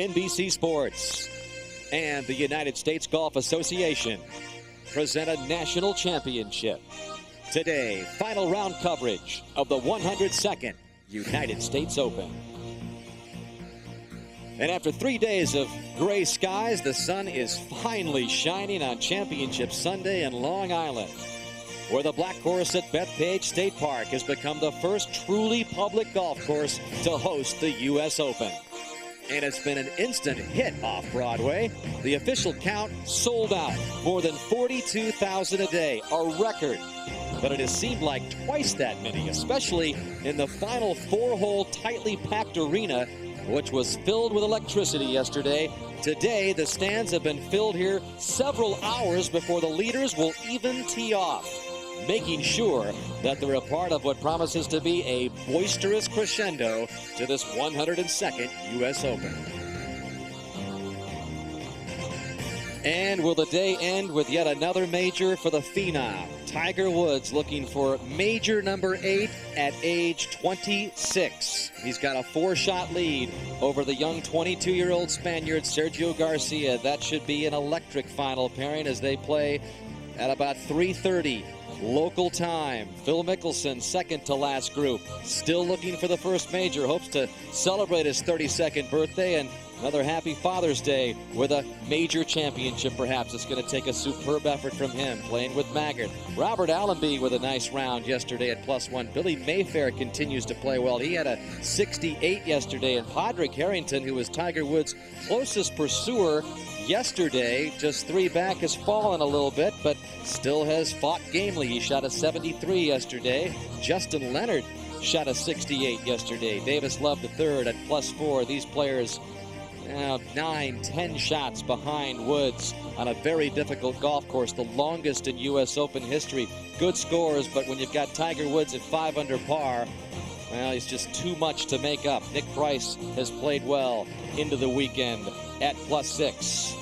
NBC Sports and the United States Golf Association present a national championship. Today, final round coverage of the 102nd United States Open. And after 3 days of gray skies, the sun is finally shining on Championship Sunday in Long Island, where the black course at Bethpage State Park has become the first truly public golf course to host the U.S. Open. And it's been an instant hit off Broadway. The official count sold out. More than 42,000 a day, a record. But it has seemed like twice that many, especially in the final four-hole tightly packed arena, which was filled with electricity yesterday. Today, the stands have been filled here several hours before the leaders will even tee off, making sure that they're a part of what promises to be a boisterous crescendo to this 102nd U.S. Open. And will the day end with yet another major for the phenom? Tiger Woods looking for major number 8 at age 26. He's got a 4-shot lead over the young 22-year-old Spaniard Sergio Garcia. That should be an electric final pairing as they play at about 3:30 local time. Phil Mickelson, second to last group, still looking for the first major, hopes to celebrate his 32nd birthday and another happy Father's Day with a major championship. Perhaps it's going to take a superb effort from him, playing with Maggard. Robert Allenby with a nice round yesterday at +1. Billy Mayfair continues to play well. He had a 68 yesterday. And Padraig Harrington, who was Tiger Woods' closest pursuer yesterday, just 3 back, has fallen a little bit, but still has fought gamely. He shot a 73 yesterday. Justin Leonard shot a 68 yesterday. Davis Love III at +4. These players 9, 10 shots behind Woods on a very difficult golf course, the longest in U.S. Open history. Good scores, but when you've got Tiger Woods at 5 under par, well, he's just too much to make up. Nick Price has played well into the weekend at +6.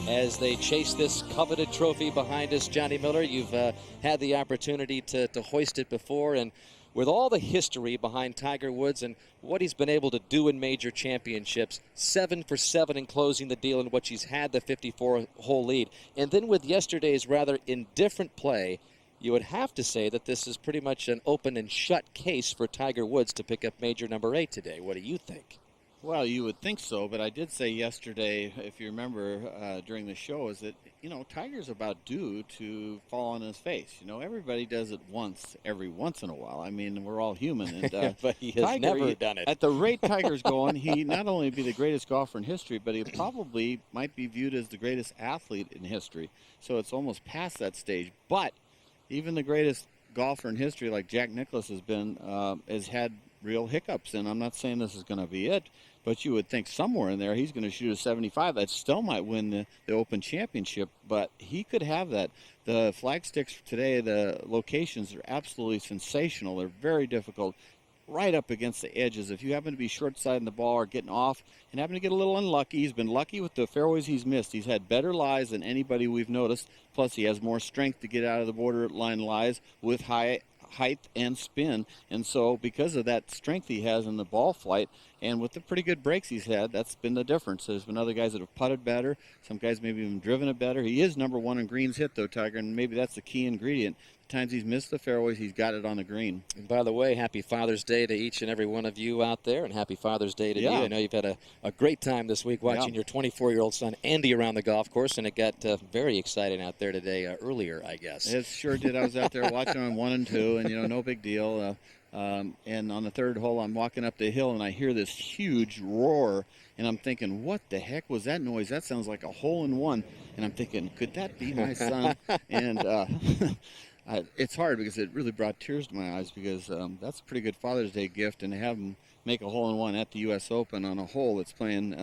As they chase this coveted trophy behind us, Johnny Miller, you've had the opportunity to hoist it before, and with all the history behind Tiger Woods and what he's been able to do in major championships, 7 for 7 in closing the deal in which he's had the 54-hole lead. And then with yesterday's rather indifferent play, you would have to say that this is pretty much an open and shut case for Tiger Woods to pick up major number 8 today. What do you think? Well, you would think so, but I did say yesterday, if you remember during the show, is that, Tiger's about due to fall on his face. Everybody does it every once in a while. I mean, we're all human. And, but he has never done it. At the rate Tiger's going, he not only be the greatest golfer in history, but he probably might be viewed as the greatest athlete in history. So it's almost past that stage. But even the greatest golfer in history, like Jack Nicklaus has had real hiccups. And I'm not saying this is going to be it, but you would think somewhere in there he's going to shoot a 75. That still might win the Open Championship, but he could have that. The flag sticks today, the locations are absolutely sensational. They're very difficult, right up against the edges. If you happen to be short side in the ball or getting off and happen to get a little unlucky, he's been lucky with the fairways he's missed. He's had better lies than anybody we've noticed. Plus, he has more strength to get out of the borderline lies with height and spin, and so because of that strength he has in the ball flight and with the pretty good breaks he's had, that's been the difference. There's been other guys that have putted better, some guys maybe even driven it better. He is number 1 in greens hit though, Tiger, and maybe that's the key ingredient. The times he's missed the fairways, he's got it on the green. And by the way, happy Father's Day to each and every one of you out there, and happy Father's Day to you. I know you've had a great time this week watching your 24-year-old son Andy around the golf course, and it got very exciting out there today earlier, I guess. It sure did. I was out there watching on 1 and 2, and no big deal. And on the 3rd hole, I'm walking up the hill, and I hear this huge roar, and I'm thinking, what the heck was that noise? That sounds like a hole-in-one. And I'm thinking, could that be my son? And it's hard because it really brought tears to my eyes because that's a pretty good Father's Day gift, and to have him make a hole-in-one at the U.S. Open on a hole that's playing,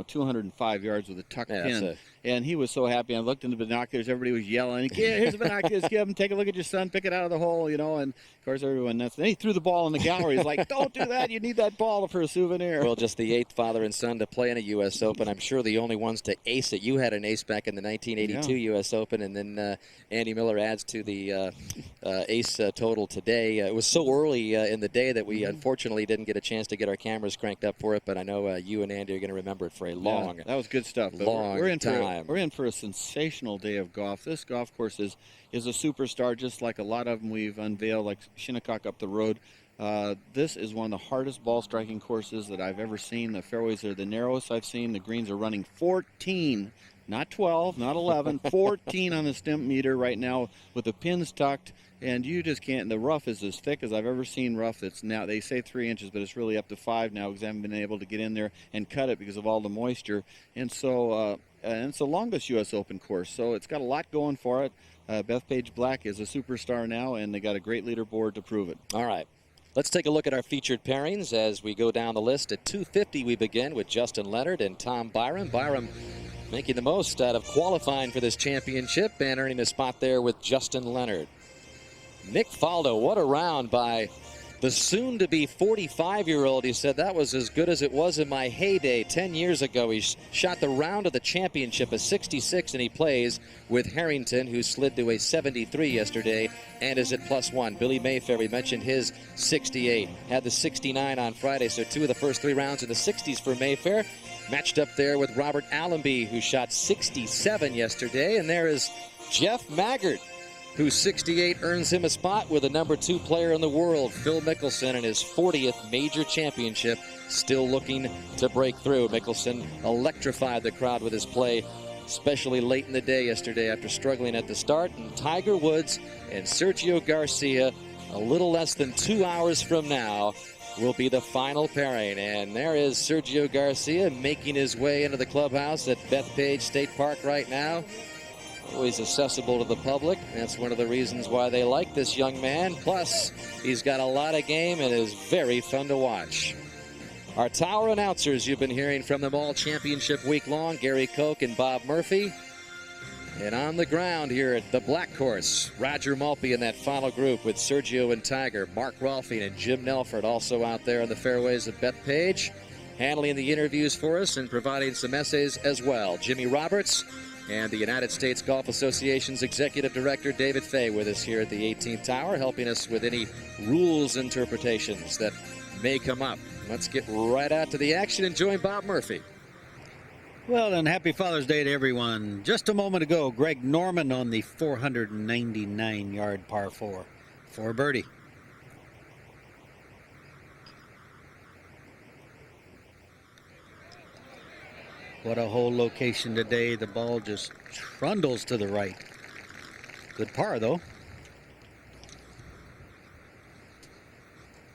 205 yards with a tuck pin. And he was so happy. I looked in the binoculars. Everybody was yelling, "Yeah, here's the binoculars. Give him. Take a look at your son. Pick it out of the hole." You know, and of course everyone. Then he threw the ball in the gallery. He's like, "Don't do that. You need that ball for a souvenir." Well, just the 8th father and son to play in a U.S. Open. I'm sure the only ones to ace it. You had an ace back in the 1982 U.S. Open, and then Andy Miller adds to the ace total today. It was so early in the day that we unfortunately didn't get a chance to get our cameras cranked up for it, but I know you and Andy are going to remember it for a long, that was good stuff. But long time. We're in for a sensational day of golf. This golf course is a superstar, just like a lot of them we've unveiled, like Shinnecock up the road. This is one of the hardest ball striking courses that I've ever seen. The fairways are the narrowest I've seen. The greens are running 14, not 12, not 11, 14 on the stimp meter right now with the pins tucked. And you just can't. The rough is as thick as I've ever seen rough. It's now, they say 3 inches, but it's really up to 5 now because I haven't been able to get in there and cut it because of all the moisture. And so, and it's the longest U.S. Open course, so it's got a lot going for it. Bethpage Black is a superstar now, and they got a great leaderboard to prove it. All right. Let's take a look at our featured pairings as we go down the list. At 250, we begin with Justin Leonard and Tom Byram. Byram making the most out of qualifying for this championship and earning a spot there with Justin Leonard. Nick Faldo, what a round by the soon-to-be 45-year-old. He said that was as good as it was in my heyday 10 years ago. He shot the round of the championship, a 66, and he plays with Harrington, who slid to a 73 yesterday and is at +1. Billy Mayfair, we mentioned his 68, had the 69 on Friday, so 2 of the first 3 rounds in the 60s for Mayfair. Matched up there with Robert Allenby, who shot 67 yesterday, and there is Jeff Maggart, whose 68 earns him a spot with the #2 player in the world, Phil Mickelson, in his 40th major championship, still looking to break through. Mickelson electrified the crowd with his play, especially late in the day yesterday after struggling at the start. And Tiger Woods and Sergio Garcia, a little less than 2 hours from now, will be the final pairing. And there is Sergio Garcia making his way into the clubhouse at Bethpage State Park right now. Always accessible to the public. That's one of the reasons why they like this young man. Plus, he's got a lot of game and is very fun to watch. Our tower announcers, you've been hearing from them all championship week long, Gary Koch and Bob Murphy. And on the ground here at the Black Course, Roger Maltby in that final group with Sergio and Tiger, Mark Rolfing and Jim Nelford also out there on the fairways of Bethpage, handling the interviews for us and providing some essays as well. Jimmy Roberts and the United States Golf Association's Executive Director David Fay with us here at the 18th Tower, helping us with any rules interpretations that may come up. Let's get right out to the action and join Bob Murphy. Well, and happy Father's Day to everyone. Just a moment ago, Greg Norman on the 499-yard par 4 for birdie. What a hole location today. The ball just trundles to the right. Good par, though.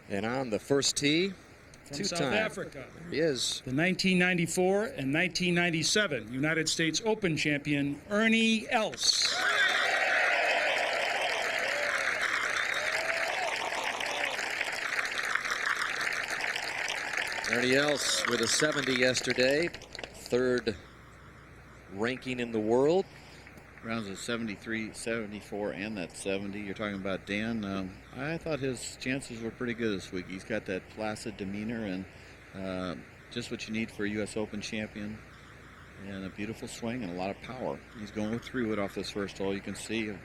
And on the first tee, from South Africa, there he is. the 1994 and 1997 United States Open champion, Ernie Els. Ernie Els with a 70 yesterday, 3rd ranking in the world. Rounds of 73, 74, and that 70. You're talking about Dan. I thought his chances were pretty good this week. He's got that placid demeanor and just what you need for a U.S. Open champion. And a beautiful swing and a lot of power. He's going with 3-wood off this first hole. You can see a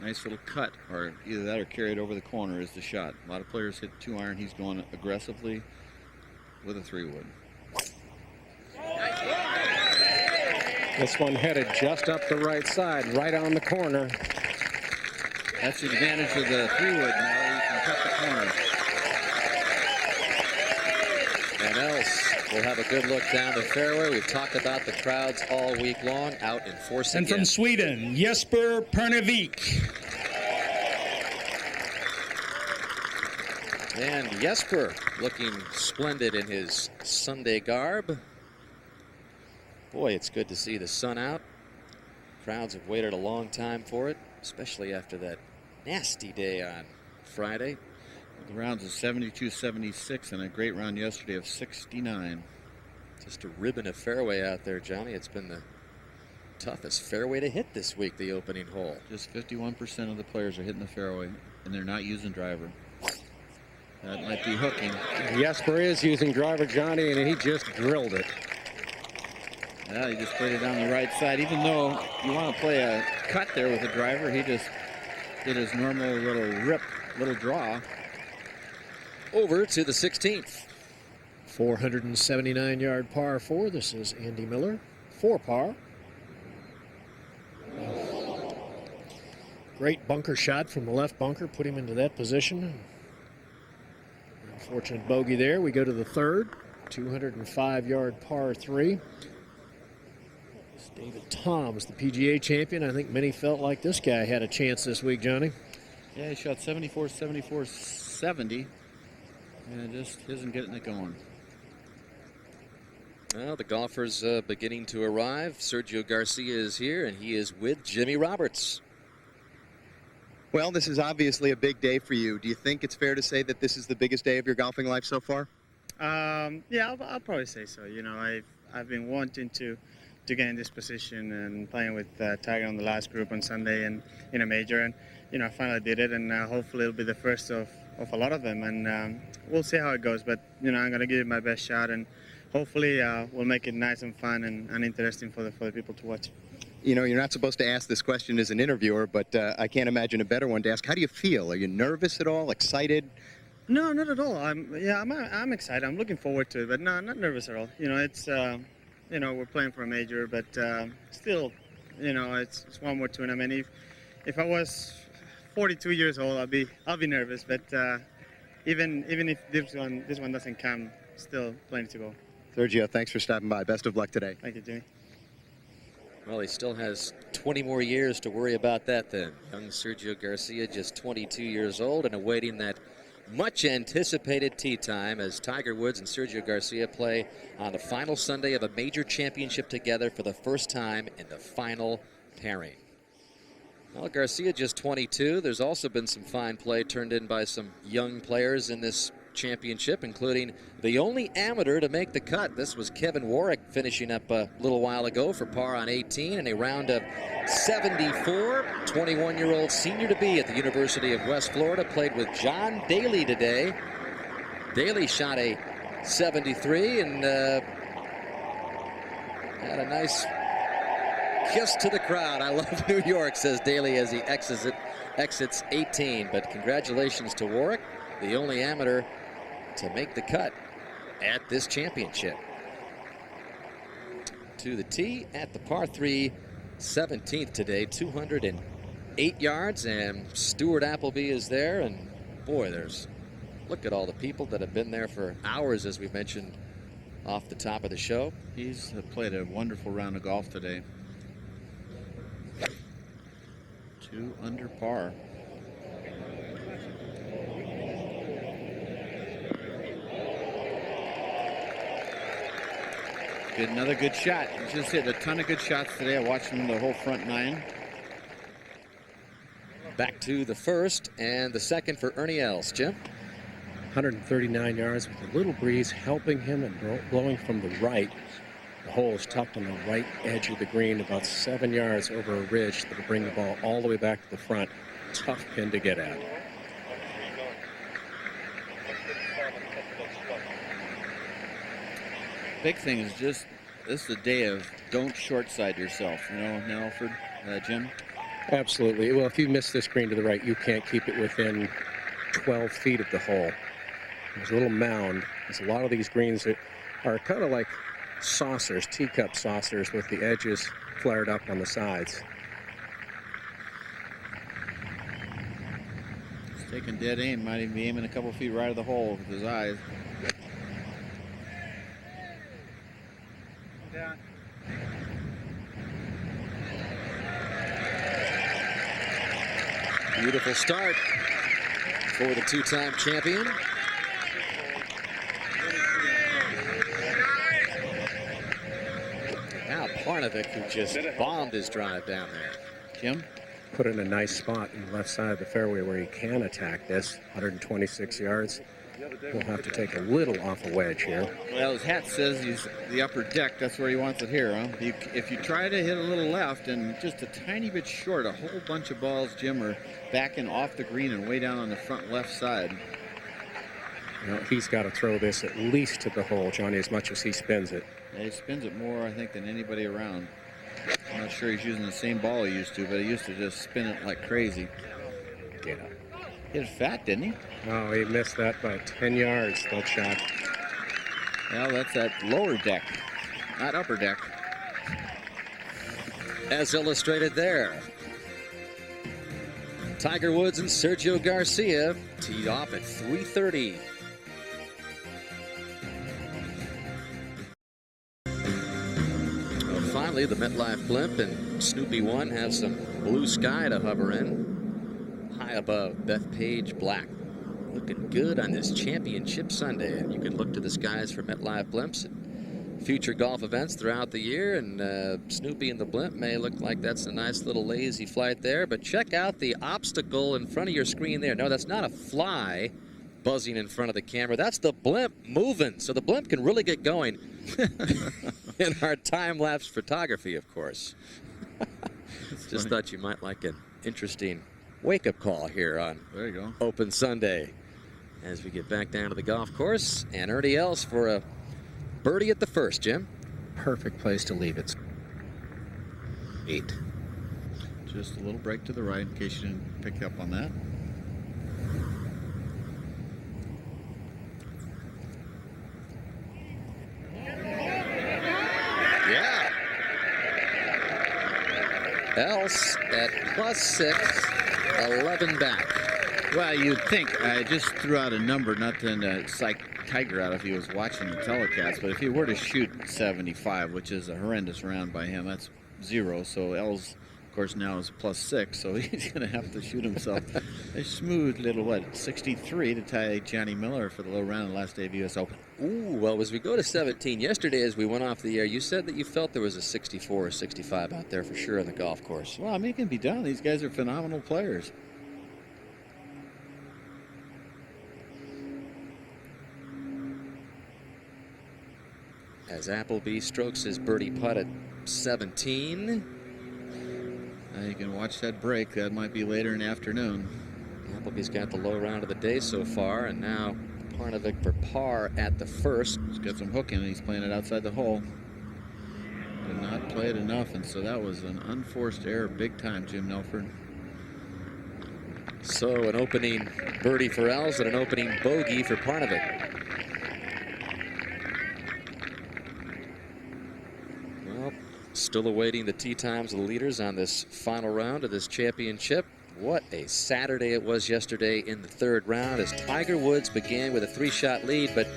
nice little cut, or either that or carry it over the corner is the shot. A lot of players hit 2-iron. He's going aggressively with a 3-wood. This one headed just up the right side, right on the corner. That's the advantage of the 3-wood. Now you can cut the corner. And Els will have a good look down the fairway. We've talked about the crowds all week long, out in force And again. from Sweden, Jesper Pernevik. And Jesper looking splendid in his Sunday garb. Boy, it's good to see the sun out. Crowds have waited a long time for it, especially after that nasty day on Friday. The rounds of 72, 76, and a great round yesterday of 69. Just a ribbon of fairway out there, Johnny. It's been the Toughest fairway to hit this week, the opening hole. Just 51% of the players are hitting the fairway, and they're not using driver. That might be hooking. Jesper is using driver, Johnny, and he just drilled it. Yeah, he just played it down the right side. Even though you want to play a cut there with a driver, he just did his normal little draw. Over to the 16th. 479-yard par 4. This is Andy Miller, 4 par. Great bunker shot from the left bunker, put him into that position. Unfortunate bogey there. We go to the third, 205-yard par 3. It's David Toms, the PGA champion. I think many felt like this guy had a chance this week, Johnny. Yeah, he shot 74, 74, 70. And it just isn't getting it going. Well, the golfers beginning to arrive. Sergio Garcia is here, and he is with Jimmy Roberts. Well, this is obviously a big day for you. Do you think it's fair to say that this is the biggest day of your golfing life so far? Yeah, I'll probably say so. You know, I've been wanting to get in this position and playing with Tiger on the last group on Sunday and in a major, and you know, I finally did it, and hopefully it'll be the first of a lot of them, and we'll see how it goes. But you know, I'm gonna give it my best shot, and hopefully we'll make it nice and fun and interesting for the people to watch. You know, you're not supposed to ask this question as an interviewer, but I can't imagine a better one to ask. How do you feel? Are you nervous at all? Excited? No, not at all. I'm excited. I'm looking forward to it, but no, not nervous at all. You know, it's you know, we're playing for a major, but still, you know, it's one more tournament. If I was 42 years old, I'll be nervous, but even if this one doesn't come, still plenty to go. Sergio, thanks for stopping by. Best of luck today. Thank you, Jimmy. Well, he still has 20 more years to worry about that then. Young Sergio Garcia, just 22 years old, and awaiting that much anticipated tee time as Tiger Woods and Sergio Garcia play on the final Sunday of a major championship together for the first time in the final pairing. Well, Garcia just 22. There's also been some fine play turned in by some young players in this championship, including the only amateur to make the cut. This was Kevin Warwick finishing up a little while ago for par on 18 in a round of 74. 21-year-old senior to be at the University of West Florida, played with John Daly today. Daly shot a 73 and had a nice kiss to the crowd. I love New York, says Daly as he exits 18. But congratulations to Warwick, the only amateur to make the cut at this championship. To the tee at the par 3 17th today, 208 yards, and Stuart Appleby is there, and boy, look at all the people that have been there for hours, as we mentioned off the top of the show. He's played a wonderful round of golf today. 2 under par. Did another good shot. He just hit a ton of good shots today. I watched him the whole front 9. Back to the first and the second for Ernie Els. Jim? 139 yards with a little breeze helping him and blowing from the right. The hole is tucked on the right edge of the green, about 7 yards over a ridge that will bring the ball all the way back to the front. Tough pin to get at. Big thing is just, this is the day of don't short side yourself, you know, Alfred, Jim? Absolutely. Well, if you miss this green to the right, you can't keep it within 12 feet of the hole. There's a little mound. There's a lot of these greens that are kind of like saucers, teacup saucers with the edges flared up on the sides. He's taking dead aim. Might even be aiming a couple feet right of the hole with his eyes. Beautiful start for the two-time champion. Now Parnevik, who just bombed his drive down there. Jim? Put in a nice spot in the left side of the fairway where he can attack this. 126 yards. He'll have to take a little off a wedge here. Well, his hat says he's the upper deck. That's where he wants it here, huh? If you try to hit a little left and just a tiny bit short, a whole bunch of balls, Jim, are backing off the green and way down on the front left side. You know, he's got to throw this at least to the hole, Johnny, as much as he spins it. Yeah, he spins it more, I think, than anybody around. I'm not sure he's using the same ball he used to, but he used to just spin it like crazy. Get up. Hit it fat, didn't he? Oh, he missed that by 10 yards, that shot. Well, that's that lower deck, not upper deck. As illustrated there. Tiger Woods and Sergio Garcia teed off at 3:30. Well, finally, the MetLife Blimp and Snoopy 1 have some blue sky to hover in. High above Bethpage Black. Looking good on this championship Sunday. And you can look to the skies for MetLife Blimps at future golf events throughout the year. And Snoopy and the Blimp may look like that's a nice little lazy flight there. But check out the obstacle in front of your screen there. No, that's not a fly buzzing in front of the camera. That's the Blimp moving. So the Blimp can really get going in our time-lapse photography, of course. Just thought you might like an interesting wake-up call here on There you go. Open Sunday as we get back down to the golf course. And Ernie Els for a birdie at the first, Jim. Perfect place to leave it. 8. Just a little break to the right in case you didn't pick up on that. Yeah. Els at +6, 11 back. Well, you'd think, I just threw out a number, not to psych Tiger out if he was watching the telecast, but if he were to shoot 75, which is a horrendous round by him, that's 0. So Els, of course, now is +6, so he's going to have to shoot himself a smooth little, 63 to tie Johnny Miller for the low round of the last day of U.S. Open. Ooh, well, as we go to 17, yesterday as we went off the air, you said that you felt there was a 64 or 65 out there for sure on the golf course. Well, I mean, it can be done. These guys are phenomenal players. As Appleby strokes his birdie putt at 17. Now you can watch that break. That might be later in the afternoon. Appleby's got the low round of the day so far, and now Parnevik for par at the first. He's got some hook in it. He's playing it outside the hole. Did not play it enough, and so that was an unforced error big time, Jim Nelford. So an opening birdie for Els and an opening bogey for Parnevik. Well, still awaiting the tee times of the leaders on this final round of this championship. What a Saturday it was yesterday in the third round as Tiger Woods began with a 3-shot lead, but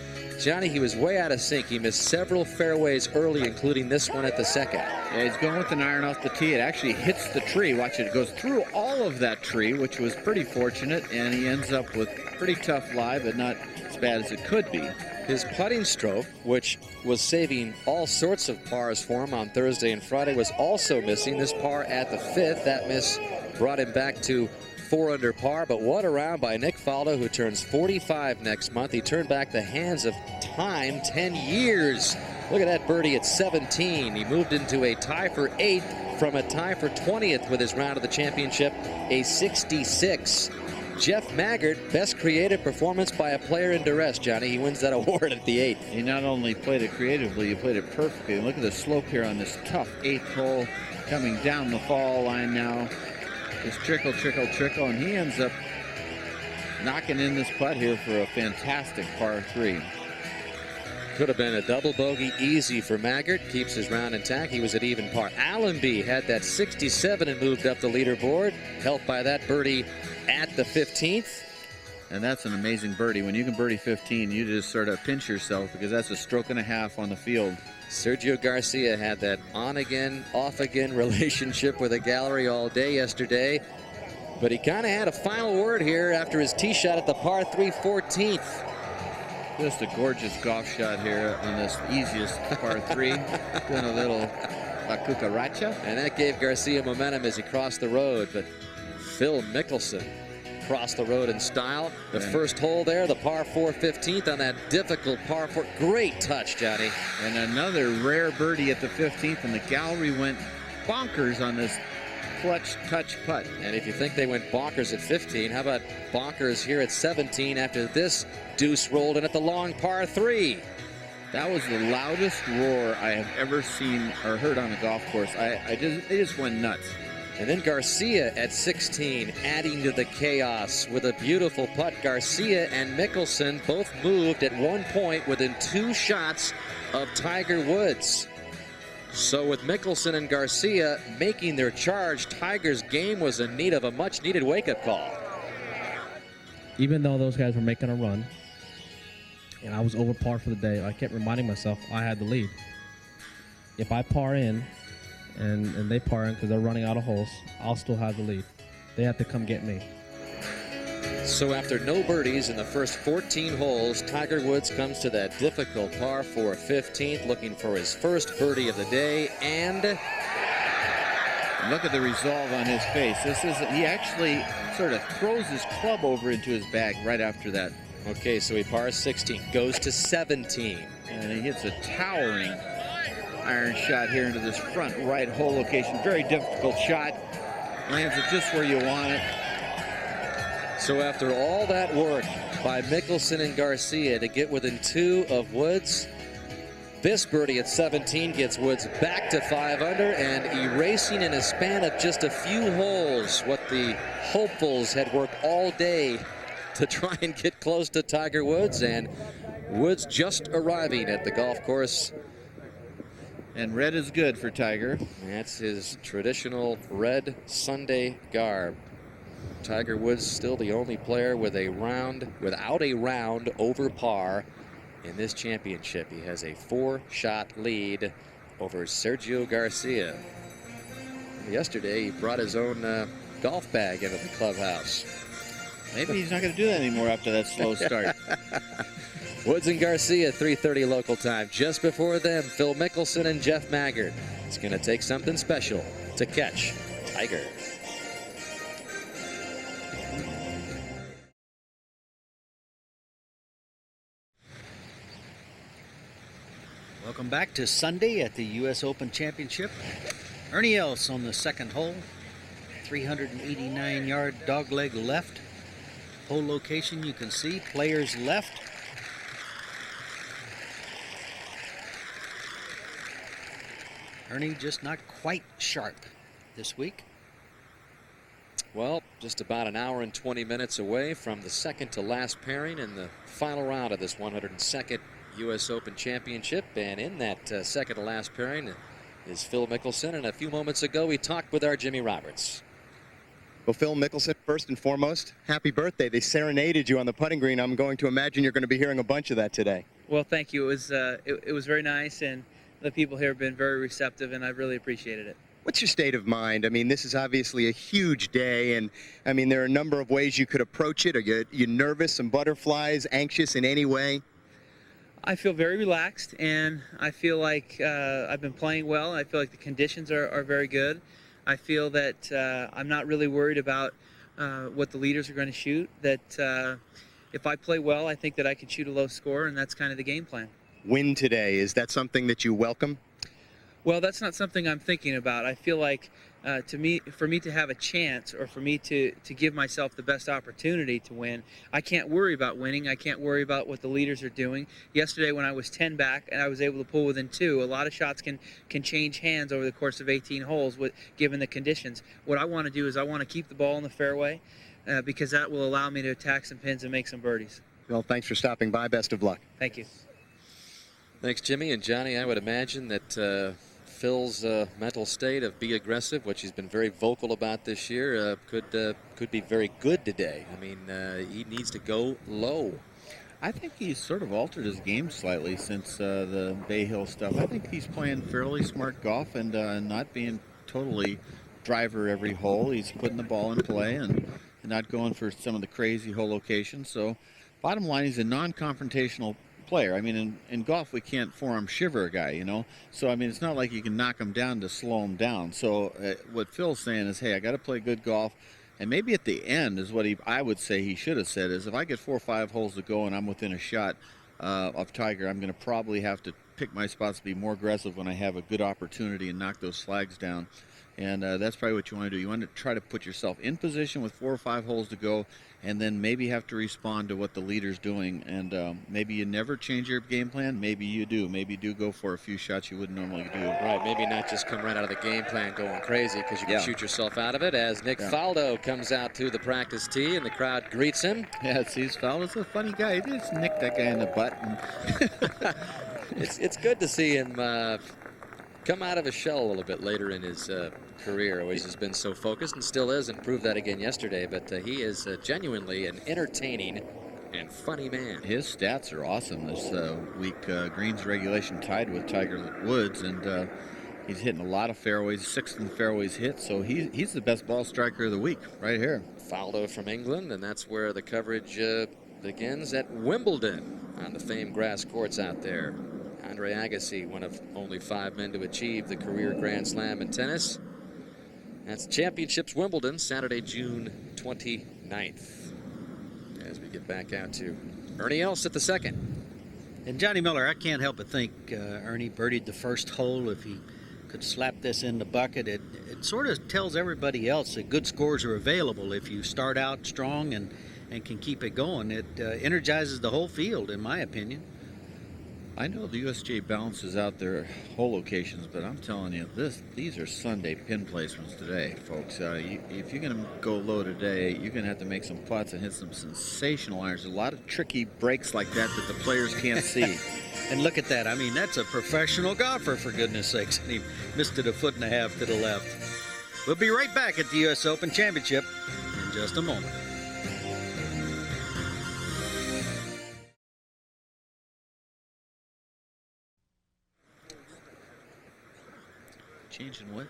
Johnny, he was way out of sync. He missed several fairways early, including this one at the second. Yeah, he's going with an iron off the tee. It actually hits the tree. Watch it. It goes through all of that tree, which was pretty fortunate, and he ends up with pretty tough lie, but not as bad as it could be. His putting stroke, which was saving all sorts of pars for him on Thursday and Friday, was also missing. This par at the 5th. That miss brought him back to 4 under par, but what a round by Nick Faldo, who turns 45 next month. He turned back the hands of time 10 years. Look at that birdie at 17. He moved into a tie for 8th from a tie for 20th with his round of the championship, a 66. Jeff Maggart, best creative performance by a player in duress, Johnny. He wins that award at the 8th. He not only played it creatively, he played it perfectly. And look at the slope here on this tough 8th hole coming down the fall line now. Just trickle, trickle, trickle, and he ends up knocking in this putt here for a fantastic par 3. Could have been a double bogey easy for Maggart. Keeps his round intact. He was at even par. Allenby had that 67 and moved up the leaderboard, helped by that birdie at the 15th. And that's an amazing birdie. When you can birdie 15, you just sort of pinch yourself because that's a stroke and a half on the field. Sergio Garcia had that on-again, off-again relationship with the gallery all day yesterday. But he kind of had a final word here after his tee shot at the par 3 14th. Just a gorgeous golf shot here on this easiest par 3. Doing a little La Cucaracha. And that gave Garcia momentum as he crossed the road. But Phil Mickelson across the road in style. The first hole there, the par 4 15th on that difficult par 4. Great touch, Johnny. And another rare birdie at the 15th, and the gallery went bonkers on this clutch touch putt. And if you think they went bonkers at 15, how about bonkers here at 17 after this deuce rolled in at the long par 3? That was the loudest roar I have ever seen or heard on a golf course. They just went nuts. And then Garcia at 16, adding to the chaos with a beautiful putt. Garcia and Mickelson both moved at one point within 2 shots of Tiger Woods. So with Mickelson and Garcia making their charge, Tiger's game was in need of a much-needed wake-up call. Even though those guys were making a run, and I was over par for the day, I kept reminding myself I had the lead. If I par in, and they par in because they're running out of holes, I'll still have the lead. They have to come get me. So after no birdies in the first 14 holes, Tiger Woods comes to that difficult par 4 15th, looking for his first birdie of the day, and look at the resolve on his face. He actually sort of throws his club over into his bag right after that. okay, so he pars 16, goes to 17. And he hits a towering iron shot here into this front right hole location. Very difficult shot. Lands it just where you want it. So after all that work by Mickelson and Garcia to get within 2 of Woods, this birdie at 17 gets Woods back to 5 under and erasing in a span of just a few holes what the hopefuls had worked all day to try and get close to Tiger Woods, and Woods just arriving at the golf course. And red is good for Tiger. That's his traditional red Sunday garb. Tiger Woods still the only player without a round over par in this championship. He has a 4-shot lead over Sergio Garcia. Yesterday, he brought his own golf bag into the clubhouse. Maybe he's not going to do that anymore after that slow start. Woods and Garcia, 3:30 local time. Just before them, Phil Mickelson and Jeff Maggard. It's going to take something special to catch Tiger. Welcome back to Sunday at the U.S. Open Championship. Ernie Els on the second hole. 389-yard dogleg left. Hole location you can see. Players left. Ernie just not quite sharp this week. Well, just about an hour and 20 minutes away from the second to last pairing in the final round of this 102nd U.S. Open Championship. And in that second to last pairing is Phil Mickelson. And a few moments ago, we talked with our Jimmy Roberts. Well, Phil Mickelson, first and foremost, happy birthday. They serenaded you on the putting green. I'm going to imagine you're going to be hearing a bunch of that today. Well, thank you. It was very nice, and the people here have been very receptive, and I really appreciated it. What's your state of mind? I mean, this is obviously a huge day, and I mean, there are a number of ways you could approach it. Are you nervous, some butterflies, anxious in any way? I feel very relaxed, and I feel like I've been playing well. I feel like the conditions are very good. I feel that I'm not really worried about what the leaders are going to shoot, that if I play well, I think that I can shoot a low score, and that's kind of the game plan. Win today, is that something that you welcome? Well, that's not something I'm thinking about. I feel like for me to have a chance, or for me to give myself the best opportunity to win, I can't worry about winning. I can't worry about what the leaders are doing. Yesterday when I was 10 back and I was able to pull within 2, a lot of shots can change hands over the course of 18 holes given the conditions. What I want to do is I want to keep the ball in the fairway because that will allow me to attack some pins and make some birdies. Well, thanks for stopping by. Best of luck. Thank you. Thanks, Jimmy. And Johnny, I would imagine that Phil's mental state of be aggressive, which he's been very vocal about this year, could be very good today. I mean, he needs to go low. I think he's sort of altered his game slightly since the Bay Hill stuff. I think he's playing fairly smart golf and not being totally driver every hole. He's putting the ball in play and not going for some of the crazy hole locations. So bottom line, he's a non-confrontational player. I mean, in golf, we can't forearm shiver a guy, you know. So, I mean, it's not like you can knock him down to slow him down. So what Phil's saying is, hey, I got to play good golf. And maybe at the end is what I would say he should have said is, if I get 4 or 5 holes to go and I'm within a shot of Tiger, I'm going to probably have to pick my spots to be more aggressive when I have a good opportunity and knock those flags down. And that's probably what you want to do. You want to try to put yourself in position with 4 or 5 holes to go, and then maybe have to respond to what the leader's doing. And maybe you never change your game plan. Maybe you do. Maybe you do go for a few shots you wouldn't normally do. Right, maybe not just come right out of the game plan going crazy, because you can shoot yourself out of it. As Nick Faldo comes out to the practice tee and the crowd greets him. Yeah, see, Faldo's a funny guy. He just nicked that guy in the butt. And it's good to see him come out of his shell a little bit later in his career. Always has been so focused and still is, and proved that again yesterday. But he is genuinely an entertaining and funny man. His stats are awesome this week. Greens regulation tied with Tiger Woods, and he's hitting a lot of fairways, 6th in fairways hit. So he's the best ball striker of the week right here. Faldo from England, and that's where the coverage begins at Wimbledon on the famed grass courts out there. Andre Agassi, one of only 5 men to achieve the career Grand Slam in tennis. That's Championships Wimbledon, Saturday, June 29th. As we get back out to Ernie Els at the second. And Johnny Miller, I can't help but think Ernie birdied the first hole. If he could slap this in the bucket, it sort of tells everybody else that good scores are available if you start out strong and can keep it going. It energizes the whole field, in my opinion. I know the USGA balances out their hole locations, but I'm telling you, these are Sunday pin placements today, folks. If you're going to go low today, you're going to have to make some putts and hit some sensational irons. A lot of tricky breaks like that the players can't see. And look at that. I mean, that's a professional golfer, for goodness sakes. And he missed it 1.5 feet to the left. We'll be right back at the U.S. Open Championship in just a moment. Changing what?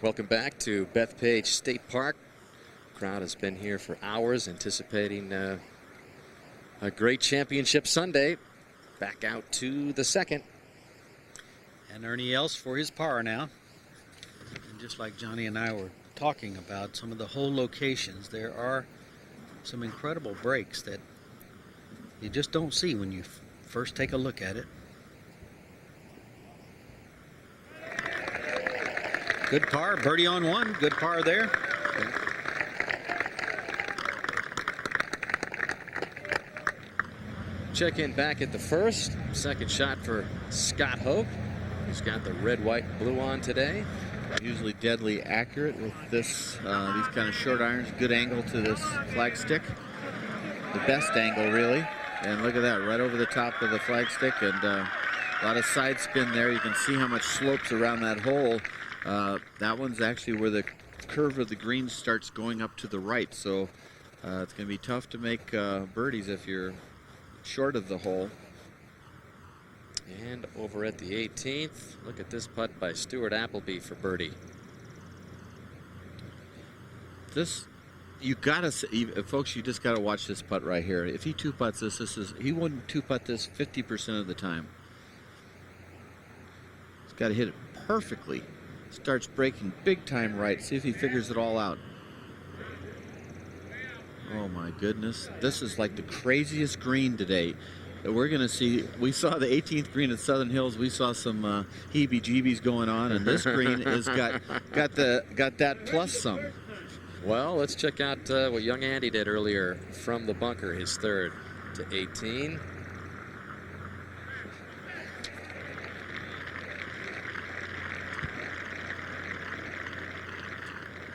Welcome back to Bethpage State Park. Crowd has been here for hours anticipating a great championship Sunday. Back out to the second. And Ernie Els for his par now. And just like Johnny and I were talking about some of the hole locations, there are some incredible breaks that you just don't see when you first take a look at it. Good par, birdie on one, good par there. Check in back at the first. Second shot for Scott Hoch. He's got the red, white, and blue on today. Usually deadly accurate with this, these kind of short irons. Good angle to this flag stick. The best angle, really. And look at that, right over the top of the flag stick, and a lot of side spin there. You can see how much slopes around that hole. That one's actually where the curve of the green starts going up to the right, so it's going to be tough to make birdies if you're short of the hole. And over at the 18th, look at this putt by Stuart Appleby for birdie. This, you gotta, folks, you just gotta watch this putt right here. If he 2-putts this, he wouldn't 2-putt this 50% of the time. He's got to hit it perfectly. Starts breaking big time right. See if he figures it all out. Oh my goodness. This is like the craziest green today that we're going to see. We saw the 18th green at Southern Hills. We saw some heebie-jeebies going on, and this green has got that plus some. Well, let's check out what young Andy did earlier from the bunker, his third to 18.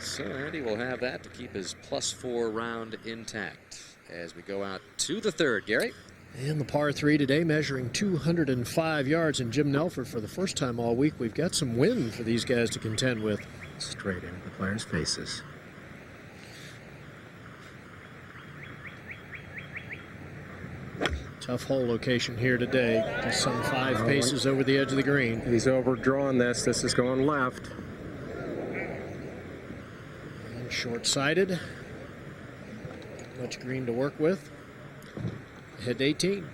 So Andy will have that to keep his +4 round intact as we go out to the third. Gary? And the par 3 today measuring 205 yards. And Jim Nelford, for the first time all week, we've got some wind for these guys to contend with. Straight into the players' faces. Tough hole location here today. Just some 5 paces over the edge of the green. He's overdrawn this. This is going left. Short-sided. Much green to work with. Head to 18.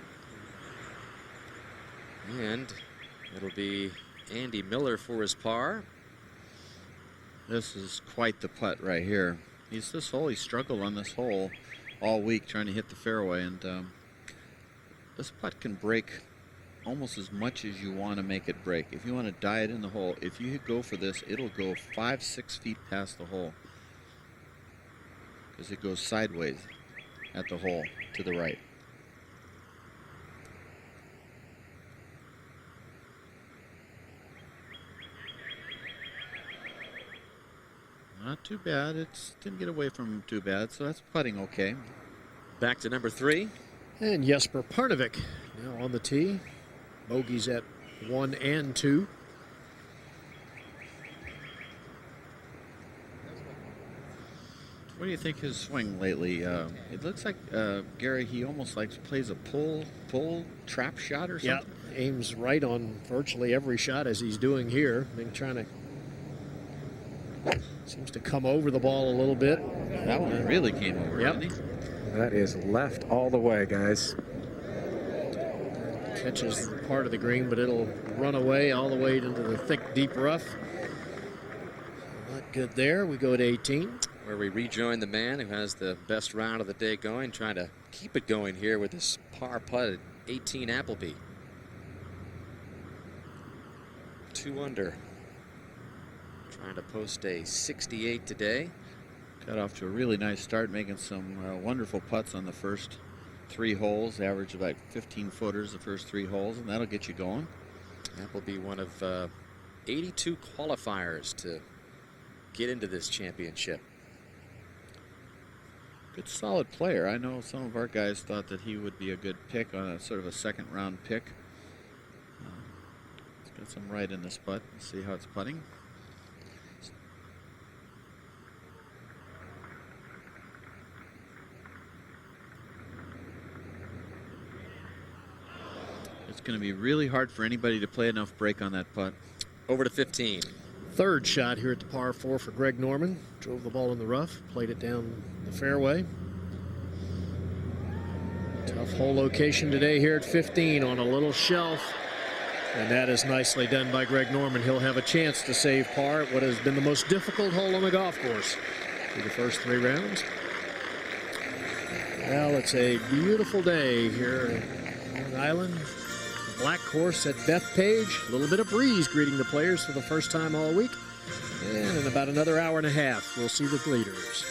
And it'll be Andy Miller for his par. This is quite the putt right here. This hole, he struggled on this hole all week trying to hit the fairway, and this putt can break almost as much as you want to make it break. If you want to die it in the hole, if you go for this, it'll go 5-6 feet past the hole because it goes sideways at the hole to the right. Not too bad. It didn't get away from him too bad, so that's putting okay. Back to number 3. And Jesper Parnevik now on the tee. Bogeys at 1 and 2. What do you think his swing lately? It looks like Gary, he almost like plays a pull trap shot or something. Yeah, aims right on virtually every shot as he's doing here. Been trying to, seems to come over the ball a little bit. That one really came over, yep. didn't he? That is left all the way, guys. Catches part of the green, but it'll run away all the way into the thick, deep rough. Not good there. We go to 18. Where we rejoin the man who has the best round of the day going, trying to keep it going here with this par putt at 18 Appleby. 2 under. Trying to post a 68 today. Got off to a really nice start, making some wonderful putts on the first 3 holes. Average about 15 footers the first 3 holes, and that'll get you going. Appleby, one of 82 qualifiers to get into this championship. Good solid player. I know some of our guys thought that he would be a good pick on a sort of a second round pick. He's got some right in this putt. Let's see how it's putting. It's going to be really hard for anybody to play enough break on that putt. Over to 15. Third shot here at the par 4 for Greg Norman. Drove the ball in the rough, played it down the fairway. Tough hole location today here at 15 on a little shelf. And that is nicely done by Greg Norman. He'll have a chance to save par at what has been the most difficult hole on the golf course through the first 3 rounds. Well, it's a beautiful day here on Long Island. Black course at Bethpage. A little bit of breeze greeting the players for the first time all week. And in about another hour and a half, we'll see the leaders.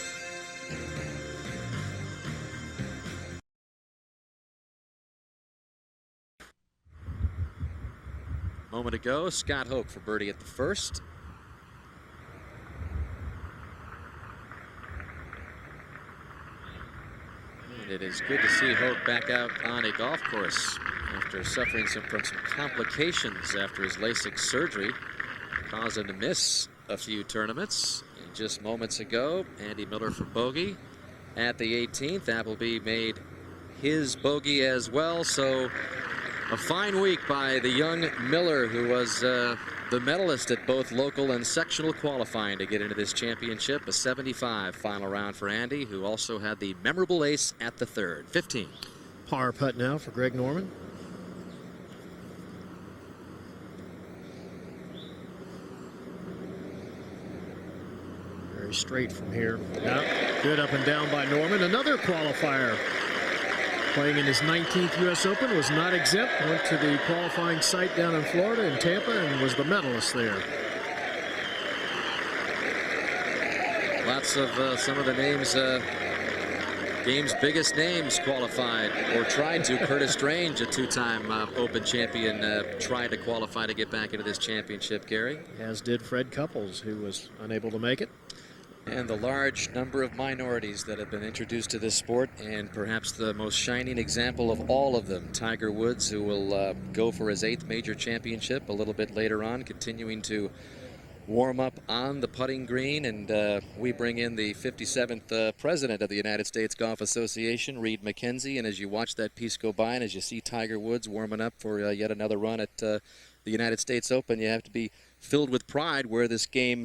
Moment ago, Scott Hoke for birdie at the first. And it is good to see Hoke back out on a golf course after suffering from some complications after his LASIK surgery. Caused him to miss a few tournaments. And just moments ago, Andy Miller for bogey at the 18th. Appleby made his bogey as well. So a fine week by the young Miller, who was the medalist at both local and sectional qualifying to get into this championship. A 75 final round for Andy, who also had the memorable ace at the third. 15. Par putt now for Greg Norman. Very straight from here. Yeah, good up and down by Norman. Another qualifier. Playing in his 19th U.S. Open, was not exempt. Went to the qualifying site down in Florida, in Tampa, and was the medalist there. Lots of some of the names, game's biggest names qualified or tried to. Curtis Strange, a 2-time Open champion, tried to qualify to get back into this championship, Gary. As did Fred Couples, who was unable to make it. And the large number of minorities that have been introduced to this sport, and perhaps the most shining example of all of them, Tiger Woods, who will go for his 8th major championship a little bit later on, continuing to warm up on the putting green. And we bring in the 57th president of the United States Golf Association, Reed McKenzie. And as you watch that piece go by, and as you see Tiger Woods warming up for yet another run at the United States Open, you have to be filled with pride where this game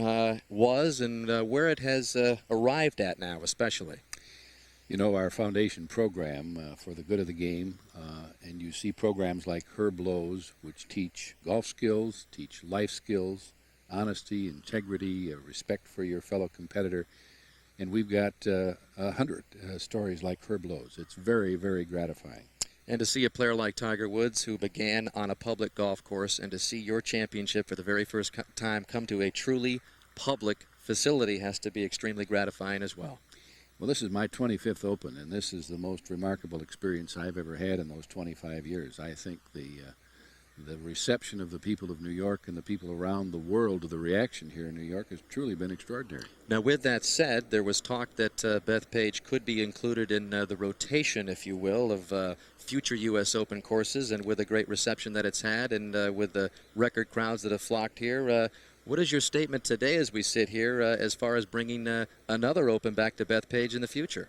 was and where it has arrived at now, especially. You know, our foundation program for the good of the game, and you see programs like Herb Lowe's, which teach golf skills, teach life skills, honesty, integrity, respect for your fellow competitor. And we've got 100 stories like Herb Lowe's. It's very, very gratifying. And to see a player like Tiger Woods, who began on a public golf course, and to see your championship for the very first time come to a truly public facility has to be extremely gratifying as well. Well, this is my 25th Open, and this is the most remarkable experience I've ever had in those 25 years. I think the reception of the people of New York and the people around the world to the reaction here in New York has truly been extraordinary. Now, with that said, there was talk that Bethpage could be included in the rotation, if you will, of future U.S. Open courses, and with the great reception that it's had and with the record crowds that have flocked here, what is your statement today as we sit here as far as bringing another Open back to Bethpage in the future?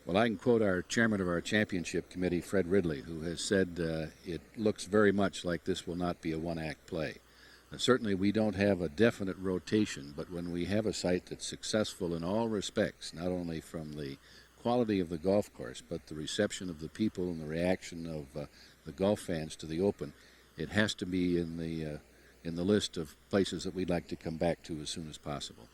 Well, I can quote our chairman of our championship committee, Fred Ridley, who has said it looks very much like this will not be a one-act play. Certainly we don't have a definite rotation, but when we have a site that's successful in all respects, not only from the quality of the golf course, but the reception of the people and the reaction of the golf fans to the Open, it has to be in the list of places that we'd like to come back to as soon as possible.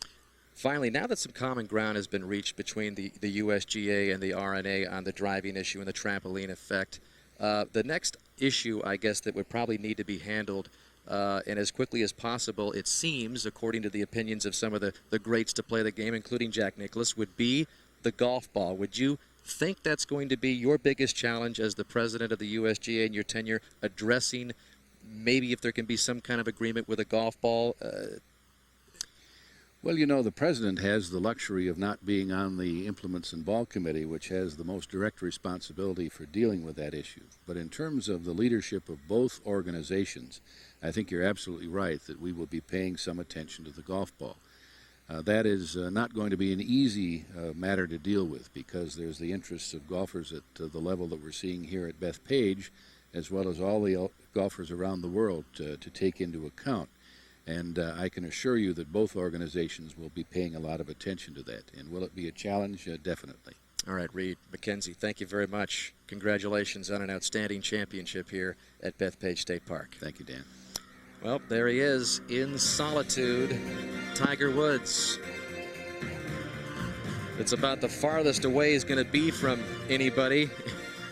Finally, now that some common ground has been reached between the USGA and the R&A on the driving issue and the trampoline effect, the next issue, I guess, that would probably need to be handled and as quickly as possible, it seems, according to the opinions of some of the greats to play the game, including Jack Nicklaus, would be the golf ball. Would you think that's going to be your biggest challenge as the president of the USGA in your tenure, addressing maybe if there can be some kind of agreement with a golf ball? Well, you know, the president has the luxury of not being on the Implements and Ball Committee, which has the most direct responsibility for dealing with that issue. But in terms of the leadership of both organizations, I think you're absolutely right that we will be paying some attention to the golf ball. That is not going to be an easy matter to deal with, because there's the interests of golfers at the level that we're seeing here at Bethpage, as well as all the golfers around the world to take into account. And I can assure you that both organizations will be paying a lot of attention to that. And will it be a challenge? Definitely. All right, Reed Mackenzie, thank you very much. Congratulations on an outstanding championship here at Bethpage State Park. Thank you, Dan. Well, there he is in solitude, Tiger Woods. It's about the farthest away he's going to be from anybody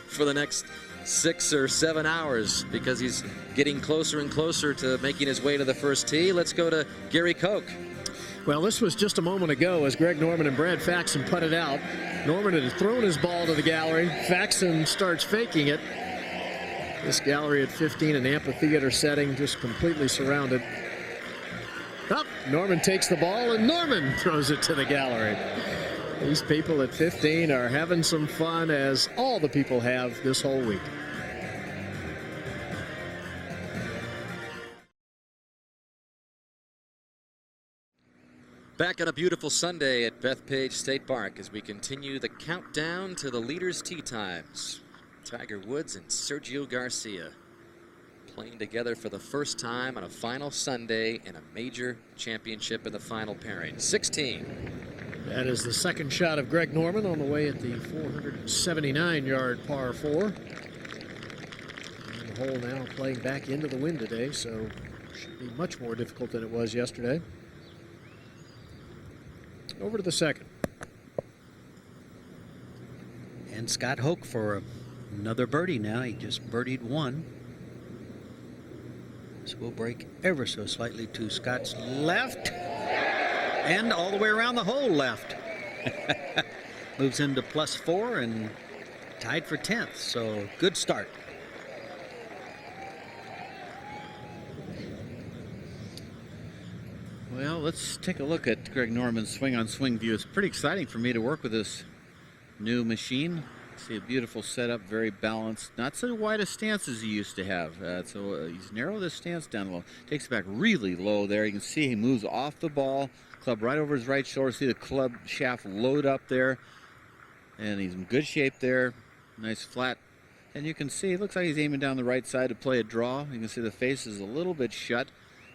for the next 6 or 7 hours, because he's getting closer and closer to making his way to the first tee. Let's go to Gary Koch. Well, this was just a moment ago as Greg Norman and Brad Faxon putted out. Norman had thrown his ball to the gallery. Faxon starts faking it. This gallery at 15, an amphitheater setting, just completely surrounded. Up, Norman takes the ball, and Norman throws it to the gallery. These people at 15 are having some fun, as all the people have this whole week. Back on a beautiful Sunday at Bethpage State Park as we continue the countdown to the leaders' tee times. Tiger Woods and Sergio Garcia playing together for the first time on a final Sunday in a major championship in the final pairing. 16. That is the second shot of Greg Norman on the way at the 479-yard par 4. And the hole now playing back into the wind today, so should be much more difficult than it was yesterday. Over to the second. And Scott Hoch for another birdie now. He just birdied one. So we'll break ever so slightly to Scott's left. And all the way around the hole left. Moves into +4 and tied for 10th. So good start. Well, let's take a look at Greg Norman's swing-on-swing view. It's pretty exciting for me to work with this new machine. See a beautiful setup, very balanced. Not so wide a stance as he used to have. So he's narrowed his stance down a little. Takes it back really low there. You can see he moves off the ball. Club right over his right shoulder. See the club shaft load up there. And he's in good shape there. Nice flat. And you can see, it looks like he's aiming down the right side to play a draw. You can see the face is a little bit shut.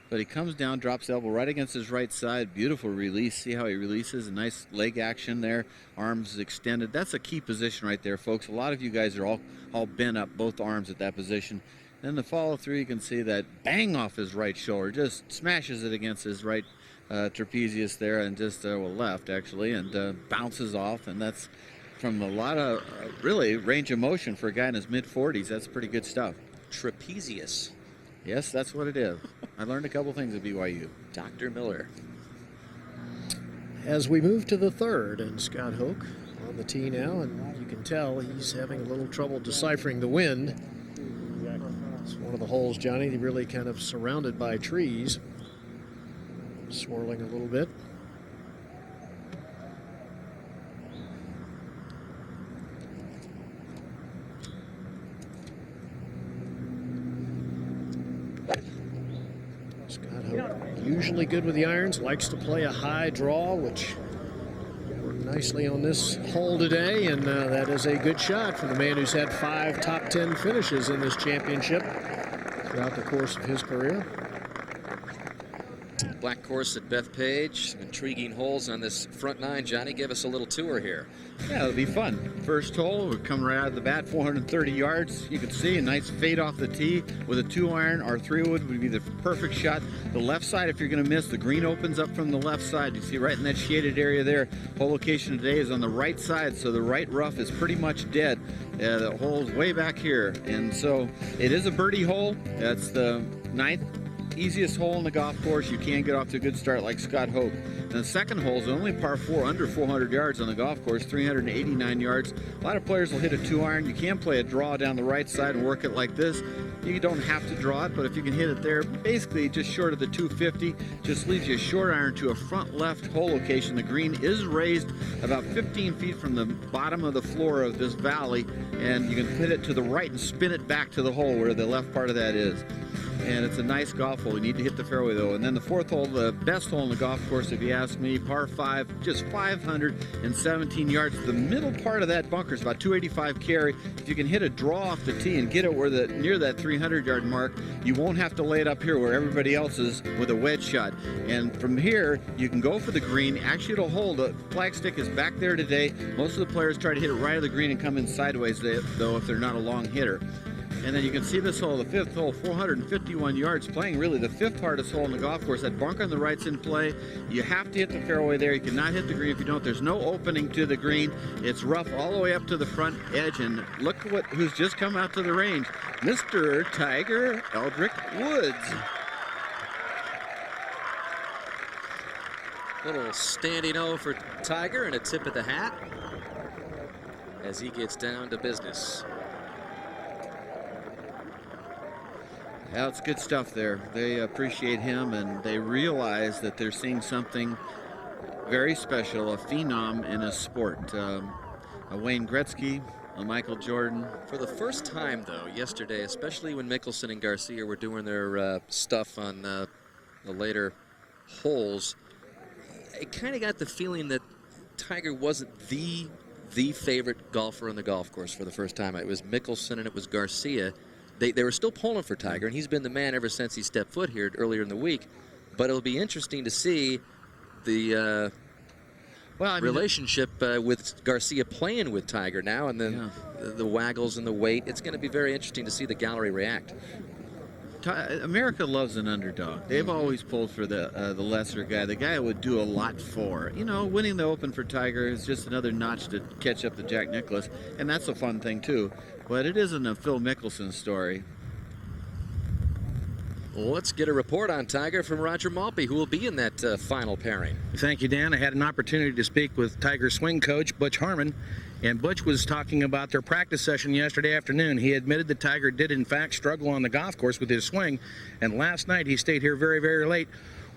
But he comes down, drops the elbow right against his right side. Beautiful release. See how he releases? A nice leg action there. Arms extended. That's a key position right there, folks. A lot of you guys are all bent up, both arms at that position. Then the follow through, you can see that bang off his right shoulder. Just smashes it against his right trapezius there and just left actually, and bounces off, and that's from a lot of really range of motion for a guy in his mid-40s. That's pretty good stuff. Trapezius. Yes, that's what it is. I learned a couple things at BYU. Dr. Miller. As we move to the third, and Scott Hoch on the tee now, and you can tell he's having a little trouble deciphering the wind. It's one of the holes, Johnny, really kind of surrounded by trees, swirling a little bit. Scott Hoch, usually good with the irons, likes to play a high draw, which worked nicely on this hole today, and that is a good shot for the man who's had 5 top 10 finishes in this championship throughout the course of his career. Black course at Bethpage. Some intriguing holes on this front 9. Johnny, give us a little tour here. Yeah, it'll be fun. First hole, we're coming right out of the bat, 430 yards. You can see a nice fade off the tee with a 2-iron or 3-wood would be the perfect shot. The left side, if you're going to miss, the green opens up from the left side. You see right in that shaded area there. Hole location today is on the right side, so the right rough is pretty much dead. The hole's way back here, and so it is a birdie hole. That's the 9th easiest hole in the golf course. You can get off to a good start like Scott Hoch. And the second hole is only par 4 under 400 yards on the golf course, 389 yards. A lot of players will hit a 2-iron. You can play a draw down the right side and work it like this. You don't have to draw it, but if you can hit it there, basically just short of the 250, just leaves you a short iron to a front left hole location. The green is raised about 15 feet from the bottom of the floor of this valley, and you can hit it to the right and spin it back to the hole where the left part of that is. And it's a nice golf hole. You need to hit the fairway though. And then the 4th hole, the best hole in the golf course, if you ask me, par 5, just 517 yards. The middle part of that bunker is about 285 carry. If you can hit a draw off the tee and get it where near that 300-yard mark, you won't have to lay it up here where everybody else is with a wedge shot. And from here, you can go for the green. Actually, it'll hold. The flag stick is back there today. Most of the players try to hit it right of the green and come in sideways, though, if they're not a long hitter. And then you can see this hole, the 5th hole, 451 yards, playing really the 5th hardest hole in the golf course. That bunker on the right's in play. You have to hit the fairway there. You cannot hit the green if you don't. There's no opening to the green. It's rough all the way up to the front edge. And look who's just come out to the range. Mr. Tiger Eldrick Woods. Little standing O for Tiger and a tip of the hat as he gets down to business. Yeah, it's good stuff there. They appreciate him, and they realize that they're seeing something very special, a phenom in a sport. A Wayne Gretzky, a Michael Jordan. For the first time, though, yesterday, especially when Mickelson and Garcia were doing their stuff on the later holes, I kind of got the feeling that Tiger wasn't the favorite golfer on the golf course for the first time. It was Mickelson and it was Garcia. They were still pulling for Tiger, and he's been the man ever since he stepped foot here earlier in the week. But it'll be interesting to see the relationship with Garcia playing with Tiger now, and then the waggles and the weight. It's going to be very interesting to see the gallery react. America loves an underdog. They've always pulled for the lesser guy, the guy who would do a lot for. You know, winning the Open for Tiger is just another notch to catch up to Jack Nicklaus, and that's a fun thing too. But it isn't a Phil Mickelson story. Well, let's get a report on Tiger from Roger Maltby, who will be in that final pairing. Thank you, Dan. I had an opportunity to speak with Tiger's swing coach, Butch Harmon, and Butch was talking about their practice session yesterday afternoon. He admitted that Tiger did, in fact, struggle on the golf course with his swing, and last night he stayed here very, very late,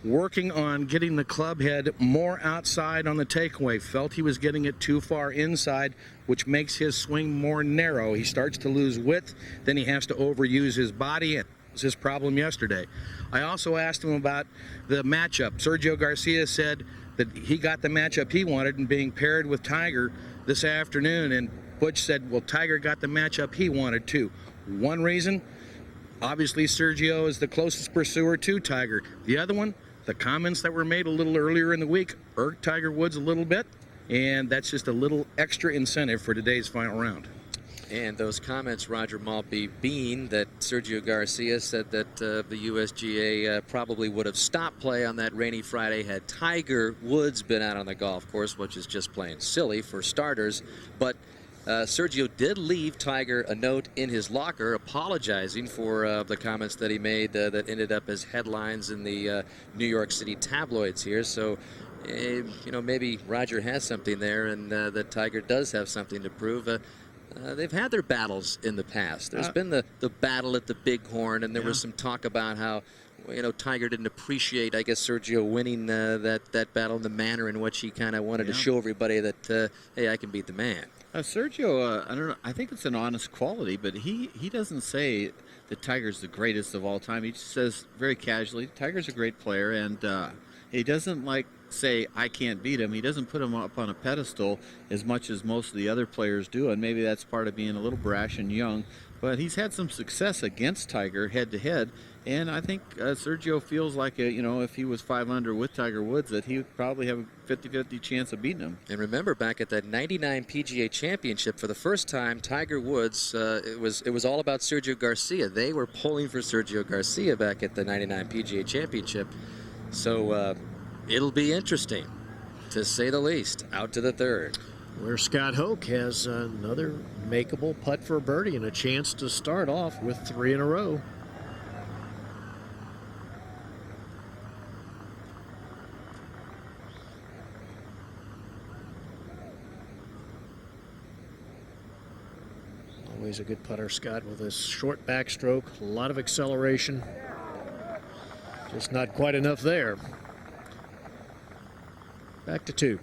working on getting the club head more outside on the takeaway. Felt he was getting it too far inside, which makes his swing more narrow. He starts to lose width, then he has to overuse his body. It was his problem yesterday. I also asked him about the matchup. Sergio Garcia said that he got the matchup he wanted and being paired with Tiger this afternoon, and Butch said, well, Tiger got the matchup he wanted too. One reason, obviously Sergio is the closest pursuer to Tiger. The other one, the comments that were made a little earlier in the week irked Tiger Woods a little bit, and that's just a little extra incentive for today's final round. And those comments, Roger Maltby, being that Sergio Garcia said that the USGA probably would have stopped play on that rainy Friday had Tiger Woods been out on the golf course, which is just plain silly for starters. But Sergio did leave Tiger a note in his locker apologizing for the comments that he made that ended up as headlines in the New York City tabloids here. So, you know, maybe Roger has something there, and that Tiger does have something to prove. They've had their battles in the past. There's been the battle at the Bighorn, and there was some talk about how, you know, Tiger didn't appreciate, I guess, Sergio winning that battle in the manner in which he kind of wanted to show everybody that, hey, I can beat the man. Sergio, I don't know. I think it's an honest quality, but he doesn't say that Tiger's the greatest of all time. He just says very casually, Tiger's a great player, and he doesn't say I can't beat him. He doesn't put him up on a pedestal as much as most of the other players do, and maybe that's part of being a little brash and young. But he's had some success against Tiger head-to-head, and I think Sergio feels like, you know, if he was 5 under with Tiger Woods, that he would probably have a 50-50 chance of beating him. And remember, back at that '99 PGA Championship, for the first time, Tiger Woods, it was all about Sergio Garcia. They were pulling for Sergio Garcia back at the '99 PGA Championship. So it'll be interesting, to say the least, out to the third. Where Scott Hoch has another makeable putt for birdie and a chance to start off with 3 in a row. Always a good putter, Scott, with his short backstroke, a lot of acceleration. Just not quite enough there. Back to 2.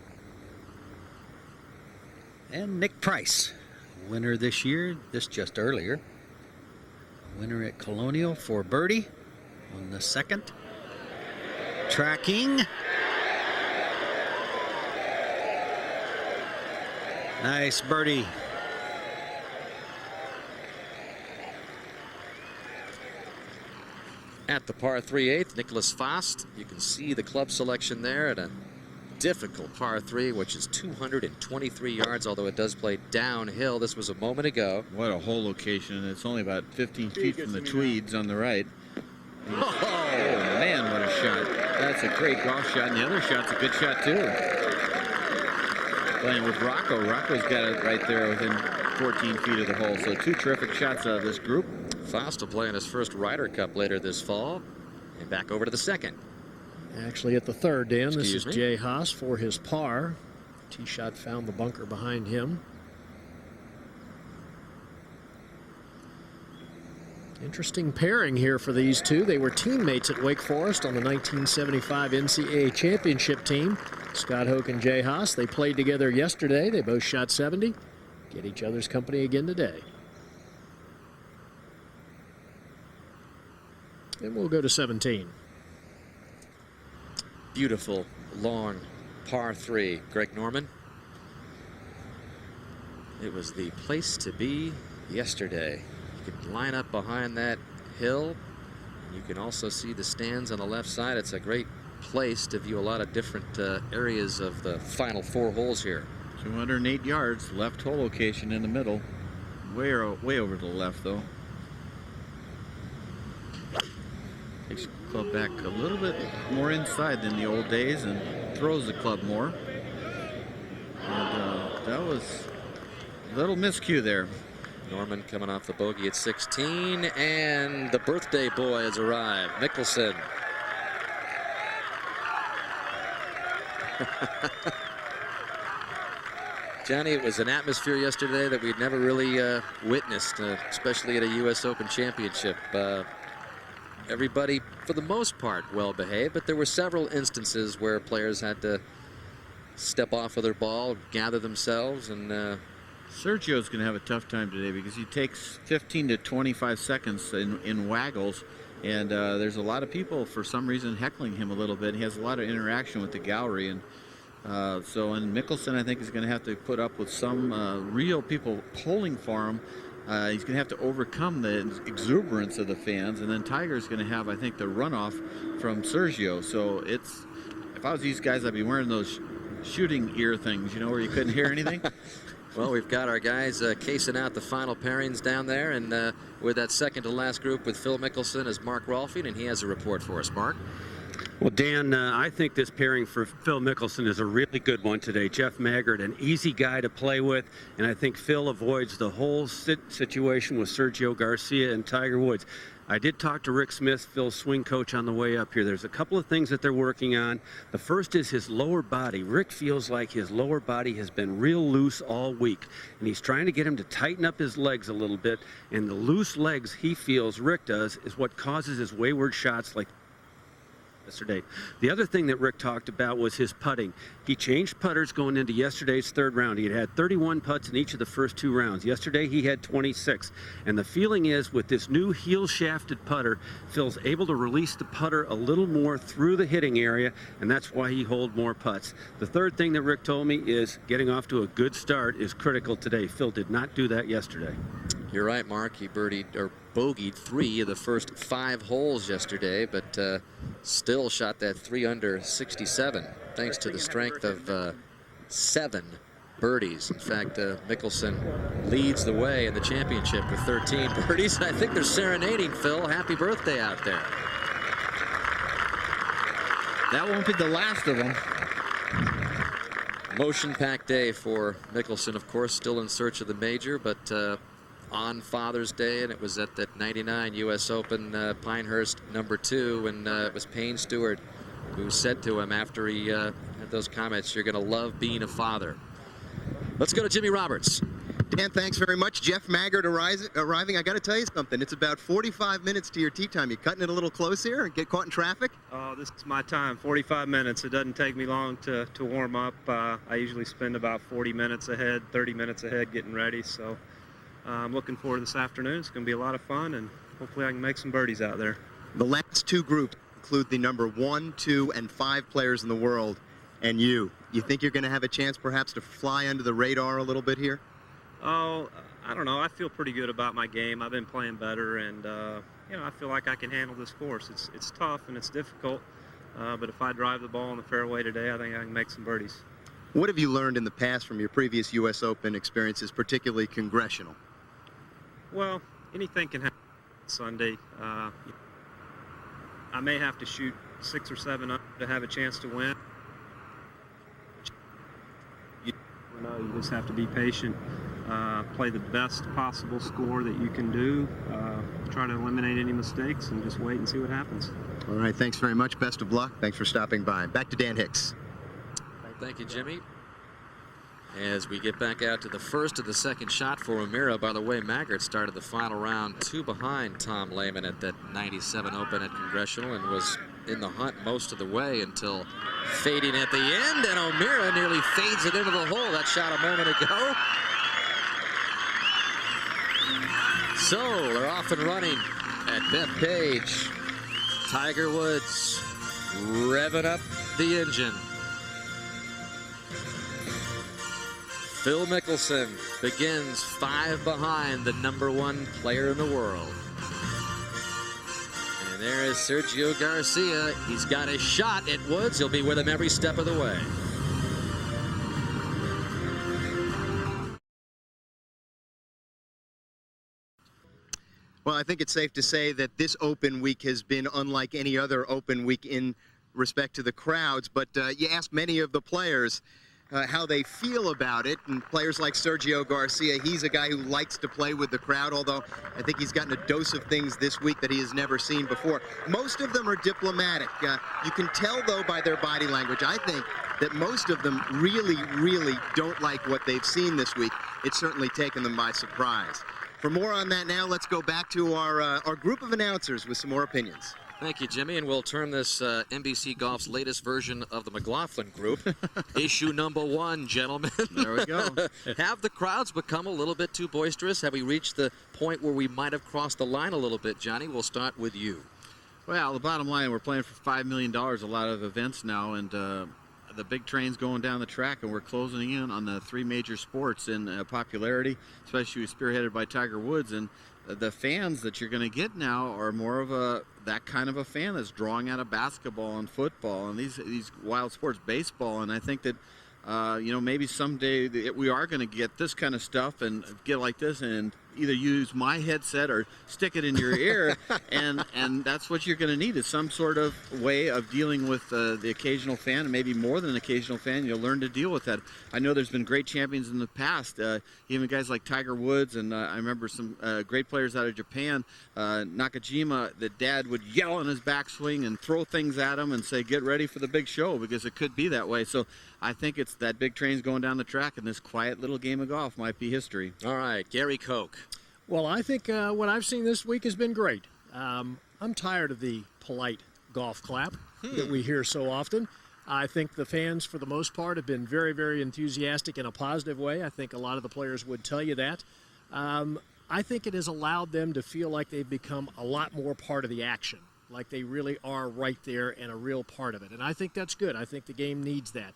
And Nick Price, winner this year, just earlier. Winner at Colonial for birdie on the second. Tracking. Nice birdie. At the par 3/8, Nicholas Faust. You can see the club selection there at a difficult par 3, which is 223 yards, although it does play downhill. This was a moment ago. What a hole location. It's only about 15 feet from the Tweeds on the right. Oh, man, what a shot. That's a great golf shot, and the other shot's a good shot, too. Playing with Rocco. Rocco's got it right there within 14 feet of the hole. So 2 terrific shots out of this group. Faust will play in his first Ryder Cup later this fall. And back over to the second. Actually at the third, Dan. This is me? Jay Haas for his par. Tee shot found the bunker behind him. Interesting pairing here for these two. They were teammates at Wake Forest on the 1975 NCAA championship team. Scott Hoch and Jay Haas. They played together yesterday. They both shot 70. Get each other's company again today. And we'll go to 17. Beautiful, long par 3. Greg Norman. It was the place to be yesterday. You can line up behind that hill. You can also see the stands on the left side. It's a great place to view a lot of different areas of the final 4 holes here. 208 yards, left hole location in the middle. Way over to the left, though. Takes the club back a little bit more inside than the old days and throws the club more. And that was a little miscue there. Norman coming off the bogey at 16, and the birthday boy has arrived, Mickelson. Johnny, it was an atmosphere yesterday that we'd never really witnessed, especially at a U.S. Open Championship. Everybody, for the most part, well behaved, but there were several instances where players had to step off of their ball, gather themselves, and Sergio's going to have a tough time today because he takes 15 to 25 seconds in waggles, and there's a lot of people for some reason heckling him a little bit. He has a lot of interaction with the gallery, and Mickelson, I think, is going to have to put up with some real people pulling for him. He's going to have to overcome the exuberance of the fans, and then Tiger's going to have, I think, the runoff from Sergio. So if I was these guys, I'd be wearing those shooting ear things, you know, where you couldn't hear anything. Well, we've got our guys casing out the final pairings down there, and with that second to last group with Phil Mickelson is Mark Rolfing, and he has a report for us. Mark? Well, Dan, I think this pairing for Phil Mickelson is a really good one today. Jeff Maggard, an easy guy to play with, and I think Phil avoids the whole situation with Sergio Garcia and Tiger Woods. I did talk to Rick Smith, Phil's swing coach, on the way up here. There's a couple of things that they're working on. The first is his lower body. Rick feels like his lower body has been real loose all week, and he's trying to get him to tighten up his legs a little bit, and the loose legs, he feels, Rick does, is what causes his wayward shots like yesterday. The other thing that Rick talked about was his putting. He changed putters going into yesterday's third round. He had 31 putts in each of the first 2 rounds. Yesterday he had 26. And the feeling is with this new heel shafted putter, Phil's able to release the putter a little more through the hitting area, and that's why he holed more putts. The third thing that Rick told me is getting off to a good start is critical today. Phil did not do that yesterday. You're right, Mark. He bogeyed 3 of the first 5 holes yesterday, but still shot that 3 under 67, thanks to the strength of 7 birdies. In fact, Mickelson leads the way in the championship with 13 birdies. I think they're serenading Phil. Happy birthday out there. That won't be the last of them. Motion-packed day for Mickelson, of course, still in search of the major, but on Father's Day, and it was at that 99 U.S. Open Pinehurst #2, and it was Payne Stewart who said to him after he had those comments, "You're going to love being a father." Let's go to Jimmy Roberts. Dan, thanks very much. Jeff Maggard arriving. I got to tell you something. It's about 45 minutes to your tee time. You cutting it a little close here and get caught in traffic? Oh, this is my time, 45 minutes. It doesn't take me long to warm up. I usually spend about 40 minutes ahead, 30 minutes ahead getting ready, so I'm looking forward to this afternoon. It's going to be a lot of fun, and hopefully I can make some birdies out there. The last 2 groups include the number 1, 2, and 5 players in the world, and you. You think you're going to have a chance perhaps to fly under the radar a little bit here? Oh, I don't know. I feel pretty good about my game. I've been playing better, and I feel like I can handle this course. It's tough and it's difficult, but if I drive the ball in the fairway today, I think I can make some birdies. What have you learned in the past from your previous U.S. Open experiences, particularly congressional? Well, anything can happen Sunday. I may have to shoot 6 or 7 up to have a chance to win. You just have to be patient, play the best possible score that you can do, try to eliminate any mistakes, and just wait and see what happens. All right, thanks very much. Best of luck. Thanks for stopping by. Back to Dan Hicks. Thank you, Jimmy. As we get back out to the first of the second shot for O'Meara. By the way, Maggard started the final round 2 behind Tom Lehman at that 97 Open at Congressional and was in the hunt most of the way until fading at the end, and O'Meara nearly fades it into the hole. That shot a moment ago. So they're off and running at Bethpage. Tiger Woods revving up the engine. Phil Mickelson begins 5 behind the number 1 player in the world. And there is Sergio Garcia. He's got a shot at Woods. He'll be with him every step of the way. Well, I think it's safe to say that this Open week has been unlike any other Open week in respect to the crowds, but you ask many of the players how they feel about it, and players like Sergio Garcia, he's a guy who likes to play with the crowd, although I think he's gotten a dose of things this week that he has never seen before. Most of them are diplomatic. You can tell, though, by their body language, I think, that most of them really, really don't like what they've seen this week. It's certainly taken them by surprise. For more on that now, let's go back to our group of announcers with some more opinions. Thank you, Jimmy, and we'll term this NBC Golf's latest version of the McLaughlin Group. Issue number 1, gentlemen. There we go. Have the crowds become a little bit too boisterous? Have we reached the point where we might have crossed the line a little bit, Johnny? We'll start with you. Well, the bottom line, we're playing for $5 million, a lot of events now, and the big train's going down the track, and we're closing in on the 3 major sports in popularity, especially spearheaded by Tiger Woods. And the fans that you're going to get now are more of that kind of a fan that's drawing out of basketball and football and these wild sports, baseball. And I think that Maybe someday we are going to get this kind of stuff and get like this and either use my headset or stick it in your ear, and that's what you're going to need is some sort of way of dealing with the occasional fan, and maybe more than an occasional fan. You'll learn to deal with that. I know there's been great champions in the past, even guys like Tiger Woods, and I remember some great players out of Japan. Nakajima, the dad would yell on his backswing and throw things at him and say, get ready for the big show, because it could be that way. So I think it's that big train's going down the track, and this quiet little game of golf might be history. All right, Gary Koch. Well, I think what I've seen this week has been great. I'm tired of the polite golf clap that we hear so often. I think the fans, for the most part, have been very, very enthusiastic in a positive way. I think a lot of the players would tell you that. I think it has allowed them to feel like they've become a lot more part of the action, like they really are right there and a real part of it. And I think that's good. I think the game needs that.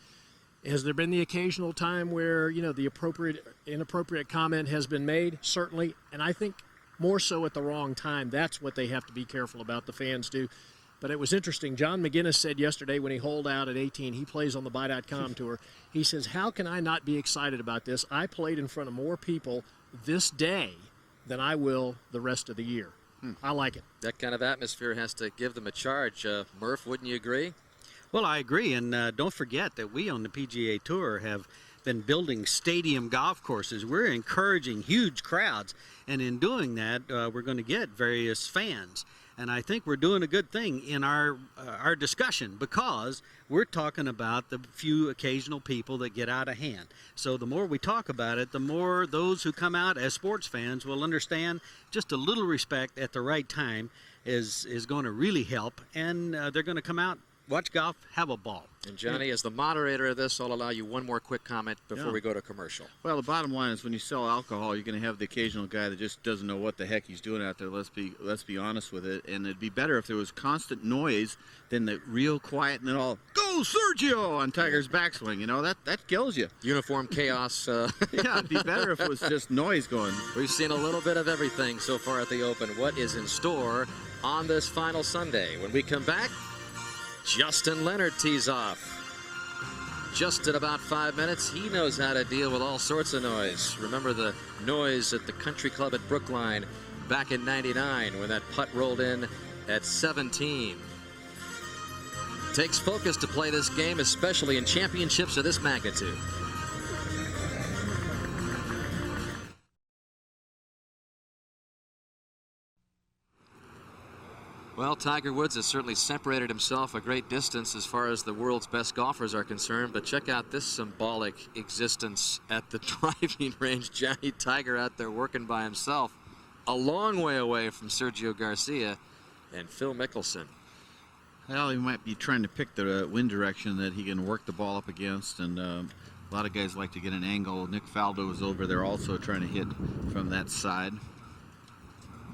Has there been the occasional time where, the inappropriate comment has been made? Certainly. And I think more so at the wrong time. That's what they have to be careful about, the fans do. But it was interesting. John McGinnis said yesterday when he holed out at 18, he plays on the Buy.com tour. He says, how can I not be excited about this? I played in front of more people this day than I will the rest of the year. I like it. That kind of atmosphere has to give them a charge. Murph, wouldn't you agree? Well, I agree, and don't forget that we on the PGA Tour have been building stadium golf courses. We're encouraging huge crowds, and in doing that, we're going to get various fans. And I think we're doing a good thing in our discussion, because we're talking about the few occasional people that get out of hand. So the more we talk about it, the more those who come out as sports fans will understand just a little respect at the right time is going to really help, and they're going to come out, watch golf, have a ball. And Johnny, as the moderator of this, I'll allow you one more quick comment before we go to commercial. Well, the bottom line is when you sell alcohol, you're going to have the occasional guy that just doesn't know what the heck he's doing out there. Let's be honest with it. And it'd be better if there was constant noise than the real quiet and then all, go Sergio, on Tiger's backswing. That kills you. Uniform chaos. Yeah, it'd be better if it was just noise going. We've seen a little bit of everything so far at the Open. What is in store on this final Sunday? When we come back, Justin Leonard tees off. Just at about 5 minutes, he knows how to deal with all sorts of noise. Remember the noise at the Country Club at Brookline back in '99 when that putt rolled in at 17. Takes focus to play this game, especially in championships of this magnitude. Well, Tiger Woods has certainly separated himself a great distance as far as the world's best golfers are concerned, but check out this symbolic existence at the driving range. Johnny Tiger out there working by himself, a long way away from Sergio Garcia and Phil Mickelson. Well, he might be trying to pick the wind direction that he can work the ball up against, and a lot of guys like to get an angle. Nick Faldo is over there also trying to hit from that side.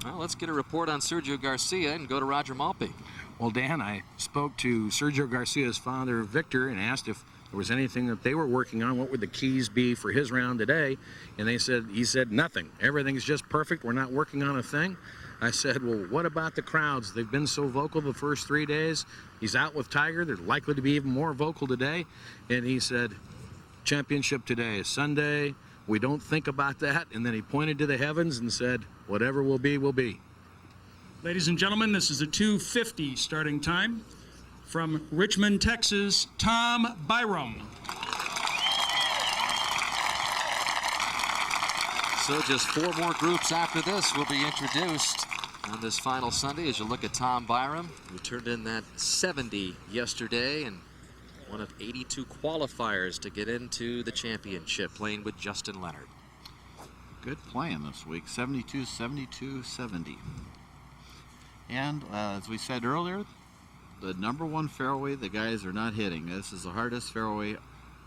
Well, let's get a report on Sergio Garcia and go to Roger Malpe. Well, Dan, I spoke to Sergio Garcia's father, Victor, and asked if there was anything that they were working on. What would the keys be for his round today? And he said nothing. Everything's just perfect. We're not working on a thing. I said, well, what about the crowds? They've been so vocal the first 3 days. He's out with Tiger. They're likely to be even more vocal today. And he said, championship today is Sunday. We don't think about that. And then he pointed to the heavens and said, whatever will be, will be. Ladies and gentlemen, this is a 2:50 starting time. From Richmond, Texas, Tom Byrum. So just 4 more groups after this will be introduced on this final Sunday as you look at Tom Byrum, who turned in that 70 yesterday and one of 82 qualifiers to get into the championship, playing with Justin Leonard. Good playing this week, 72, 72, 70. And as we said earlier, the #1 fairway the guys are not hitting. This is the hardest fairway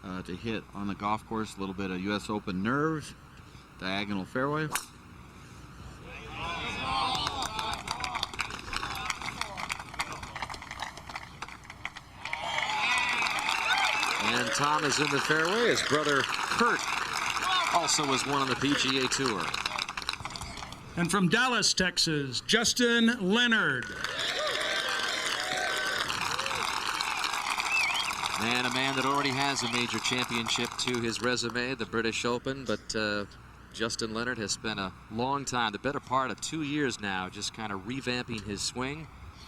to hit on the golf course. A little bit of U.S. Open nerves. Diagonal fairway. And Tom is in the fairway. His brother Kurt also was one on the PGA Tour. And from Dallas, Texas, Justin Leonard. And a man that already has a major championship to his resume, the British Open, but Justin Leonard has spent a long time, the better part of 2 years now, just kind of revamping his swing,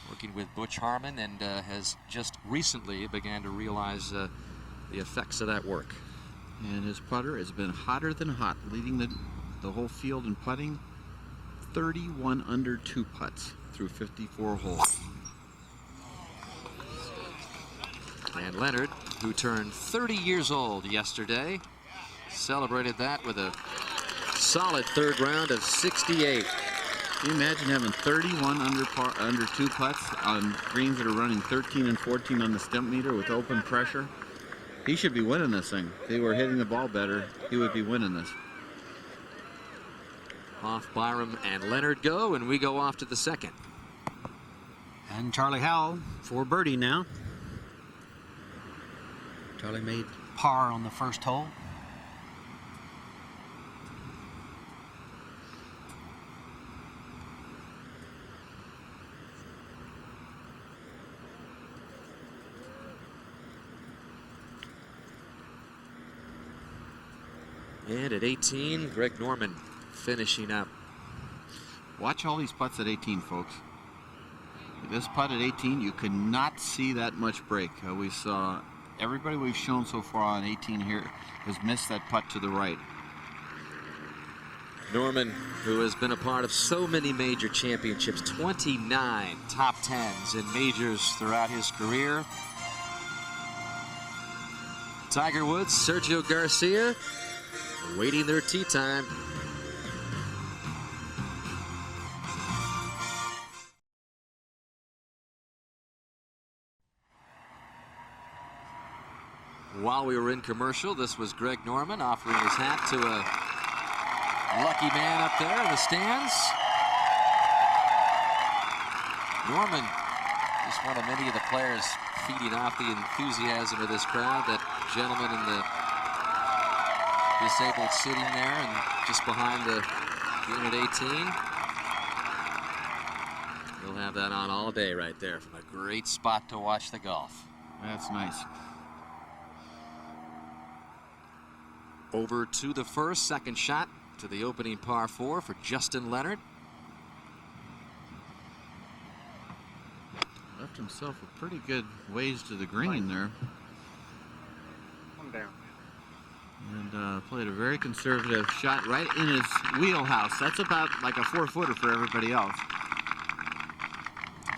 working with Butch Harmon, and has just recently began to realize the effects of that work. And his putter has been hotter than hot, leading the whole field in putting. 31 under 2 putts through 54 holes. And Leonard, who turned 30 years old yesterday, celebrated that with a solid third round of 68. Can you imagine having 31 under 2 putts on greens that are running 13 and 14 on the stump meter with open pressure? He should be winning this thing. If they were hitting the ball better, he would be winning this. Off Byram and Leonard go, and we go off to the second. And Charlie Howell for birdie now. Charlie made par on the first hole. And at 18, Greg Norman finishing up. Watch all these putts at 18, folks. This putt at 18, you could not see that much break. We saw everybody we've shown so far on 18 here has missed that putt to the right. Norman, who has been a part of so many major championships, 29 top 10s in majors throughout his career. Tiger Woods, Sergio Garcia, waiting their tee time. While we were in commercial, this was Greg Norman offering his hat to a lucky man up there in the stands. Norman, just one of many of the players feeding off the enthusiasm of this crowd. That gentleman in the disabled sitting there and just behind the green at 18. We'll have that on all day right there from a great spot to watch the golf. That's nice. Over to the first, second shot to the opening par 4 for Justin Leonard. Left himself a pretty good ways to the green there. Come down. And played a very conservative shot right in his wheelhouse. That's about like a 4-footer for everybody else.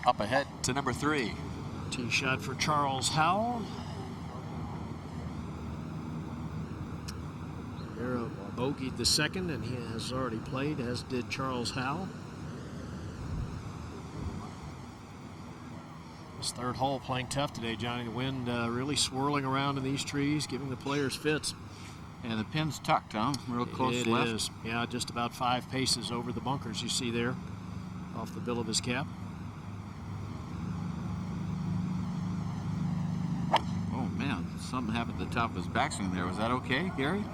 Up ahead to number 3. Tee shot for Charles Howell. Guerrero bogeyed the second, and he has already played, as did Charles Howell. This third hole playing tough today, Johnny. The wind really swirling around in these trees, giving the players fits. And the pin's tucked, huh? Real close left. It is. Yeah, just about 5 paces over the bunkers you see there, off the bill of his cap. Oh, man. Something happened at the top of his backswing there. Was that okay, Gary?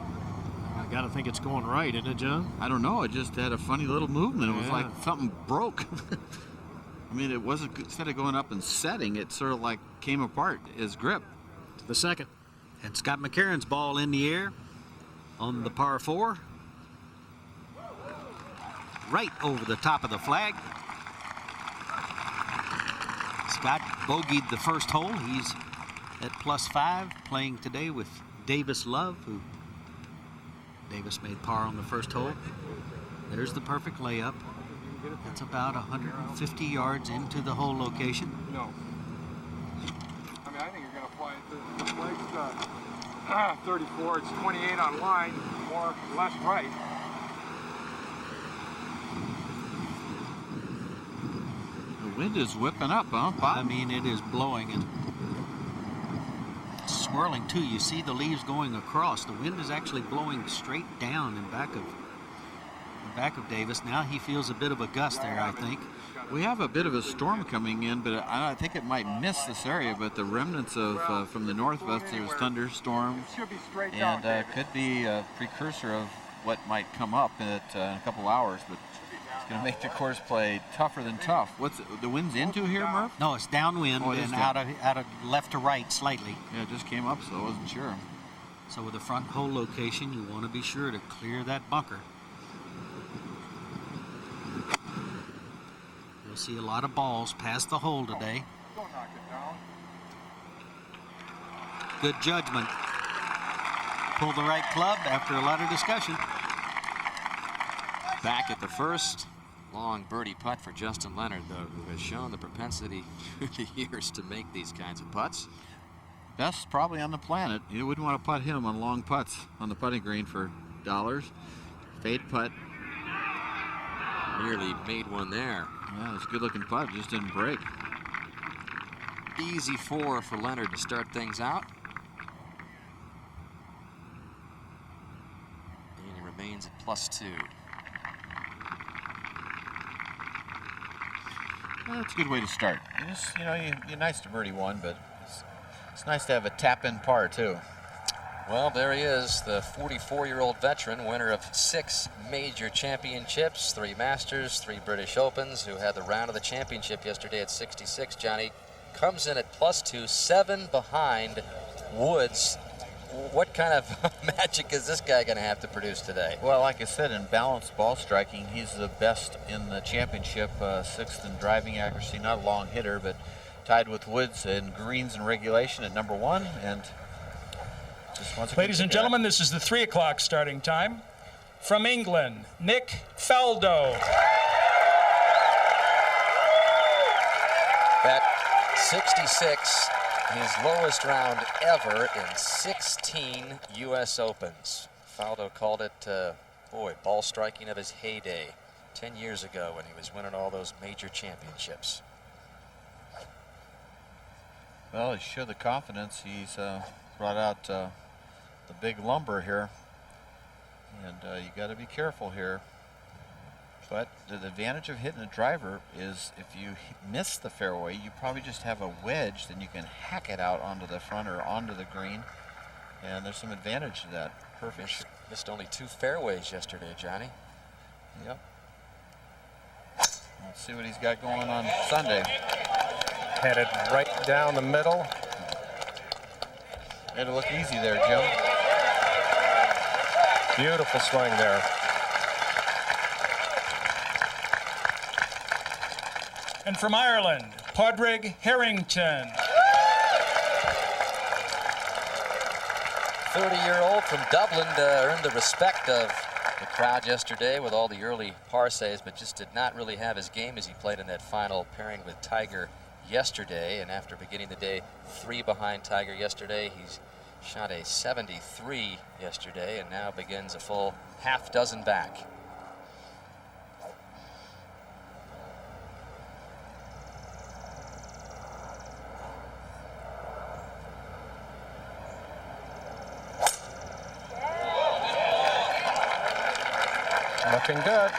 I got to think it's going right, isn't it, John? I don't know. It just had a funny little movement. It was like something broke. I mean, it wasn't, instead of going up and setting, it sort of like came apart, his grip. The second. And Scott McCarron's ball in the air on the par 4. Right over the top of the flag. Scott bogeyed the first hole. He's at +5, playing today with Davis Love, who Davis made par on the first hole. There's the perfect layup. That's about 150 yards into the hole location. No. I mean, I think you're going to fly it. The flag's 34. It's 28 on line, more less right. The wind is whipping up, huh, Bob? I mean, it is blowing and swirling too. You see the leaves going across. The wind is actually blowing straight down in back of Davis. Now he feels a bit of a gust there, I think. We have a bit of a storm coming in, but I think it might miss this area. But the remnants of from the northwest, there's thunderstorms, and could be a precursor of what might come up in a couple hours. But Going to make the course play tougher than tough. What's the wind's into here, Murph? No, it's downwind and out of left to right slightly. Yeah, it just came up, so I wasn't sure. So with the front hole location, you want to be sure to clear that bunker. You'll see a lot of balls past the hole today. Don't knock it down. Good judgment. Pull the right club after a lot of discussion. Back at the first. Long birdie putt for Justin Leonard, though, who has shown the propensity through the years to make these kinds of putts. Best probably on the planet. You wouldn't want to putt him on long putts on the putting green for dollars. Fade putt. Nearly made one there. Yeah, it's a good looking putt, just didn't break. Easy 4 for Leonard to start things out. And he remains at +2. Well, that's a good way to start. You're nice to birdie one, but it's nice to have a tap-in par, too. Well, there he is, the 44-year-old veteran, winner of 6 major championships, 3 Masters, 3 British Opens, who had the round of the championship yesterday at 66. Johnny comes in at +2, 7 behind Woods. What kind of magic is this guy going to have to produce today? Well, like I said, in balanced ball striking, he's the best in the championship, 6th in driving accuracy, not a long hitter, but tied with Woods in greens and regulation at number 1, and just wants to Ladies and gentlemen, this is the 3 o'clock starting time. From England, Nick Faldo. At 66, his lowest round ever in 16 U.S. Opens. Faldo called it, ball striking of his heyday 10 years ago when he was winning all those major championships. Well, he showed the confidence. He's brought out the big lumber here, and you got to be careful here. But the advantage of hitting a driver is if you miss the fairway, you probably just have a wedge, then you can hack it out onto the front or onto the green, and there's some advantage to that. Perfect. Missed only 2 fairways yesterday, Johnny. Yep. Let's see what he's got going on Sunday. Headed right down the middle. Made it look easy there, Jim. Beautiful swing there. And from Ireland, Padraig Harrington. 30-year-old from Dublin earned the respect of the crowd yesterday with all the early par saves, but just did not really have his game as he played in that final pairing with Tiger yesterday. And after beginning the day 3 behind Tiger yesterday, he's shot a 73 yesterday and now begins a full half dozen back. Looking good.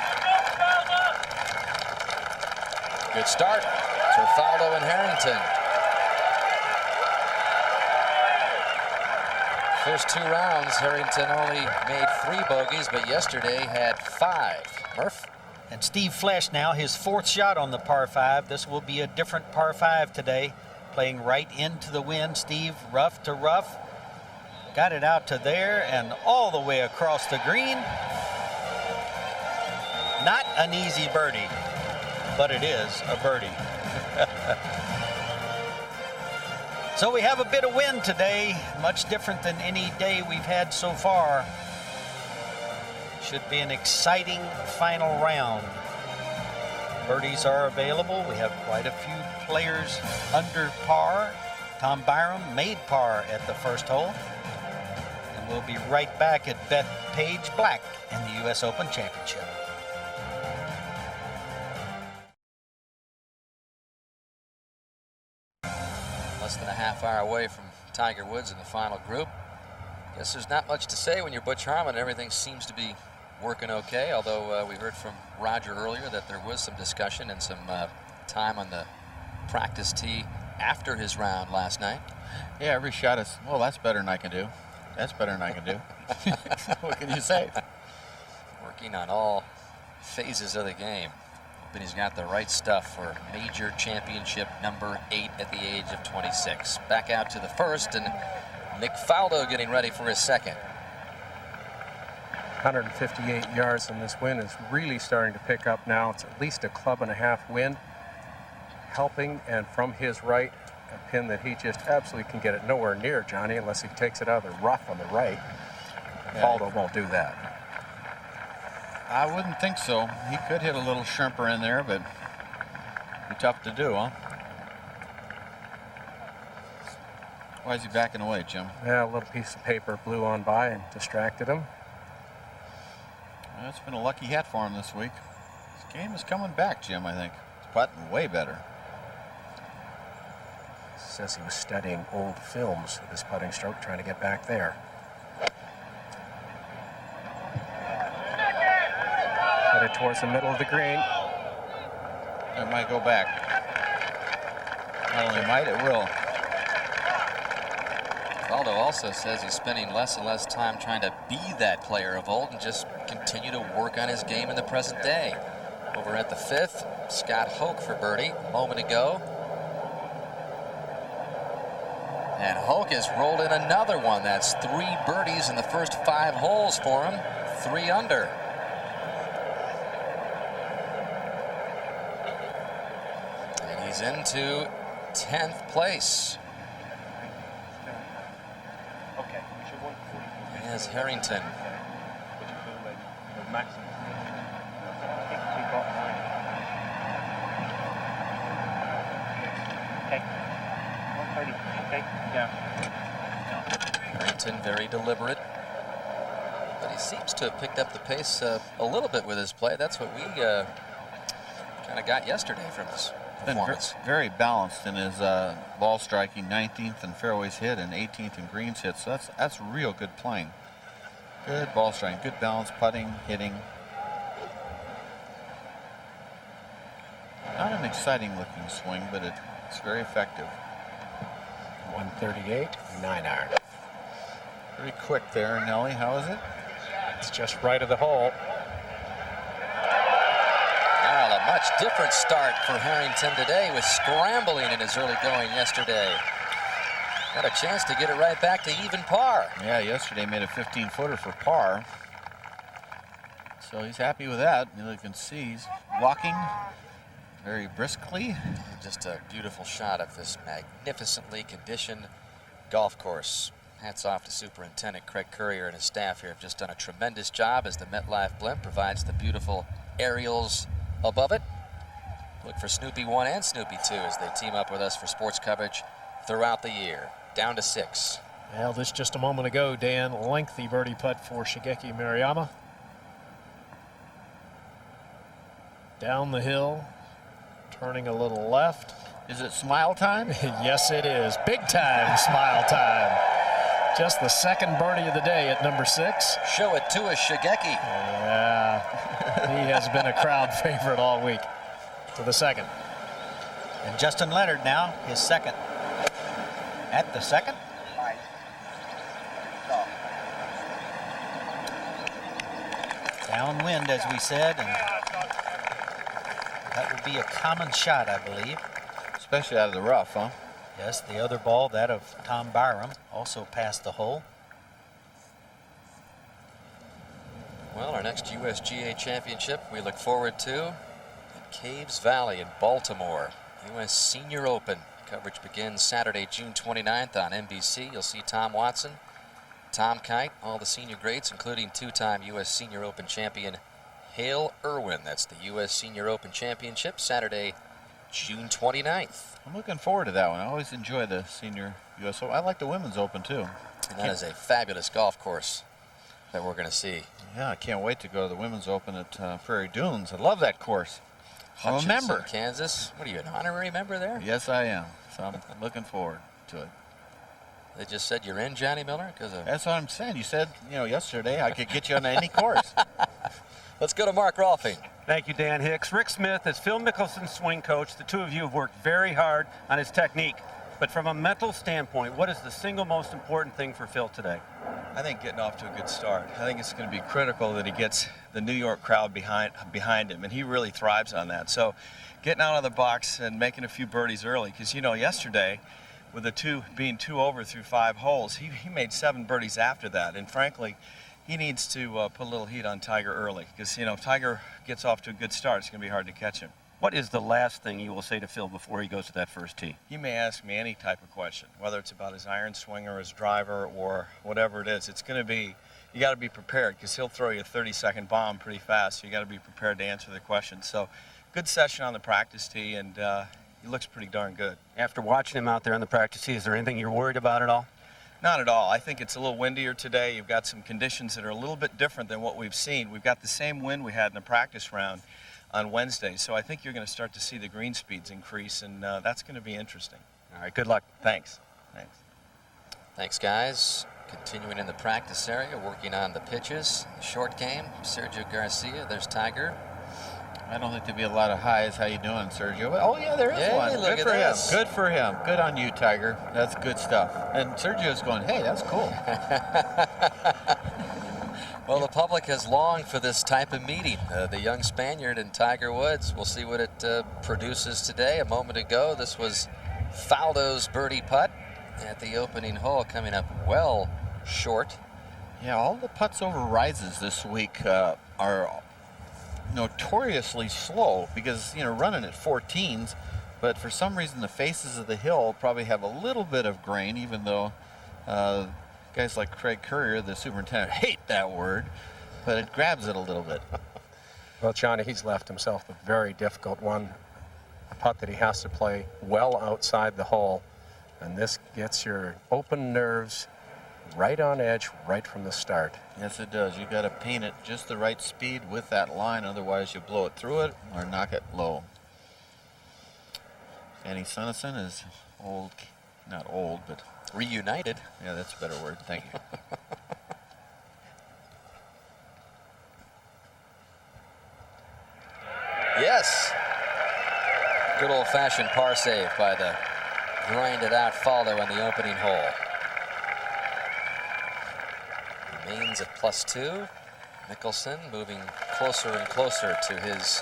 Good start for Faldo and Harrington. First 2 rounds, Harrington only made 3 bogeys, but yesterday had 5. Murph? And Steve Flesch now, his 4th shot on the par 5. This will be a different par 5 today. Playing right into the wind. Steve, rough to rough. Got it out to there and all the way across the green. Not an easy birdie, but it is a birdie. So we have a bit of wind today, much different than any day we've had so far. Should be an exciting final round. Birdies are available. We have quite a few players under par. Tom Byram made par at the first hole. And we'll be right back at Bethpage Black in the U.S. Open Championship. Less than a half hour away from Tiger Woods in the final group. Guess there's not much to say when you're Butch Harmon. Everything seems to be working okay, although we heard from Roger earlier that there was some discussion and some time on the practice tee after his round last night. Yeah, every shot is, well, that's better than I can do. That's better than I can do. What can you say? Working on all phases of the game. But he's got the right stuff for major championship number 8 at the age of 26. Back out to the first, and Nick Faldo getting ready for his second. 158 yards, and this wind is really starting to pick up now. It's at least a club and a half wind, helping, and from his right, a pin that he just absolutely can get it nowhere near, Johnny, unless he takes it out of the rough on the right. Faldo won't do that. I wouldn't think so. He could hit a little shrimper in there, but be tough to do, huh? Why is he backing away, Jim? Yeah, a little piece of paper blew on by and distracted him. Well, it's been a lucky hat for him this week. His game is coming back, Jim, I think. He's putting way better. Says he was studying old films of his putting stroke, trying to get back there. Headed towards the middle of the green. It might go back. Not only might, it will. Faldo also says he's spending less and less time trying to be that player of old and just continue to work on his game in the present day. Over at the 5th, Scott Hoke for birdie a moment ago. And Hoke has rolled in another one. That's 3 birdies in the first 5 holes for him. 3 under. And he's into 10th place. As Harrington. Harrington very deliberate, but he seems to have picked up the pace a little bit with his play. That's what we kind of got yesterday from his performance. Very balanced in his ball striking, 19th in fairways hit and 18th in greens hit. So that's real good playing. Good ball striking, good balance, putting, hitting. Not an exciting looking swing, but it's very effective. 138, 9 iron. Pretty quick there, Nelly. How is it? It's just right of the hole. Well, a much different start for Harrington today. He was scrambling in his early going yesterday. Got a chance to get it right back to even par. Yeah, yesterday made a 15-footer for par. So he's happy with that. You can see he's walking very briskly. Just a beautiful shot of this magnificently conditioned golf course. Hats off to Superintendent Craig Currier and his staff here. Have just done a tremendous job as the MetLife blimp provides the beautiful aerials above it. Look for Snoopy 1 and Snoopy 2 as they team up with us for sports coverage throughout the year. Down to 6. Well, this just a moment ago, Dan. Lengthy birdie putt for Shigeki Maruyama. Down the hill, turning a little left. Is it smile time? Yes, it is. Big time smile time. Just the second birdie of the day at number 6. Show it to us, Shigeki. Yeah, he has been a crowd favorite all week. To the second. And Justin Leonard now, his second. At the second. Downwind, as we said, and that would be a common shot, I believe. Especially out of the rough, huh? Yes, the other ball, that of Tom Byram, also passed the hole. Well, our next USGA championship we look forward to at Caves Valley in Baltimore. U.S. Senior Open. Coverage begins Saturday, June 29th on NBC. You'll see Tom Watson, Tom Kite, all the senior greats, including 2-time U.S. Senior Open champion Hale Irwin. That's the U.S. Senior Open Championship, Saturday, June 29th. I'm looking forward to that one. I always enjoy the Senior U.S. Open. I like the Women's Open, too. And that is a fabulous golf course that we're going to see. Yeah, I can't wait to go to the Women's Open at Prairie Dunes. I love that course. I'm a member. Kansas. What are you, an honorary member there? Yes, I am. So I'm looking forward to it. They just said you're in, Johnny Miller? That's what I'm saying. You said, yesterday I could get you on any course. Let's go to Mark Rolfing. Thank you, Dan Hicks. Rick Smith is Phil Mickelson's swing coach. The two of you have worked very hard on his technique. But from a mental standpoint, what is the single most important thing for Phil today? I think getting off to a good start. I think it's going to be critical that he gets the New York crowd behind him, and he really thrives on that. So getting out of the box and making a few birdies early, because, you know, yesterday, with the being 2 over through 5 holes, he made 7 birdies after that. And frankly, he needs to put a little heat on Tiger early, because, you know, if Tiger gets off to a good start, it's going to be hard to catch him. What is the last thing you will say to Phil before he goes to that first tee? He may ask me any type of question, whether it's about his iron swing or his driver or whatever it is. It's going to be, you got to be prepared, because he'll throw you a 30-second bomb pretty fast. So you got to be prepared to answer the question. So good session on the practice tee, and he looks pretty darn good. After watching him out there on the practice tee, is there anything you're worried about at all? Not at all. I think it's a little windier today. You've got some conditions that are a little bit different than what we've seen. We've got the same wind we had in the practice round on Wednesday, so I think you're going to start to see the green speeds increase, and that's going to be interesting. All right, good luck. Thanks. Thanks, guys. Continuing in the practice area, working on the pitches. Short game, Sergio Garcia. There's Tiger. I don't think there'll be a lot of highs. How you doing, Sergio? Oh, yeah, there is Hey, one. look Good at for him. this. Good for him. Good on you, Tiger. That's good stuff. And Sergio's going, hey, that's cool. Well, the public has longed for this type of meeting. The young Spaniard and Tiger Woods. We'll see what it produces today. A moment ago, this was Faldo's birdie putt at the opening hole, coming up well short. Yeah, all the putts over rises this week are notoriously slow because, you know, running at 14s, but for some reason the faces of the hill probably have a little bit of grain, even though guys like Craig Courier, the superintendent, hate that word, but it grabs it a little bit. Well, Johnny, he's left himself a very difficult one. A putt that he has to play well outside the hole, and this gets your open nerves right on edge right from the start. Yes, it does. You got to paint it just the right speed with that line, otherwise you blow it through it or knock it low. Annie Sunnison is old, not old, but reunited. Yeah, that's a better word. Thank you. Yes. Good old-fashioned par save by the grinded-out Faldo in the opening hole. Remains at +2. Mickelson moving closer and closer to his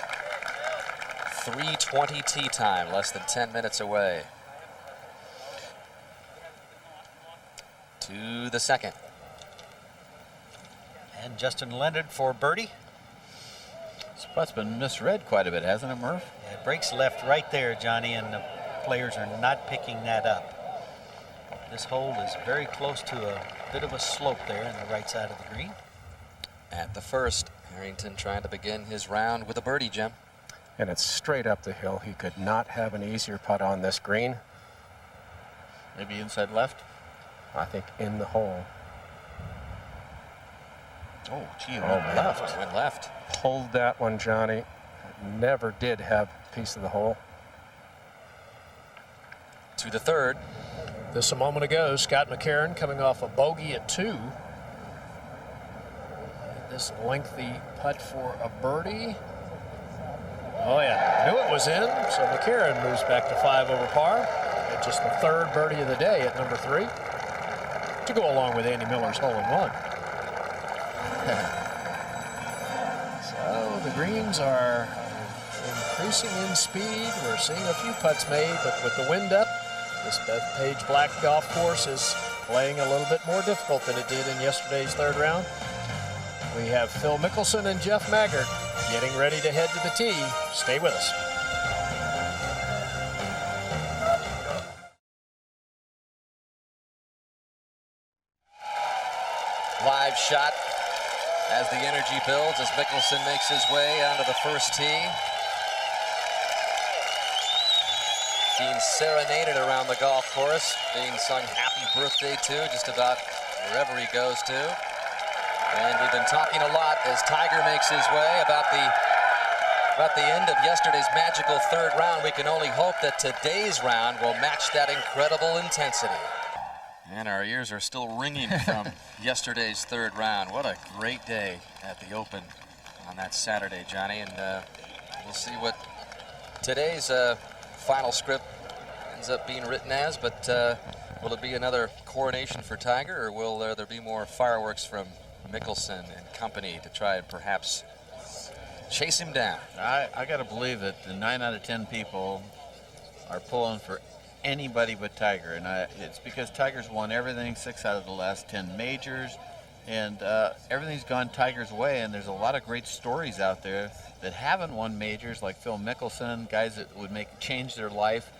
3:20 tee time, less than 10 minutes away. To the second. And Justin Leonard for birdie. This putt's been misread quite a bit, hasn't it, Murph? Yeah, it breaks left right there, Johnny, and the players are not picking that up. This hole is very close to a bit of a slope there on the right side of the green. At the first, Harrington trying to begin his round with a birdie, Jim. And it's straight up the hill. He could not have an easier putt on this green. Maybe inside left? I think in the hole. Oh, gee, Went left. Hold that one, Johnny. Never did have a piece of the hole. To the third. This a moment ago, Scott McCarron coming off a bogey at 2. This lengthy putt for a birdie. Oh yeah, knew it was in, so McCarron moves back to 5 over par. And just the third birdie of the day at number 3. To go along with Andy Miller's hole-in-one. So the greens are increasing in speed. We're seeing a few putts made, but with the wind up, this Bethpage Black Golf Course is playing a little bit more difficult than it did in yesterday's third round. We have Phil Mickelson and Jeff Maggart getting ready to head to the tee. Stay with us. Live shot as the energy builds as Mickelson makes his way onto the first tee. Being serenaded around the golf course, being sung happy birthday to just about wherever he goes to. And we've been talking a lot as Tiger makes his way about the end of yesterday's magical third round. We can only hope that today's round will match that incredible intensity. And our ears are still ringing from yesterday's third round. What a great day at the Open on that Saturday, Johnny. And we'll see what today's final script ends up being written as. But Will it be another coronation for Tiger, or will there be more fireworks from Mickelson and company to try and perhaps chase him down? I got to believe that the 9 out of 10 people are pulling for anybody but Tiger, and it's because Tiger's won everything, 6 out of the last 10 majors, and everything's gone Tiger's way, and there's a lot of great stories out there that haven't won majors, like Phil Mickelson, guys that would change their life.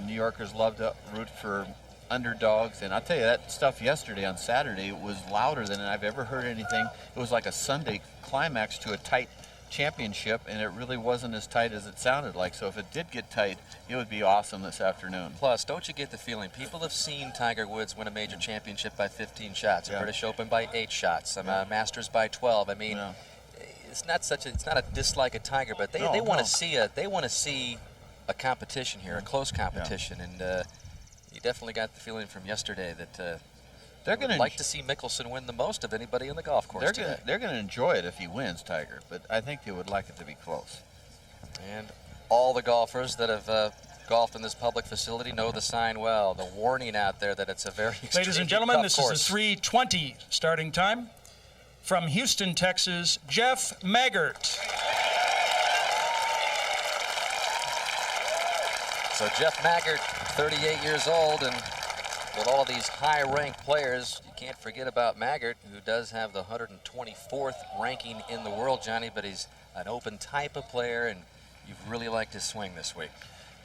New Yorkers love to root for underdogs, and I'll tell you, that stuff yesterday on Saturday was louder than I've ever heard anything. It was like a Sunday climax to a tight championship, and it really wasn't as tight as it sounded like. So if it did get tight, it would be awesome this afternoon. Plus, don't you get the feeling people have seen Tiger Woods win a major championship by 15 shots, a British Open by 8 shots, Masters by 12. I mean, it's not a dislike of Tiger, but they want to see a competition here, a close competition, and you definitely got the feeling from yesterday that they're going to like to see Mickelson win the most of anybody in the golf course today. They're going to enjoy it if he wins, Tiger, but I think they would like it to be close. And all the golfers that have golfed in this public facility know the sign well. The warning out there that it's a very Ladies and gentlemen, this is a 3:20 starting time. From Houston, Texas, Jeff Maggart. So Jeff Maggart, 38 years old, and with all of these high-ranked players, you can't forget about Maggart, who does have the 124th ranking in the world, Johnny, but he's an open type of player, and you've really liked his swing this week.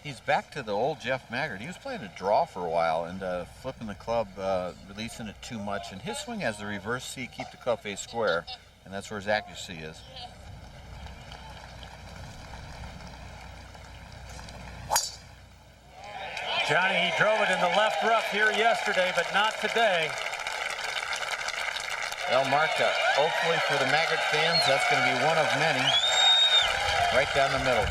He's back to the old Jeff Maggart. He was playing a draw for a while and flipping the club, releasing it too much, and his swing has the reverse C, keep the club face square, and that's where his accuracy is. Johnny, he drove it in the left rough here yesterday, but not today. El Marca, hopefully for the Maggart fans, that's going to be one of many. Right down the middle.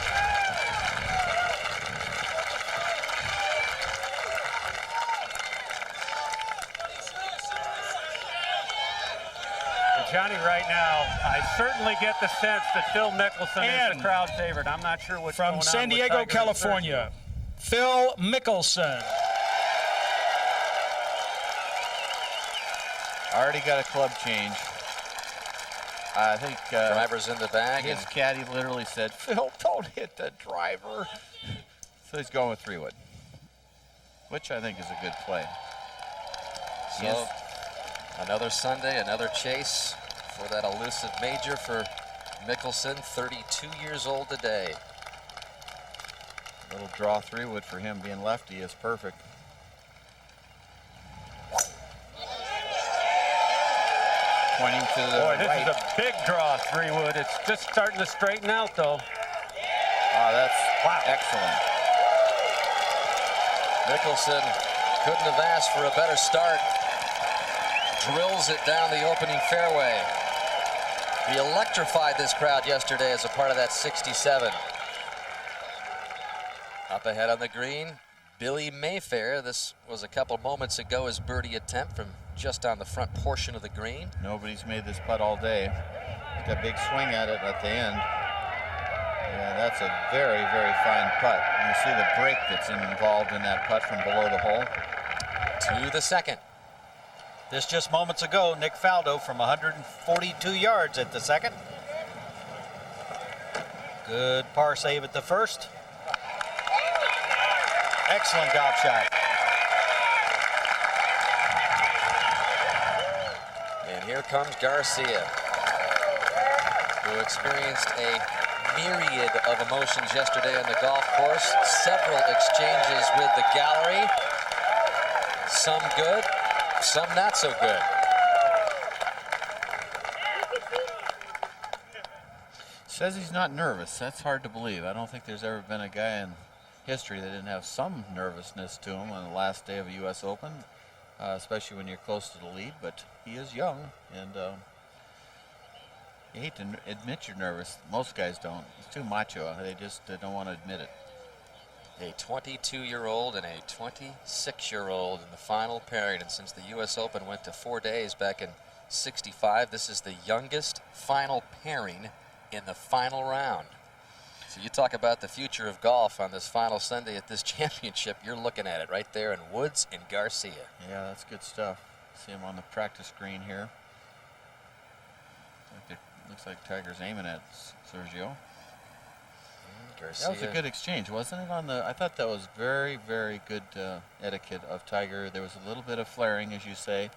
And Johnny, right now, I certainly get the sense that Phil Mickelson is the crowd favorite. I'm not sure what's going on from San Diego, California, Phil Mickelson. Already got a club change. I think driver's in the bag. His caddy literally said, "Phil, don't hit the driver." So he's going with 3-wood, which I think is a good play. So another Sunday, another chase for that elusive major for Mickelson, 32 years old today. Little draw 3-wood for him, being lefty is perfect. Pointing to the Boy, this right. is a big draw 3-wood. It's just starting to straighten out, though. Oh, that's excellent. Mickelson couldn't have asked for a better start. Drills it down the opening fairway. He electrified this crowd yesterday as a part of that 67. Up ahead on the green, Billy Mayfair. This was a couple moments ago, his birdie attempt from just on the front portion of the green. Nobody's made this putt all day. Got a big swing at it at the end. Yeah, that's a very, very fine putt. You see the break that's involved in that putt from below the hole. To the second. This just moments ago, Nick Faldo from 142 yards at the second. Good par save at the first. Excellent golf shot. And here comes Garcia, who experienced a myriad of emotions yesterday on the golf course. Several exchanges with the gallery. Some good, some not so good. Says he's not nervous. That's hard to believe. I don't think there's ever been a guy in history that didn't have some nervousness to him on the last day of a U.S. Open, especially when you're close to the lead. But he is young, and you hate to admit you're nervous. Most guys don't. It's too macho. They just don't want to admit it. A 22-year-old and a 26-year-old in the final pairing, and since the U.S. Open went to 4 days back in '65, this is the youngest final pairing in the final round. So you talk about the future of golf on this final Sunday at this championship. You're looking at it right there in Woods and Garcia. Yeah, that's good stuff. See him on the practice green here. Looks like Tiger's aiming at Sergio. Garcia. That was a good exchange, wasn't it? I thought that was very, very good etiquette of Tiger. There was a little bit of flaring, as you say,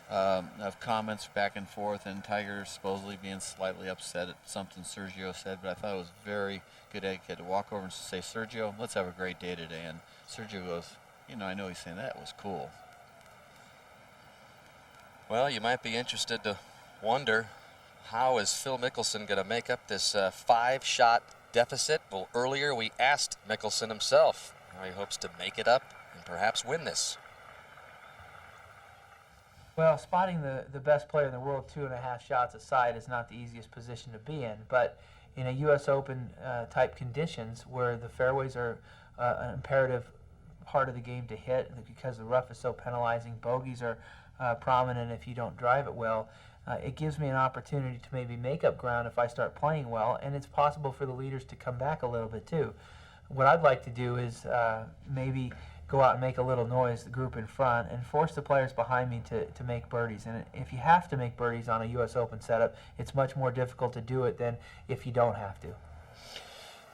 of comments back and forth, and Tiger supposedly being slightly upset at something Sergio said, but I thought it was very good etiquette to walk over and say, Sergio, let's have a great day today. And Sergio goes, I know he's saying that was cool. Well, you might be interested to wonder, how is Phil Mickelson going to make up this 5-shot deficit? Well, earlier we asked Mickelson himself how he hopes to make it up and perhaps win this. Well, spotting the best player in the world 2.5 shots aside is not the easiest position to be in, but in a U.S. Open type conditions where the fairways are an imperative part of the game to hit because the rough is so penalizing, bogeys are prominent if you don't drive it well, it gives me an opportunity to maybe make up ground if I start playing well, and it's possible for the leaders to come back a little bit too. What I'd like to do is maybe go out and make a little noise, the group in front, and force the players behind me to make birdies. And if you have to make birdies on a U.S. Open setup, it's much more difficult to do it than if you don't have to.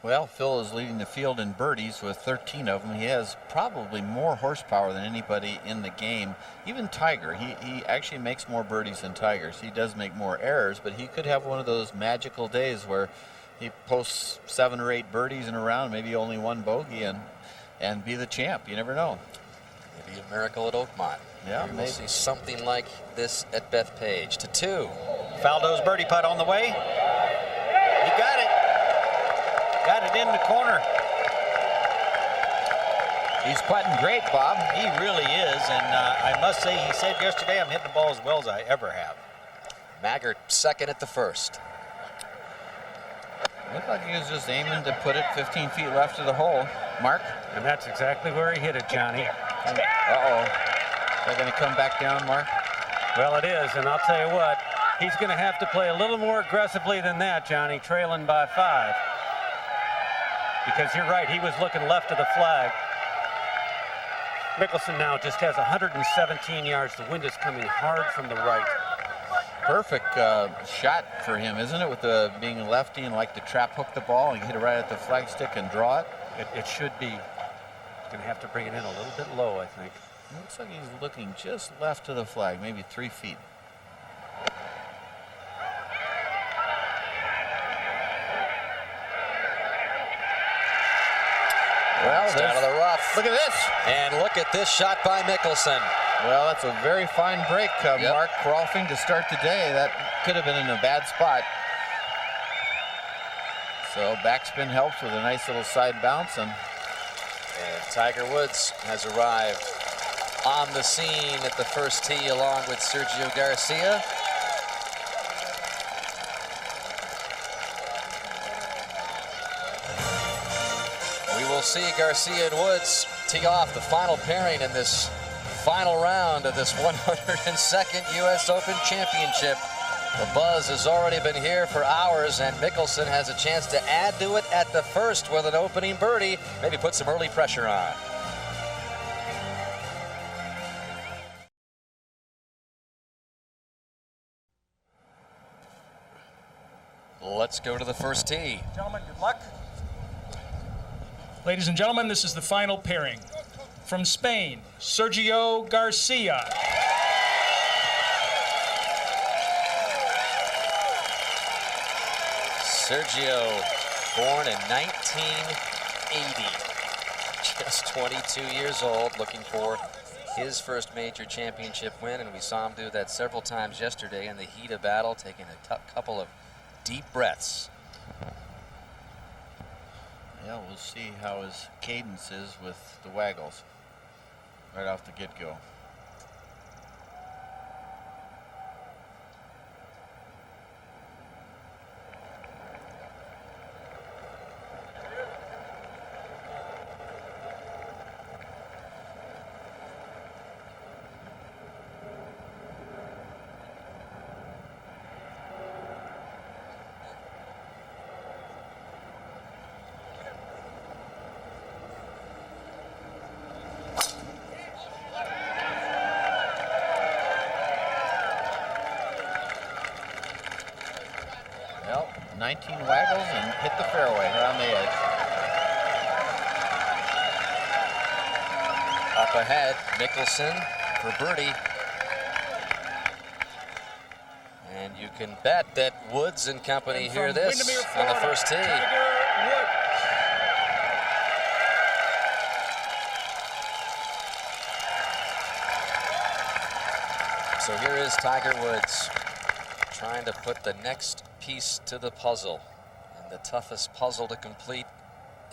Well, Phil is leading the field in birdies with 13 of them. He has probably more horsepower than anybody in the game. Even Tiger, he actually makes more birdies than Tiger. He does make more errors, but he could have one of those magical days where he posts 7 or 8 birdies in a round, maybe only 1 bogey, and be the champ. You never know. Maybe a miracle at Oakmont. Yeah, maybe we'll see something like this at Bethpage. To 2. Faldo's birdie putt on the way. He got it. Got it in the corner. He's putting great, Bob. He really is, and I must say, he said yesterday, I'm hitting the ball as well as I ever have. Maggart second at the first. Looked like he was just aiming to put it 15 feet left of the hole. Mark? And that's exactly where he hit it, Johnny. Uh-oh. They're going to come back down, Mark? Well, it is, and I'll tell you what, he's going to have to play a little more aggressively than that, Johnny, trailing by 5. Because you're right, he was looking left of the flag. Mickelson now just has 117 yards. The wind is coming hard from the right. Perfect shot for him, isn't it? With being a lefty and like to trap hook the ball and hit it right at the flagstick and draw it. It should be. Going to have to bring it in a little bit low, I think. It looks like he's looking just left of the flag, maybe 3 feet. Well, it's out of the rough. Look at this. And look at this shot by Mickelson. Well, that's a very fine break, Mark. Rolfing to start the day. That could have been in a bad spot. So backspin helps with a nice little side bounce. And Tiger Woods has arrived on the scene at the first tee along with Sergio Garcia. We will see Garcia and Woods tee off the final pairing in this final round of this 102nd U.S. Open Championship. The buzz has already been here for hours, and Mickelson has a chance to add to it at the first with an opening birdie, maybe put some early pressure on. Let's go to the first tee. Gentlemen, good luck. Ladies and gentlemen, this is the final pairing. From Spain, Sergio Garcia. Sergio, born in 1980, just 22 years old, looking for his first major championship win, and we saw him do that several times yesterday in the heat of battle, taking a couple of deep breaths. Yeah, we'll see how his cadence is with the waggles right off the get-go. 19 waggles and hit the fairway around the edge. Up ahead, Mickelson for birdie. And you can bet that Woods and company hear this on the first tee. So here is Tiger Woods trying to put the next piece to the puzzle, and the toughest puzzle to complete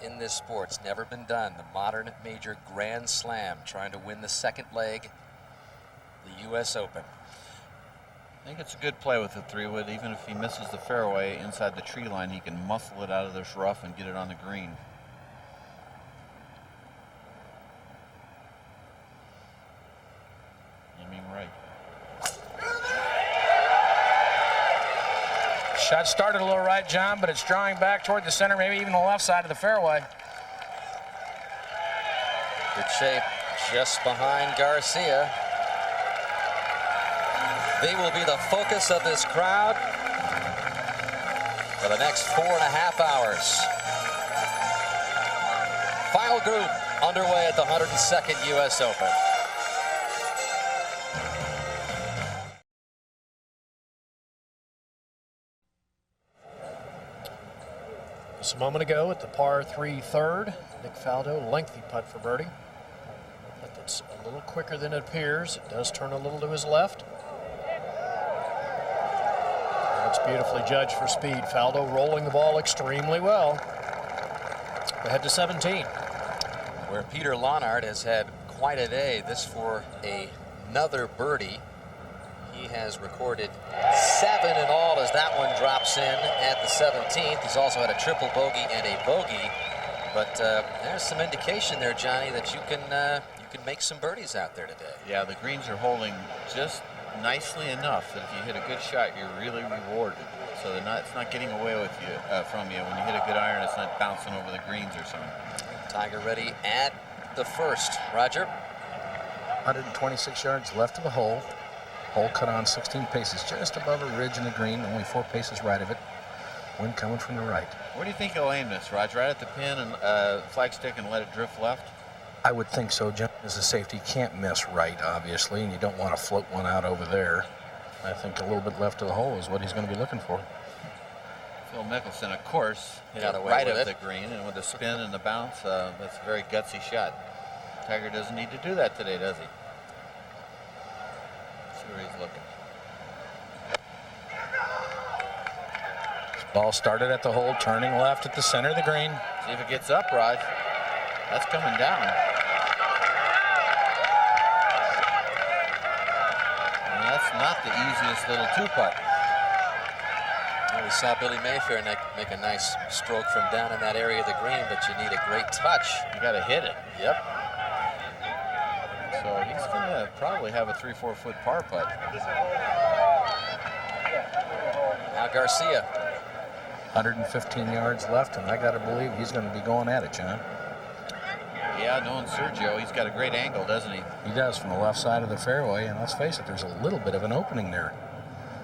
in this sport. It's never been done. The modern major Grand Slam, trying to win the second leg, the U.S. Open. I think it's a good play with the 3-wood. Even if he misses the fairway inside the tree line, he can muscle it out of this rough and get it on the green. Aiming right. Shot started a little right, John, but it's drawing back toward the center, maybe even the left side of the fairway. Good shape, just behind Garcia. They will be the focus of this crowd for the next 4.5 hours. Final group underway at the 102nd U.S. Open. Just a moment ago at the par 3 third, Nick Faldo, lengthy putt for birdie. But that's a little quicker than it appears. It does turn a little to his left. That's beautifully judged for speed. Faldo rolling the ball extremely well. Ahead to 17. Where Peter Lonard has had quite a day. This for another birdie. He has recorded 7 in all as that one drops in at the 17th. He's also had a triple bogey and a bogey. But there's some indication there, Johnny, that you can make some birdies out there today. Yeah, the greens are holding just nicely enough that if you hit a good shot, you're really rewarded. So it's not getting away with you from you. When you hit a good iron, it's not bouncing over the greens or something. Tiger ready at the first. Roger. 126 yards left of the hole. Hole cut on 16 paces, just above a ridge in the green, only 4 paces right of it. Wind coming from the right. Where do you think he'll aim this, Roger? Right at the pin and flagstick and let it drift left? I would think so, Jim. As a safety, you can't miss right, obviously, and you don't want to float one out over there. I think a little bit left of the hole is what he's going to be looking for. Phil Mickelson, of course, right of the green, and with the spin and the bounce, that's a very gutsy shot. Tiger doesn't need to do that today, does he? See where he's looking. Ball started at the hole, turning left at the center of the green. See if it gets up, Raj. That's coming down. And that's not the easiest little 2-putt. Well, we saw Billy Mayfair make a nice stroke from down in that area of the green, but you need a great touch. You got to hit it. Yep. So he's going to probably have a 3-4 foot par putt. Now Garcia. 115 yards left, and I got to believe he's going to be going at it, John. Yeah, knowing Sergio, he's got a great angle, doesn't he? He does, from the left side of the fairway, and let's face it, there's a little bit of an opening there.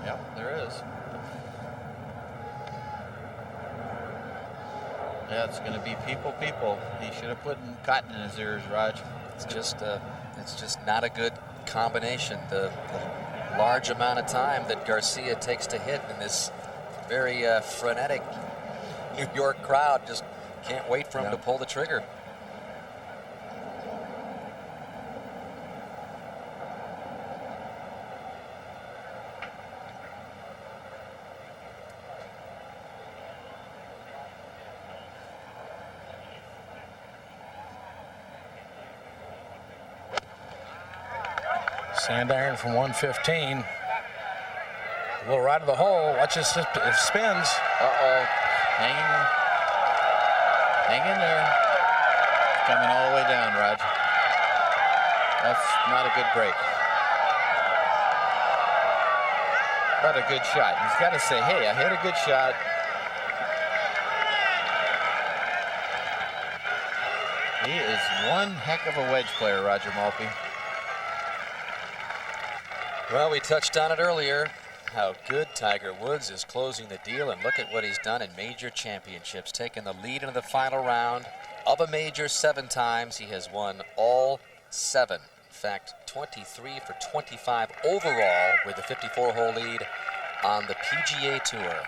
Yep, there is. Yeah, it's going to be people. He should have put cotton in his ears, Raj. It's just not a good combination. The large amount of time that Garcia takes to hit in this very frenetic New York crowd, just can't wait for him to pull the trigger. Sand iron from 115. A little right of the hole. Watch this, it spins. Uh-oh. Hang in there. It's coming all the way down, Raj. That's not a good break. But a good shot. He's got to say, hey, I hit a good shot. He is one heck of a wedge player, Roger Maltby. Well, we touched on it earlier. how good Tiger Woods is closing the deal, and look at what he's done in major championships, taking the lead into the final round of a major 7 times. He has won all 7. In fact, 23 for 25 overall with the 54-hole lead on the PGA Tour.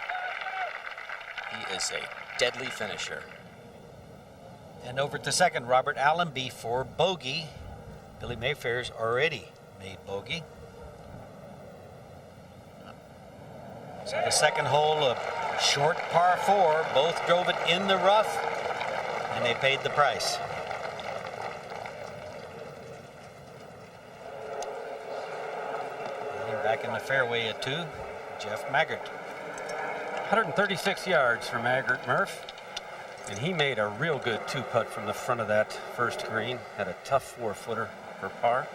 He is a deadly finisher. And over to second, Robert Allenby for bogey. Billy Mayfair's already made bogey. So the second hole, a short par 4. Both drove it in the rough, and they paid the price. And back in the fairway at 2, Jeff Maggart. 136 yards for Maggart, Murph. And he made a real good 2-putt from the front of that first green. Had a tough 4-footer for par.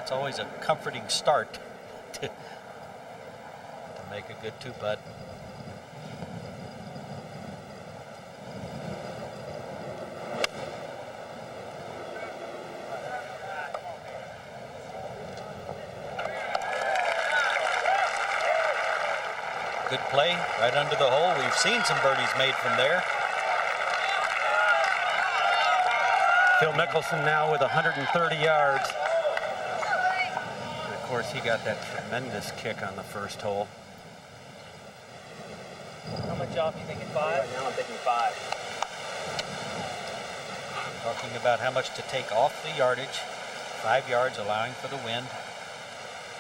It's always a comforting start to make a good 2-putt. Good play right under the hole. We've seen some birdies made from there. Phil Mickelson now with 130 yards. And of course, he got that tremendous kick on the first hole. How much off you thinking? 5? Right now I'm thinking 5. Talking about how much to take off the yardage. 5 yards, allowing for the wind.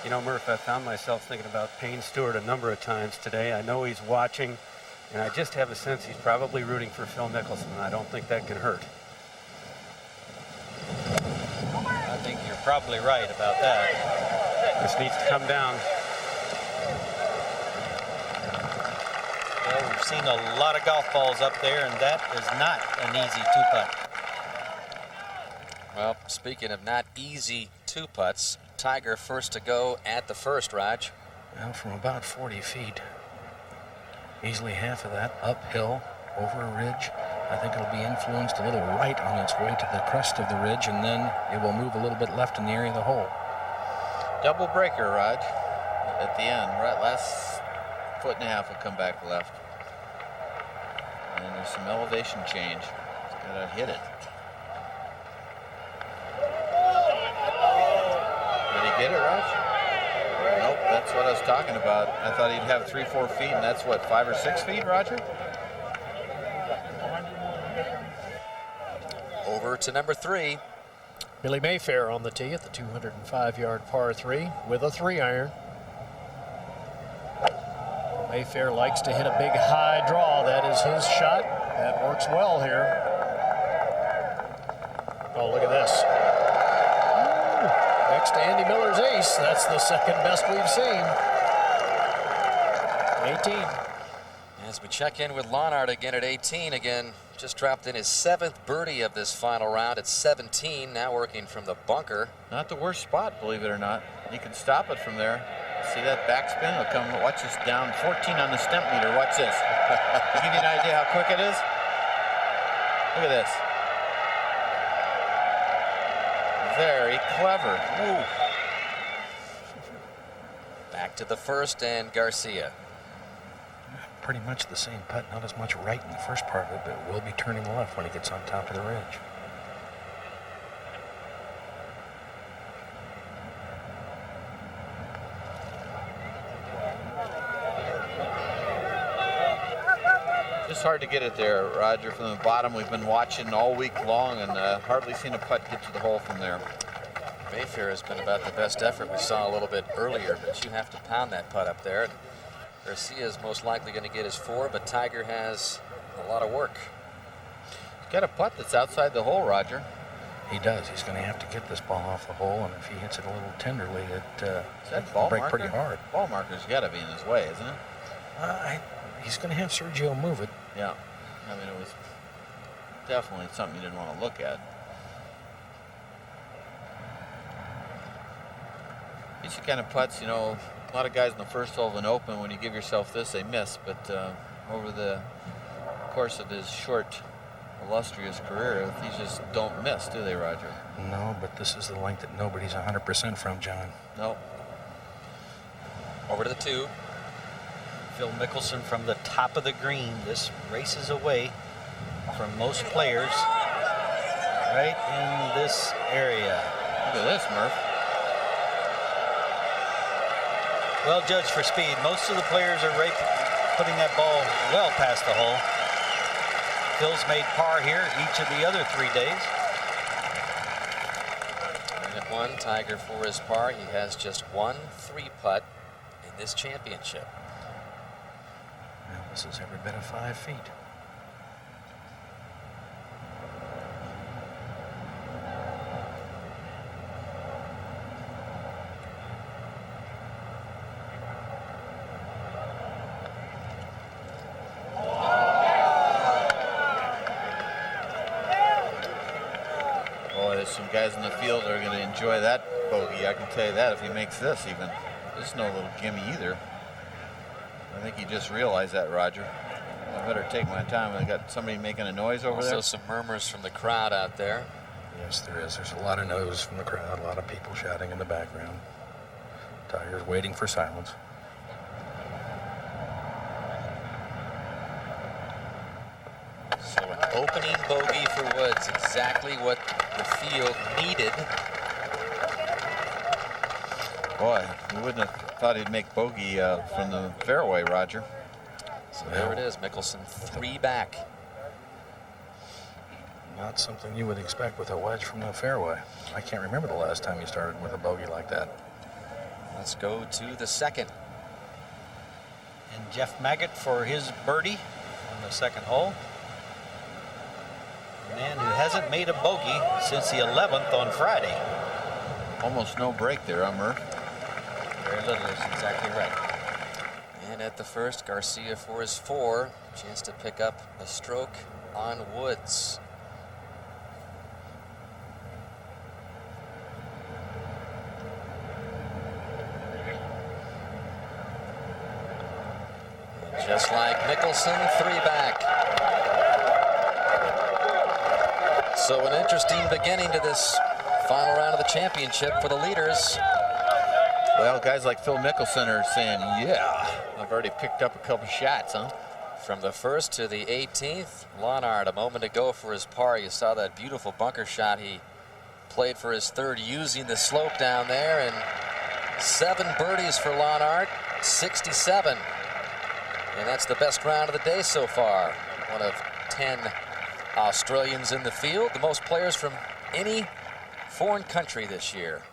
You know, Murph, I found myself thinking about Payne Stewart a number of times today. I know he's watching, and I just have a sense he's probably rooting for Phil Mickelson. I don't think that can hurt. I think you're probably right about that. This needs to come down. Well, we've seen a lot of golf balls up there, and that is not an easy 2-putt. Well, speaking of not easy 2-putts, Tiger first to go at the first, Raj. Well, from about 40 feet. Easily half of that uphill over a ridge. I think it'll be influenced a little right on its way to the crest of the ridge, and then it will move a little bit left in the area of the hole. Double breaker, Raj, at the end. Right, last 1.5 foot will come back left. And there's some elevation change. It's got to hit it. Did he get it, Raj? Nope, that's what I was talking about. I thought he'd have 3-4 feet, and that's what, 5 or 6 feet, Roger? Over to number 3. Billy Mayfair on the tee at the 205-yard par 3 with a 3-iron. Mayfair likes to hit a big high draw. That is his shot. That works well here. Oh, look at this. Ooh, next to Andy Miller's ace. That's the second best we've seen. 18. As we check in with Lonard again at 18, again, just dropped in his 7th birdie of this final round at 17, now working from the bunker. Not the worst spot, believe it or not. You can stop it from there. See that backspin? It'll come, watch this, down 14 on the stemp meter. Watch this. To give you an idea how quick it is. Look at this. Very clever. Ooh. Back to the first and Garcia. Pretty much the same putt, not as much right in the first part of it, but it will be turning left when he gets on top of the ridge. Just hard to get it there, Roger, from the bottom. We've been watching all week long and hardly seen a putt get to the hole from there. Mayfair has been about the best effort we saw a little bit earlier, but you have to pound that putt up there. Garcia is most likely going to get his 4, but Tiger has a lot of work. He's got a putt that's outside the hole, Roger. He does. He's going to have to get this ball off the hole, and if he hits it a little tenderly, it will break marker? pretty hard. Ball marker's got to be in his way, isn't it? He's going to have Sergio move it. Yeah. I mean, it was definitely something you didn't want to look at. These are kind of putts, you know, a lot of guys in the first hole of an Open, when you give yourself this, they miss. But over the course of his short, illustrious career, these just don't miss, do they, Roger? No, but this is the length that nobody's 100% from, John. No. Over to the 2. Phil Mickelson from the top of the green. This races away from most players right in this area. Look at this, Murph. Well judged for speed. Most of the players are putting that ball well past the hole. Phil's made par here each of the other 3 days. And at 1, Tiger for his par. He has just 1 3-putt in this championship. Well, this is every bit of 5 feet. Some guys in the field are going to enjoy that bogey. I can tell you that if he makes this even. This is no little gimme either. I think he just realized that, Roger. I better take my time. I got somebody making a noise over there. Also some murmurs from the crowd out there. Yes, there is. There's a lot of noise from the crowd, a lot of people shouting in the background. Tiger's waiting for silence. So an opening bogey for Woods, exactly what the field needed. Boy, you wouldn't have thought he'd make bogey from the fairway, Roger. So there it is, Mickelson 3 back. Not something you would expect with a wedge from the fairway. I can't remember the last time he started with a bogey like that. Let's go to the 2nd. And Jeff Maggott for his birdie on the 2nd hole. A man who hasn't made a bogey since the 11th on Friday. Almost no break there, Murph. Very little is exactly right. And at the 1st, Garcia for his 4. Chance to pick up a stroke on Woods. And just like Mickelson, 3 back. So an interesting beginning to this final round of the championship for the leaders. Well, guys like Phil Mickelson are saying, yeah, I've already picked up a couple shots, huh? From the 1st to the 18th, Lonard a moment ago for his par. You saw that beautiful bunker shot he played for his 3rd using the slope down there, and 7 birdies for Lonard, 67. And that's the best round of the day so far. One of 10 Australians in the field, the most players from any foreign country this year.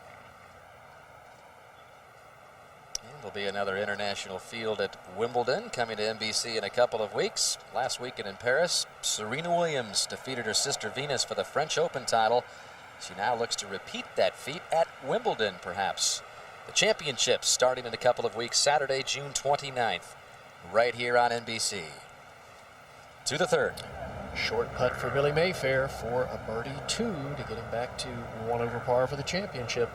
And there'll be another international field at Wimbledon coming to NBC in a couple of weeks. Last weekend in Paris, Serena Williams defeated her sister Venus for the French Open title. She now looks to repeat that feat at Wimbledon, perhaps. The championships starting in a couple of weeks, Saturday, June 29th, right here on NBC. To the 3rd. Short putt for Billy Mayfair for a birdie 2 to get him back to 1 over par for the championship.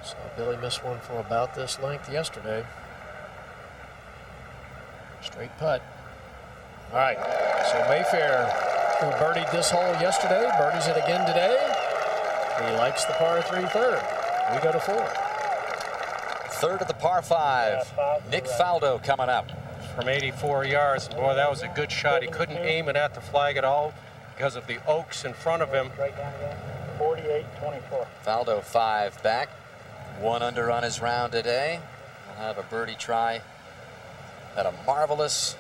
So Billy missed one from about this length yesterday. Straight putt. All right, so Mayfair, who birdied this hole yesterday, birdies it again today. He likes the par 3 3rd. We go to 4. 3rd of the par 5. Nick Faldo coming up. From 84 yards. Boy, that was a good shot. He couldn't aim it at the flag at all because of the oaks in front of him. 48-24. Faldo 5 back. 1 under on his round today. We'll have a birdie try at a marvelous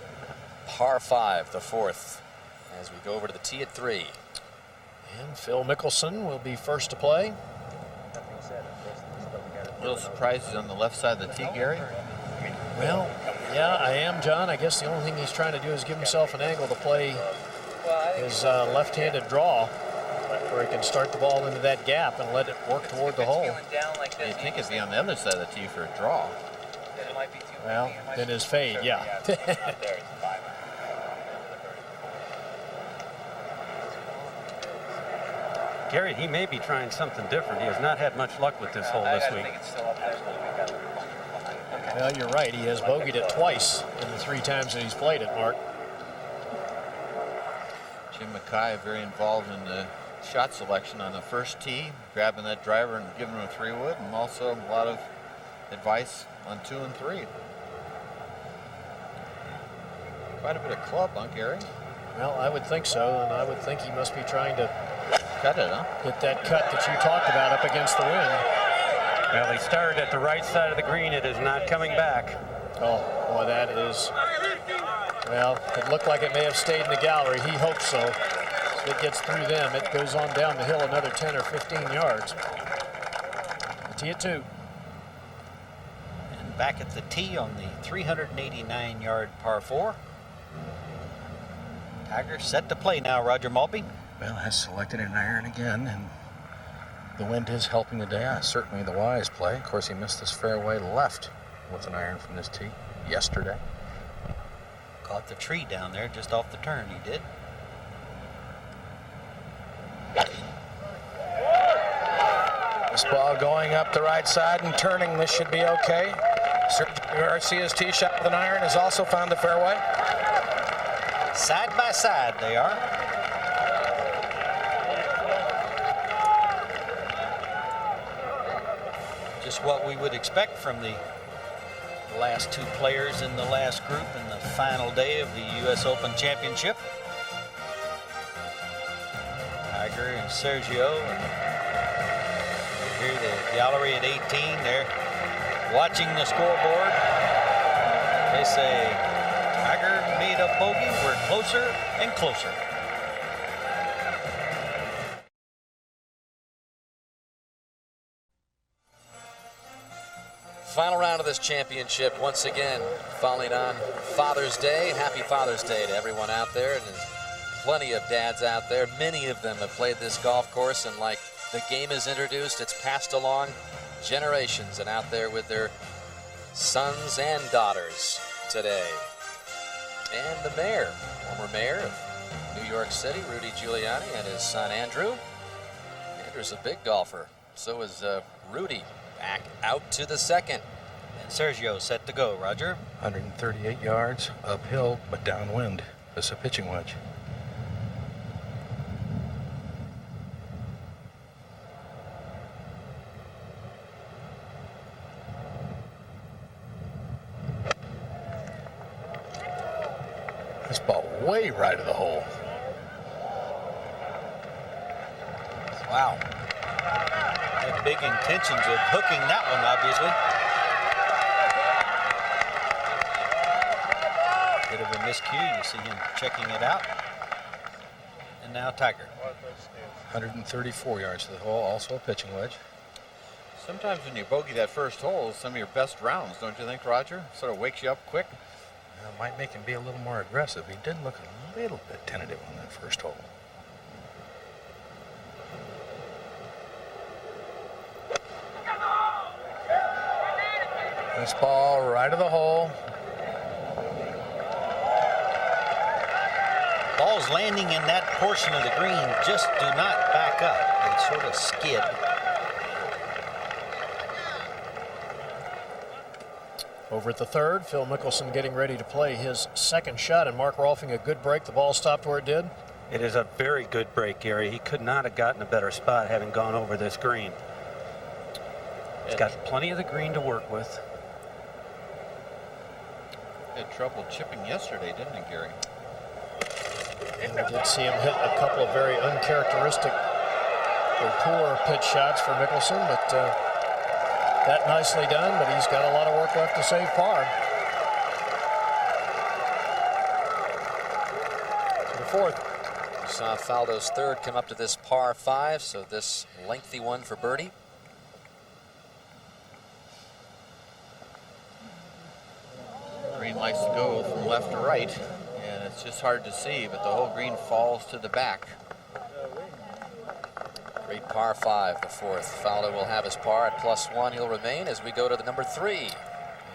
par 5, the 4th, as we go over to the tee at 3. And Phil Mickelson will be first to play. Little surprises on the left side of the tee, Gary. Well, yeah, I am, John. I guess the only thing he's trying to do is give himself an angle to play his left-handed draw, where he can start the ball into that gap and let it work toward the hole. You'd think it'd be on the other side of the tee for a draw. Well, then his fade, yeah. Gary, he may be trying something different. He has not had much luck with this hole this week. Well, you're right. He has bogeyed it twice in the 3 times that he's played it, Mark. Jim Mackay very involved in the shot selection on the first tee, grabbing that driver and giving him a 3-wood, and also a lot of advice on 2 and 3. Quite a bit of club, huh, Gary? Well, I would think so, and I would think he must be trying to cut it, huh? Hit that cut that you talked about up against the wind. Well, he started at the right side of the green. It is not coming back. Oh, boy, that is... Well, it looked like it may have stayed in the gallery. He hopes so. If it gets through them, it goes on down the hill another 10 or 15 yards. Tee at 2. And back at the tee on the 389-yard par 4. Tiger set to play now, Roger Maltby. Well, has selected an iron again, and the wind is helping today. Certainly the wise play. Of course, he missed this fairway left with an iron from this tee yesterday. Caught the tree down there just off the turn, he did. This ball going up the right side and turning. This should be okay. Sergio Garcia's tee shot with an iron has also found the fairway. Side by side they are. Just what we would expect from the last two players in the last group in the final day of the U.S. Open Championship. Tiger and Sergio. Here the gallery at 18. They're watching the scoreboard. They say, Tiger made a bogey. We're closer and closer. Final round of this championship, once again, falling on Father's Day. Happy Father's Day to everyone out there. And there's plenty of dads out there. Many of them have played this golf course, and like the game is introduced, it's passed along generations and out there with their sons and daughters today. And the mayor, former mayor of New York City, Rudy Giuliani, and his son Andrew. Andrew's a big golfer. So is Rudy. Back out to the second. And Sergio set to go, Roger. 138 yards, uphill, but downwind. It's a pitching wedge. This ball way right of the hole. Wow. Had big intentions of hooking that one, obviously. Bit of a miscue. You see him checking it out. And now Tiger. 134 yards to the hole, also a pitching wedge. Sometimes when you bogey that first hole, some of your best rounds, don't you think, Roger? Sort of wakes you up quick. Might make him be a little more aggressive. He did look a little bit tentative on that first hole. This ball right of the hole. Balls landing in that portion of the green just do not back up. They sort of skid. Over at the third, Phil Mickelson getting ready to play his second shot, and Mark Rolfing a good break. The ball stopped where it did. It is a very good break, Gary. He could not have gotten a better spot having gone over this green. He's got plenty of the green to work with. Had trouble chipping yesterday, didn't he, Gary? And we did see him hit a couple of very uncharacteristic or poor pitch shots for Mickelson, but that nicely done, but he's got a lot of work left to save par. To the fourth. We saw Faldo's third come up to this par 5, so this lengthy one for birdie. Green likes to go from left to right, and it's just hard to see, but the whole green falls to the back. Great par 5, the fourth. Faldo will have his par at +1. He'll remain as we go to the number 3.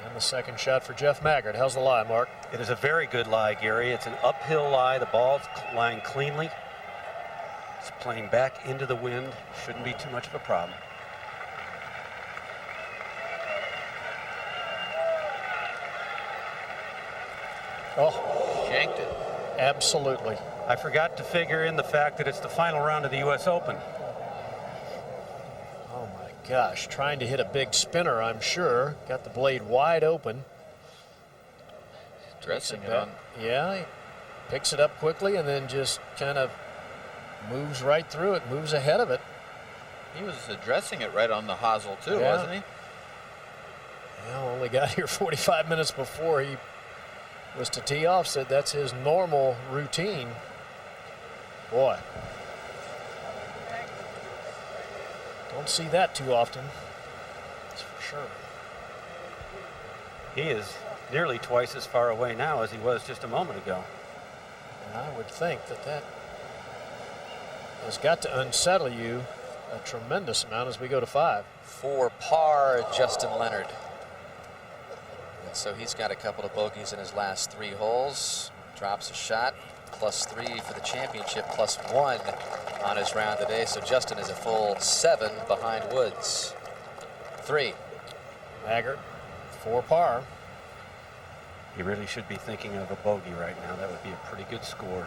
And the second shot for Jeff Maggard. How's the lie, Mark? It is a very good lie, Gary. It's an uphill lie. The ball's lying cleanly. It's playing back into the wind. Shouldn't be too much of a problem. Oh, shanked it. Absolutely. I forgot to figure in the fact that it's the final round of the U.S. Open. Oh my gosh, trying to hit a big spinner, I'm sure. Got the blade wide open. Dressing it on. Yeah, he picks it up quickly and then just kind of moves right through it, moves ahead of it. He was addressing it right on the hosel too, Yeah. wasn't he? Well, only got here 45 minutes before he was to tee off. Said that's his normal routine. Boy, don't see that too often. That's for sure. He is nearly twice as far away now as he was just a moment ago. And I would think that that has got to unsettle you a tremendous amount as we go to 5. For par, Justin Leonard. And so he's got a couple of bogeys in his last 3 holes. Drops a shot, +3 for the championship, +1 on his round today. So Justin is a full 7 behind Woods. 3. Maggart, 4 par. He really should be thinking of a bogey right now. That would be a pretty good score.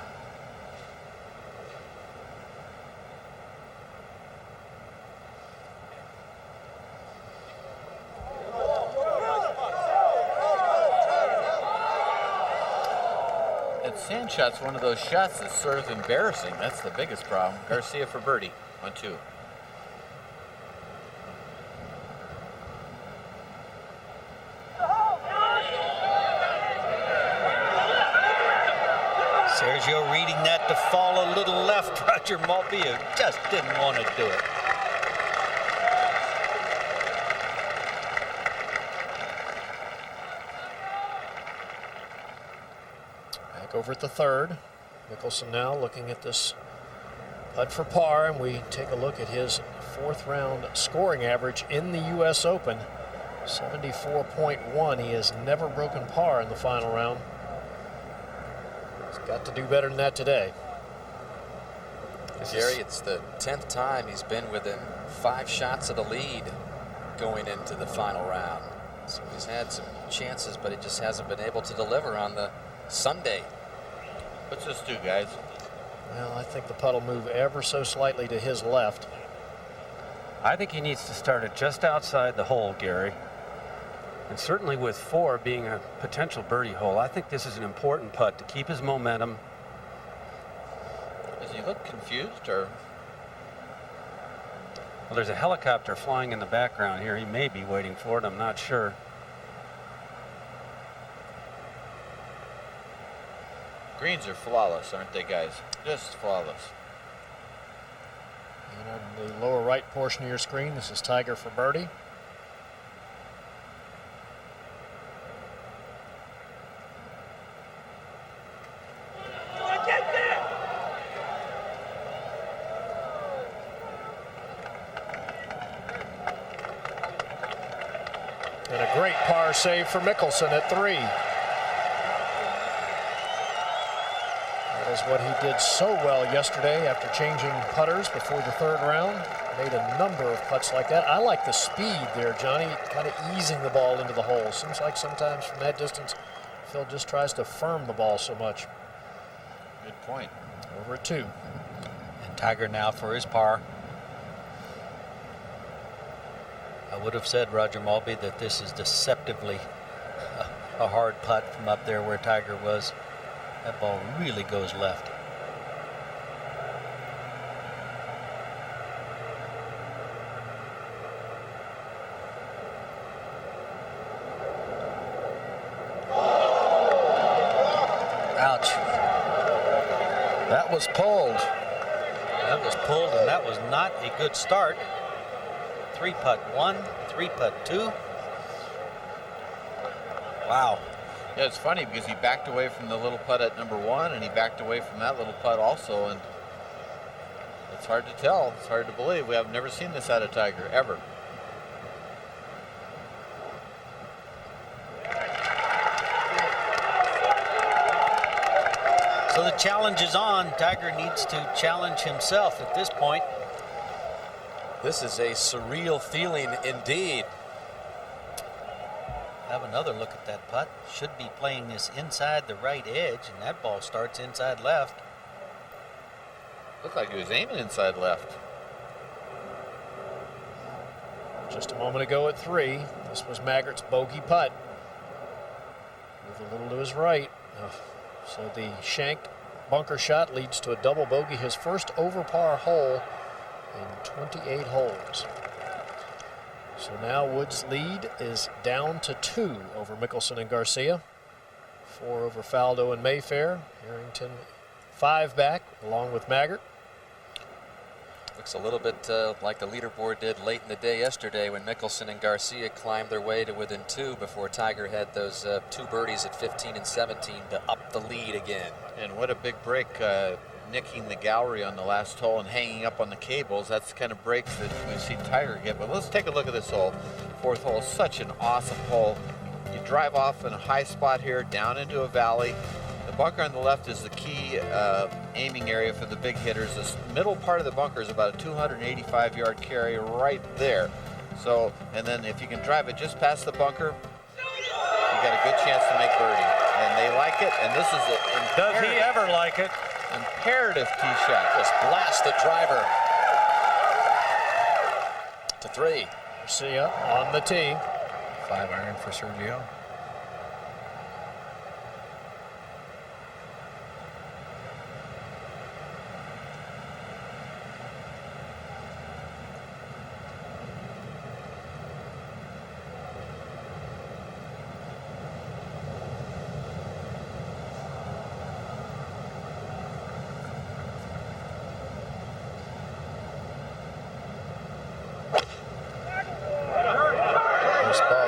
That sand shot's one of those shots that's sort of embarrassing. That's the biggest problem. Garcia for birdie on 2. Sergio reading that to fall a little left. Roger Maltby just didn't want to do it. Back over at the 3rd. Mickelson now looking at this putt for par, and we take a look at his 4th round scoring average in the U.S. Open. 74.1. He has never broken par in the final round. He's got to do better than that today. Gary, it's the 10th time he's been within 5 shots of the lead going into the final round. So he's had some chances, but he just hasn't been able to deliver on the Sunday. What's this do, guys? Well, I think the putt will move ever so slightly to his left. I think he needs to start it just outside the hole, Gary. And certainly with 4 being a potential birdie hole, I think this is an important putt to keep his momentum. Does he look confused or? Well, there's a helicopter flying in the background here. He may be waiting for it. I'm not sure. Greens are flawless, aren't they, guys? Just flawless. And on the lower right portion of your screen, this is Tiger for birdie. And a great par save for Mickelson at 3. That is what he did so well yesterday after changing putters before the 3rd round. Made a number of putts like that. I like the speed there, Johnny, kind of easing the ball into the hole. Seems like sometimes from that distance, Phil just tries to firm the ball so much. Good point. Over at 2. And Tiger now for his par. I would have said, Roger Maltby, that this is deceptively a hard putt from up there where Tiger was. That ball really goes left. Ouch. That was pulled. That was pulled, and that was not a good start. 3-putt 1, 3-putt 2. Wow. Yeah, it's funny because he backed away from the little putt at number 1, and he backed away from that little putt also, and it's hard to tell. It's hard to believe. We have never seen this out of Tiger, ever. So the challenge is on. Tiger needs to challenge himself at this point. This is a surreal feeling indeed. Have another look at that putt. Should be playing this inside the right edge, and that ball starts inside left. Looked like he was aiming inside left. Just a moment ago at 3. This was Maggert's bogey putt. Move a little to his right. So the shanked bunker shot leads to a double bogey, his first over par hole in 28 holes. So now Woods' lead is down to 2 over Mickelson and Garcia. 4 over Faldo and Mayfair. Harrington 5 back along with Maggert. Looks a little bit like the leaderboard did late in the day yesterday when Mickelson and Garcia climbed their way to within 2 before Tiger had those 2 birdies at 15 and 17 to up the lead again. And what a big break, nicking the gallery on the last hole and hanging up on the cables. That's the kind of breaks that we've seen Tiger get. But let's take a look at this hole. 4th hole, such an awesome hole. You drive off in a high spot here, down into a valley. The bunker on the left is the key aiming area for the big hitters. This middle part of the bunker is about a 285-yard carry right there. So, and then if you can drive it just past the bunker, you got a good chance to make birdie. And they like it, and this is an Does he ever like it? Imperative tee shot. Just blast the driver to 3. Garcia on the tee. 5 iron for Sergio.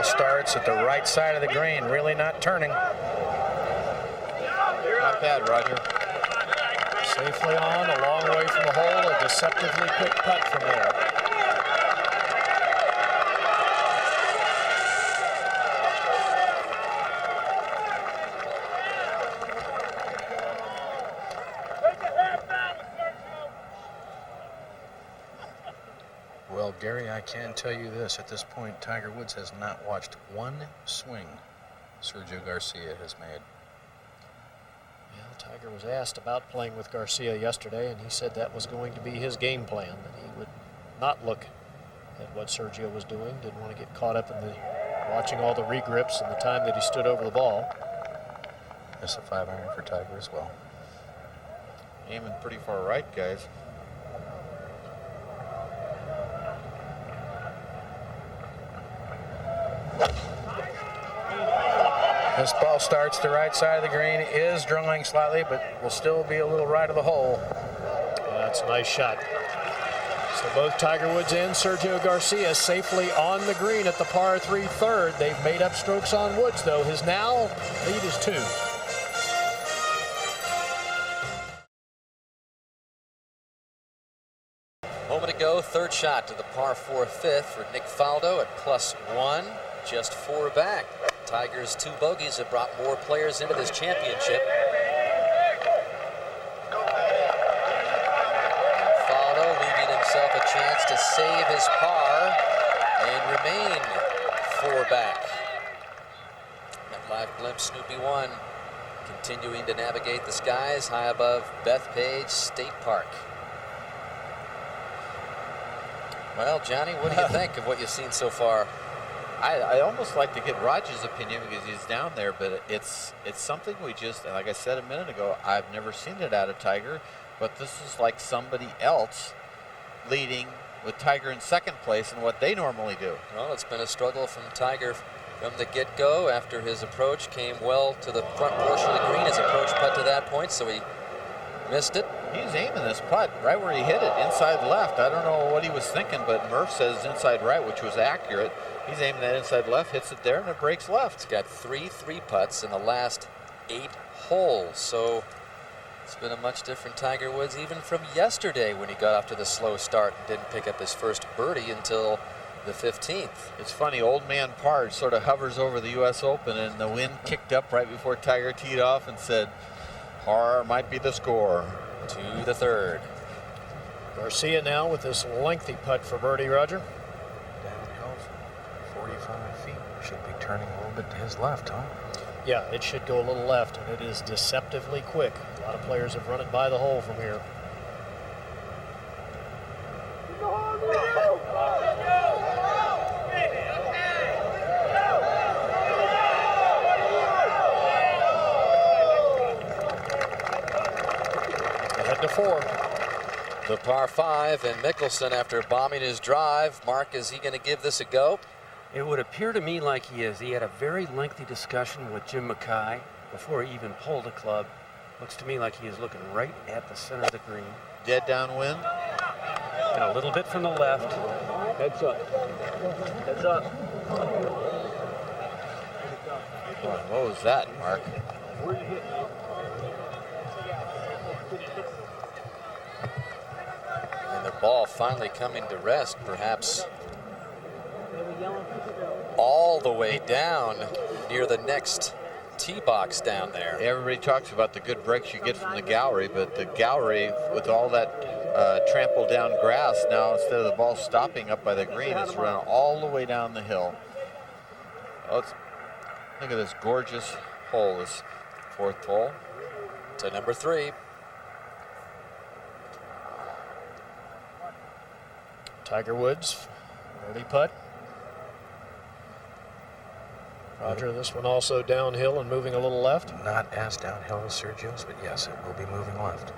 Starts at the right side of the green, really not turning. Not bad, Roger. Safely on, a long way from the hole, a deceptively quick putt from there. Well, Gary, I can tell you this. At this point, Tiger Woods has not watched one swing Sergio Garcia has made. Well, Tiger was asked about playing with Garcia yesterday, and he said that was going to be his game plan, that he would not look at what Sergio was doing, didn't want to get caught up in the watching all the regrips and the time that he stood over the ball. That's a 5 iron for Tiger as well. Aiming pretty far right, guys. This ball starts the right side of the green, is drawing slightly, but will still be a little right of the hole. That's a nice shot. So both Tiger Woods and Sergio Garcia safely on the green at the par 3 third. They've made up strokes on Woods, though. His now lead is 2. Moment ago, 3rd shot to the par 4 5th for Nick Faldo at +1, just 4 back. Tiger's 2 bogeys have brought more players into this championship. Faldo leaving himself a chance to save his par and remain 4 back. MetLife Blimp Snoopy 1 continuing to navigate the skies high above Bethpage State Park. Well, Johnny, what do you think of what you've seen so far? I almost like to get Roger's opinion because he's down there, but it's something we just, like I said a minute ago, I've never seen it out of Tiger, but this is like somebody else leading with Tiger in 2nd place and what they normally do. Well, it's been a struggle from Tiger from the get-go. After his approach came well to the front portion of the green, his approach putt to that point, so he missed it. He was aiming this putt right where he hit it, inside left. I don't know what he was thinking, but Murph says inside right, which was accurate. He's aiming that inside left, hits it there, and it breaks left. He's got 3 3-putts in the last 8 holes, so it's been a much different Tiger Woods even from yesterday when he got off to the slow start and didn't pick up his first birdie until the 15th. It's funny, Old Man Parr sort of hovers over the U.S. Open, and the wind kicked up right before Tiger teed off and said, Parr might be the score. To the 3rd. Garcia now with this lengthy putt for birdie, Roger. Downhill, 45 feet. Should be turning a little bit to his left, huh? Yeah, it should go a little left, and it is deceptively quick. A lot of players have run it by the hole from here. 4. The par 5, and Mickelson, after bombing his drive. Mark, is he going to give this a go? It would appear to me like he is. He had a very lengthy discussion with Jim Mackay before he even pulled a club. Looks to me like he is looking right at the center of the green. Dead downwind. And a little bit from the left. Heads up. Heads up. What was that, Mark? And the ball finally coming to rest, perhaps all the way down near the next tee box down there. Everybody talks about the good breaks you get from the gallery, but the gallery, with all that trampled down grass, now instead of the ball stopping up by the green, it's run all the way down the hill. Oh, look at this gorgeous hole, this 4th hole. To number 3. Tiger Woods, birdie putt. Roger, this one also downhill and moving a little left. Not as downhill as Sergio's, but yes, it will be moving left.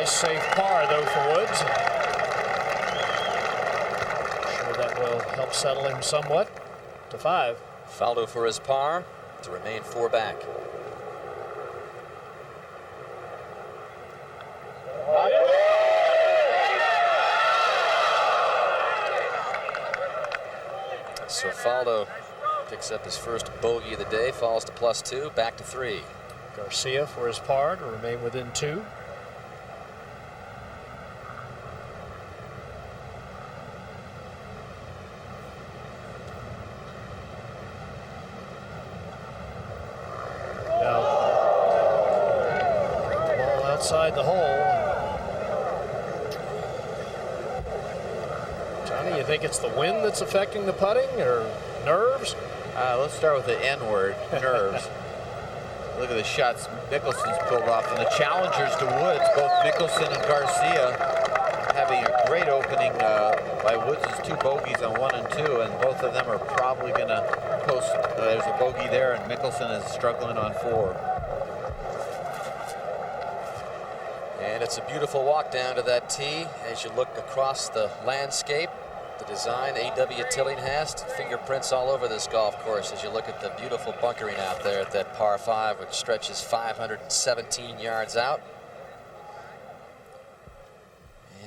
Safe par, though, for Woods. Sure that will help settle him somewhat to 5. Faldo for his par to remain 4 back. So Faldo picks up his first bogey of the day, falls to +2, back to 3. Garcia for his par to remain within 2. Outside the hole. Johnny, you think it's the wind that's affecting the putting, or nerves? Let's start with the N word, nerves. Look at the shots Mickelson's pulled off, and the challengers to Woods, both Mickelson and Garcia, having a great opening by Woods' 2 bogeys on 1 and 2, and both of them are probably going to post. There's a bogey there, and Mickelson is struggling on 4. And it's a beautiful walk down to that tee as you look across the landscape. The design A.W. Tillinghast, fingerprints all over this golf course as you look at the beautiful bunkering out there at that par 5, which stretches 517 yards out.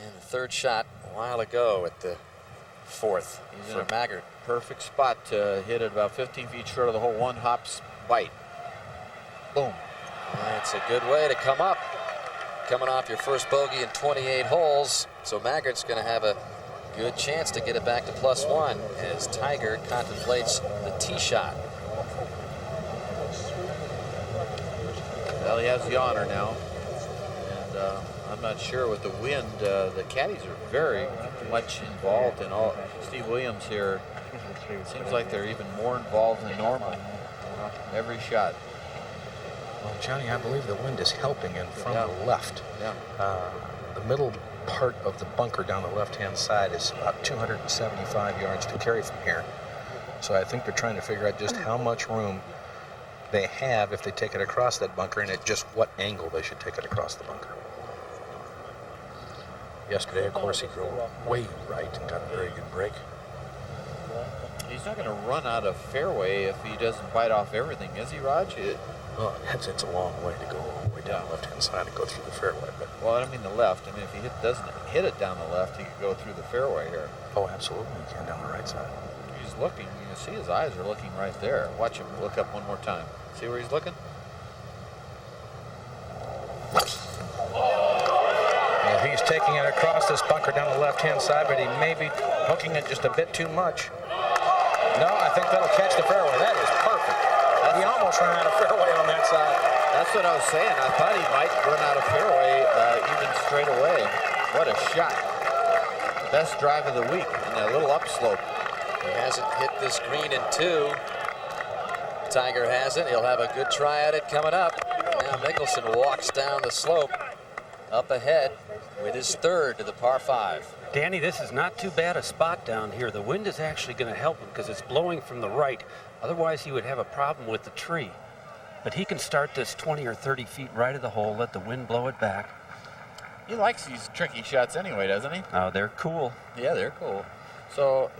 And the 3rd shot a while ago at the 4th for Maggard. Perfect spot to hit it about 15 feet short of the hole, 1 hop bite. Boom. That's a good way to come up. Coming off your first bogey in 28 holes, so Maggard's going to have a good chance to get it back to +1 as Tiger contemplates the tee shot. Well, he has the honor now, and I'm not sure with the wind. The caddies are very much involved in all. Steve Williams here, seems like they're even more involved than normal. Every shot. Well, Johnny, I believe the wind is helping in from the left. Yeah. The middle part of the bunker down the left-hand side is about 275 yards to carry from here. So I think they're trying to figure out just how much room they have if they take it across that bunker, and at just what angle they should take it across the bunker. Yesterday, of course, he drove way right and got a very good break. He's not going to run out of fairway if he doesn't bite off everything, is he, Raj? Well, it's a long way to go all the way down the left-hand side and go through the fairway. But well, I don't mean the left. I mean, if he doesn't hit it down the left, he could go through the fairway here. Oh, absolutely. He can down the right side. He's looking. You can see his eyes are looking right there. Watch him look up one more time. See where he's looking? And he's taking it across this bunker down the left-hand side, but he may be hooking it just a bit too much. No, I think that'll catch the fairway. That is perfect. He almost ran out of fairway on that side. That's what I was saying. I thought he might run out of fairway even straight away. What a shot. Best drive of the week in a little upslope. He hasn't hit this green in 2. Tiger hasn't. He'll have a good try at it coming up. Now Mickelson walks down the slope up ahead with his 3rd to the par 5. Danny, this is not too bad a spot down here. The wind is actually going to help him because it's blowing from the right. Otherwise, he would have a problem with the tree. But he can start this 20 or 30 feet right of the hole, let the wind blow it back. He likes these tricky shots anyway, doesn't he? Oh, they're cool. Yeah, they're cool. So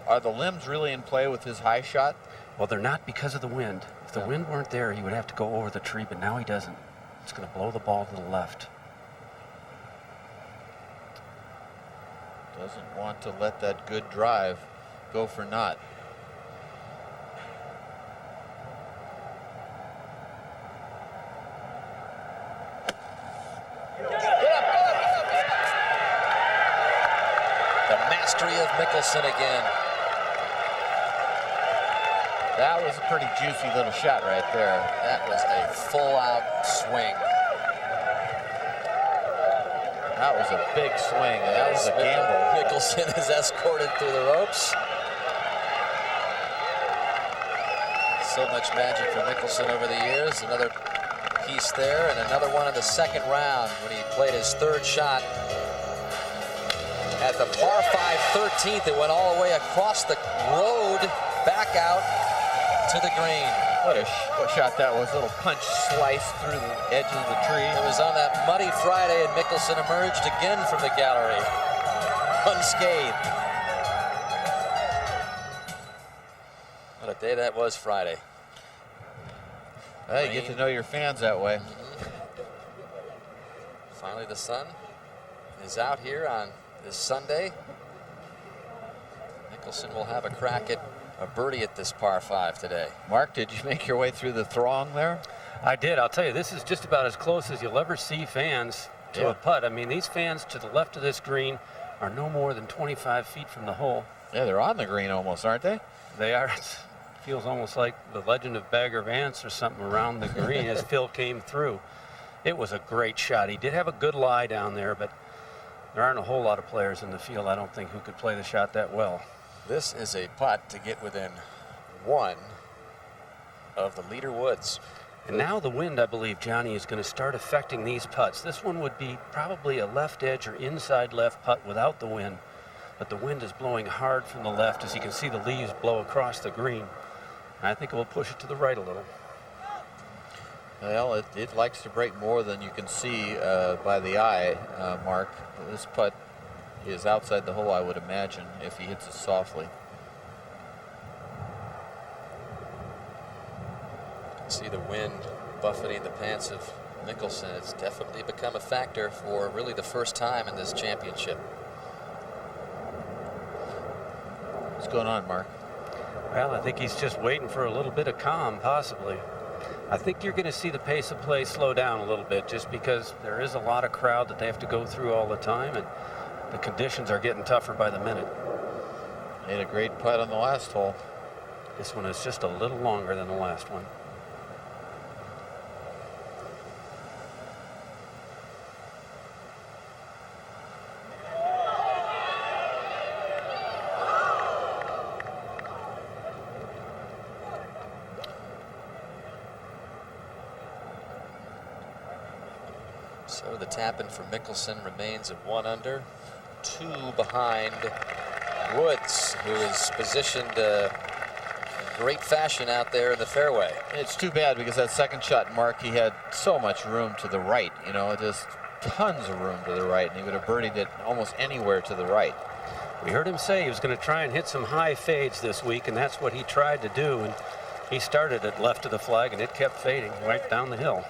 are the limbs really in play with his high shot? Well, they're not because of the wind. If the wind weren't there, he would have to go over the tree, but now he doesn't. It's going to blow the ball to the left. Doesn't want to let that good drive go for naught. The mastery of Mickelson again. That was a pretty juicy little shot right there. That was a full-out swing. That was a big swing. That was a gamble. Mickelson is escorted through the ropes. So much magic for Mickelson over the years. Another piece there, and another one in the 2nd round when he played his 3rd shot. At the par 5 13th, it went all the way across the road, back out to the green. What shot that was. A little punch slice through the edge of the tree. It was on that muddy Friday, and Mickelson emerged again from the gallery, unscathed. What a day that was, Friday. Hey, you get to know your fans that way. Finally, the sun is out here on this Sunday. Mickelson will have a crack at a birdie at this par 5 today. Mark, did you make your way through the throng there? I did. I'll tell you, this is just about as close as you'll ever see fans to a putt. I mean, these fans to the left of this green are no more than 25 feet from the hole. Yeah, they're on the green almost, aren't they? They are. It feels almost like the Legend of Bagger Vance or something around the green as Phil came through. It was a great shot. He did have a good lie down there, but there aren't a whole lot of players in the field, I don't think, who could play the shot that well. This is a putt to get within 1 of the leader woods. And now the wind, I believe, Johnny, is going to start affecting these putts. This one would be probably a left edge or inside left putt without the wind. But the wind is blowing hard from the left. As you can see, the leaves blow across the green. I think it will push it to the right a little. Well, it likes to break more than you can see by the eye, Mark. This putt is outside the hole, I would imagine, if he hits it softly. See the wind buffeting the pants of Mickelson. It's definitely become a factor for really the first time in this championship. What's going on, Mark? Well, I think he's just waiting for a little bit of calm, possibly. I think you're going to see the pace of play slow down a little bit just because there is a lot of crowd that they have to go through all the time, and the conditions are getting tougher by the minute. Made a great putt on the last hole. This one is just a little longer than the last one. So the tap-in for Mickelson remains at 1 under, 2 behind Woods, who is positioned in great fashion out there in the fairway. It's too bad because that second shot, Mark, he had so much room to the right, you know, just tons of room to the right, and he would have birdied it almost anywhere to the right. We heard him say he was going to try and hit some high fades this week, and that's what he tried to do, and he started it left of the flag, and it kept fading right down the hill.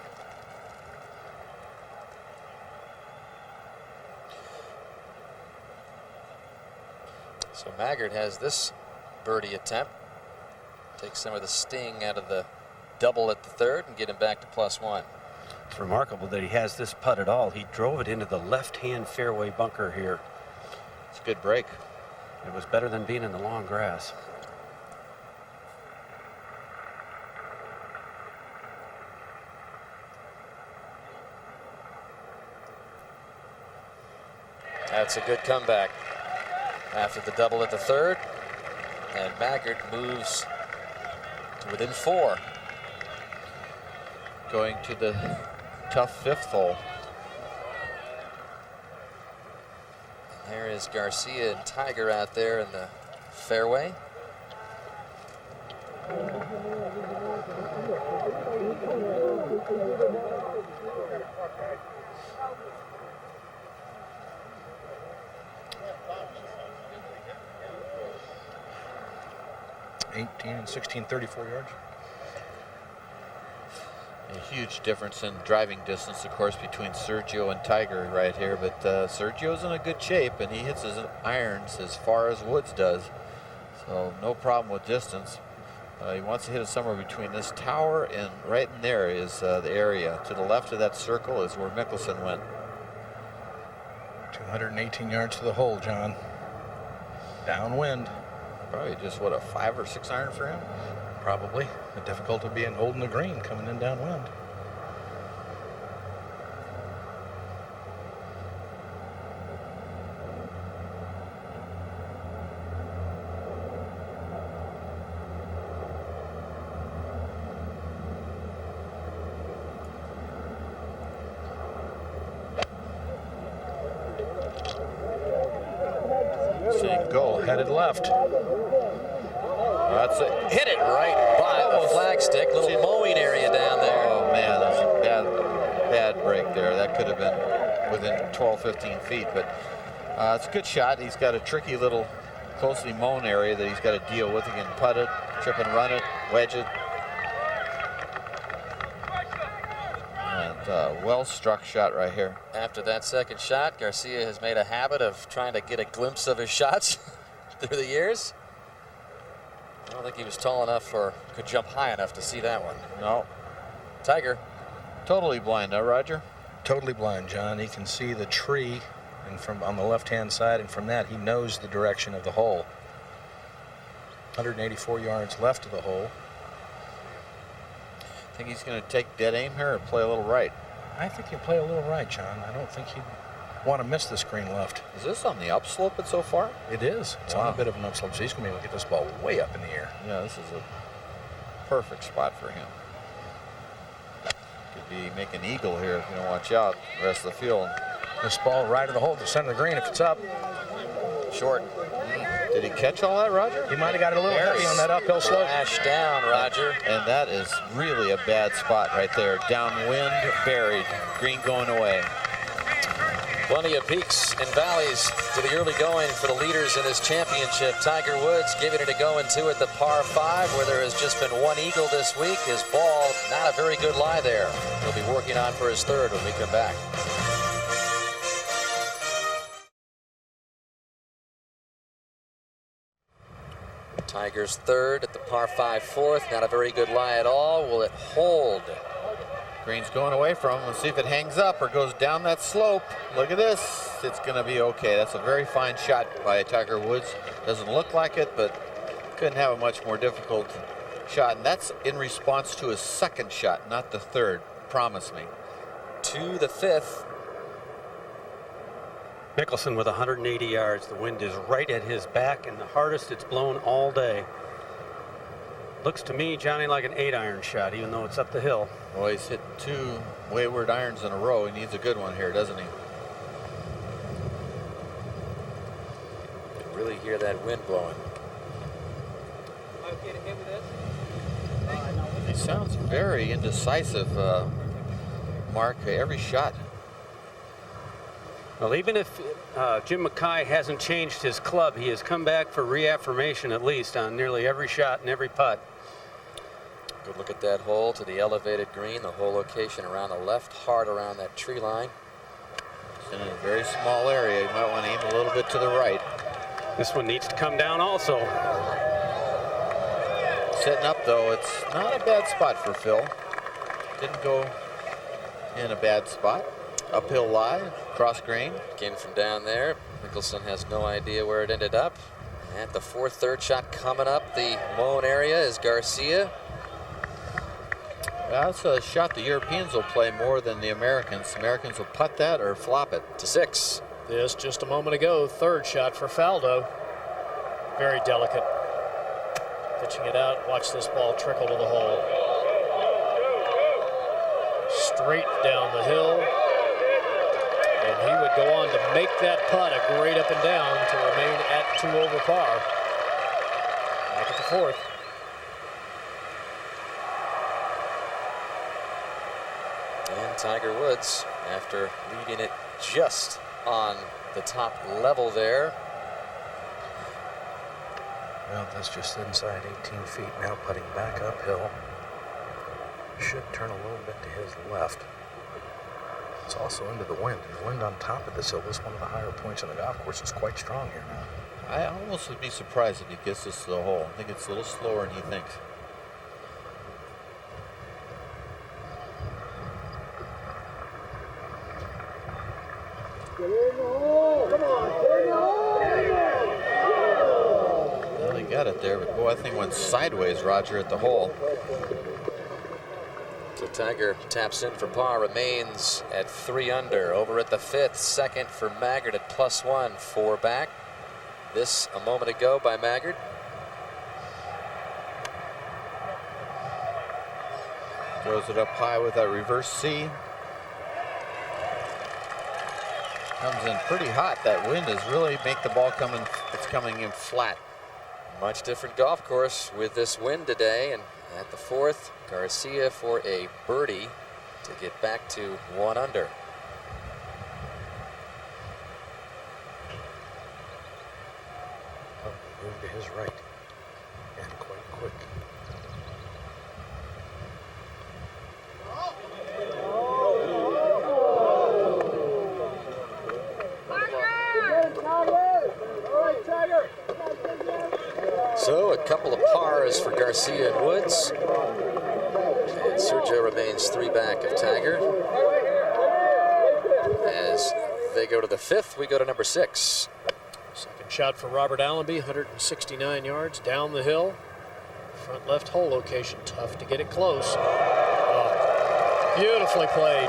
So Maggard has this birdie attempt. Take some of the sting out of the double at the third and get him back to +1. It's remarkable that he has this putt at all. He drove it into the left-hand fairway bunker here. It's a good break. It was better than being in the long grass. That's a good comeback after the double at the third. And Maggard moves to within 4. Going to the tough 5th hole. And there is Garcia and Tiger out there in the fairway. And 16, 34 yards. A huge difference in driving distance, of course, between Sergio and Tiger right here. But Sergio's in a good shape, and he hits his irons as far as Woods does. So no problem with distance. He wants to hit it somewhere between this tower and right in there is the area. To the left of that circle is where Mickelson went. 218 yards to the hole, John. Downwind. Probably just, what, a 5 or 6 iron for him? Probably. The difficulty being holding the green coming in downwind. Saying go, headed left. That's it. Hit it right by the flagstick. Little mowing area down there. Oh, man, that's a bad break there. That could have been within 12, 15 feet. But it's a good shot. He's got a tricky little closely mown area that he's got to deal with. He can putt it, trip and run it, wedge it. And well-struck shot right here. After that second shot, Garcia has made a habit of trying to get a glimpse of his shots through the years. I don't think he was tall enough or could jump high enough to see that one. No. Tiger. Totally blind, huh, Roger? Totally blind, John. He can see the tree and from on the left-hand side, and from that he knows the direction of the hole. 184 yards left of the hole. Think he's going to take dead aim here or play a little right? I think he'll play a little right, John. I don't think he'd want to miss this green left. Is this on the upslope so far? It is. It's on a bit of an upslope, so he's going to be able to get this ball way up in the air. Yeah, this is a perfect spot for him. Could be make an eagle here if you don't watch out the rest of the field. This ball right of the hole to the center of the green if it's up. Short. Did he catch all that, Roger? He might have got it a little heavy on that uphill slope. Flash down, Roger. And that is really a bad spot right there. Downwind, buried, green going away. Plenty of peaks and valleys to the early going for the leaders in this championship. Tiger Woods giving it a go and 2 at the par 5, where there has just been one eagle this week. His ball, not a very good lie there. He'll be working on for his third when we come back. Tiger's third at the par 5 fourth. Not a very good lie at all. Will it hold? Green's going away from him. Let's see if it hangs up or goes down that slope. Look at this. It's going to be okay. That's a very fine shot by Tiger Woods. Doesn't look like it, but couldn't have a much more difficult shot. And that's in response to his second shot, not the third. Promise me. To the 5th. Mickelson with 180 yards. The wind is right at his back and the hardest it's blown all day. Looks to me, Johnny, like an 8-iron shot, even though it's up the hill. Well, he's hit 2 wayward irons in a row. He needs a good one here, doesn't he? You can really hear that wind blowing. He sounds very indecisive, Mark, every shot. Well, even if Jim Mackay hasn't changed his club, he has come back for reaffirmation at least on nearly every shot and every putt. Good look at that hole to the elevated green, the hole location around the left, hard around that tree line. It's in a very small area. You might want to aim a little bit to the right. This one needs to come down also. Setting up, though, it's not a bad spot for Phil. Didn't go in a bad spot. Uphill lie, cross green. Again from down there. Mickelson has no idea where it ended up. At the 4th third shot coming up the mown area is Garcia. That's a shot the Europeans will play more than the Americans. Americans will putt that or flop it. To 6. this just a moment ago. Third shot for Faldo. Very delicate. Pitching it out. Watch this ball trickle to the hole. Straight down the hill. And he would go on to make that putt a great up and down to remain at 2 over par. Back at the fourth. And Tiger Woods, after leaving it just on the top level there. Well, that's just inside 18 feet. Now putting back uphill. Should turn a little bit to his left. It's also into the wind. And the wind on top of this hill is one of the higher points on the golf course. It's quite strong here now. I almost would be surprised if he gets this to the hole. I think it's a little slower than he thinks. Get in the hole. Come on, get in the hole. Well, he got it there, but boy, I think went sideways, Roger, at the hole. So Tiger taps in for par, remains at 3 under. Over at the fifth, second for Maggard at +1, 4 back. This a moment ago by Maggard. Throws it up high with that reverse C. Comes in pretty hot. That wind is really make the ball coming. It's coming in flat. Much different golf course with this wind today. And at the fourth, Garcia for a birdie to get back to 1 under. Move to his right. And quite quick. So a couple of pars for Garcia and Woods. And Sergio remains 3 back of Tiger. As they go to the fifth, we go to number 6. Second shot for Robert Allenby, 169 yards down the hill. Front left hole location, tough to get it close. Oh, beautifully played.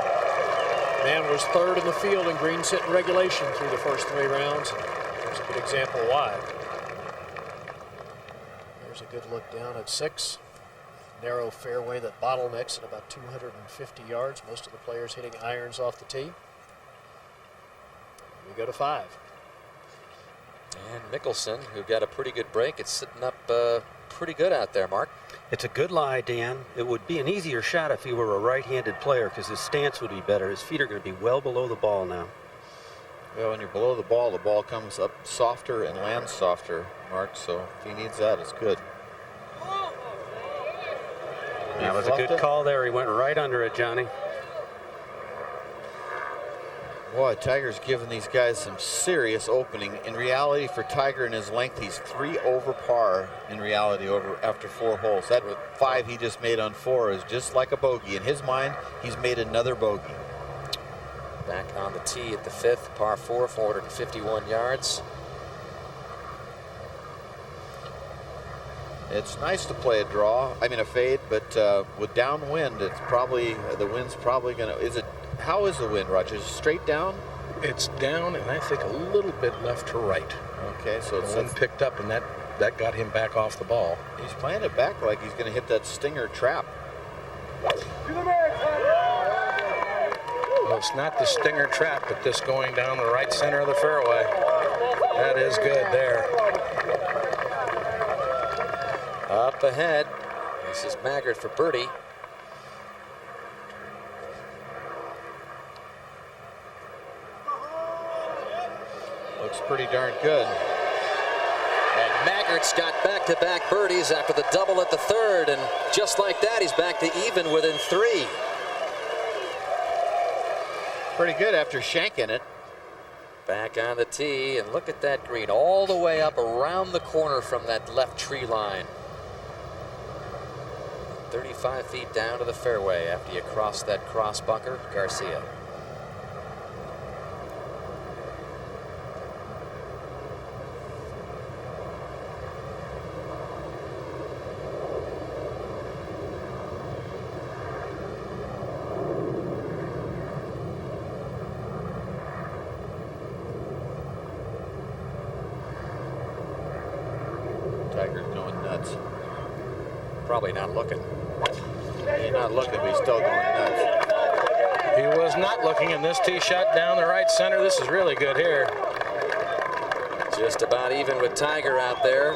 Man was 3rd in the field in greens hit and regulation through the first 3 rounds. There's a good example why. There's a good look down at 6. Narrow fairway that bottlenecks at about 250 yards. Most of the players hitting irons off the tee. We go to 5. And Mickelson, who got a pretty good break, it's sitting up pretty good out there, Mark. It's a good lie, Dan. It would be an easier shot if he were a right-handed player because his stance would be better. His feet are going to be well below the ball now. Well, when you're below the ball comes up softer and lands softer, Mark. So if he needs that, it's good. That was a good call there. He went right under it, Johnny. Boy, Tiger's given these guys some serious opening. In reality, for Tiger and his length, he's 3 over par in reality after 4 holes. That 5 he just made on 4 is just like a bogey. In his mind, he's made another bogey. Back on the tee at the fifth, par 4, 451 yards. It's nice to play a fade, but with downwind, it's probably, the wind's probably going to, how is the wind, Roger? Is it straight down? It's down, and I think a little bit left to right. Okay, so the wind picked up, and that got him back off the ball. He's playing it back like he's going to hit that stinger trap. Well, it's not the stinger trap, but this going down the right center of the fairway. That is good there. Up ahead, this is Maggard for birdie. Looks pretty darn good. And Maggard's got back-to-back birdies after the double at the third, and just like that, he's back to even within 3. Pretty good after shanking it. Back on the tee, and look at that green, all the way up around the corner from that left tree line. 35 feet down to the fairway after you cross that cross bunker, Garcia. Tiger's going nuts. Probably not looking. He's not looking, but he's still going nuts. He was not looking, in this tee shot down the right center. This is really good here. Just about even with Tiger out there.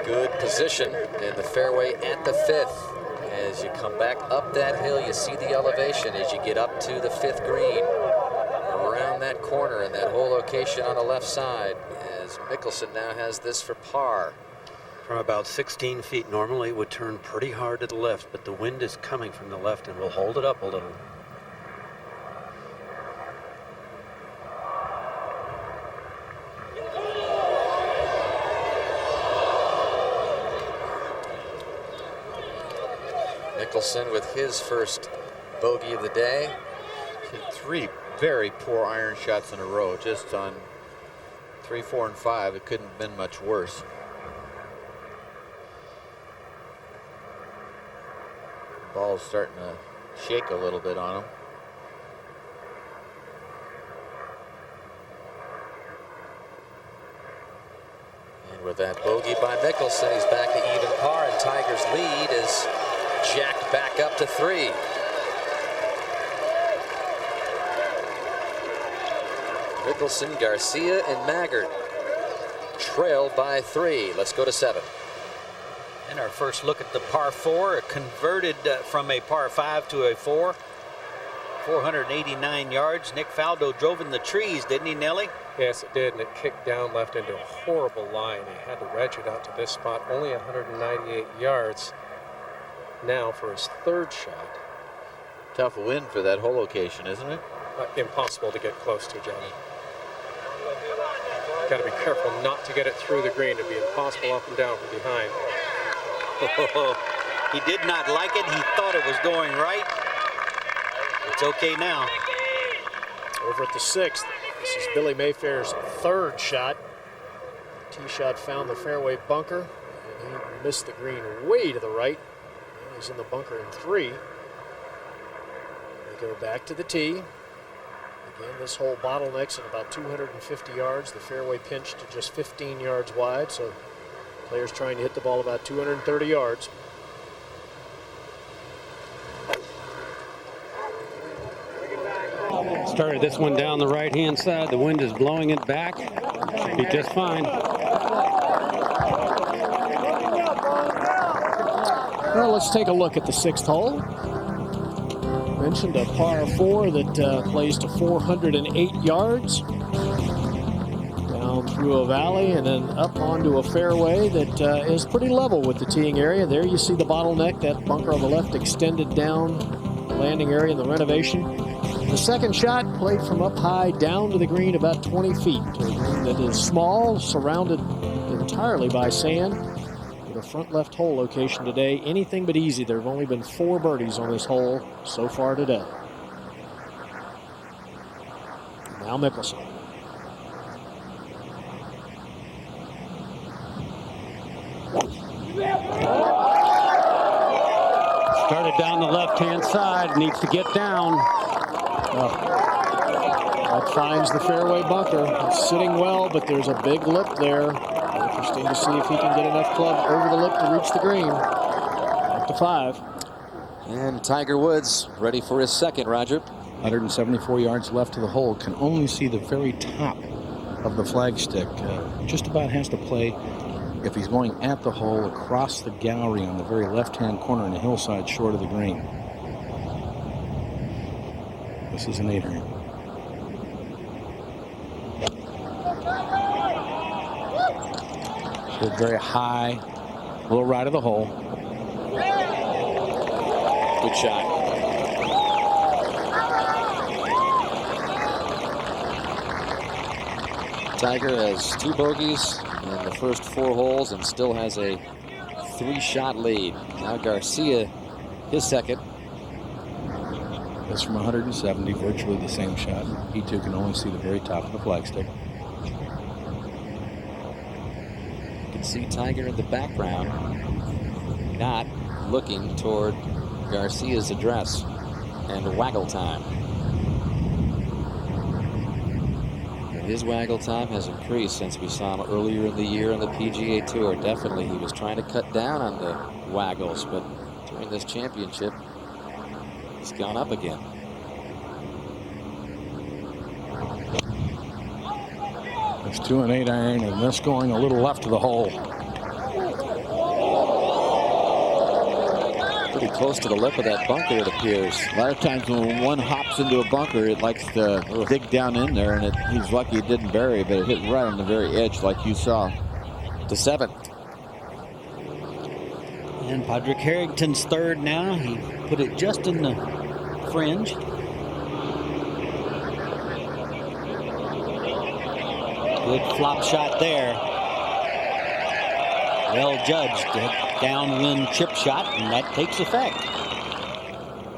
Good position in the fairway at the 5th. As you come back up that hill, you see the elevation as you get up to the 5th green. Around that corner in that whole location on the left side, as Mickelson now has this for par. From about 16 feet, normally it would turn pretty hard to the left, but the wind is coming from the left and will hold it up a little. Mickelson with his first bogey of the day. 3 very poor iron shots in a row, just on 3, 4, and 5. It couldn't have been much worse. The ball's starting to shake a little bit on him. And with that bogey by Mickelson, he's back to even par, and Tiger's lead is jacked back up to 3. Mickelson, Garcia, and Maggard trail by 3. Let's go to 7. And our first look at the par 4, converted from a par 5 to a 4. 489 yards. Nick Faldo drove in the trees, didn't he, Nelly? Yes, it did, and it kicked down left into a horrible line. He had to wedge it out to this spot, only 198 yards now for his 3rd shot. Tough win for that whole location, isn't it? Impossible to get close to, Johnny. Got to be careful not to get it through the green. It'd be impossible up and down from behind. He did not like it. He thought it was going right. It's okay now. Over at the 6th, this is Billy Mayfair's 3rd shot. Tee shot found the fairway bunker, and he missed the green way to the right. He's in the bunker in 3. They go back to the tee. Again, this hole bottlenecks at about 250 yards. The fairway pinched to just 15 yards wide, so players trying to hit the ball about 230 yards. Started this one down the right-hand side. The wind is blowing it back. Should be just fine. Well, let's take a look at the 6th hole. Mentioned a par 4 that plays to 408 yards. Down through a valley and then up onto a fairway that is pretty level with the teeing area. There you see the bottleneck, that bunker on the left extended down the landing area in the renovation. The 2nd shot played from up high down to the green about 20 feet. To a green that is small, surrounded entirely by sand. The front left hole location today, anything but easy. There have only been 4 birdies on this hole so far today. Now Mickelson. Started down the left-hand side, needs to get down. That finds the fairway bunker. It's sitting well, but there's a big lip there. Interesting to see if he can get enough club over the lip to reach the green. Up to 5. And Tiger Woods ready for his 2nd, Roger. 174 yards left to the hole. Can only see the very top of the flagstick. Just about has to play, if he's going at the hole, across the gallery on the very left-hand corner on the hillside short of the green. This is an 8-iron. So very high, little right of the hole. Good shot. Tiger has 2 bogeys in the first 4 holes and still has a 3-shot lead. Now Garcia, his 2nd. That's from 170, virtually the same shot. He too can only see the very top of the flagstick. You can see Tiger in the background, not looking toward Garcia's address and waggle time. His waggle time has increased since we saw him earlier in the year on the PGA Tour. Definitely, he was trying to cut down on the waggles, but during this championship, it's gone up again. It's 2 and 8 iron, and this going a little left of the hole. Pretty close to the lip of that bunker, it appears. A lot of times when one hops into a bunker, it likes to dig down in there, and he's lucky it didn't bury, but it hit right on the very edge like you saw. To 7. And Padraig Harrington's third now. He put it just in the fringe. Good flop shot there. Well judged. Downwind chip shot, and that takes effect.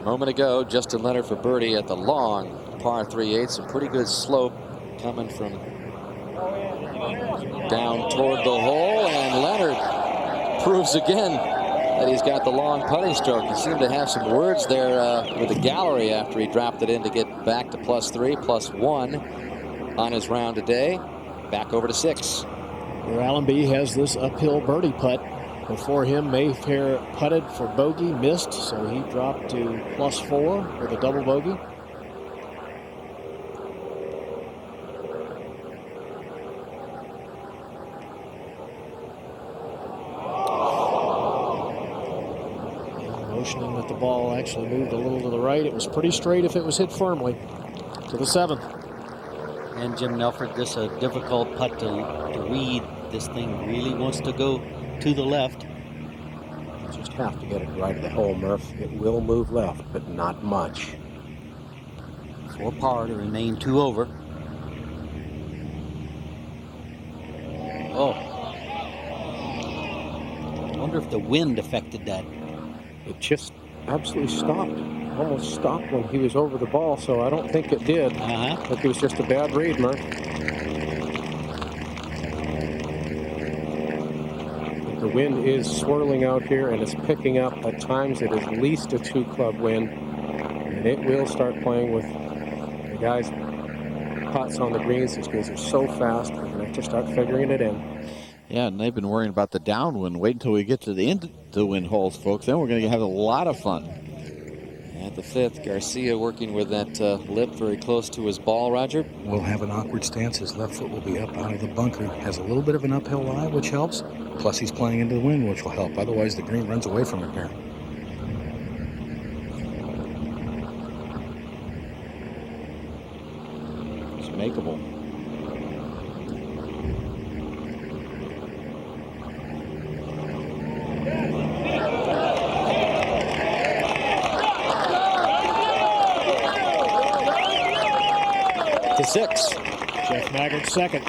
A moment ago, Justin Leonard for birdie at the long par 3/8. Some pretty good slope coming from down toward the hole, and Leonard proves again that he's got the long putting stroke. He seemed to have some words there with the gallery after he dropped it in to get back to +3, +1 on his round today. Back over to 6. Where Allenby has this uphill birdie putt. Before him, Mayfair putted for bogey, missed, so he dropped to +4 with a double bogey. Motioning that the ball actually moved a little to the right. It was pretty straight if it was hit firmly. To the 7th. And Jim Nelford, this is a difficult putt to read. This thing really wants to go to the left. You just have to get it right of the hole, Murph. It will move left, but not much. 4 par to remain 2 over. Oh. I wonder if the wind affected that. It just absolutely stopped. Almost stopped when he was over the ball, so I don't think it did. I think it was just a bad read, Murph. The wind is swirling out here, and it's picking up. At times, it is at least a 2-club wind, and it will start playing with the guys' putts on the greens. These guys are so fast, we're going to have to start figuring it in. Yeah, and they've been worrying about the downwind. Wait until we get to the end of the wind holes, folks. Then we're going to have a lot of fun. At the 5th, Garcia working with that lip very close to his ball, Roger. Will have an awkward stance. His left foot will be up out of the bunker. Has a little bit of an uphill lie, which helps. Plus, he's playing into the wind, which will help. Otherwise, the green runs away from him here. It's makeable. To 6. Jeff Maggard second.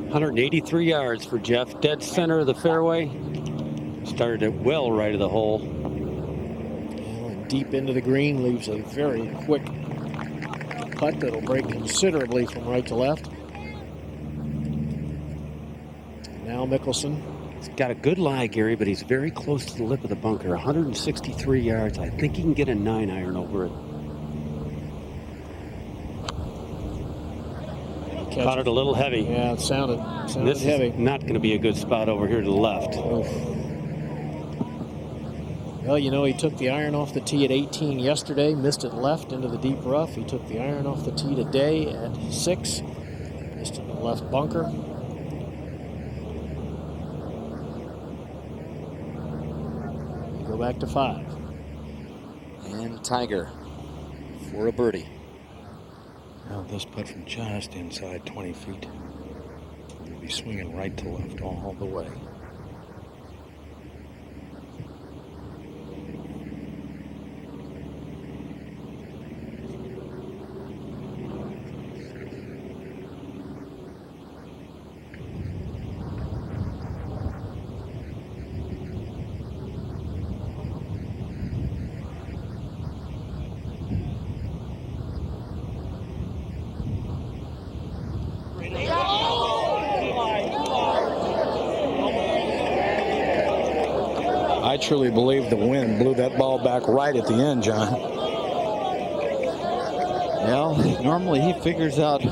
.183 yards for Jeff. Dead center of the fairway. Started it well right of the hole. And deep into the green, leaves a very quick putt that'll break considerably from right to left. Now Mickelson. He's got a good lie, Gary, but he's very close to the lip of the bunker. 163 yards. I think he can get a 9-iron over it. Caught it a little heavy. Yeah, it sounded this heavy. Is not going to be a good spot over here to the left. Oof. Well, you know, he took the iron off the tee at 18 yesterday, missed it left into the deep rough. He took the iron off the tee today at 6, missed it in the left bunker. Go back to 5. And Tiger for a birdie. Now this putt from just inside 20 feet. We'll be swinging right to left all the way. I truly believe the wind blew that ball back right at the end, John. Well, normally he figures out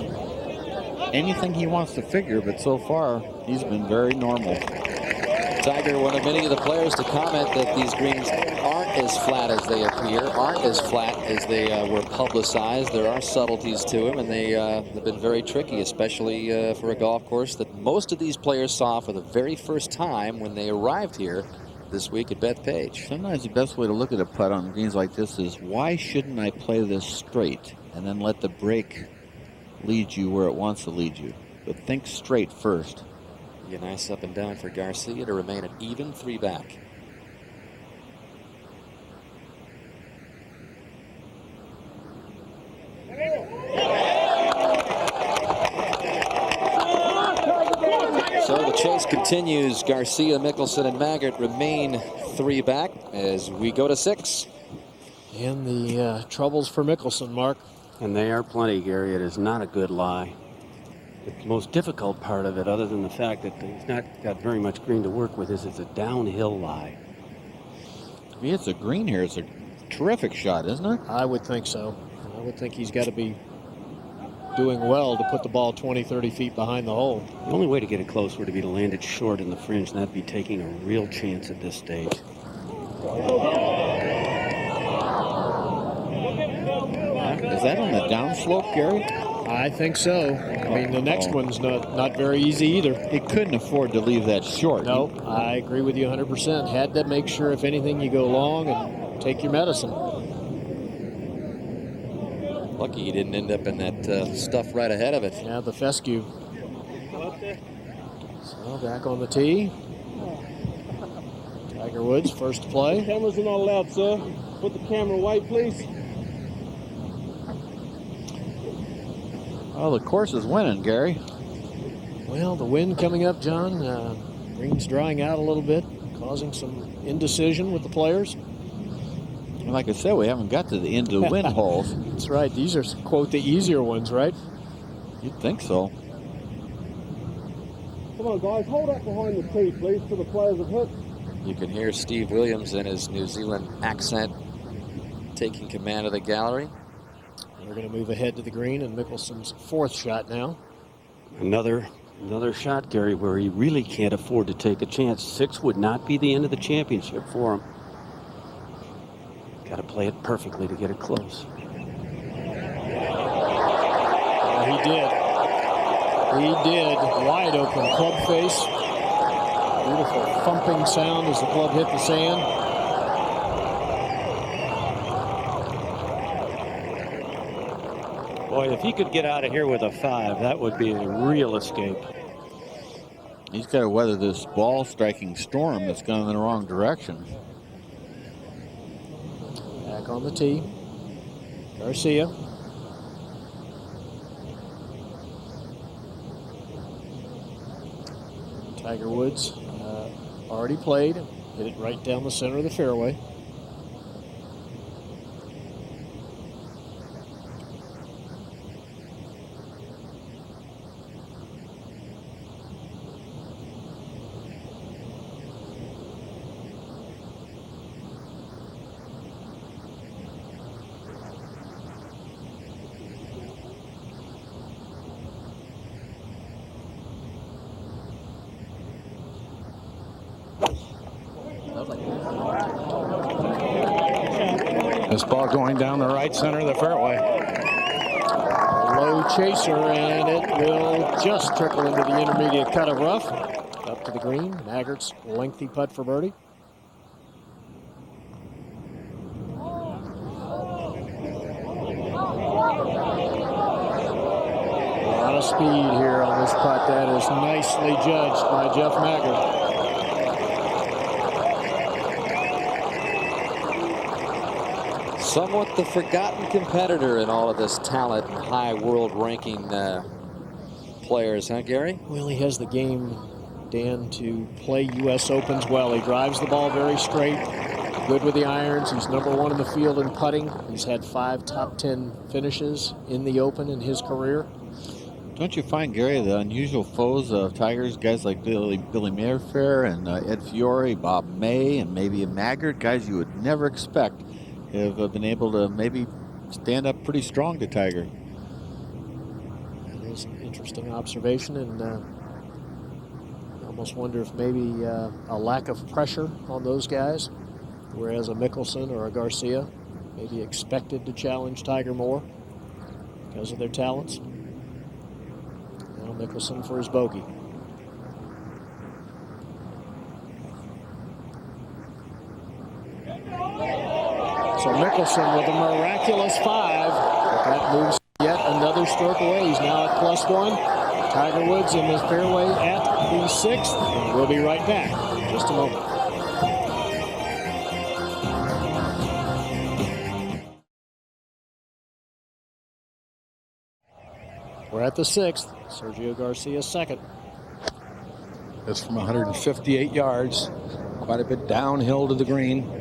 anything he wants to figure, but so far he's been very normal. Tiger, one of many of the players to comment that these greens aren't as flat as they appear, aren't as flat as they were publicized. There are subtleties to them, and they've been very tricky, especially for a golf course that most of these players saw for the very first time when they arrived here this week at Bethpage. Sometimes the best way to look at a putt on greens like this is, why shouldn't I play this straight and then let the break lead you where it wants to lead you? But think straight first. A nice up and down for Garcia to remain an even 3 back. So the chase continues. Garcia, Mickelson, and Maggart remain 3 back as we go to 6. And the troubles for Mickelson, Mark. And they are plenty, Gary. It is not a good lie. The most difficult part of it, other than the fact that he's not got very much green to work with, is it's a downhill lie. If he hits a green here, it's a terrific shot, isn't it? I would think so. I would think he's got to be doing well to put the ball 20, 30 feet behind the hole. The only way to get it close would be to land it short in the fringe, and that'd be taking a real chance at this stage. Is that on the downslope, Gary? I think so. I mean, the next one's not very easy either. He couldn't afford to leave that short. No, I agree with you 100%. Had to make sure, if anything, you go long and take your medicine. Lucky he didn't end up in that stuff right ahead of it. Yeah, the fescue. So back on the tee. Tiger Woods, first to play. The camera's in our left, sir. Put the camera white, please. Oh, the course is winning, Gary. Well, the wind coming up, John. Green's drying out a little bit, causing some indecision with the players. And like I said, we haven't got to the end of the wind holes. That's right. These are, quote, the easier ones, right? You'd think so. Come on, guys. Hold up behind the tee, please, till the players have hit. You can hear Steve Williams in his New Zealand accent taking command of the gallery. We're going to move ahead to the green, and Mickelson's fourth shot now. Another shot, Gary, where he really can't afford to take a chance. 6 would not be the end of the championship for him. Got to play it perfectly to get it close. He did. He did. Wide open club face. Beautiful thumping sound as the club hit the sand. Boy, if he could get out of here with a 5, that would be a real escape. He's got to weather this ball striking storm that's going in the wrong direction. Back on the tee. Garcia. Tiger Woods already played. Hit it right down the center of the fairway. This ball going down the right center of the fairway. Low chaser, and it will just trickle into the intermediate cut of rough. Up to the green. Maggart's lengthy putt for birdie. A lot of speed here on this putt. That is nicely judged by Jeff Maggart. Somewhat the forgotten competitor in all of this talent and high world ranking players, huh, Gary? Well, he has the game, Dan, to play U.S. Opens well. He drives the ball very straight, good with the irons. He's #1 in the field in putting. He's had 5 top 10 finishes in the Open in his career. Don't you find, Gary, the unusual foes of Tigers, guys like Billy Mayfair and Ed Fiore, Bob May, and maybe a Maggart, guys you would never expect have been able to maybe stand up pretty strong to Tiger. That is an interesting observation, and I almost wonder if maybe a lack of pressure on those guys, whereas a Mickelson or a Garcia may be expected to challenge Tiger more because of their talents. Now Mickelson for his bogey. So Mickelson with a miraculous 5, but that moves yet another stroke away. He's now at +1. Tiger Woods in the fairway at the 6th. And we'll be right back in just a moment. We're at the 6th. Sergio Garcia 2nd. It's from 158 yards. Quite a bit downhill to the green.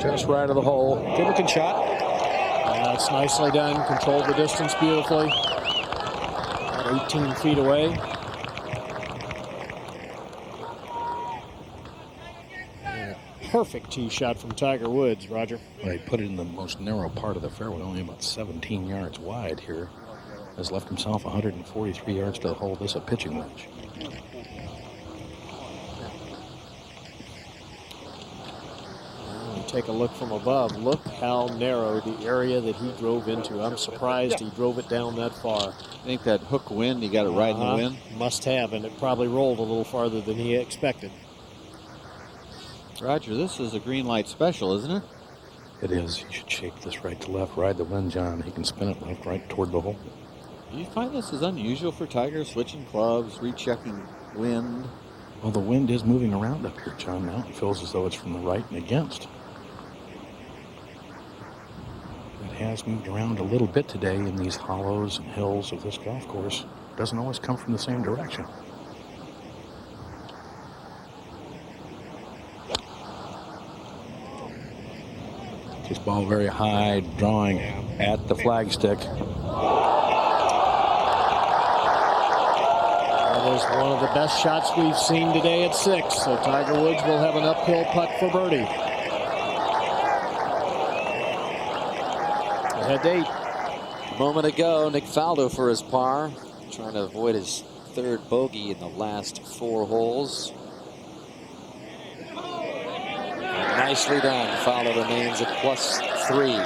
Just right of the hole. Good looking shot. That's nicely done. Controlled the distance beautifully. About 18 feet away. And a perfect tee shot from Tiger Woods, Roger. Well, he put it in the most narrow part of the fairway, only about 17 yards wide here. Has left himself 143 yards to the hole. This is a pitching wedge. Take a look from above. Look how narrow the area that he drove into. I'm surprised he drove it down that far. I think that hook wind, he got it right in the wind. Must have, and it probably rolled a little farther than he expected. Roger, this is a green light special, isn't it? It is. You should shape this right to left. Ride the wind, John. He can spin it left, right toward the hole. Do you find this is unusual for Tiger, switching clubs, rechecking wind? Well, the wind is moving around up here, John, now. It feels as though it's from the right and against. It has moved around a little bit today in these hollows and hills of this golf course. It doesn't always come from the same direction. This ball very high, drawing at the flagstick. That is one of the best shots we've seen today at 6. So Tiger Woods will have an uphill putt for birdie. Ahead to 8. A moment ago, Nick Faldo for his par, trying to avoid his 3rd bogey in the last 4 holes. And nicely done. Faldo remains at +3.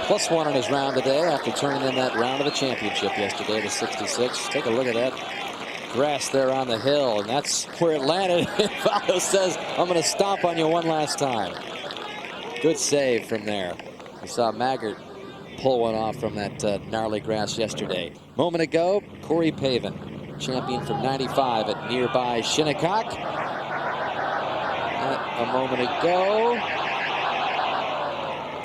+1 in his round today after turning in that round of the championship yesterday to 66. Take a look at that grass there on the hill, and that's where it landed. Faldo says, I'm going to stomp on you one last time. Good save from there. We saw Maggard pull one off from that gnarly grass yesterday. Moment ago, Corey Pavin, champion from '95 at nearby Shinnecock. A moment ago,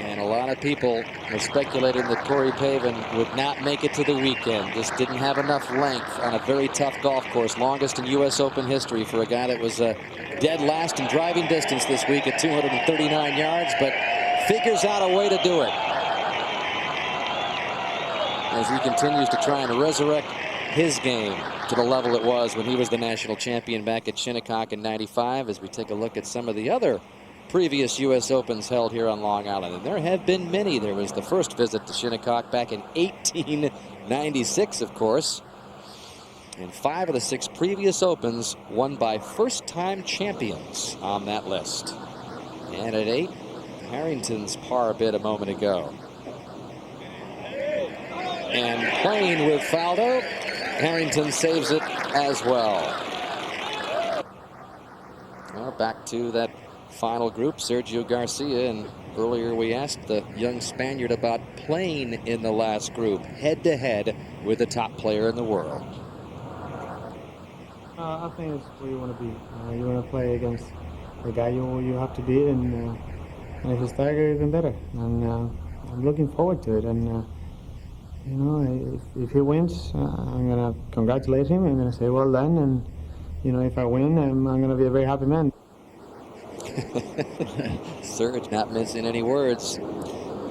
and a lot of people were speculating that Corey Pavin would not make it to the weekend. Just didn't have enough length on a very tough golf course, longest in U.S. Open history for a guy that was dead last in driving distance this week at 239 yards, but figures out a way to do it as he continues to try and resurrect his game to the level it was when he was the national champion back at Shinnecock in '95. As we take a look at some of the other previous U.S. Opens held here on Long Island, and there have been many. There was the first visit to Shinnecock back in 1896, of course, and 5 of the 6 previous Opens won by first-time champions on that list. And at 8, Harrington's par bid a moment ago. And playing with Faldo, Harrington saves it as well. Well, back to that final group, Sergio Garcia, and earlier we asked the young Spaniard about playing in the last group, head-to-head with the top player in the world. I think it's where you want to be. You want to play against the guy you have to beat, and if it's Tiger, even better. And I'm looking forward to it. And you know, if he wins, I'm gonna congratulate him. I'm gonna say well done. And you know, if I win, I'm gonna be a very happy man. Serge not missing any words. It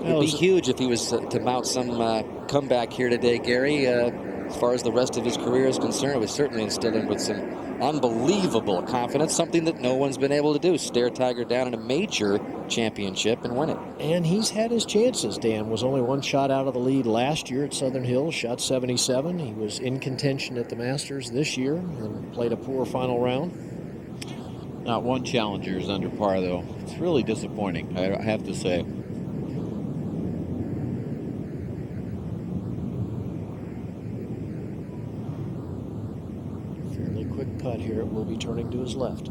would be huge if he was to mount some comeback here today, Gary. as far as the rest of his career is concerned, it was certainly instilled him with some unbelievable confidence, something that no one's been able to do. Stare Tiger down in a major championship and win it. And he's had his chances. Dan was only one shot out of the lead last year at Southern Hills, shot 77. He was in contention at the Masters this year and played a poor final round. Not one challenger is under par, though. It's really disappointing, I have to say. Fairly quick putt here. It will be turning to his left.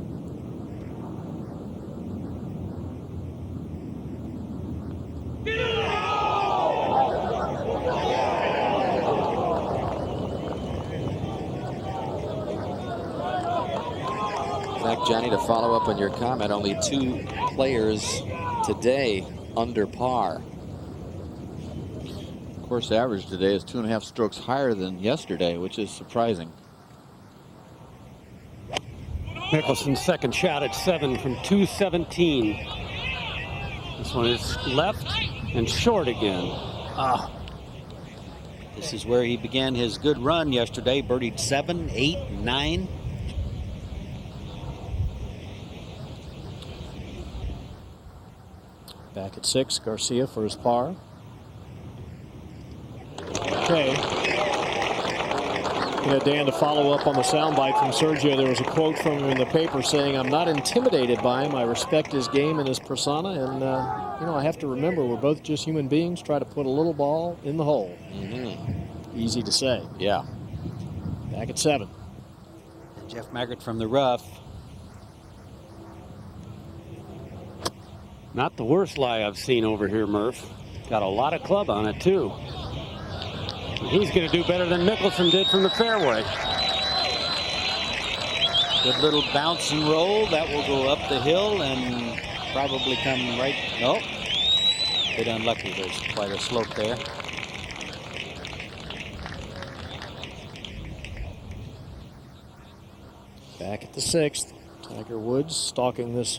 In fact, Johnny, to follow up on your comment, only 2 players today under par. Course average today is 2.5 strokes higher than yesterday, which is surprising. Mickelson's second shot at 7 from 217. This one is left and short again. This is where he began his good run yesterday. Birdied 7, 8, 9. Back at 6, Garcia for his par. Okay. Dan, to follow up on the soundbite from Sergio, there was a quote from him in the paper saying, "I'm not intimidated by him. I respect his game and his persona. And, I have to remember we're both just human beings. Try to put a little ball in the hole." Easy to say. Yeah. Back at 7. And Jeff Maggart from the rough. Not the worst lie I've seen over here, Murph. Got a lot of club on it, too. He's going to do better than Mickelson did from the fairway. Good little bounce and roll. That will go up the hill and probably come right. Nope. Bit unlucky. There's quite a slope there. Back at the 6th. Tiger Woods stalking this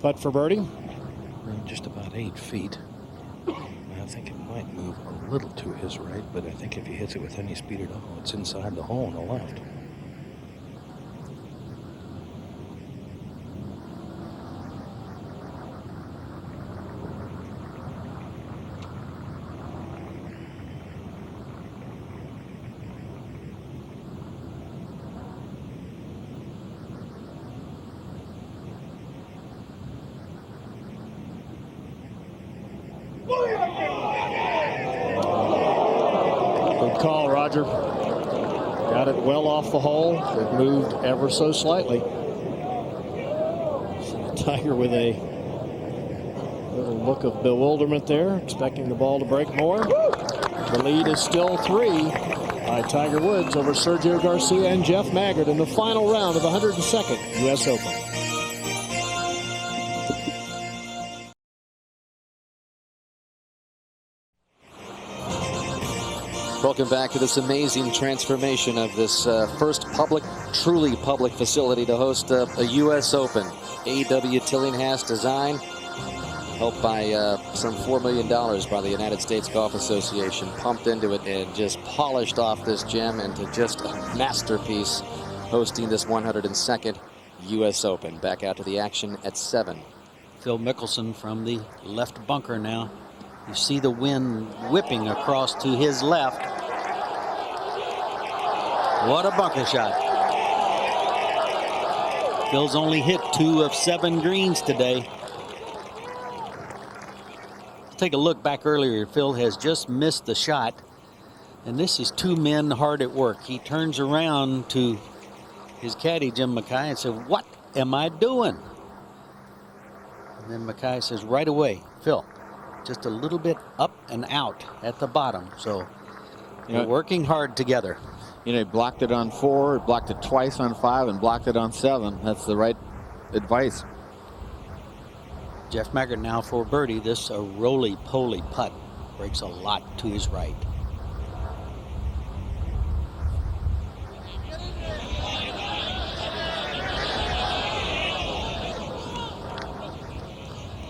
putt for birdie. Just about 8 feet. I think it might move a little to his right, but I think if he hits it with any speed at all, it's inside the hole on the left. Good call, Roger. Got it well off the hole. It moved ever so slightly. Tiger with a little look of bewilderment there, expecting the ball to break more. The lead is still 3 by Tiger Woods over Sergio Garcia and Jeff Maggart in the final round of the 102nd U.S. Open. Welcome back to this amazing transformation of this first truly public facility to host a U.S. Open. A.W. Tillinghast design, helped by some $4 million by the United States Golf Association, pumped into it and just polished off this gem into just a masterpiece, hosting this 102nd U.S. Open. Back out to the action at 7. Phil Mickelson from the left bunker now. You see the wind whipping across to his left. What a bunker shot. Phil's only hit 2 of 7 greens today. Take a look back earlier. Phil has just missed the shot. And this is 2 men hard at work. He turns around to his caddy, Jim Mackay, and says, "What am I doing?" And then Mackay says right away, "Phil, just a little bit up and out at the bottom." So they're working hard together. He blocked it on 4, blocked it twice on 5, and blocked it on 7. That's the right advice. Jeff Maggart now for birdie. This a roly-poly putt breaks a lot to his right.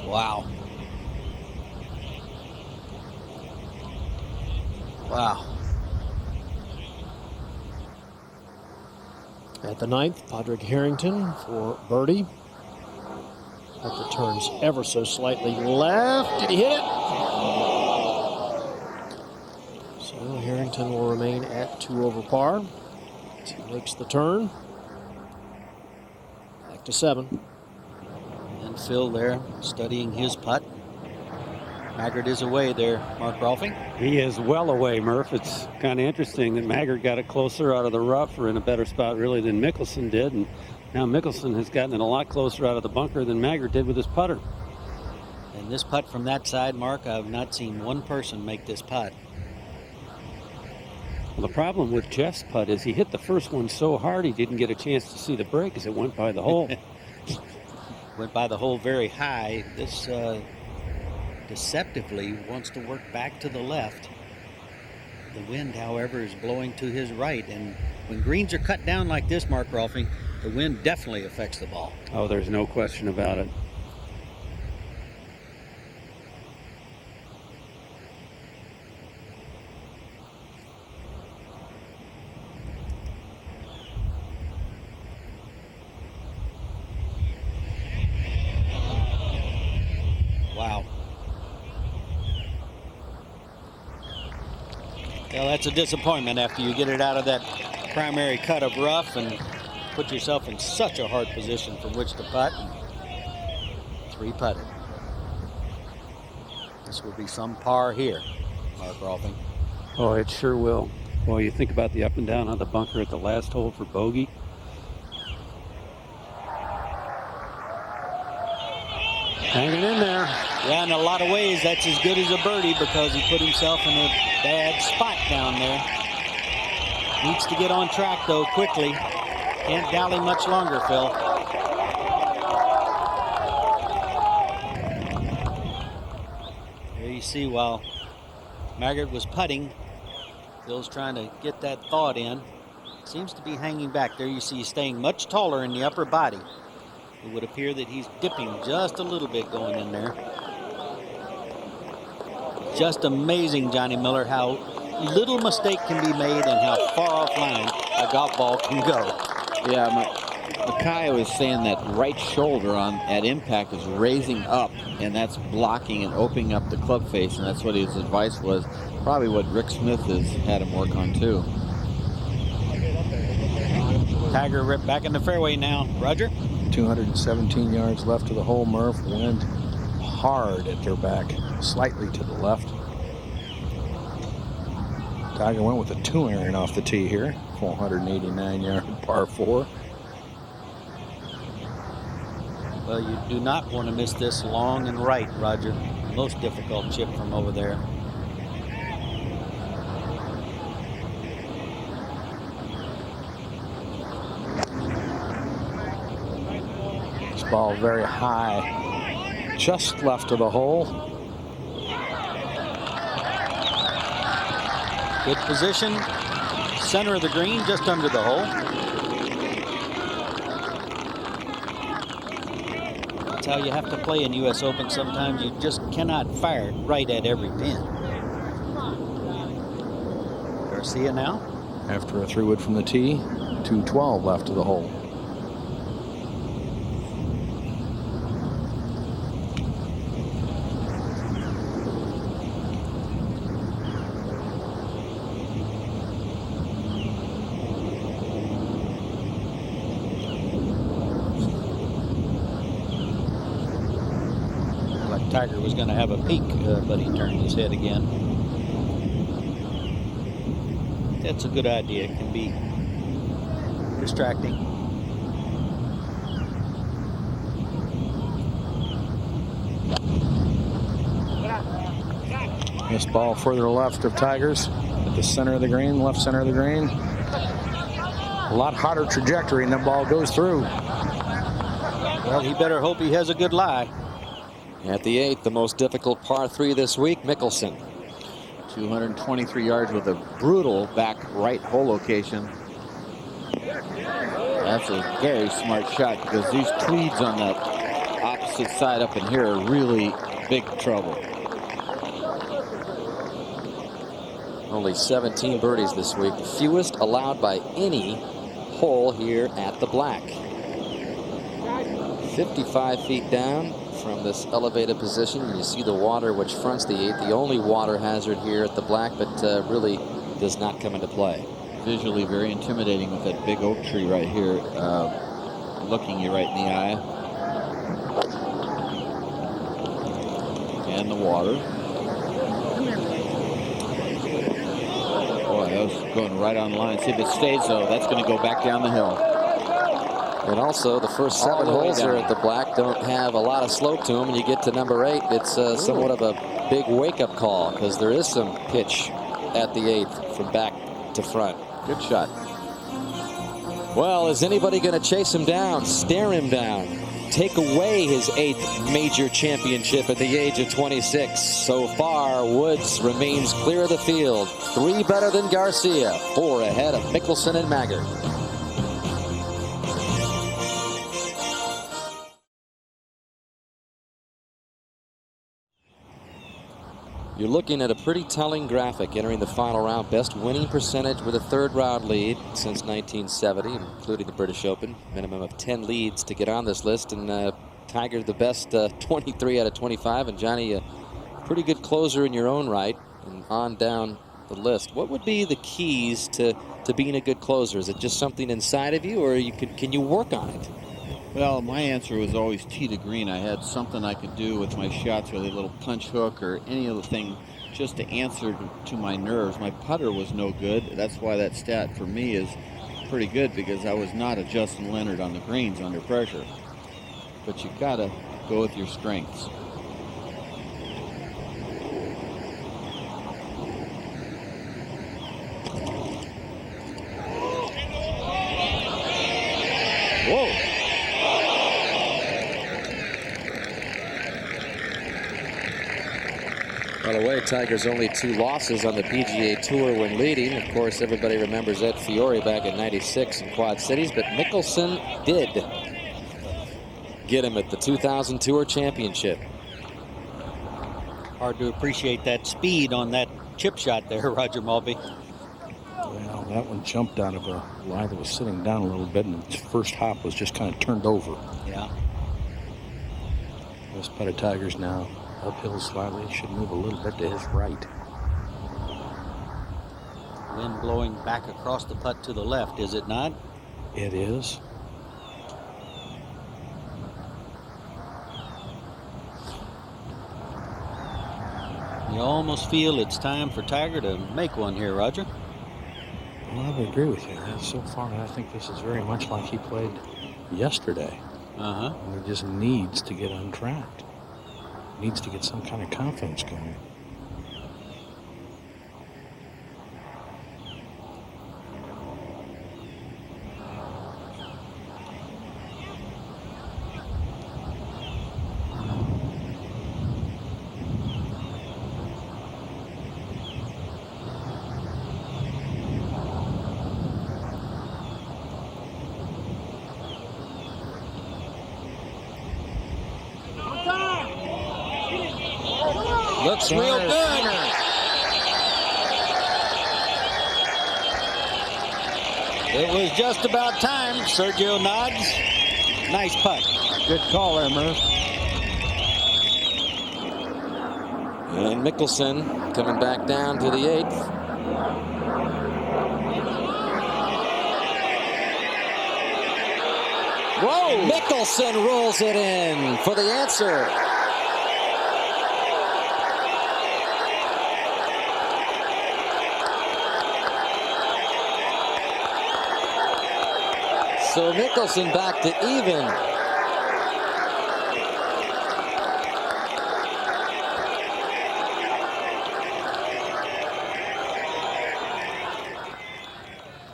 Wow. Wow. At the 9th, Padraig Harrington for birdie. That turns ever so slightly left. Did he hit it? So Harrington will remain at 2 over par. He makes the turn. Back to 7. And Phil there studying his putt. Maggard is away there, Mark Rolfing. He is well away, Murph. It's kind of interesting that Maggard got it closer out of the rough, or in a better spot really than Mickelson did. And now Mickelson has gotten it a lot closer out of the bunker than Maggard did with his putter. And this putt from that side, Mark, I've not seen one person make this putt. Well, the problem with Jeff's putt is he hit the first one so hard he didn't get a chance to see the break as it went by the hole. Went by the hole very high. This deceptively wants to work back to the left. The wind, however, is blowing to his right. And when greens are cut down like this, Mark Rolfing, the wind definitely affects the ball. Oh, there's no question about it. Wow. Well, that's a disappointment after you get it out of that primary cut of rough and put yourself in such a hard position from which to putt. 3 putted. This will be some par here, Mark Rolfing. Oh, it sure will. Well, you think about the up and down on the bunker at the last hole for bogey. Hanging in there. Yeah, in a lot of ways, that's as good as a birdie because he put himself in a bad spot down there. Needs to get on track, though, quickly. Can't dally much longer, Phil. There you see, while Maggard was putting, Phil's trying to get that thought in. Seems to be hanging back. There you see he's staying much taller in the upper body. It would appear that he's dipping just a little bit going in there. Just amazing, Johnny Miller, how little mistake can be made and how far offline a golf ball can go. Yeah, Mackay was saying that right shoulder at impact is raising up, and that's blocking and opening up the club face, and that's what his advice was. Probably what Rick Smith has had him work on, too. Tiger ripped back in the fairway now. Roger? 217 yards left to the hole. Murph, wind hard at their back, slightly to the left. Tiger went with a 2-iron off the tee here. 489-yard par 4. Well, you do not want to miss this long and right, Roger. Most difficult chip from over there. This ball very high, just left of the hole. Good position. Center of the green, just under the hole. That's how you have to play in U.S. Open. Sometimes you just cannot fire it right at every pin. Garcia now. After a 3-wood from the tee, 212 left of the hole. Tiger was going to have a peek, but he turned his head again. That's a good idea. It can be distracting. This ball further left of Tiger's at the center of the green, left center of the green. A lot harder trajectory, and the ball goes through. Well, he better hope he has a good lie. At the 8th, the most difficult par 3 this week, Mickelson. 223 yards with a brutal back right hole location. That's a very smart shot because these tweeds on the opposite side up in here are really big trouble. Only 17 birdies this week, the fewest allowed by any hole here at the Black. 55 feet down from this elevated position. You see the water which fronts the 8th. The only water hazard here at the Black, but really does not come into play. Visually very intimidating with that big oak tree right here, looking you right in the eye. And the water. Boy, that was going right on the line. See if it stays though. That's going to go back down the hill. And also, the first 7 holes here at the Black don't have a lot of slope to them. And you get to number 8, it's somewhat of a big wake-up call because there is some pitch at the 8th from back to front. Good shot. Well, is anybody going to chase him down, stare him down, take away his 8th major championship at the age of 26? So far, Woods remains clear of the field. 3 better than Garcia, 4 ahead of Mickelson and Maggard. You're looking at a pretty telling graphic entering the final round. Best winning percentage with a 3rd round lead since 1970, including the British Open. Minimum of 10 leads to get on this list. And Tiger the best 23 out of 25. And Johnny, a pretty good closer in your own right. And on down the list. What would be the keys to being a good closer? Is it just something inside of you, or can you work on it? Well, my answer was always tee to green. I had something I could do with my shots, with a little punch hook or any other thing, just to answer to my nerves. My putter was no good. That's why that stat for me is pretty good, because I was not a Justin Leonard on the greens under pressure. But you gotta go with your strengths. Whoa. By the way, Tiger's only 2 losses on the PGA Tour when leading. Of course, everybody remembers Ed Fiore back in '96 in Quad Cities, but Mickelson did get him at the 2000 Tour Championship. Hard to appreciate that speed on that chip shot there, Roger Mulvey. Well, that one jumped out of a line that was sitting down a little bit, and its first hop was just kind of turned over. Yeah. This putt of Tiger's now uphill slightly, should move a little bit to his right. Wind blowing back across the putt to the left, is it not? It is. You almost feel it's time for Tiger to make one here, Roger. Well, I would agree with you. So far, I think this is very much like he played yesterday. Uh-huh. And he just needs to get on track. Needs to get some kind of confidence going. Looks real good. It was just about time. Sergio nods. Nice putt. Good call there, Murph. And Mickelson coming back down to the 8th. Whoa! Mickelson rolls it in for the answer. So Mickelson back to even.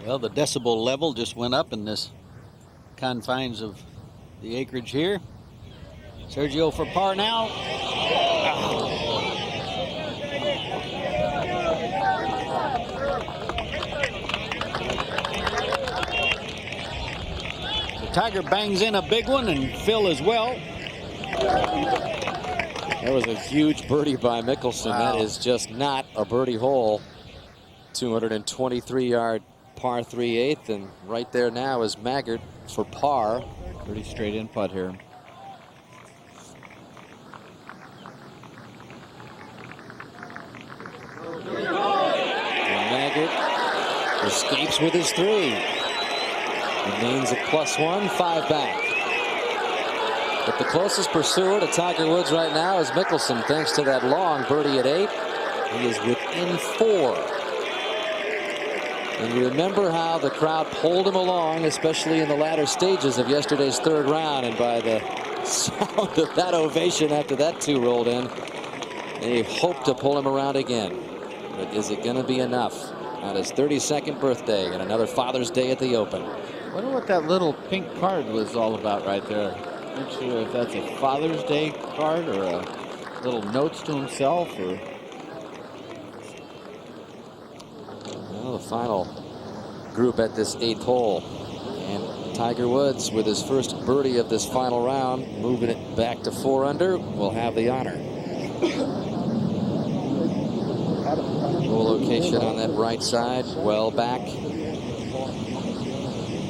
Well, the decibel level just went up in this confines of the acreage here. Sergio for par now. Tiger bangs in a big one, and Phil as well. That was a huge birdie by Mickelson. Wow. That is just not a birdie hole. 223-yard par 3/8, and right there now is Maggart for par. Pretty straight in putt here. And Maggart escapes with his 3. It means a +1, 5 back. But the closest pursuer to Tiger Woods right now is Mickelson, thanks to that long birdie at 8. He is within 4. And you remember how the crowd pulled him along, especially in the latter stages of yesterday's 3rd round. And by the sound of that ovation after that 2 rolled in, they hope to pull him around again. But is it going to be enough on his 32nd birthday and another Father's Day at the Open? I wonder what that little pink card was all about right there. Not sure if that's a Father's Day card or a little notes to himself or... Well, the final group at this 8th hole, and Tiger Woods with his first birdie of this final round, moving it back to 4 under, will have the honor. Full location on that right side, well back.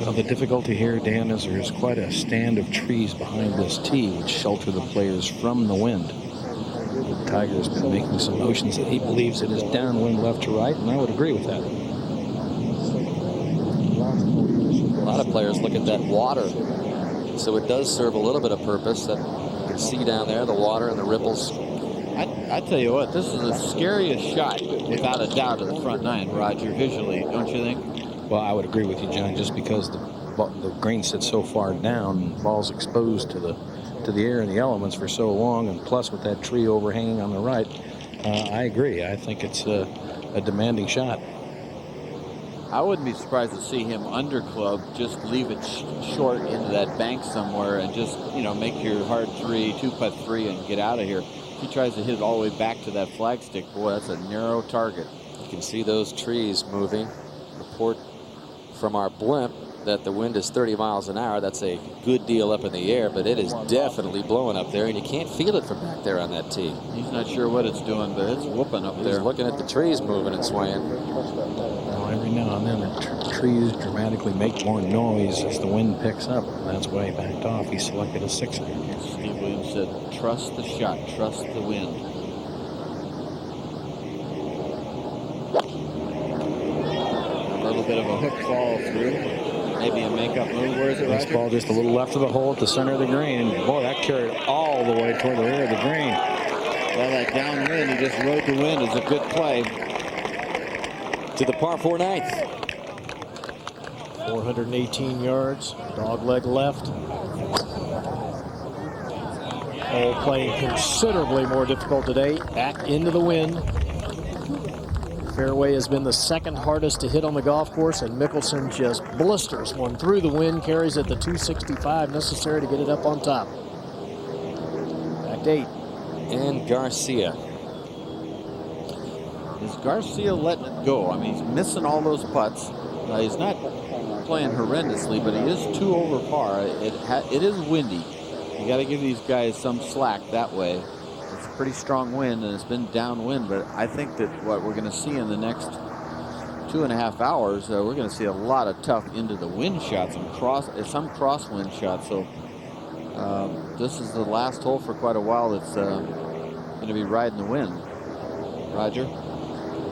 Well, the difficulty here, Dan, is there's quite a stand of trees behind this tee which shelter the players from the wind. Tiger's been making some motions that he believes it is downwind left to right, and I would agree with that. A lot of players look at that water, so it does serve a little bit of purpose. That you can see down there the water and the ripples. I tell you what, this is the scariest shot, without a doubt, of the front 9, Roger, visually, don't you think? Well, I would agree with you, John, just because the green sits so far down, and the ball's exposed to the air and the elements for so long, and plus with that tree overhanging on the right, I agree. I think it's a demanding shot. I wouldn't be surprised to see him under club, just leave it short into that bank somewhere and just, you know, make your hard 3, 2-putt 3 and get out of here. If he tries to hit it all the way back to that flagstick, boy, that's a narrow target. You can see those trees moving. Report from our blimp that the wind is 30 miles an hour. That's a good deal up in the air, but it is definitely blowing up there, and you can't feel it from back there on that tee. He's not sure what it's doing, but it's whooping up there. He's looking at the trees moving and swaying. Well, every now and then the trees dramatically make more noise as the wind picks up, and that's why he backed off. He selected a 6 iron. Steve Williams said, trust the shot, trust the wind. A little bit of a hook fall through. Maybe a makeup move. Where is it, Roger? This ball just a little left of the hole at the center of the green. And boy, that carried all the way toward the rear of the green. Well, that downwind, he just rode the wind, is a good play. To the par 4 ninth. 418 yards, dog leg left. Hole playing considerably more difficult today. Back into the wind. Fairway has been the 2nd hardest to hit on the golf course, and Mickelson just blisters one through the wind, carries it the 265 necessary to get it up on top. Back to 8. And Garcia. Is Garcia letting it go? I mean, he's missing all those putts. He's not playing horrendously, but he is 2 over par. It is windy. You got to give these guys some slack that way. It's a pretty strong wind, and it's been downwind, but I think that what we're going to see in the next 2.5 hours, we're going to see a lot of tough into the wind shots and some crosswind shots. So this is the last hole for quite a while that's going to be riding the wind. Roger?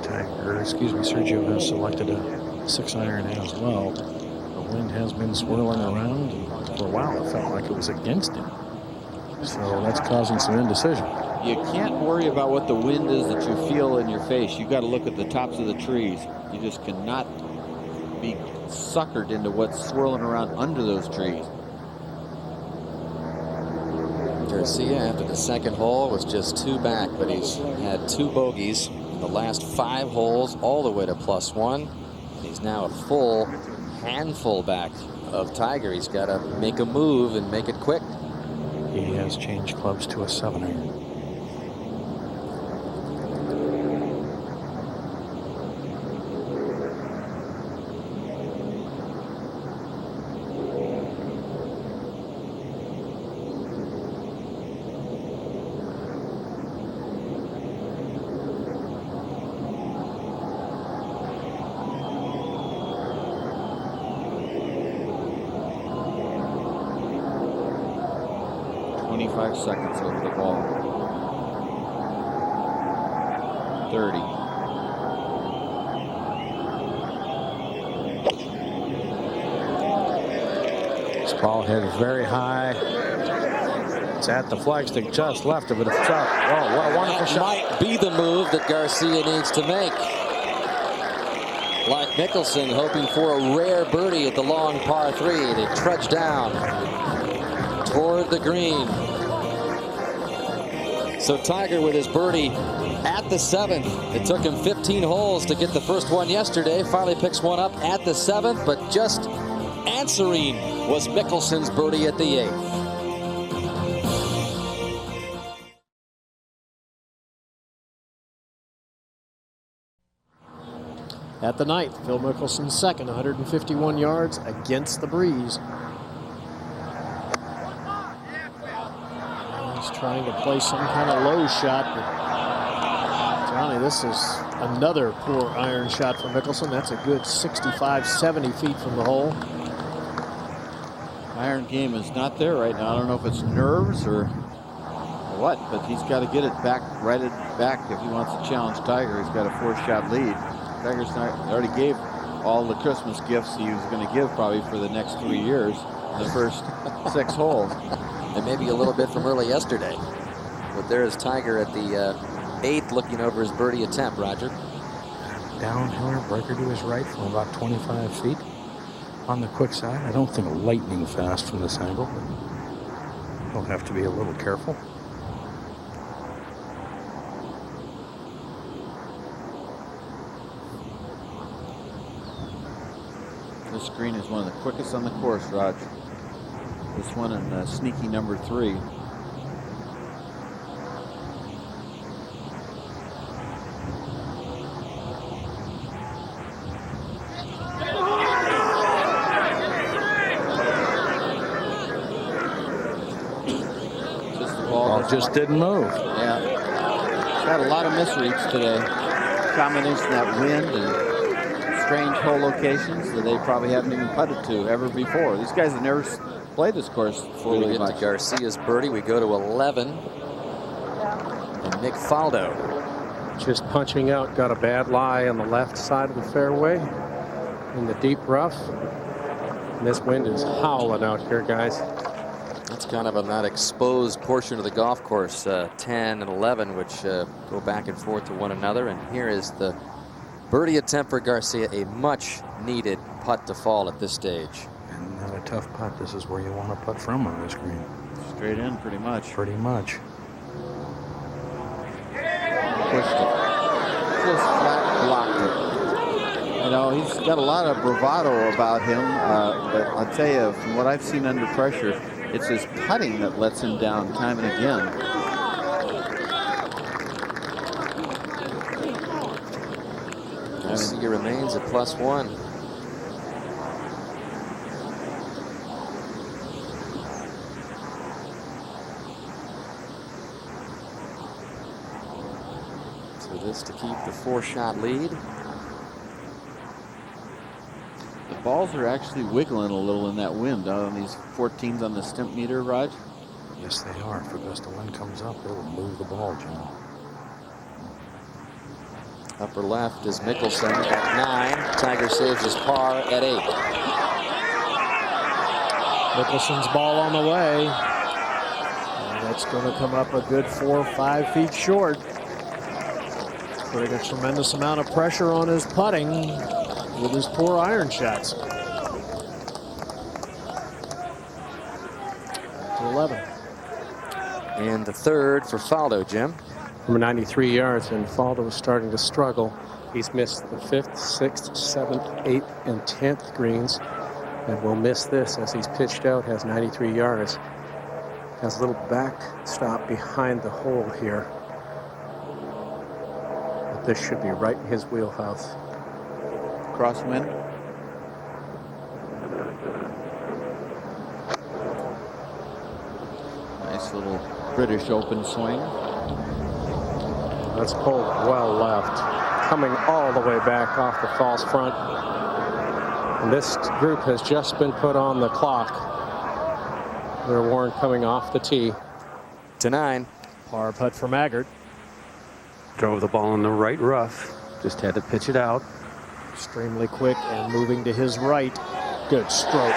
Sergio has selected a 6 iron as well. The wind has been swirling around, and for a while it felt like it was against him. So that's causing some indecision. You can't worry about what the wind is that you feel in your face. You got to look at the tops of the trees. You just cannot be suckered into what's swirling around under those trees. Garcia, after the 2nd hole, was just 2 back, but he's had 2 bogeys in the last 5 holes, all the way to +1. He's now a full handful back of Tiger. He's got to make a move and make it quick. He has changed clubs to a 7 iron. 25 seconds over the ball. 30. This ball hit very high. It's at the flagstick just left of it. It's up. Oh, what a wonderful shot. Might be the move that Garcia needs to make. Like Mickelson hoping for a rare birdie at the long par 3. They trudge down toward the green. So Tiger with his birdie at the 7th. It took him 15 holes to get the first one yesterday. Finally picks one up at the 7th, but just answering was Mickelson's birdie at the 8th. At the 9th, Phil Mickelson second, 151 yards against the breeze. He's trying to play some kind of low shot, but Johnny, this is another poor iron shot for Mickelson. That's a good 65, 70 feet from the hole. Iron game is not there right now. I don't know if it's nerves or what, but he's got to get it back, right it back if he wants to challenge Tiger. He's got a 4-shot lead. Tiger's already gave all the Christmas gifts he was going to give probably for the next 3 years, the first 6 holes. And maybe a little bit from early yesterday. But there is Tiger at the 8th looking over his birdie attempt, Roger. Downhiller, breaker to his right from about 25 feet. On the quick side, I don't think lightning fast from this angle, but he'll have to be a little careful. This green is one of the quickest on the course, Raj. This one in sneaky number 3. Ball just didn't move. Yeah. It's got a lot of misreads today. Combination of that wind and strange hole locations that they probably haven't even putted to ever before. These guys have never played this course Before we get to Garcia's birdie, we go to 11. And Nick Faldo. Just punching out, got a bad lie on the left side of the fairway in the deep rough. And this wind is howling out here, guys. That's kind of on that exposed portion of the golf course, 10 and 11, which go back and forth to one another. And here is the birdie attempt for Garcia, a much needed putt to fall at this stage. And not a tough putt. This is where you want to putt from on this green. Straight in, pretty much. Pretty much. Pushed it. Just flat blocked it. You know, he's got a lot of bravado about him, but I'll tell you, from what I've seen under pressure, it's his putting that lets him down time and again. Garcia remains at +1. So this to keep the 4-shot lead. The balls are actually wiggling a little in that wind on these 14s on the stimp meter, Raj. Yes, they are. If a gust of wind comes up, it will move the ball, Jim. Upper left is Mickelson at 9. Tiger saves his par at 8. Mickelson's ball on the way. And that's going to come up a good 4 or 5 feet short. Putting a tremendous amount of pressure on his putting with his poor iron shots. To 11. And the 3rd for Faldo, Jim. From 93 yards, and Faldo is starting to struggle. He's missed the 5th, 6th, 7th, 8th, and 10th greens, and will miss this as he's pitched out, has 93 yards. Has a little backstop behind the hole here. But this should be right in his wheelhouse. Crosswind. Nice little British Open swing. That's pulled well left, coming all the way back off the false front. And this group has just been put on the clock. They're Warren coming off the tee. to 9. Par putt for Maggard. Drove the ball in the right rough. Just had to pitch it out. Extremely quick and moving to his right. Good stroke.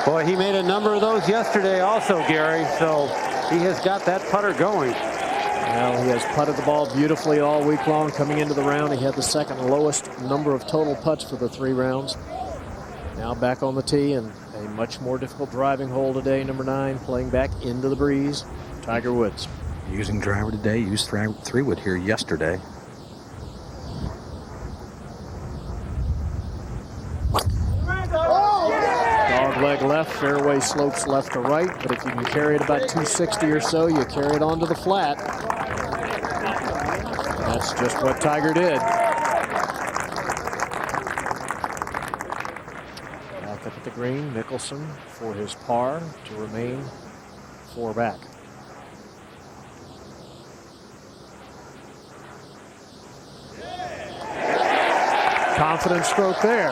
Boy, he made a number of those yesterday also, Gary, so he has got that putter going. Well, he has putted the ball beautifully all week long. Coming into the round, he had the second lowest number of total putts for the 3 rounds. Now back on the tee, and a much more difficult driving hole today, number 9, playing back into the breeze, Tiger Woods. Using driver today, used 3-wood here yesterday. Dog leg left, fairway slopes left to right, but if you can carry it about 260 or so, you carry it onto the flat. That's just what Tiger did. Back up at the green, Mickelson for his par to remain 4 back. Confident stroke there.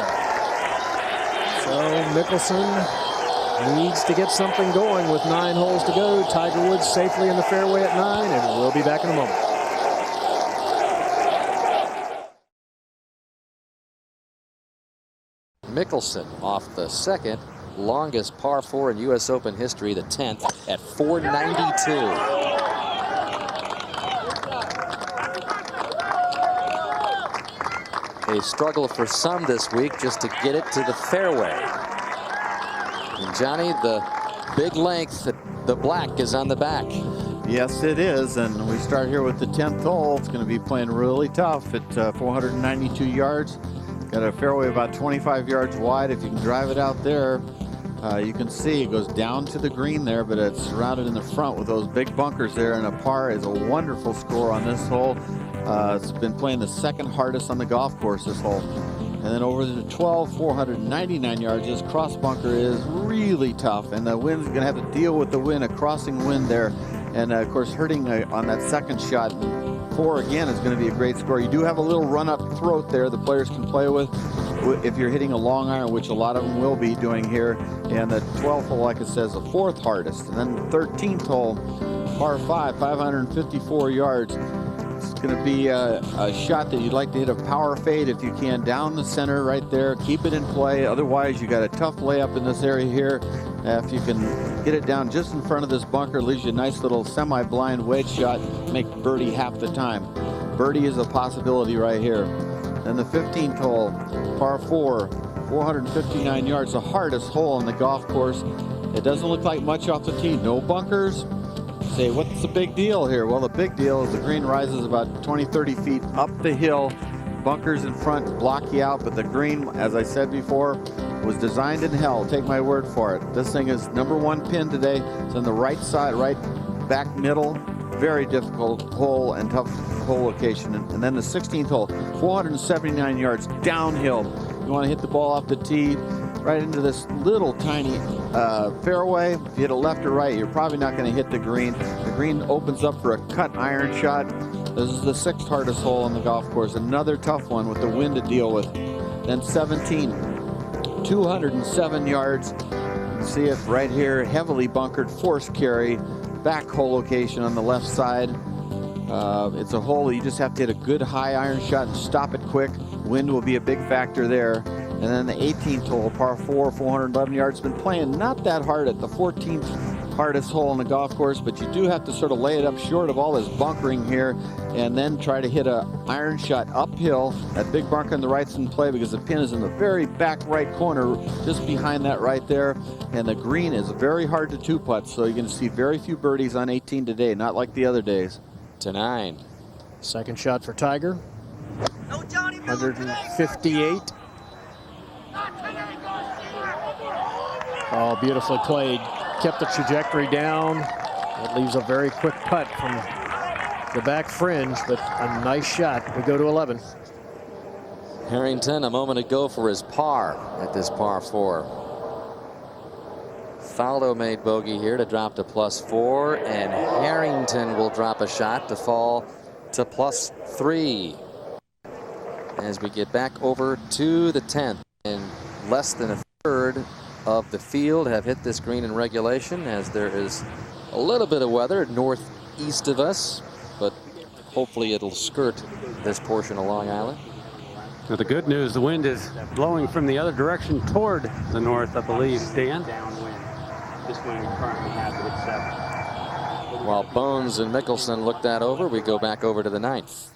So Mickelson needs to get something going with 9 holes to go. Tiger Woods safely in the fairway at 9, and we'll be back in a moment. Mickelson off the second longest par 4 in U.S. Open history, the 10th at 492. A struggle for some this week just to get it to the fairway. And Johnny, the big length, the black is on the back. Yes, it is, and we start here with the 10th hole. It's going to be playing really tough at 492 yards. Got a fairway about 25 yards wide. If you can drive it out there, you can see it goes down to the green there, but it's surrounded in the front with those big bunkers there, and a par is a wonderful score on this hole. It's been playing the second hardest on the golf course this hole. And then over to 12, 499 yards. This cross bunker is really tough, and the wind's going to have to deal with the wind, a crossing wind there. And of course, hurting on that second shot. 4 again is going to be a great score. You do have a little run up throat there the players can play with if you're hitting a long iron, which a lot of them will be doing here. And the 12th hole, like it says, the 4th hardest. And then the 13th hole, par 5, 554 yards. It's going to be a shot that you'd like to hit a power fade if you can, down the center right there. Keep it in play. Otherwise, you got a tough layup in this area here. If you can get it down just in front of this bunker, leaves you a nice little semi-blind wedge shot. Make birdie half the time. Birdie is a possibility right here. Then the 15th hole, par 4, 459 yards, the hardest hole on the golf course. It doesn't look like much off the tee. No bunkers. Say, what's the big deal here? Well, the big deal is the green rises about 20, 30 feet up the hill. Bunkers in front block you out, but the green, as I said before, was designed in hell. Take my word for it. This thing is number 1 pin today. It's on the right side, right back middle. Very difficult hole and tough hole location. And then the 16th hole, 479 yards downhill. You want to hit the ball off the tee right into this little tiny fairway. If you hit it left or right, you're probably not going to hit the green. The green opens up for a cut iron shot. This is the 6th hardest hole on the golf course. Another tough one with the wind to deal with. Then 17, 207 yards. You can see it right here, heavily bunkered, force carry, back hole location on the left side. It's a hole you just have to hit a good high iron shot and stop it quick. Wind will be a big factor there. And then the 18th hole, par 4, 411 yards. Been playing not that hard at the 14th hardest hole on the golf course, but you do have to sort of lay it up short of all this bunkering here and then try to hit a iron shot uphill. That big bunker on the right's in play because the pin is in the very back right corner, just behind that right there. And the green is very hard to 2-putt, so you're going to see very few birdies on 18 today, not like the other days. To 9. Second shot for Tiger. 158. Oh, beautifully played. Kept the trajectory down. It leaves a very quick putt from the back fringe, but a nice shot. We go to 11. Harrington a moment ago for his par at this par 4. Faldo made bogey here to drop to +4, and Harrington will drop a shot to fall to +3. As we get back over to the 10th, and less than a third of the field have hit this green in regulation, as there is a little bit of weather northeast of us, but hopefully it'll skirt this portion of Long Island. Now the good news, the wind is blowing from the other direction toward the north, I believe, Dan. This one we currently have at 7. While Bones and Mickelson look that over, we go back over to the 9th.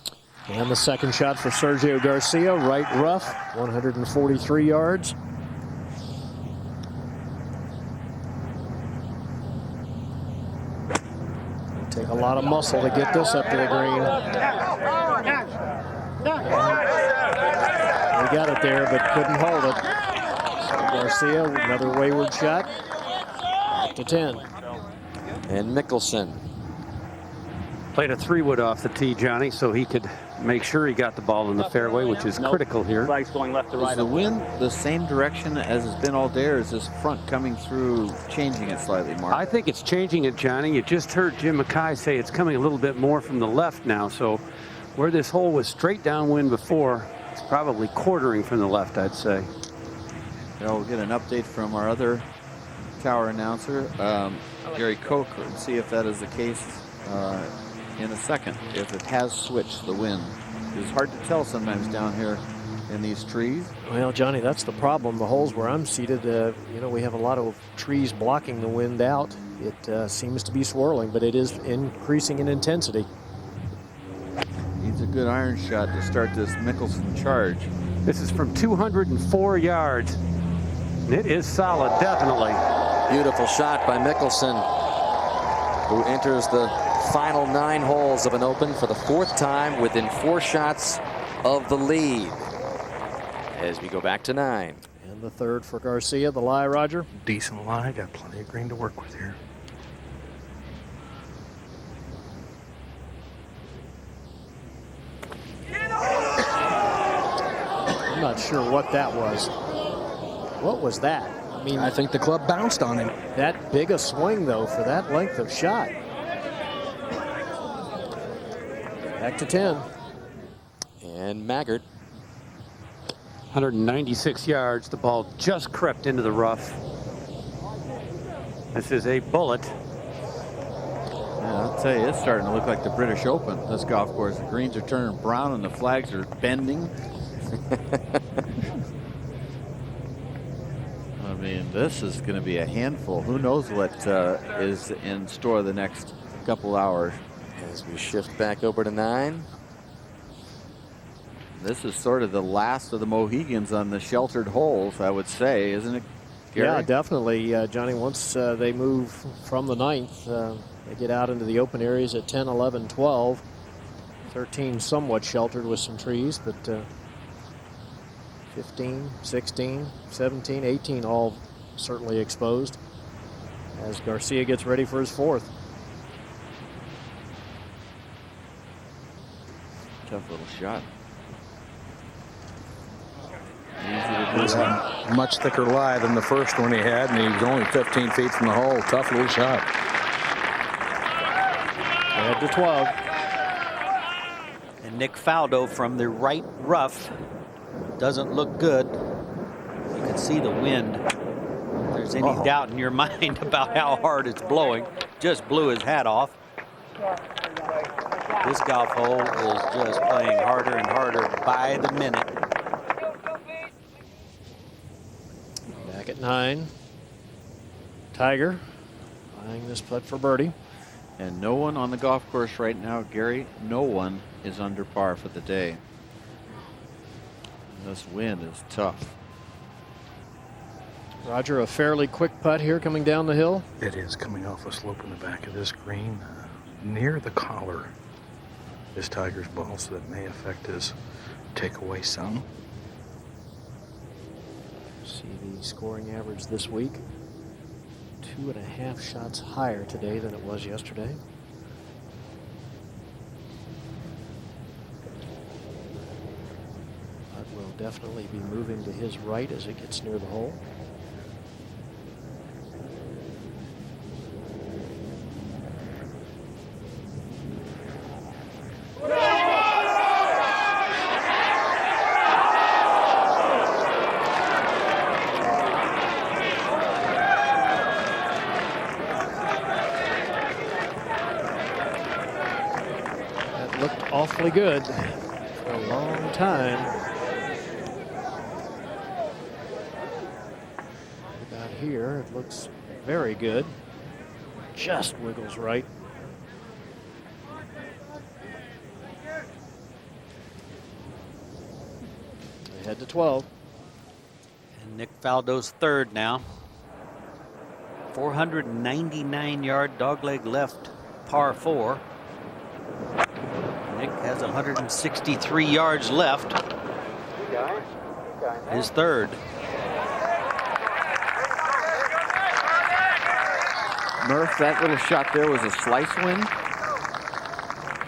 And the second shot for Sergio Garcia, right rough, 143 yards. It'll take a lot of muscle to get this up to the green. He got it there, but couldn't hold it. So Garcia, another wayward shot, up to 10. And Mickelson played a 3-wood off the tee, Johnny, so he could make sure he got the ball in the fairway, which is critical here. Flag's going left to right. Is the wind the same direction as it's been all day, or is this front coming through, changing it slightly, Mark? I think it's changing it, Johnny. You just heard Jim Mackay say it's coming a little bit more from the left now, so where this hole was straight downwind before, it's probably quartering from the left, I'd say. We'll get an update from our other tower announcer, Gary Koch, and see if that is the case in a second, if it has switched the wind. It's hard to tell sometimes down here in these trees. Well, Johnny, that's the problem. The holes where I'm seated, we have a lot of trees blocking the wind out. It seems to be swirling, but it is increasing in intensity. Needs a good iron shot to start this Mickelson charge. This is from 204 yards. It is solid, definitely. Beautiful shot by Mickelson, who enters the final 9 holes of an Open for the 4th time within 4 shots of the lead. As we go back to 9. And the 3rd for Garcia, the lie, Roger. Decent lie, got plenty of green to work with here. I'm not sure what that was. What was that? I mean, I think the club bounced on him. That big a swing, though, for that length of shot. Back to 10. And Maggard. 196 yards. The ball just crept into the rough. This is a bullet. Yeah, I'll tell you, it's starting to look like the British Open, this golf course. The greens are turning brown and the flags are bending. I mean, this is going to be a handful. Who knows what is in store the next couple hours. As we shift back over to 9. This is sort of the last of the Mohegans on the sheltered holes, I would say, isn't it, Gary? Yeah, definitely, Johnny. Once they move from the 9th, they get out into the open areas at 10, 11, 12. 13 somewhat sheltered with some trees, but 15, 16, 17, 18 all certainly exposed as Garcia gets ready for his 4th. Tough little shot. It was a much thicker lie than the first one he had, and he was only 15 feet from the hole. Tough little shot. Ahead to 12. And Nick Faldo from the right rough doesn't look good. You can see the wind. If there's any doubt in your mind about how hard it's blowing, just blew his hat off. This golf hole is just playing harder and harder by the minute. Back at 9. Tiger eyeing this putt for birdie. And no one on the golf course right now, Gary, no one is under par for the day. This wind is tough. Roger, a fairly quick putt here coming down the hill. It is coming off a slope in the back of this green near the collar is Tiger's ball, so that may affect his takeaway some. See the scoring average this week. 2.5 shots higher today than it was yesterday. Putt will definitely be moving to his right as it gets near the hole. awfully good for a long time. About here, it looks very good. Just wiggles right. Ahead to 12. And Nick Faldo's third now. 499-yard dogleg left, par 4. Nick has 163 yards left. His third. Murph, that little shot there was a slice wind?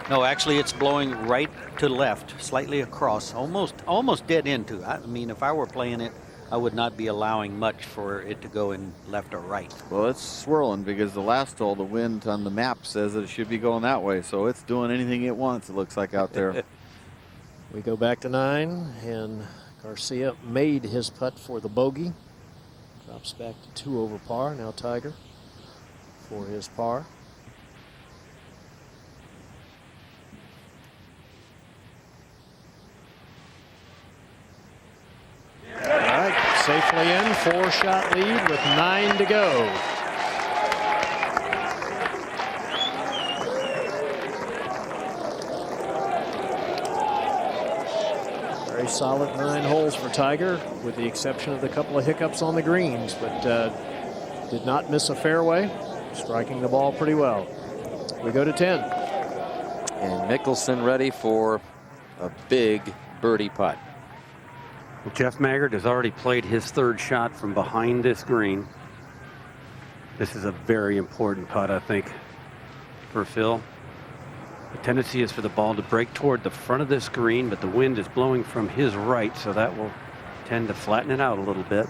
No, actually it's blowing right to left, slightly across, almost dead into. I mean, if I were playing it, I would not be allowing much for it to go in left or right. Well, it's swirling because the last hole, the wind on the map says that it should be going that way. So it's doing anything it wants, it looks like out there. We go back to 9, and Garcia made his putt for the bogey. Drops back to 2 over par. Now Tiger for his par. All right, safely in, 4-shot lead with 9 to go. Very solid 9 holes for Tiger, with the exception of the couple of hiccups on the greens, but did not miss a fairway, striking the ball pretty well. We go to 10. And Mickelson ready for a big birdie putt. Well, Jeff Maggard has already played his third shot from behind this green. This is a very important putt, I think, for Phil. The tendency is for the ball to break toward the front of this green, but the wind is blowing from his right, so that will tend to flatten it out a little bit.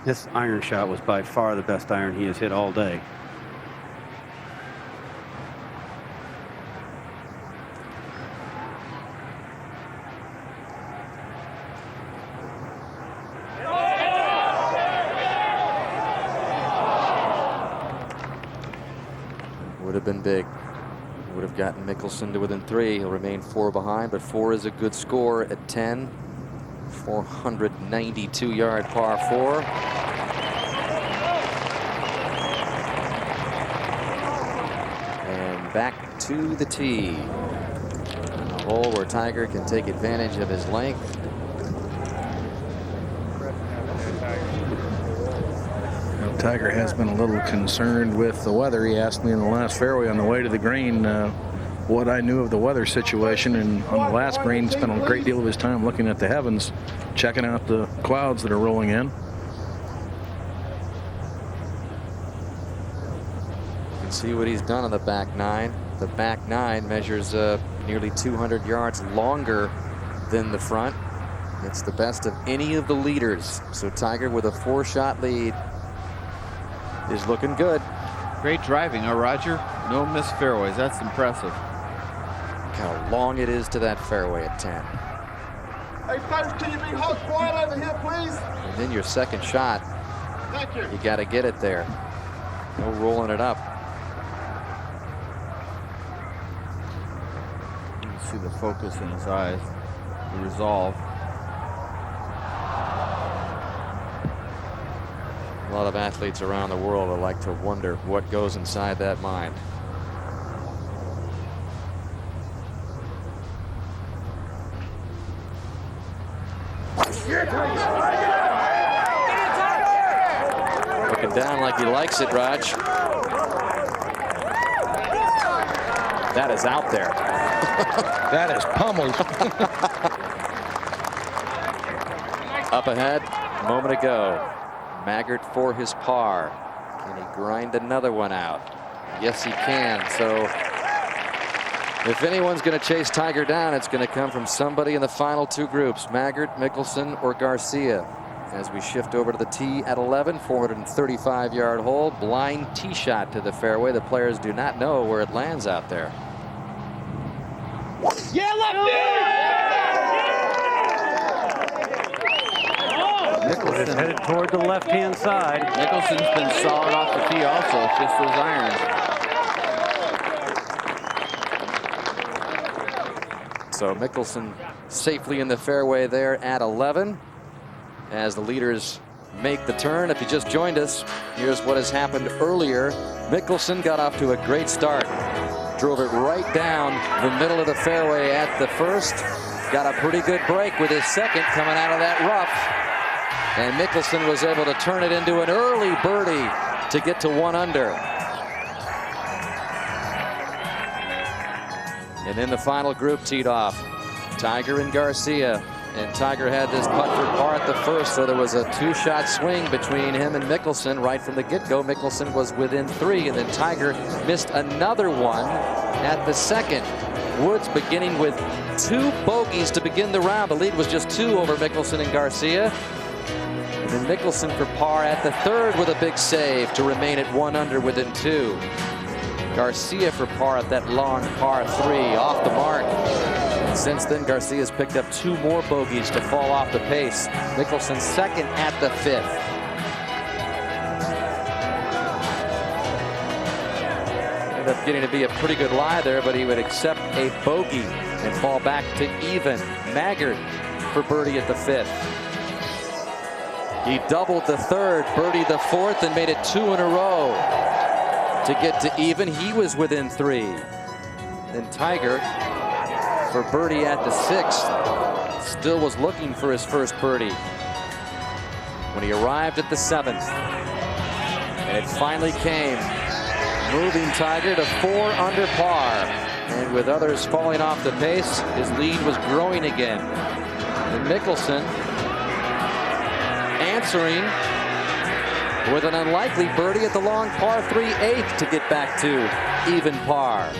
This iron shot was by far the best iron he has hit all day. Would have been big. Would have gotten Mickelson to within 3. He'll remain 4 behind, but 4 is a good score at 10. 492-yard par 4. And back to the tee. A hole where Tiger can take advantage of his length. Tiger has been a little concerned with the weather. He asked me in the last fairway on the way to the green what I knew of the weather situation, and on the last green spent a great deal of his time looking at the heavens, checking out the clouds that are rolling in. You can see what he's done on the back 9. The back 9 measures nearly 200 yards longer than the front. It's the best of any of the leaders. So Tiger with a 4-shot lead is looking good. Great driving, huh, Roger? No missed fairways. That's impressive. Look how long it is to that fairway at 10. Hey, folks, can you be quiet over here, please? And then your second shot, Thank you. you got to get it there. No rolling it up. You can see the focus in his eyes, the resolve. A lot of athletes around the world would like to wonder what goes inside that mind. Looking down like he likes it, Raj. That is out there. That is pummeled. Up ahead, a moment ago. Maggard for his par. Can he grind another one out? Yes, he can. So if anyone's going to chase Tiger down, it's going to come from somebody in the final 2 groups, Maggard, Mickelson, or Garcia. As we shift over to the tee at 11, 435-yard hole, blind tee shot to the fairway. The players do not know where it lands out there. Yeah, lefty! Nicholson is headed toward the left-hand side. Mickelson's been solid off the tee also. It's just those irons. So Mickelson safely in the fairway there at 11 as the leaders make the turn. If you just joined us, here's what has happened earlier. Mickelson got off to a great start. Drove it right down the middle of the fairway at the first. Got a pretty good break with his second coming out of that rough. And Mickelson was able to turn it into an early birdie to get to 1 under. And then the final group teed off. Tiger and Garcia. And Tiger had this putt for par at the first, so there was a 2-shot swing between him and Mickelson right from the get-go. Mickelson was within 3, and then Tiger missed another one at the second. Woods beginning with 2 bogeys to begin the round. The lead was just 2 over Mickelson and Garcia. And then Mickelson for par at the third with a big save to remain at 1 under within 2. Garcia for par at that long par 3 off the mark. Since then, Garcia's picked up 2 more bogeys to fall off the pace. Mickelson second at the 5th. Ended up getting to be a pretty good lie there, but he would accept a bogey and fall back to even. Maggard for birdie at the 5th. He doubled the 3rd, birdied the 4th, and made it 2 in a row to get to even. He was within 3. Then Tiger for birdie at the 6th. Still was looking for his first birdie when he arrived at the 7th. And it finally came, moving Tiger to 4 under par. And with others falling off the pace, his lead was growing again. And Mickelson answering with an unlikely birdie at the long par 3 8th to get back to even par.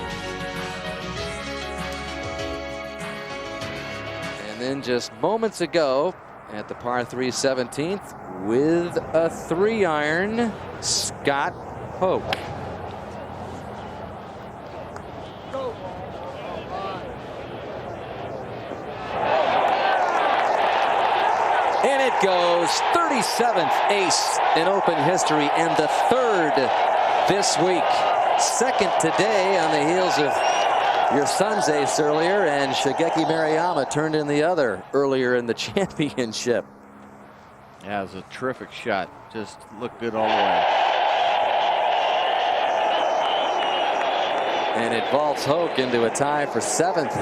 And then just moments ago at the par 3 17th with a 3-iron, Scott Hoch. And it goes 37th ace in Open history and the 3rd this week. 2nd today on the heels of your son's ace earlier, and Shigeki Maruyama turned in the other earlier in the championship. Yeah, it was a terrific shot. Just looked good all the way. And it vaults Hoch into a tie for 7th,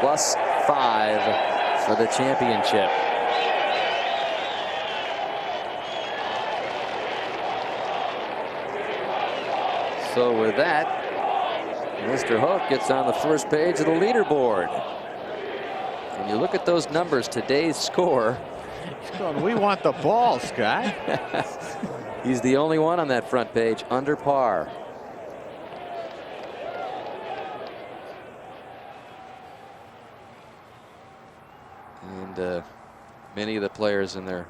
+5 for the championship. So with that, Mr. Hoch gets on the first page of the leaderboard. And you look at those numbers, today's score. We want the ball, Scott. He's the only one on that front page under par. And many of the players in their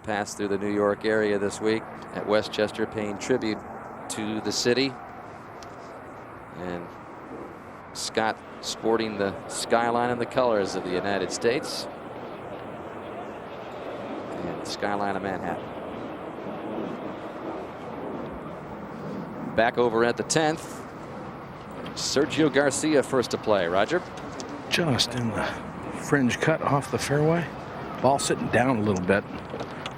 pass through the New York area this week at Westchester paying tribute to the city. And Scott sporting the skyline and the colors of the United States and the skyline of Manhattan. Back over at the 10th, Sergio Garcia first to play. Roger? Just in the fringe cut off the fairway. Ball sitting down a little bit.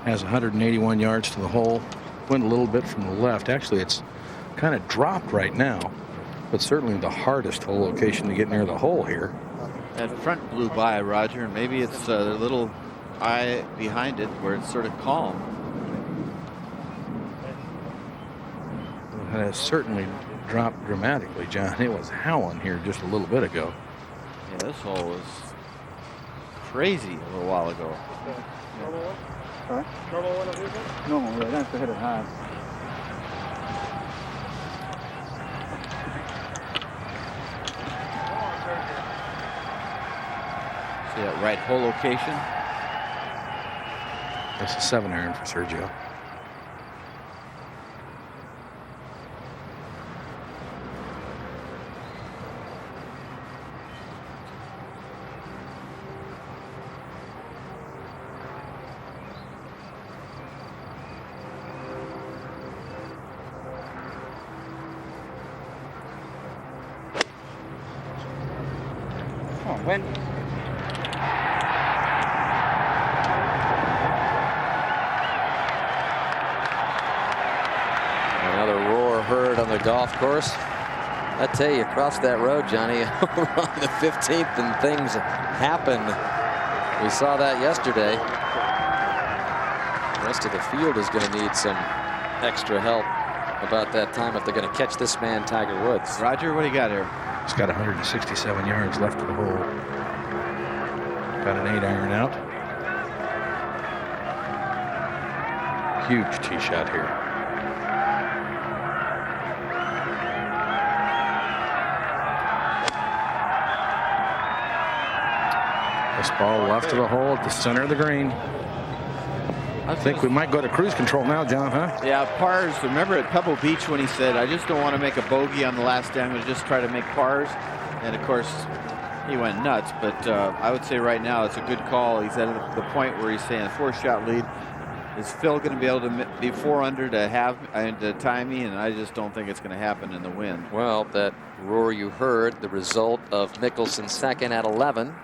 Has 181 yards to the hole. Went a little bit from the left. Actually, it's kind of dropped right now, but certainly the hardest hole location to get near the hole here. That front blew by, Roger, and maybe it's a little eye behind it where it's sort of calm. It has certainly dropped dramatically, John. It was howling here just a little bit ago. Yeah, this hole was crazy a little while ago. No, we have to hit it hard. See that right hole location? That's a 7-iron for Sergio. Win. Another roar heard on the golf course. I tell you, across that road, Johnny, on the 15th, and things happen. We saw that yesterday. The rest of the field is going to need some extra help about that time if they're going to catch this man, Tiger Woods. Roger, what do you got here? He's got 167 yards left of the hole. Got an 8-iron out. Huge tee shot here. This ball left of the hole at the center of the green. I think we might go to cruise control now, John, huh? Yeah, pars. Remember at Pebble Beach when he said, I just don't want to make a bogey on the last day. I'm going to just try to make pars. And, of course, he went nuts. But I would say right now it's a good call. He's at the point where he's saying a 4-shot lead. Is Phil going to be able to be 4 under to have and to tie me? And I just don't think it's going to happen in the wind. Well, that roar you heard, the result of Mickelson second at 11.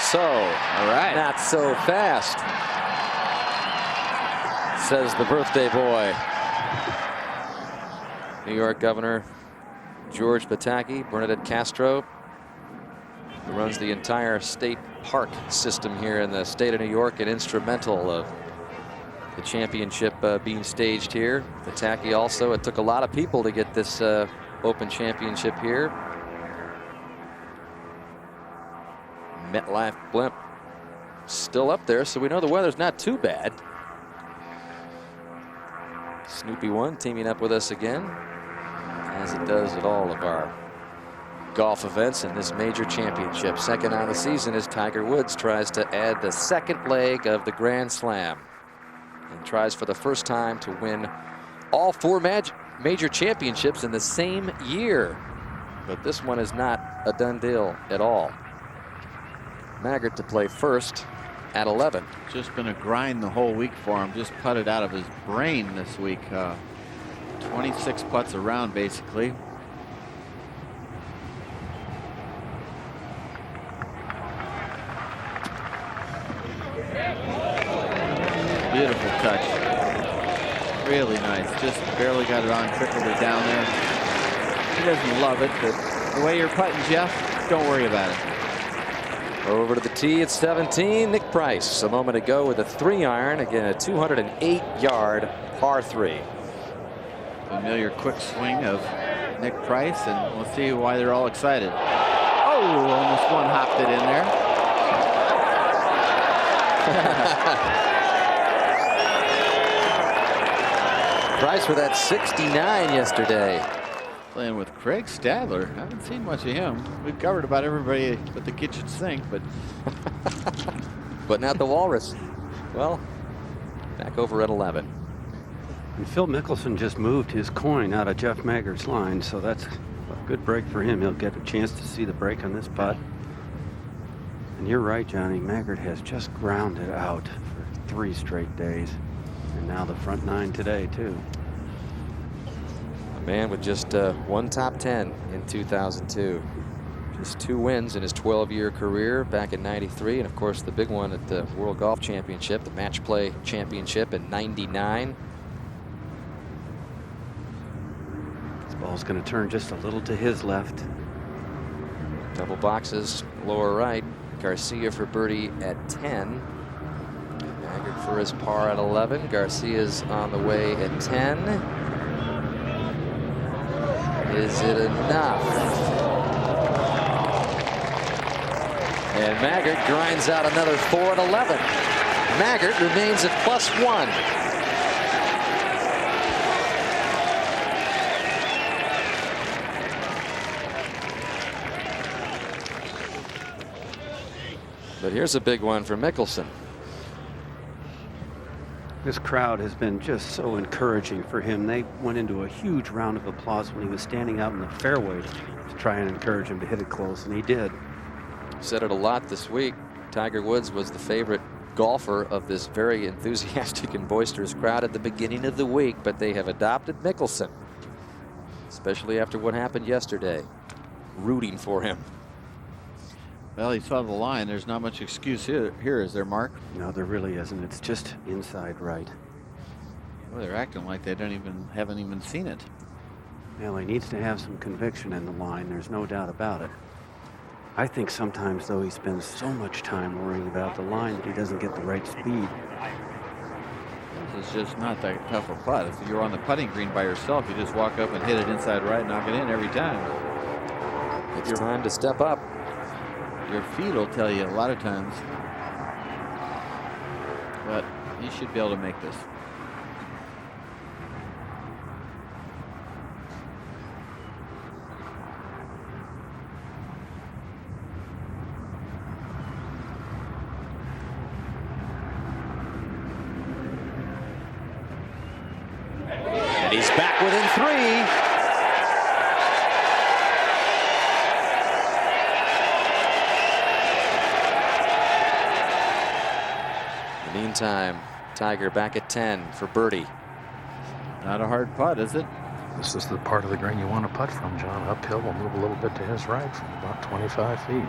So, all right, not so fast, says the birthday boy. New York Governor George Pataki, Bernadette Castro, who runs the entire state park system here in the state of New York and instrumental of the championship being staged here. Pataki also, it took a lot of people to get this Open Championship here. MetLife blimp still up there, so we know the weather's not too bad. Snoopy One teaming up with us again, as it does at all of our golf events in this major championship. Second on the season as Tiger Woods tries to add the second leg of the Grand Slam and tries for the first time to win all 4 major championships in the same year. But this one is not a done deal at all. Maggart to play first at 11. Just been a grind the whole week for him. Just putted out of his brain this week. 26 putts around, basically. Beautiful touch. Really nice. Just barely got it on, trickled it down there. He doesn't love it, but the way you're putting, Jeff, don't worry about it. Over to the tee at 17, Nick Price a moment ago with a 3-iron. Again, a 208-yard par 3. Familiar quick swing of Nick Price, and we'll see why they're all excited. Oh, almost one-hopped it in there. Price with that 69 yesterday. Playing with Craig Stadler. Haven't seen much of him. We've covered about everybody but the kitchen sink, but but not the Walrus. Well, back over at 11. And Phil Mickelson just moved his coin out of Jeff Maggart's line, so that's a good break for him. He'll get a chance to see the break on this putt. And you're right, Johnny. Maggart has just grounded out for 3 straight days, and now the front 9 today too. A man with just 1 top 10 in 2002. Just 2 wins in his 12-year career back in '93, and of course the big one at the World Golf Championship, the Match Play Championship in '99. This ball's going to turn just a little to his left. Double boxes lower right. Garcia for birdie at 10. Maggart for his par at 11. Garcia's on the way at 10. Is it enough? And Maggart grinds out another 4 at 11. Maggart remains at +1. But here's a big one for Mickelson. This crowd has been just so encouraging for him. They went into a huge round of applause when he was standing out in the fairway to try and encourage him to hit it close, and he did. Said it a lot this week. Tiger Woods was the favorite golfer of this very enthusiastic and boisterous crowd at the beginning of the week, but they have adopted Mickelson. especially after what happened yesterday. Rooting for him. Well, he saw the line. There's not much excuse here, is there, Mark? No, there really isn't. It's just inside right. Well, they're acting like they haven't even seen it. Well, he needs to have some conviction in the line. There's no doubt about it. I think sometimes, though, he spends so much time worrying about the line that he doesn't get the right speed. This is just not that tough a putt. If you're on the putting green by yourself, you just walk up and hit it inside right, knock it in every time. It's time to step up. Your feet will tell you a lot of times. But he should be able to make this. And he's back within 3. Meantime, Tiger back at 10 for birdie. Not a hard putt, is it? This is the part of the green you want to putt from, John. Uphill will move a little bit to his right from about 25 feet.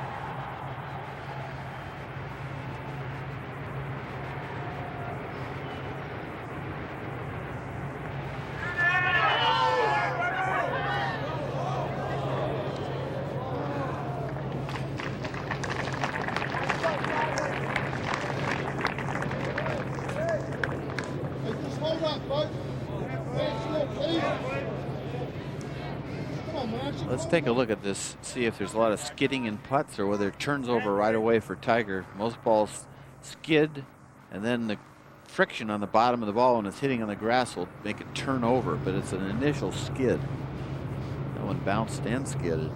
Let's take a look at this, see if there's a lot of skidding in putts or whether it turns over right away for Tiger. Most balls skid, and then the friction on the bottom of the ball when it's hitting on the grass will make it turn over, but it's an initial skid. That one bounced and skidded.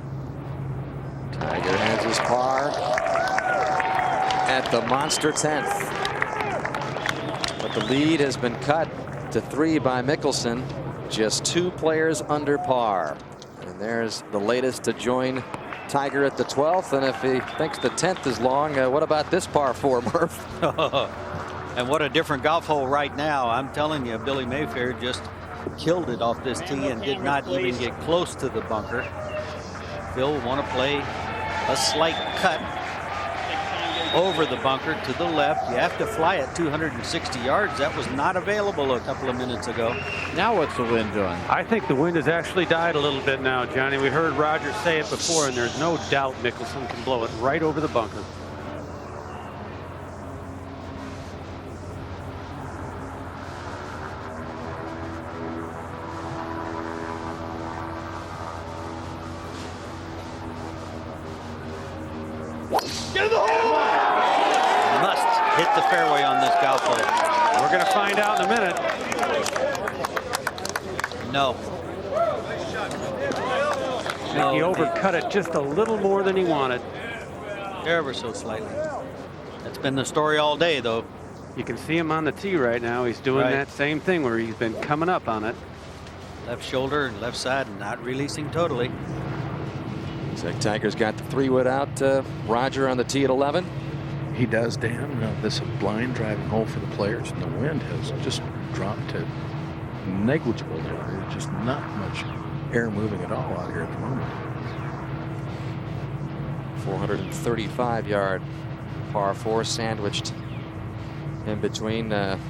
Tiger has his par at the monster 10th. But the lead has been cut to 3 by Mickelson. Just 2 players under par. And there's the latest to join Tiger at the 12th. And if he thinks the 10th is long, what about this par 4, Murph? And what a different golf hole right now. I'm telling you, Billy Mayfair just killed it off this tee and did not even get close to the bunker. Phil will want to play a slight cut over the bunker to the left. You have to fly at 260 yards. That was not available a couple of minutes ago. Now what's the wind doing? I think the wind has actually died a little bit now, Johnny. We heard Roger say it before, and there's no doubt Mickelson can blow it right over the bunker. Get in the hole! Must hit the fairway on this golf hole. We're going to find out in a minute. No. He overcut it just a little more than he wanted. Ever so slightly. That's been the story all day, though. You can see him on the tee right now. He's doing that same thing where he's been coming up on it. Left shoulder and left side, not releasing totally. Looks like Tiger's got the 3-wood out. Roger on the tee at 11. He does, Dan. This is a blind driving hole for the players, and the wind has just dropped to negligible now. There's just not much air moving at all out here at the moment. 435-yard par 4 sandwiched in between 2 of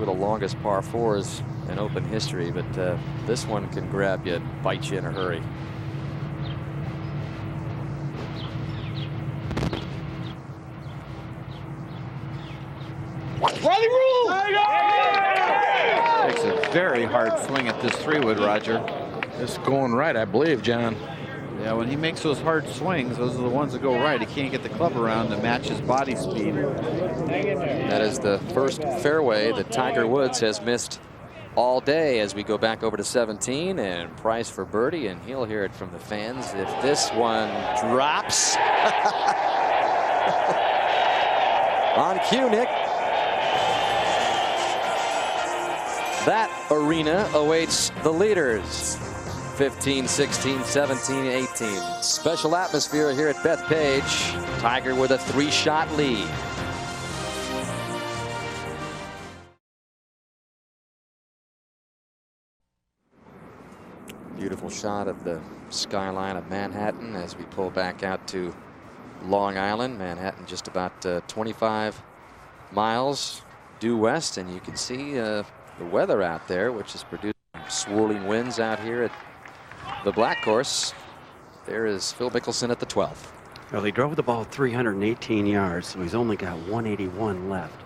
the longest par 4s in Open history, but this one can grab you and bite you in a hurry. Takes a very hard swing at this 3-wood, Roger. It's going right, I believe, John. Yeah, when he makes those hard swings, those are the ones that go right. He can't get the club around to match his body speed. That is the first fairway that Tiger Woods has missed all day as we go back over to 17 and Price for birdie, and he'll hear it from the fans if this one drops. On cue, Nick. That arena awaits the leaders. 15, 16, 17, 18. Special atmosphere here at Bethpage. Tiger with a 3-shot lead. Beautiful shot of the skyline of Manhattan as we pull back out to Long Island. Manhattan just about 25 miles due west, and you can see the weather out there, which is producing swirling winds out here at the Black Course. There is Phil Mickelson at the 12th. Well, he drove the ball 318 yards, so he's only got 181 left.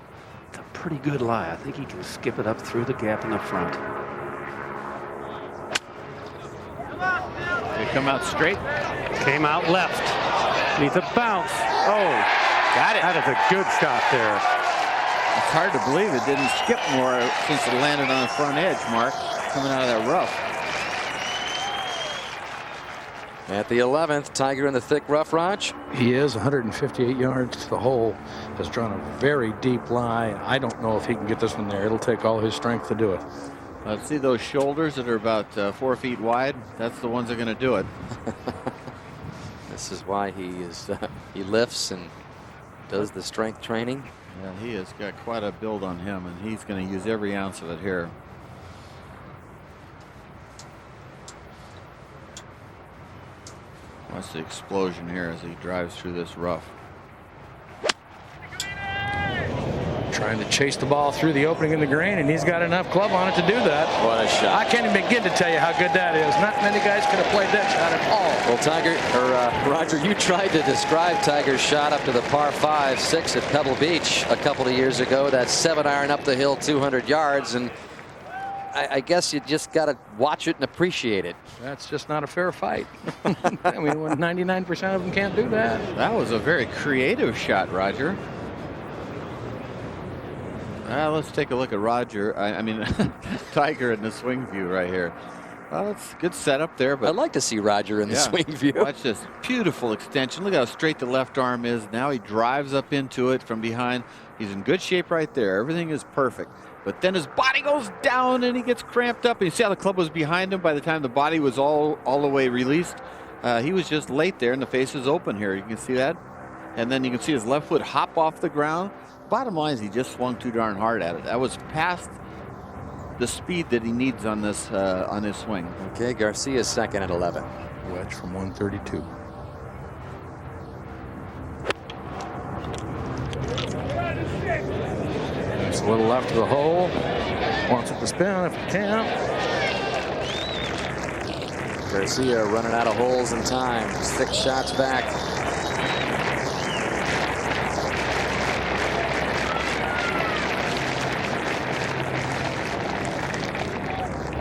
It's a pretty good lie. I think he can skip it up through the gap in the front. They come out straight. Came out left. Needs a bounce. Oh, got it. That is a good shot there. It's hard to believe it didn't skip more since it landed on the front edge, Mark, coming out of that rough. At the 11th, Tiger in the thick rough, Raj. He is 158 yards to the hole. Has drawn a very deep lie. I don't know if he can get this one there. It'll take all his strength to do it. Let's see those shoulders that are about 4 feet wide. That's the ones that are going to do it. This is why he lifts and does the strength training. Yeah, he has got quite a build on him, and he's going to use every ounce of it here. Watch the explosion here as he drives through this rough. Trying to chase the ball through the opening in the green, and he's got enough club on it to do that. What a shot. I can't even begin to tell you how good that is. Not many guys could have played that shot at all. Well, Roger, you tried to describe Tiger's shot up to the par 5-6 at Pebble Beach a couple of years ago. That 7-iron up the hill 200 yards, and I guess you just got to watch it and appreciate it. That's just not a fair fight. I mean, when 99% of them can't do that. That was a very creative shot, Roger. Let's take a look at Roger. I mean, Tiger in the swing view right here. Well, it's a good setup there, but I'd like to see Roger in the swing view. Watch this beautiful extension. Look how straight the left arm is. Now he drives up into it from behind. He's in good shape right there. Everything is perfect. But then his body goes down and he gets cramped up. And you see how the club was behind him by the time the body was all the way released. He was just late there, and the face is open here. You can see that. And then you can see his left foot hop off the ground. Bottom line is he just swung too darn hard at it. That was past the speed that he needs on this on his swing. Okay, Garcia's second at 11. Wedge from 132. It's a little left of the hole. Wants it to spin if it can. Garcia running out of holes in time. 6 shots back.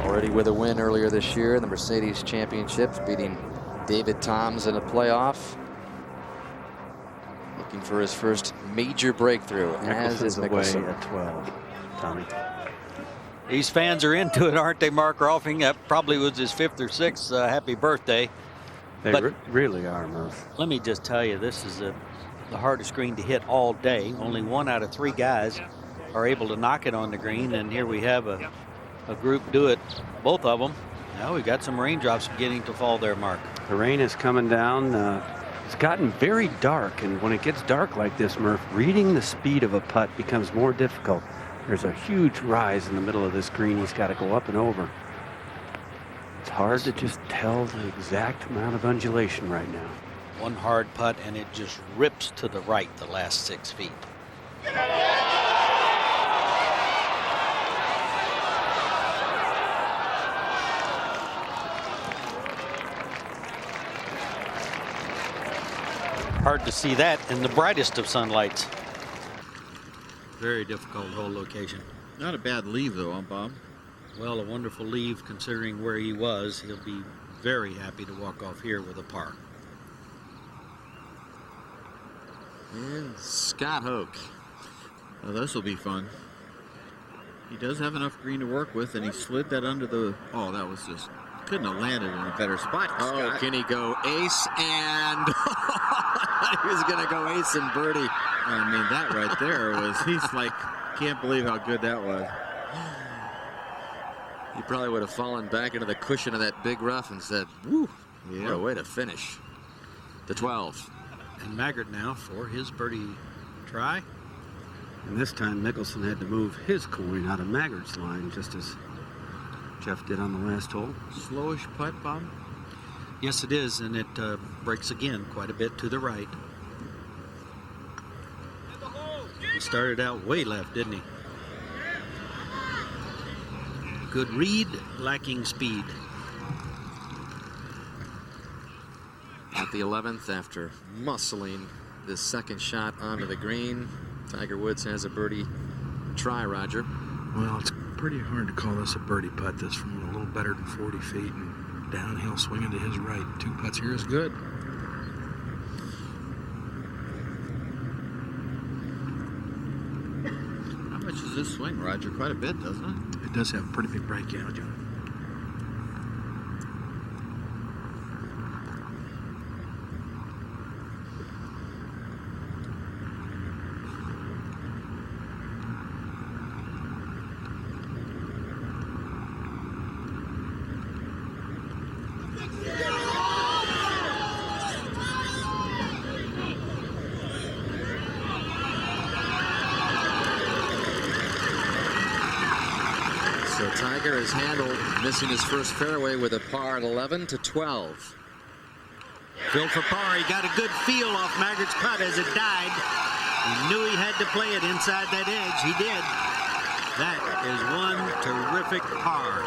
Already with a win earlier this year in the Mercedes Championships, beating David Toms in a playoff. Looking for his first major breakthrough, as is Mickelson. At 12, Tommy. These fans are into it, aren't they, Mark Rolfing? That probably was his 5th or 6th happy birthday. They really are, Murph. Let me just tell you, this is the hardest green to hit all day. Only 1 out of 3 guys are able to knock it on the green, and here we have a group do it, both of them. Now we've got some raindrops beginning to fall there, Mark. The rain is coming down. It's gotten very dark, and when it gets dark like this, Murph, reading the speed of a putt becomes more difficult. There's a huge rise in the middle of this green. He's got to go up and over. It's hard to just tell the exact amount of undulation right now. One hard putt, and it just rips to the right the last 6 feet. Hard to see that in the brightest of sunlights. Very difficult hole location. Not a bad leave, though, huh, Bob? Well, a wonderful leave considering where he was. He'll be very happy to walk off here with a par. And Scott Hoke. Well, this will be fun. He does have enough green to work with, and he slid that under the... Oh, that was just... Couldn't have landed in a better spot. Oh, Scott. Can he go ace and... he was going to go ace and birdie. I mean, that right there was... He's like, can't believe how good that was. He probably would have fallen back into the cushion of that big rough and said, woo, what a way to finish. The 12. And Maggart now for his birdie try. And this time Mickelson had to move his coin out of Maggart's line just as Jeff did on the last hole. Slowish putt, Bob? Yes, it is, and it breaks again quite a bit to the right. He started out way left, didn't he? Good read, lacking speed. At the 11th, after muscling this second shot onto the green, Tiger Woods has a birdie try, Roger. Well, it's pretty hard to call this a birdie putt. This from a little better than 40 feet and downhill swinging to his right. 2 putts here is good. How much does this swing, Roger? Quite a bit, doesn't it? It does have a pretty big break, yeah, John. Tiger has handled missing his first fairway with a par at 11 to 12. Phil for par. He got a good feel off Maggart's putt as it died. He knew he had to play it inside that edge. He did. That is one terrific par.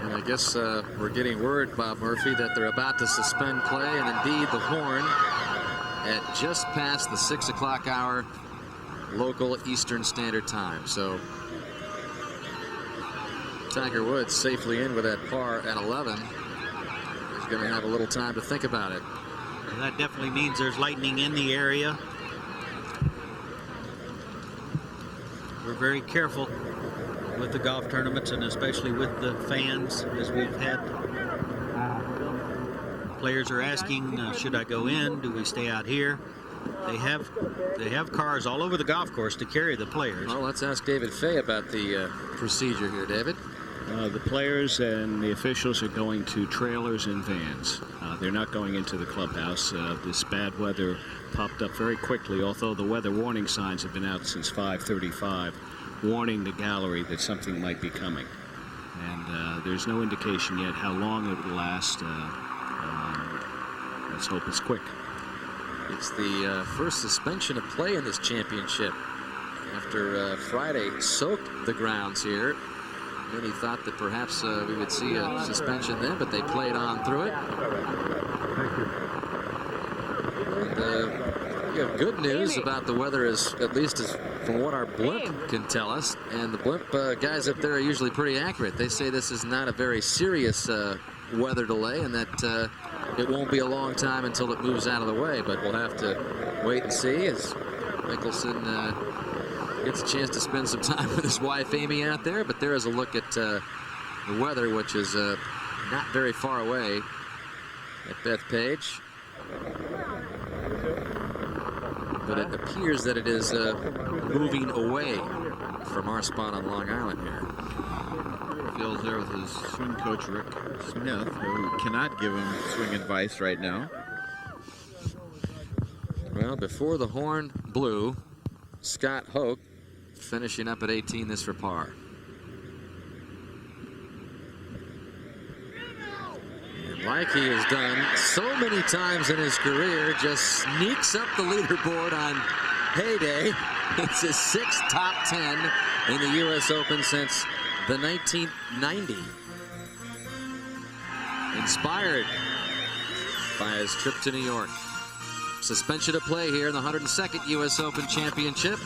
And I guess we're getting word, Bob Murphy, that they're about to suspend play, and indeed the horn at just past the 6 o'clock hour local Eastern Standard Time. So Tiger Woods safely in with that par at 11. He's going to have a little time to think about it. And that definitely means there's lightning in the area. We're very careful with the golf tournaments, and especially with the fans, as we've had. Players are asking, should I go in? Do we stay out here? They have cars all over the golf course to carry the players. Well, let's ask David Fay about the procedure here, David. The players and the officials are going to trailers and vans. They're not going into the clubhouse. This bad weather popped up very quickly, although the weather warning signs have been out since 5:35, warning the gallery that something might be coming. And there's no indication yet how long it will last. Let's hope it's quick. It's the first suspension of play in this championship after Friday soaked the grounds here. Many thought that perhaps we would see a suspension then, but they played on through it. And we have good news about the weather, at least from what our blimp can tell us. And the blimp guys up there are usually pretty accurate. They say this is not a very serious weather delay, and that it won't be a long time until it moves out of the way. But we'll have to wait and see as Mickelson gets a chance to spend some time with his wife Amy out there. But there is a look at the weather, which is not very far away at Bethpage. But it appears that it is moving away from our spot on Long Island here. Phil's there with his swing coach Rick Smith, who cannot give him swing advice right now. Well, before the horn blew, Scott Hoke finishing up at 18 this for par. And like he has done so many times in his career, just sneaks up the leaderboard on payday. It's his 6th top 10 in the U.S. Open since the 1990. Inspired by his trip to New York. Suspension of play here in the 102nd U.S. Open Championship.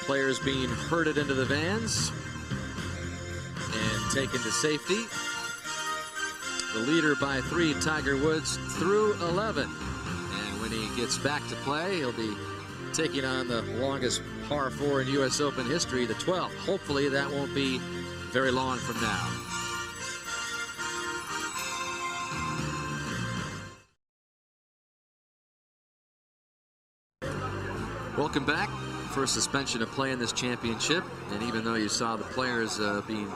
Players being herded into the vans and taken to safety. The leader by 3, Tiger Woods, through 11. And when he gets back to play, he'll be taking on the longest par 4 in U.S. Open history, the 12th. Hopefully that won't be very long from now. Welcome back. First suspension of play in this championship, and even though you saw the players being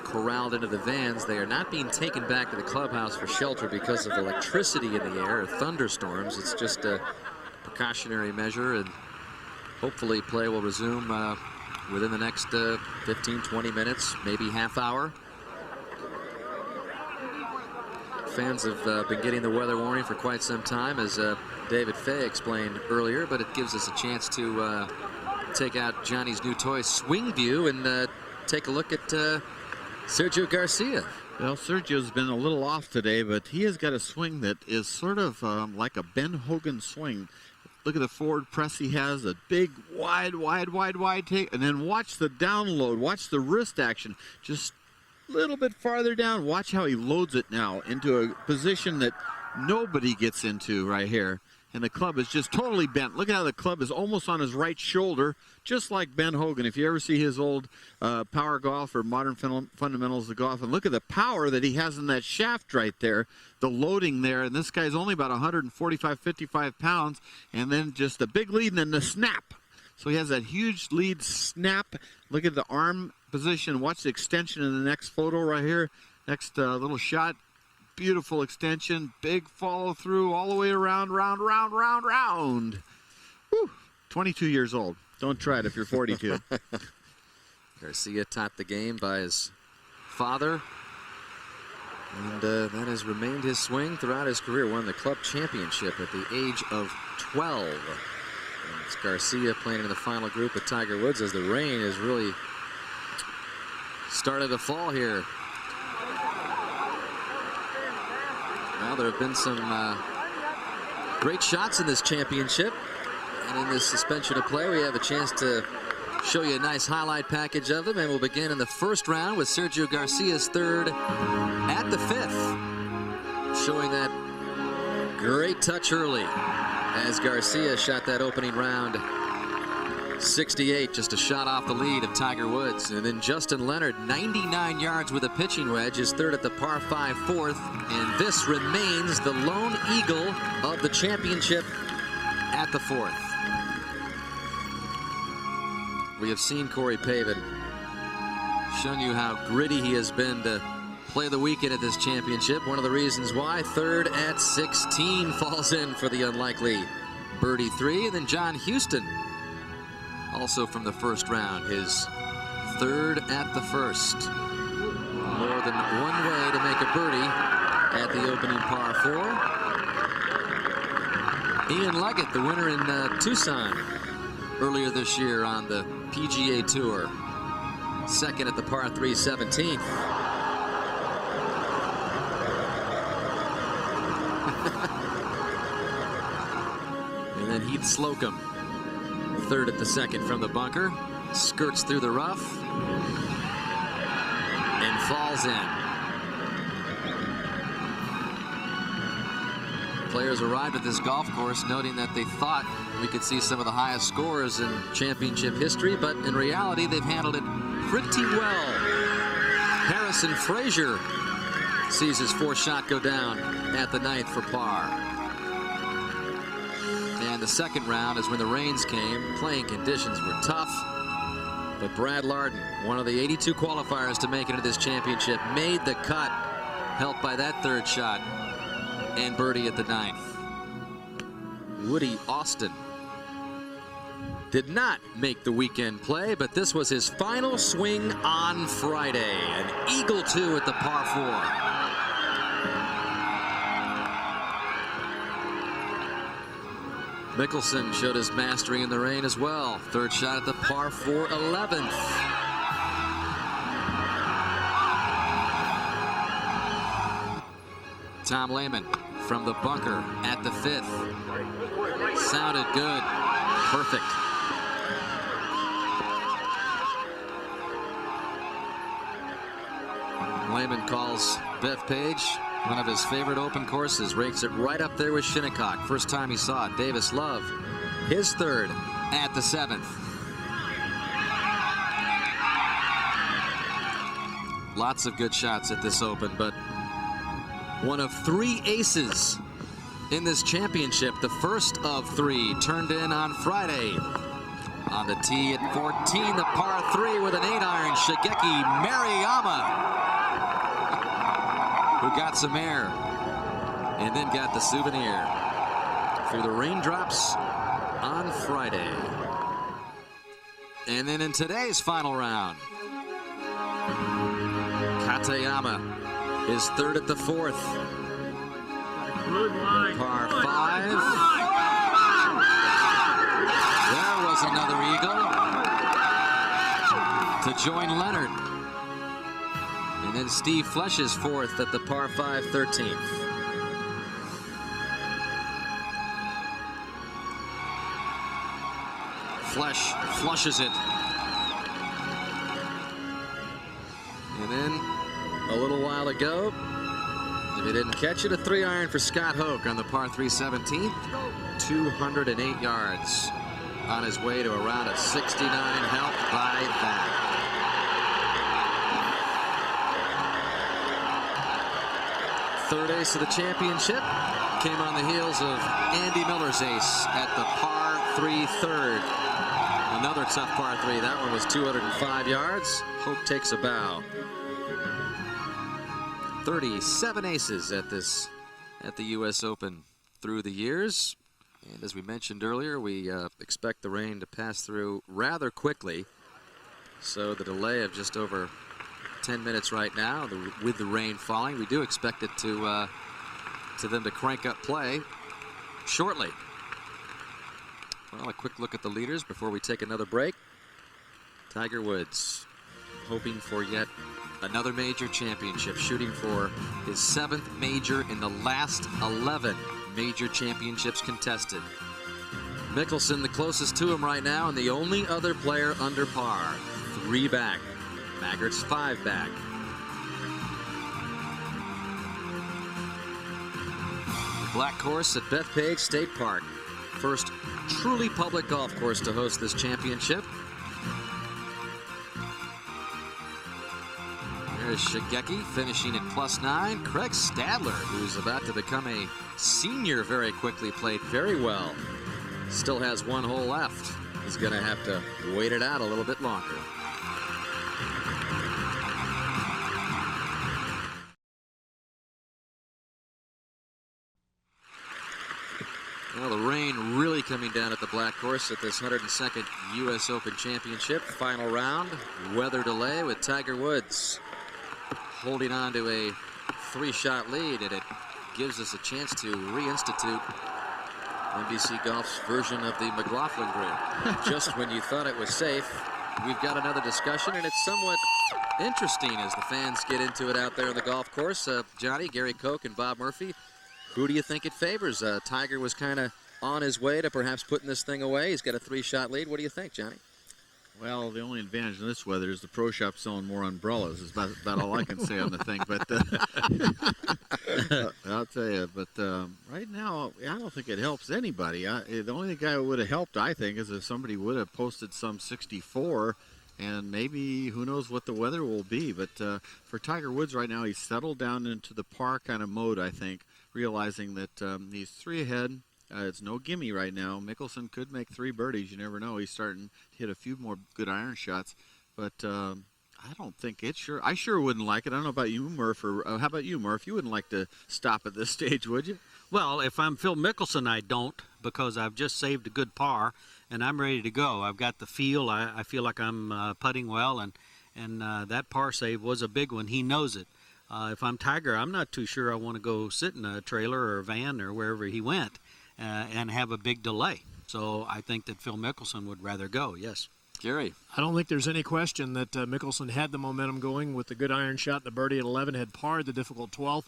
corralled into the vans, they are not being taken back to the clubhouse for shelter because of electricity in the air or thunderstorms. It's just a precautionary measure, and hopefully play will resume within the next 15, 20 minutes, maybe half hour. Fans have been getting the weather warning for quite some time, as David Fay explained earlier, but it gives us a chance to take out Johnny's new toy, Swing View, and take a look at Sergio Garcia. Well, Sergio's been a little off today, but he has got a swing that is sort of like a Ben Hogan swing. Look at the forward press he has, a big, wide take, and then watch the download, watch the wrist action, just a little bit farther down. Watch how he loads it now into a position that nobody gets into right here. And the club is just totally bent. Look at how the club is almost on his right shoulder, just like Ben Hogan. If you ever see his old Power Golf or Modern Fundamentals of Golf, and look at the power that he has in that shaft right there, the loading there. And this guy's only about 145, 55 pounds, and then just a big lead and then the snap. So he has that huge lead snap. Look at the arm position. Watch the extension in the next photo right here. Next little shot. Beautiful extension, big follow through all the way around, round. Whew. 22 years old. Don't try it if you're 42. Garcia taught the game by his father, and that has remained his swing throughout his career. Won the club championship at the age of 12. And it's Garcia playing in the final group with Tiger Woods as the rain has really started to fall here. Well, there have been some great shots in this championship, and in this suspension of play, we have a chance to show you a nice highlight package of them, and we'll begin in the first round with Sergio Garcia's third at the fifth, showing that great touch early as Garcia shot that opening round 68, just a shot off the lead of Tiger Woods. And then Justin Leonard, 99 yards with a pitching wedge, is third at the par 5 fourth, and this remains the lone eagle of the championship at the fourth. We have seen Corey Pavin, shown you how gritty he has been to play the weekend at this championship. One of the reasons why. Third at 16 falls in for the unlikely birdie 3. And then John Houston, also from the first round, his third at the first. More than one way to make a birdie at the opening par 4. Ian Leggett, the winner in Tucson earlier this year on the PGA Tour. Second at the par 3 17th. And then Heath Slocum, third at the second from the bunker, skirts through the rough and falls in. Players arrived at this golf course noting that they thought we could see some of the highest scores in championship history, but in reality they've handled it pretty well. Harrison Frazier sees his fourth shot go down at the ninth for par. And the second round is when the rains came. Playing conditions were tough, but Brad Lardon, one of the 82 qualifiers to make it into this championship, made the cut, helped by that third shot and birdie at the ninth. Woody Austin did not make the weekend play, but this was his final swing on Friday. An eagle 2 at the par 4. Mickelson showed his mastery in the rain as well. Third shot at the par 4 11th. Tom Lehman from the bunker at the fifth. Sounded good. Perfect. Lehman calls Bethpage one of his favorite open courses, ranks it right up there with Shinnecock. First time he saw it. Davis Love, his third at the seventh. Lots of good shots at this Open, but one of 3 aces in this championship, the first of 3, turned in on Friday. On the tee at 14, the par 3 with an 8-iron, Shigeki Maruyama, who got some air and then got the souvenir through the raindrops on Friday. And then in today's final round, Katayama is third at the fourth. Par 5. There was another eagle to join Leonard. And then Steve Flesch is fourth at the par 5 13th. Flesch flushes it. And then a little while ago, if you didn't catch it, a 3-iron for Scott Hoch on the par 3 17th. 208 yards on his way to a round of 69, helped by that. Third ace of the championship came on the heels of Andy Miller's ace at the par 3 third. Another tough par 3. That one was 205 yards. Hope takes a bow. 37 aces at the U.S. Open through the years. And as we mentioned earlier, we expect the rain to pass through rather quickly. So the delay of just over 10 minutes right now, with the rain falling, we do expect it to them to crank up play shortly. Well, a quick look at the leaders before we take another break. Tiger Woods hoping for yet another major championship, shooting for his 7th major in the last 11 major championships contested. Mickelson the closest to him right now, and the only other player under par. 3 back. Maggert's 5 back. Black course at Bethpage State Park. First truly public golf course to host this championship. There's Shigeki finishing at +9. Craig Stadler, who's about to become a senior very quickly, played very well. Still has 1 hole left. He's going to have to wait it out a little bit longer. Well, the rain really coming down at the black course at this 102nd U.S. Open Championship. Final round, weather delay with Tiger Woods holding on to a 3-shot lead, and it gives us a chance to reinstitute NBC Golf's version of the McLaughlin Grid. Just when you thought it was safe, we've got another discussion, and it's somewhat interesting as the fans get into it out there on the golf course. Johnny, Gary Koch, and Bob Murphy, who do you think it favors? Tiger was kind of on his way to perhaps putting this thing away. He's got a 3-shot lead. What do you think, Johnny? Well, the only advantage in this weather is the pro shop selling more umbrellas. Is about all I can say on the thing. But I'll tell you. But right now, I don't think it helps anybody. The only guy who would have helped, I think, is if somebody would have posted some 64, and maybe who knows what the weather will be. But for Tiger Woods right now, he's settled down into the par kind of mode, I think, realizing that he's 3 ahead. It's no gimme right now. Mickelson could make 3 birdies. You never know. He's starting to hit a few more good iron shots. But I don't think it's sure. I sure wouldn't like it. I don't know about you, Murph. Or how about you, Murph? You wouldn't like to stop at this stage, would you? Well, if I'm Phil Mickelson, I don't, because I've just saved a good par, and I'm ready to go. I've got the feel. I feel like I'm putting well, and that par save was a big one. He knows it. If I'm Tiger, I'm not too sure I want to go sit in a trailer or a van or wherever he went and have a big delay. So I think that Phil Mickelson would rather go, yes. Gary. I don't think there's any question that Mickelson had the momentum going with the good iron shot. The birdie at 11 had parred the difficult 12th.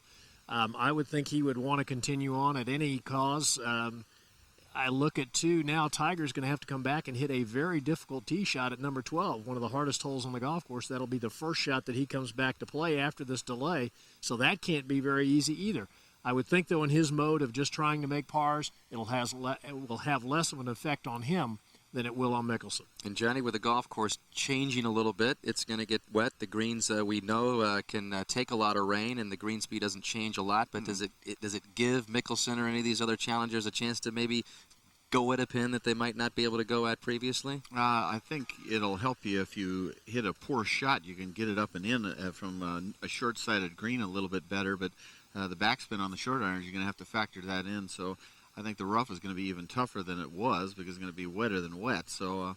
I would think he would want to continue on at any cause. I look at 2 now. Tiger's going to have to come back and hit a very difficult tee shot at number 12, one of the hardest holes on the golf course. That'll be the first shot that he comes back to play after this delay, so that can't be very easy either. I would think, though, in his mode of just trying to make pars, it will have less of an effect on him than it will on Mickelson. And Johnny, with the golf course changing a little bit, it's going to get wet. The greens we know can take a lot of rain, and the green speed doesn't change a lot. But does it give Mickelson or any of these other challengers a chance to maybe go at a pin that they might not be able to go at previously? I think it'll help you if you hit a poor shot. You can get it up and in from a short-sided green a little bit better, but the backspin on the short irons, you're going to have to factor that in. So I think the rough is going to be even tougher than it was because it's going to be wetter than wet. So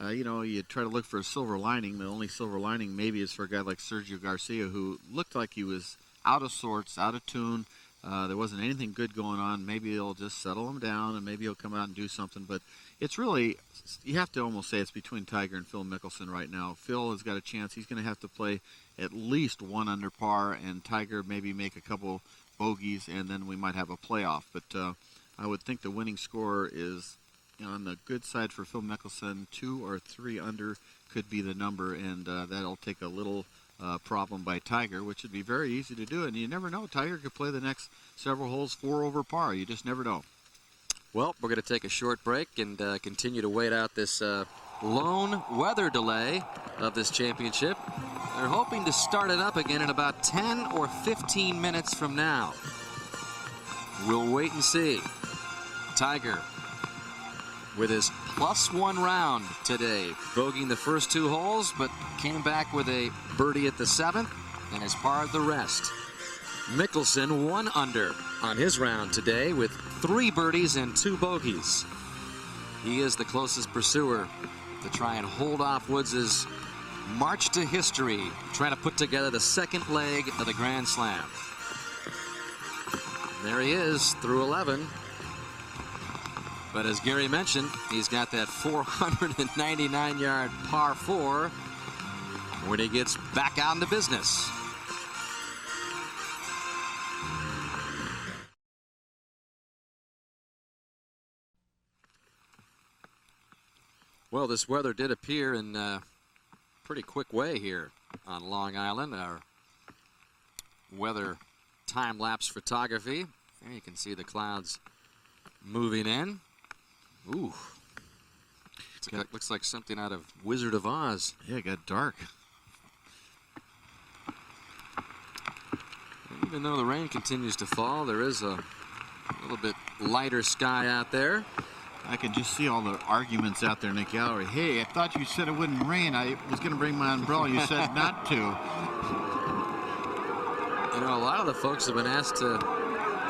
You know, you try to look for a silver lining. The only silver lining maybe is for a guy like Sergio Garcia, who looked like he was out of sorts, out of tune. There wasn't anything good going on. Maybe they'll just settle him down, and maybe he'll come out and do something. But it's really, you have to almost say it's between Tiger and Phil Mickelson right now. Phil has got a chance. He's going to have to play at least 1 under par, and Tiger maybe make a couple bogeys, and then we might have a playoff. But I would think the winning score is on the good side for Phil Mickelson. 2 or 3 under could be the number, and that'll take a little problem by Tiger, which would be very easy to do. And you never know. Tiger could play the next several holes 4 over par. You just never know. Well, we're going to take a short break and continue to wait out this lone weather delay of this championship. They're hoping to start it up again in about 10 or 15 minutes from now. We'll wait and see. Tiger with his +1 round today, bogeying the first 2 holes, but came back with a birdie at the 7th and has parred the rest. Mickelson 1 under on his round today with 3 birdies and 2 bogeys. He is the closest pursuer to try and hold off Woods' march to history, trying to put together the second leg of the Grand Slam. There he is through 11. But as Gary mentioned, he's got that 499-yard par 4 when he gets back out into business. Well, this weather did appear in a pretty quick way here on Long Island. Our weather time-lapse photography. There you can see the clouds moving in. Ooh. Looks like something out of Wizard of Oz. Yeah, it got dark. Even though the rain continues to fall, there is a little bit lighter sky out there. I can just see all the arguments out there in the gallery. Hey, I thought you said it wouldn't rain. I was going to bring my umbrella. You said not to. You know, a lot of the folks have been asked to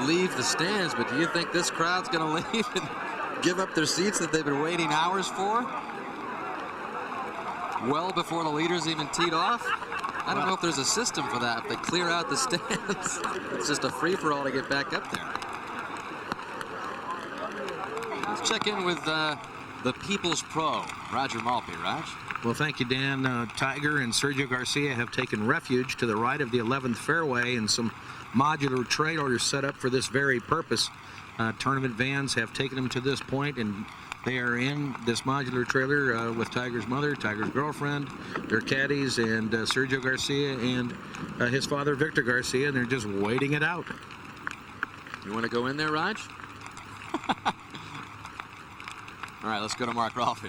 leave the stands, but do you think this crowd's going to leave and give up their seats that they've been waiting hours for? Well before the leaders even teed off? I don't know if there's a system for that. If they clear out the stands, it's just a free-for-all to get back up there. Let's check in with the People's Pro, Roger Maltby. Raj? Well, thank you, Dan. Tiger and Sergio Garcia have taken refuge to the right of the 11th fairway, and some modular trailers set up for this very purpose. Tournament vans have taken them to this point, and they are in this modular trailer with Tiger's mother, Tiger's girlfriend, their caddies, and Sergio Garcia and his father, Victor Garcia, and they're just waiting it out. You want to go in there, Raj? All right, let's go to Mark Rolfe.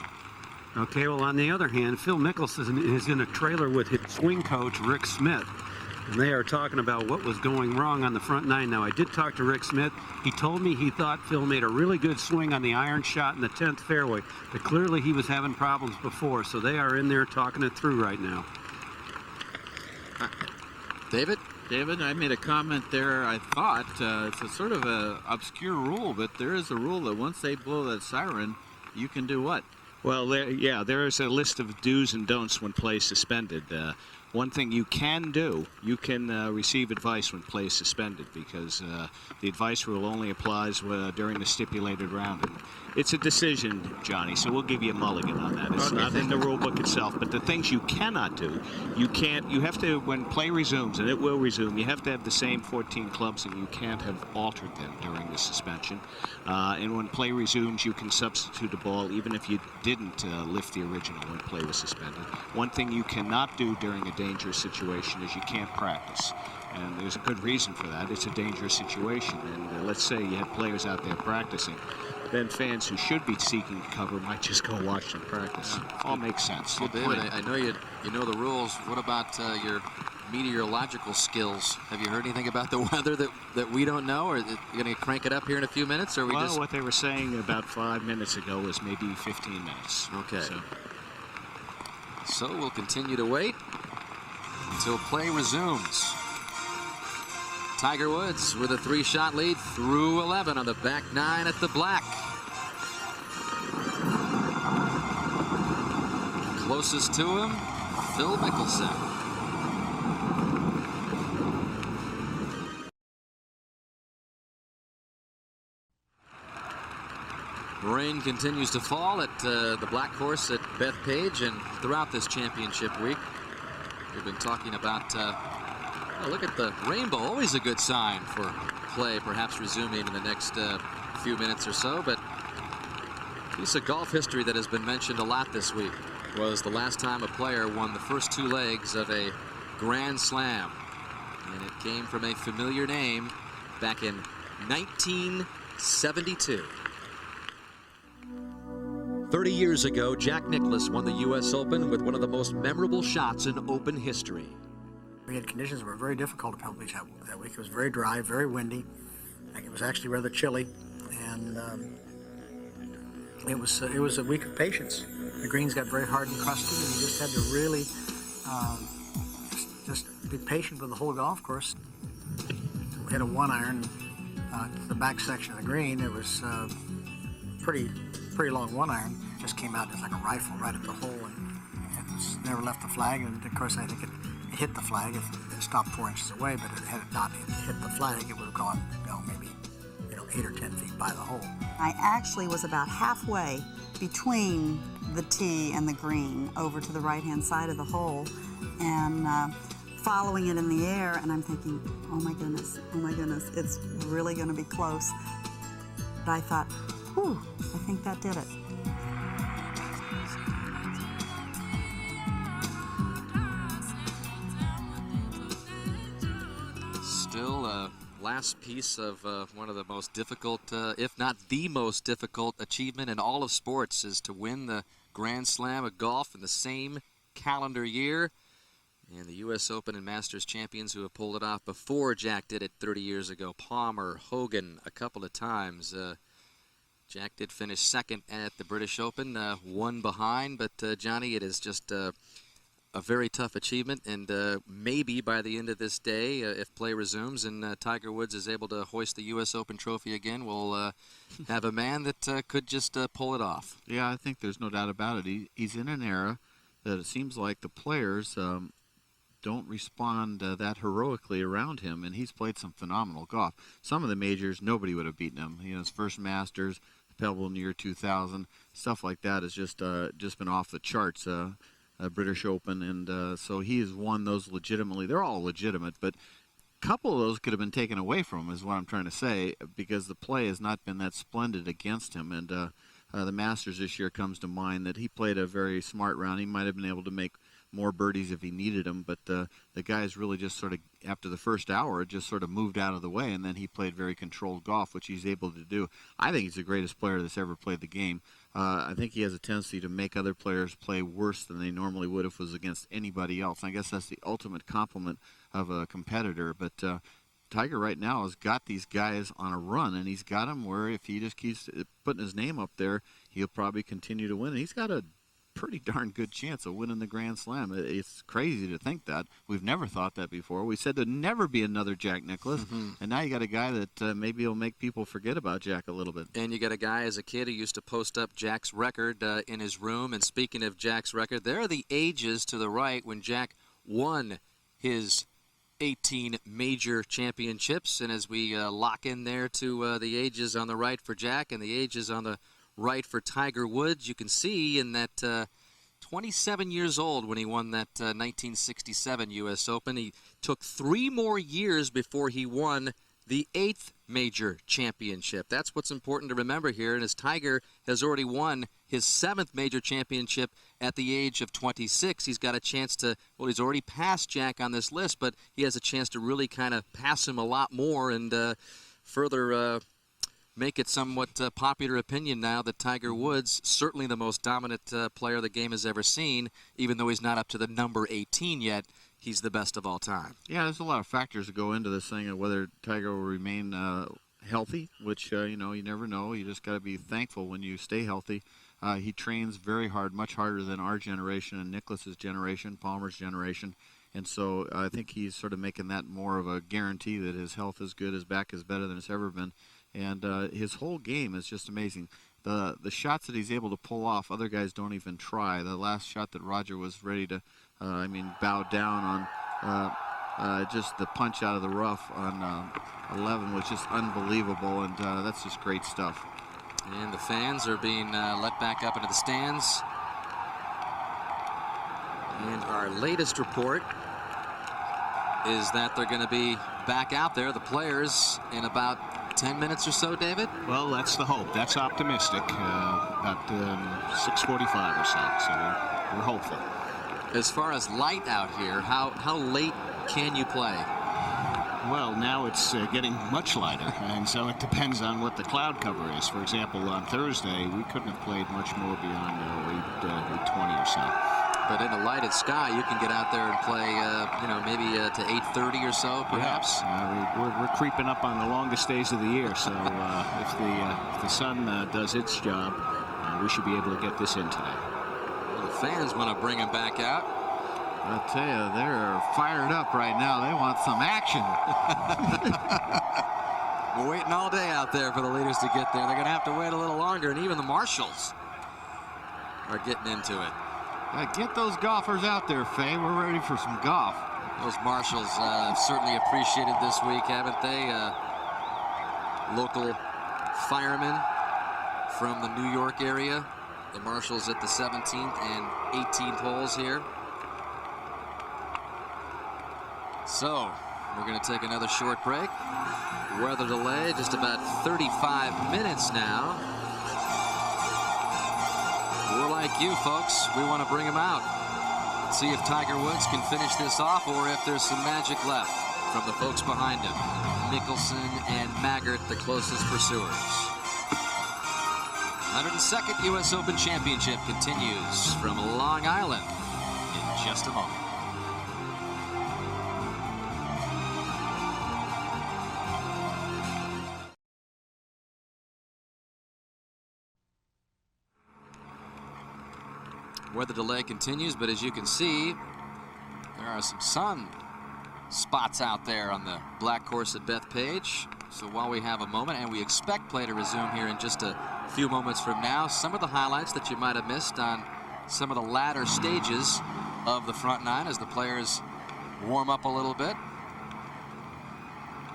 Okay, well, on the other hand, Phil Mickelson is in a trailer with his swing coach, Rick Smith. And they are talking about what was going wrong on the front 9. Now, I did talk to Rick Smith. He told me he thought Phil made a really good swing on the iron shot in the 10th fairway. But clearly he was having problems before, so they are in there talking it through right now. David? David, I made a comment there. I thought it's a sort of an obscure rule, but there is a rule that once they blow that siren, you can do what? Well, there is a list of do's and don'ts when play is suspended. One thing you can do, you can receive advice when play is suspended, because the advice rule only applies during the stipulated round. And it's a decision, Johnny, so we'll give you a mulligan on that. It's not in the rule book itself, but the things you cannot do, you have to, when play resumes, and it will resume, you have to have the same 14 clubs, and you can't have altered them during the suspension. And when play resumes, you can substitute a ball even if you didn't lift the original when play was suspended. One thing you cannot do during a dangerous situation is you can't practice. And there's a good reason for that. It's a dangerous situation. And let's say you had players out there practicing. Then fans who should be seeking cover might just go watch them practice. All makes sense. Well, David, I know you know the rules. What about your meteorological skills? Have you heard anything about the weather that we don't know? Or are you going to crank it up here in a few minutes? Or what they were saying about 5 minutes ago was maybe 15 minutes. Okay. So we'll continue to wait until play resumes. Tiger Woods with a 3-shot lead through 11 on the back 9 at the black. Closest to him, Phil Mickelson. Rain continues to fall at the Black Horse at Bethpage and throughout this championship week. We've been talking about, look at the rainbow, always a good sign for play, perhaps resuming in the next few minutes or so. But a piece of golf history that has been mentioned a lot this week was the last time a player won the first two legs of a Grand Slam. And it came from a familiar name back in 1972. 30 years ago, Jack Nicklaus won the U.S. Open with one of the most memorable shots in Open history. We had conditions that were very difficult at Pebble Beach that week. It was very dry, very windy. It was actually rather chilly, and it was a week of patience. The greens got very hard and crusty, and you just had to really just be patient with the whole golf course. We had a 1-iron to the back section of the green. It was pretty long 1-iron. Just came out just like a rifle right at the hole, and it never left the flag. And of course, I think it hit the flag. It stopped 4 inches away, but had it not hit the flag, it would have gone, maybe 8 or 10 feet by the hole. I actually was about halfway between the tee and the green over to the right-hand side of the hole, and following it in the air, and I'm thinking, oh my goodness, it's really going to be close. But I thought, whew, I think that did it. Still a last piece of one of the most difficult, if not the most difficult achievement in all of sports, is to win the Grand Slam of golf in the same calendar year. And the U.S. Open and Masters champions who have pulled it off before Jack did it 30 years ago. Palmer, Hogan, a couple of times. Jack did finish second at the British Open, one behind. But, Johnny, it is just a very tough achievement. And maybe by the end of this day, if play resumes and Tiger Woods is able to hoist the U.S. Open trophy again, we'll have a man that could just pull it off. Yeah, I think there's no doubt about it. He's in an era that it seems like the players don't respond that heroically around him, and he's played some phenomenal golf. Some of the majors, nobody would have beaten him. His first Masters, Pebble in the year 2000, stuff like that has just been off the charts. British Open, and so he has won those legitimately. They're all legitimate, but a couple of those could have been taken away from him, is what I'm trying to say, because the play has not been that splendid against him. And the Masters this year comes to mind that he played a very smart round. He might have been able to make more birdies if he needed them, but the guys really just sort of, after the first hour, just sort of moved out of the way, and then he played very controlled golf, which he's able to do. I think he's the greatest player that's ever played the game. I think he has a tendency to make other players play worse than they normally would if it was against anybody else. And I guess that's the ultimate compliment of a competitor, but Tiger right now has got these guys on a run, and he's got them where if he just keeps putting his name up there, he'll probably continue to win. And he's got a pretty darn good chance of winning the Grand Slam. It's crazy to think that. We've never thought that before. We said there'd never be another Jack Nicklaus, and now you got a guy that maybe will make people forget about Jack a little bit. And you got a guy as a kid who used to post up Jack's record in his room. And speaking of Jack's record, there are the ages to the right when Jack won his 18 major championships. And as we lock in there to the ages on the right for Jack and the ages on the right for Tiger Woods, you can see in that 27 years old when he won that 1967 U.S. Open. He took 3 more years before he won the 8th major championship. That's what's important to remember here. And as Tiger has already won his 7th major championship at the age of 26, he's got a chance to, well, he's already passed Jack on this list, but he has a chance to really kind of pass him a lot more and further make it somewhat popular opinion now that Tiger Woods, certainly the most dominant player the game has ever seen, even though he's not up to the number 18 yet, he's the best of all time. Yeah, there's a lot of factors that go into this thing of whether Tiger will remain healthy, which, you never know. You just got to be thankful when you stay healthy. He trains very hard, much harder than our generation and Nicklaus's generation, Palmer's generation. And so I think he's sort of making that more of a guarantee that his health is good, his back is better than it's ever been. And his whole game is just amazing. the shots that he's able to pull off, other guys don't even try. The last shot that Roger was ready to, bow down on, just the punch out of the rough on 11 was just unbelievable, and that's just great stuff. And the fans are being let back up into the stands. And our latest report is that they're going to be back out there, the players, in about 10 minutes or so, David? Well, that's the hope. That's optimistic. About 6:45 or so we're hopeful. As far as light out here, how late can you play? Well, now it's getting much lighter, and so it depends on what the cloud cover is. For example, on Thursday, we couldn't have played much more beyond 8:20 or so. But in a lighted sky, you can get out there and play, maybe to 8:30 or so, perhaps. Yeah. We're creeping up on the longest days of the year, so if the sun does its job, we should be able to get this in today. Well, the fans want to bring him back out. I'll tell you, they're fired up right now. They want some action. We're waiting all day out there for the leaders to get there. They're going to have to wait a little longer, and even the marshals are getting into it. Get those golfers out there, Faye. We're ready for some golf. Those marshals have certainly appreciated this week, haven't they? Local firemen from the New York area. The marshals at the 17th and 18th holes here. So, we're going to take another short break. Weather delay, just about 35 minutes now. We're like you, folks. We want to bring him out. See if Tiger Woods can finish this off or if there's some magic left from the folks behind him. Mickelson and Maggart, the closest pursuers. 102nd U.S. Open Championship continues from Long Island in just a moment. Weather delay continues, but as you can see, there are some sun spots out there on the black course at Bethpage. So while we have a moment, and we expect play to resume here in just a few moments from now, some of the highlights that you might have missed on some of the latter stages of the front nine as the players warm up a little bit.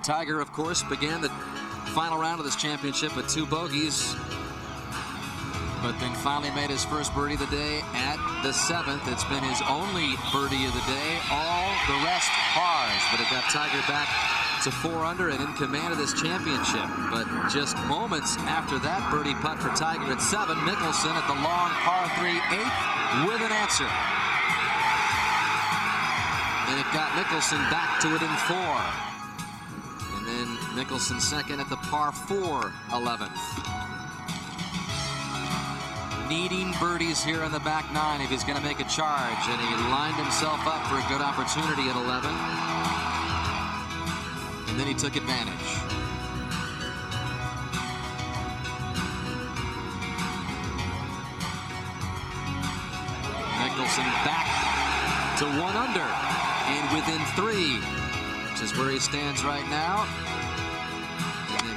Tiger, of course, began the final round of this championship with 2 bogeys, but then finally made his first birdie of the day at the 7th. It's been his only birdie of the day. All the rest pars, but it got Tiger back to 4 under and in command of this championship. But just moments after that birdie putt for Tiger at 7, Mickelson at the long par 3 8th with an answer. And it got Mickelson back to it in 4. And then Mickelson second at the par 4 11th. Needing birdies here in the back 9 if he's going to make a charge, and he lined himself up for a good opportunity at 11, and then he took advantage. Mickelson back to 1 under and within 3, which is where he stands right now.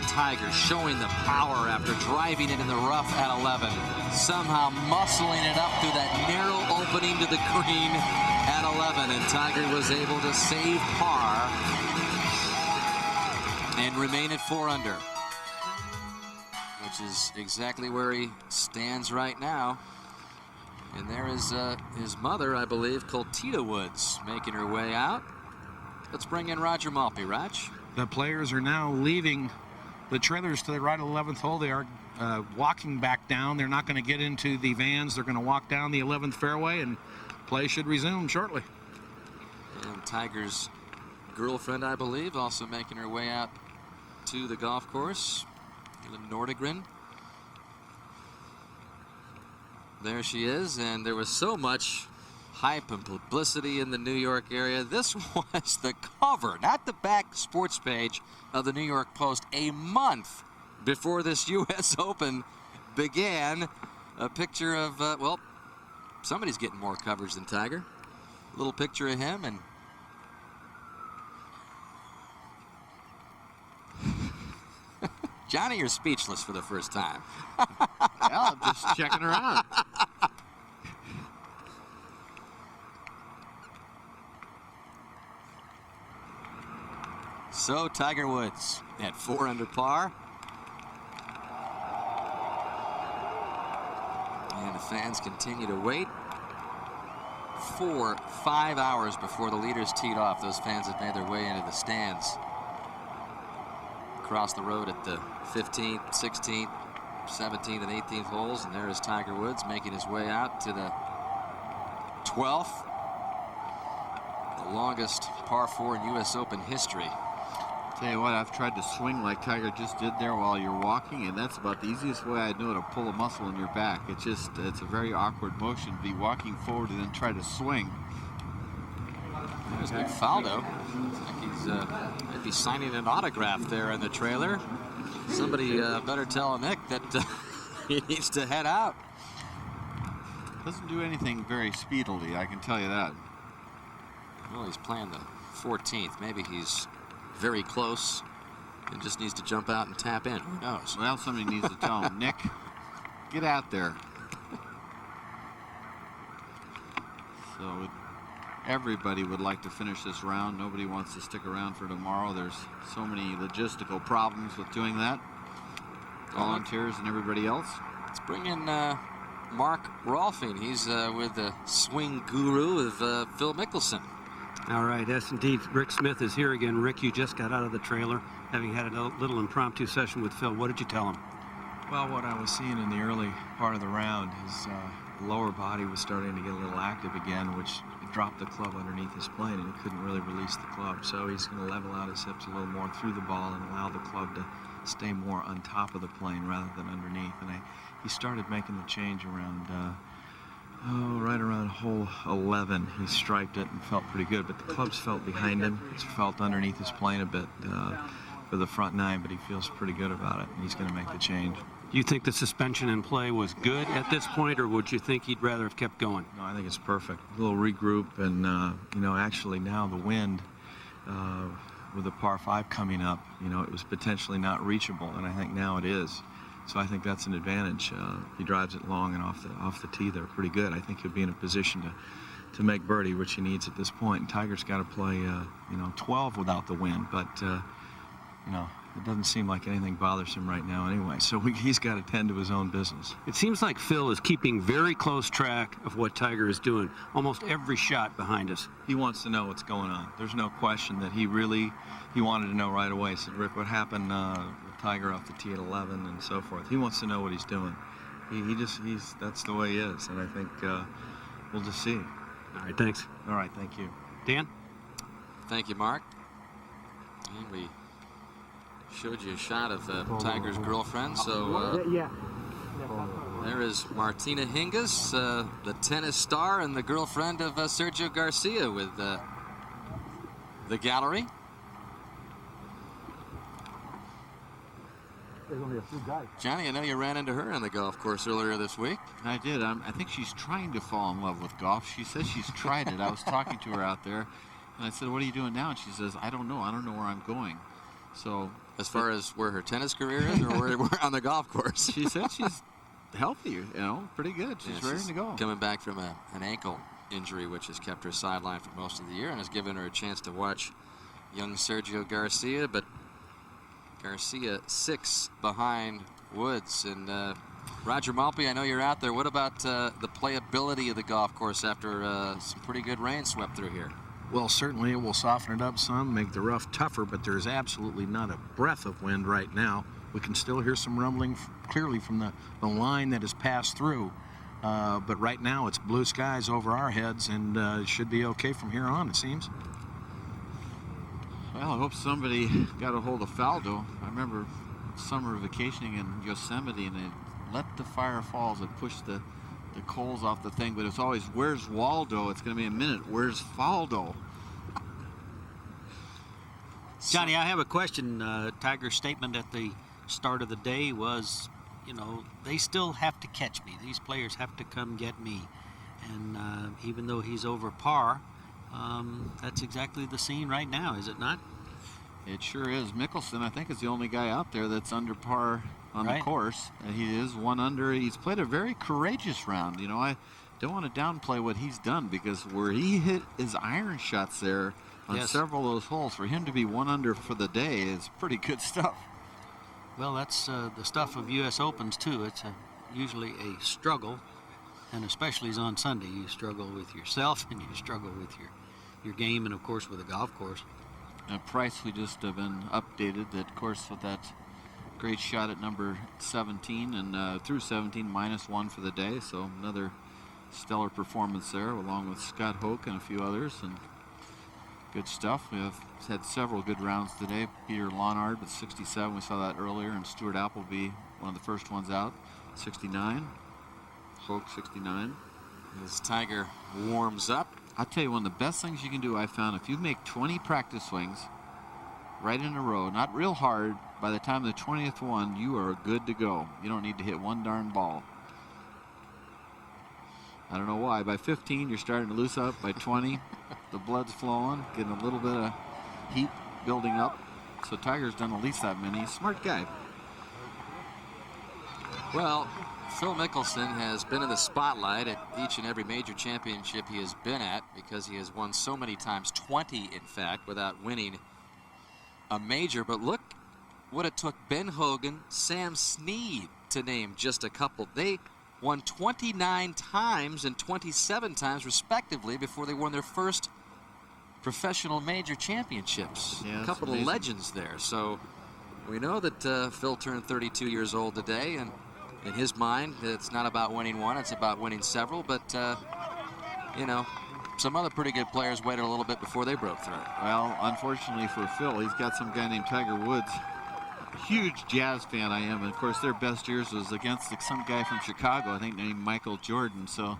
Tiger showing the power after driving it in the rough at 11. Somehow muscling it up through that narrow opening to the green at 11. And Tiger was able to save par and remain at 4 under. Which is exactly where he stands right now. And there is his mother, I believe, Coltita Woods, making her way out. Let's bring in Roger Maltby. Raj. The players are now leaving the trailers to the right of the 11th hole. They are walking back down. They're not going to get into the vans. They're going to walk down the 11th fairway, and play should resume shortly. And Tiger's girlfriend, I believe, also making her way out to the golf course. Nordegren. There she is, and there was so much hype and publicity in the New York area. This was the cover, not the back sports page of the New York Post, a month before this U.S. Open began. A picture of, well, somebody's getting more coverage than Tiger. A little picture of him, and Johnny, you're speechless for the first time. Yeah, I'm just checking her out. So Tiger Woods at 4 under par. And the fans continue to wait. 4-5 hours before the leaders teed off. Those fans have made their way into the stands across the road at the 15th, 16th, 17th, and 18th holes. And there is Tiger Woods making his way out to the 12th. The longest par 4 in U.S. Open history. Tell you what, I've tried to swing like Tiger just did there while you're walking, and that's about the easiest way I know to pull a muscle in your back. It's a very awkward motion to be walking forward and then try to swing. There's Nick Faldo. Looks like he's might be signing an autograph there in the trailer. Somebody better tell Nick that he needs to head out. Doesn't do anything very speedily, I can tell you that. Well, he's playing the 14th. Maybe he's very close and just needs to jump out and tap in. Who knows? Well, somebody needs to tell him, Nick, get out there. So everybody would like to finish this round. Nobody wants to stick around for tomorrow. There's so many logistical problems with doing that. Volunteers and everybody else. Let's bring in Mark Rolfing. He's with the swing guru of Phil Mickelson. All right, yes, indeed. Rick Smith is here again. Rick, you just got out of the trailer, having had a little impromptu session with Phil. What did you tell him? Well, what I was seeing in the early part of the round, his lower body was starting to get a little active again, which dropped the club underneath his plane, and he couldn't really release the club. So he's going to level out his hips a little more through the ball and allow the club to stay more on top of the plane rather than underneath. And he started making the change around right around hole 11. He striped it and felt pretty good, but the clubs felt behind him. It's felt underneath his plane a bit for the front 9, but he feels pretty good about it, and he's going to make the change. Do you think the suspension in play was good at this point, or would you think he'd rather have kept going? No, I think it's perfect. A little regroup, and actually now the wind with the par 5 coming up, it was potentially not reachable, and I think now it is. So I think that's an advantage. He drives it long and off the tee there pretty good. I think he'll be in a position to make birdie, which he needs at this point. And Tiger's got to play 12 without the wind, but it doesn't seem like anything bothers him right now anyway. So he's got to tend to his own business. It seems like Phil is keeping very close track of what Tiger is doing. Almost every shot behind us. He wants to know what's going on. There's no question that he wanted to know right away. He said, Rick, what happened with Tiger off the tee at 11 and so forth? He wants to know what he's doing. That's the way he is, and I think we'll just see. All right, thanks. All right, thank you. Dan? Thank you, Mark. And we showed you a shot of Tiger's girlfriend. So there is Martina Hingis, the tennis star and the girlfriend of Sergio Garcia with the gallery. There's only a few guys. Johnny, I know you ran into her on the golf course earlier this week. I did. I think she's trying to fall in love with golf. She says she's tried it. I was talking to her out there, and I said, what are you doing now? And she says, I don't know. I don't know where I'm going. So, as far as where her tennis career is, or where on the golf course? She said she's healthy, pretty good. She's ready to go. Coming back from an ankle injury, which has kept her sidelined for most of the year and has given her a chance to watch young Sergio Garcia. But Garcia 6 behind Woods. And Roger Maltby, I know you're out there. What about the playability of the golf course after some pretty good rain swept through here? Well, certainly it will soften it up some, make the rough tougher, but there's absolutely not a breath of wind right now. We can still hear some rumbling clearly from the line that has passed through. But right now it's blue skies over our heads, and it should be okay from here on, it seems. Well, I hope somebody got a hold of Faldo. I remember summer vacationing in Yosemite, and they let the fire falls and pushed the coals off the thing, but it's always, where's Waldo? It's going to be a minute. Where's Faldo? Johnny, I have a question. Tiger's statement at the start of the day was, they still have to catch me. These players have to come get me. And even though he's over par, that's exactly the scene right now, is it not? It sure is. Mickelson, I think, is the only guy out there that's under par on the course. He is 1 under. He's played a very courageous round. You know, I don't want to downplay what he's done, because where he hit his iron shots there on several of those holes, for him to be 1 under for the day is pretty good stuff. Well, that's the stuff of U.S. Opens, too. It's usually a struggle, and especially on Sunday. You struggle with yourself, and you struggle with your game, and, of course, with the golf course. Price, we just have been updated that, of course, with that great shot at number 17 and through 17, -1 for the day. So another stellar performance there, along with Scott Hoke and a few others. And good stuff. We have had several good rounds today. Peter Lonard with 67. We saw that earlier. And Stuart Appleby, one of the first ones out, 69. Hoke, 69. As Tiger warms up. I'll tell you, one of the best things you can do, I found, if you make 20 practice swings right in a row, not real hard, by the time of the 20th one, you are good to go. You don't need to hit one darn ball. I don't know why. By 15, you're starting to loose up. By 20, the blood's flowing, getting a little bit of heat building up. So Tiger's done at least that many. Smart guy. Well, Phil Mickelson has been in the spotlight at each and every major championship he has been at, because he has won so many times, 20 in fact, without winning a major. But look what it took Ben Hogan, Sam Snead, to name just a couple. They won 29 times and 27 times respectively before they won their first professional major championships. Yeah, a couple of legends there. So we know that Phil turned 32 years old today, and in his mind, it's not about winning one, it's about winning several. But, you know, some other pretty good players waited a little bit before they broke through. Well, unfortunately for Phil, he's got some guy named Tiger Woods. Huge Jazz fan I am, and of course their best years was against some guy from Chicago, I think named Michael Jordan. So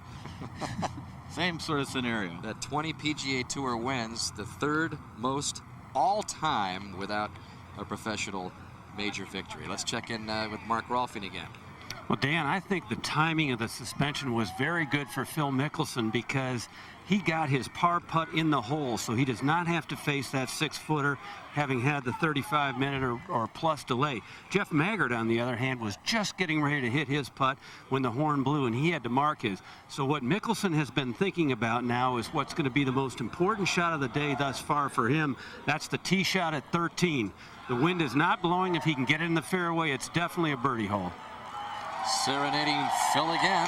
same sort of scenario. That 20 PGA Tour wins, the third most all-time without a professional major victory. Let's check in with Mark Rolfing again. Well, Dan, I think the timing of the suspension was very good for Phil Mickelson, because he got his par putt in the hole, so he does not have to face that 6-footer, having had the 35-minute or plus delay. Jeff Maggard, on the other hand, was just getting ready to hit his putt when the horn blew, and he had to mark his. So what Mickelson has been thinking about now is what's going to be the most important shot of the day thus far for him. That's the tee shot at 13. The wind is not blowing. If he can get it in the fairway, it's definitely a birdie hole. Serenading Phil again.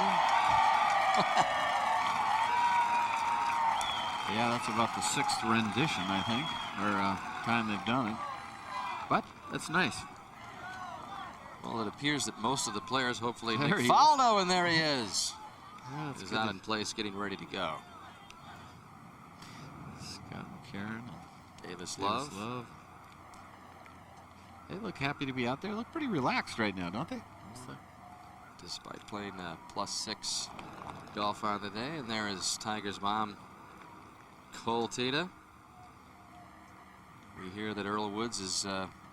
Yeah, that's about the 6th rendition, I think, or time they've done it. But that's nice. Well, it appears that most of the players, hopefully, There Nick he Faldo, and there he is. Yeah, He's out in place, getting ready to go. Scott McCarron. Davis Love. They look happy to be out there. Look pretty relaxed right now, don't they? Despite playing +6 golf on the day. And there is Tiger's mom, Cole Tita. We hear that Earl Woods is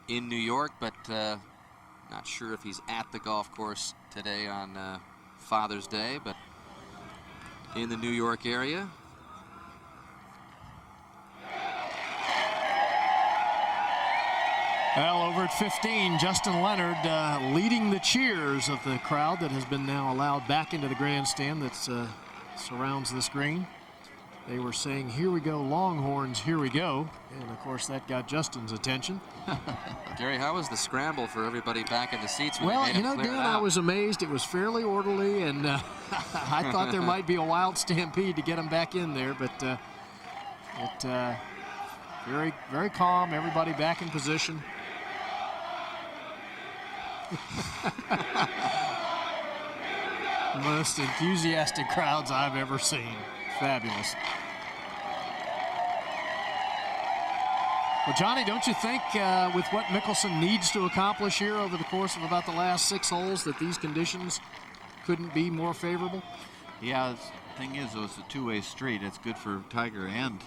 in New York, but not sure if he's at the golf course today on Father's Day, but in the New York area. Well, over at 15, Justin Leonard leading the cheers of the crowd that has been now allowed back into the grandstand that surrounds this green. They were saying, "Here we go, Longhorns, here we go." And, of course, that got Justin's attention. Gary, how was the scramble for everybody back in the seats? When Well, you know, Dan, I was amazed. It was fairly orderly, and I thought there might be a wild stampede to get them back in there, but very, very calm, everybody back in position. Most enthusiastic crowds I've ever seen. Fabulous. Well, Johnny, don't you think with what Mickelson needs to accomplish here over the course of about the last 6 holes that these conditions couldn't be more favorable? Yeah, the thing is, though, it's a two-way street. It's good for Tiger and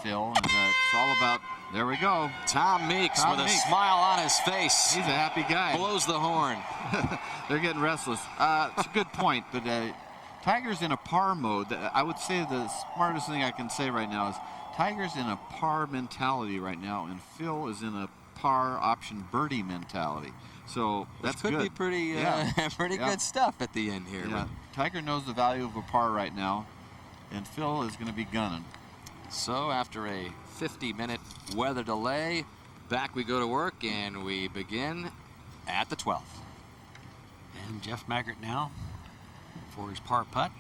Phil, and it's all about, there we go. Tom Meeks with a smile on his face. He's a happy guy. Blows the horn. They're getting restless. It's a good point, but Tiger's in a par mode. I would say the smartest thing I can say right now is Tiger's in a par mentality right now, and Phil is in a par option birdie mentality. So that's could good. be pretty, pretty good stuff at the end here. Yeah. Tiger knows the value of a par right now, and Phil is going to be gunning. So after a 50-minute weather delay, back we go to work, and we begin at the 12th. And Jeff Maggart now for his par putt.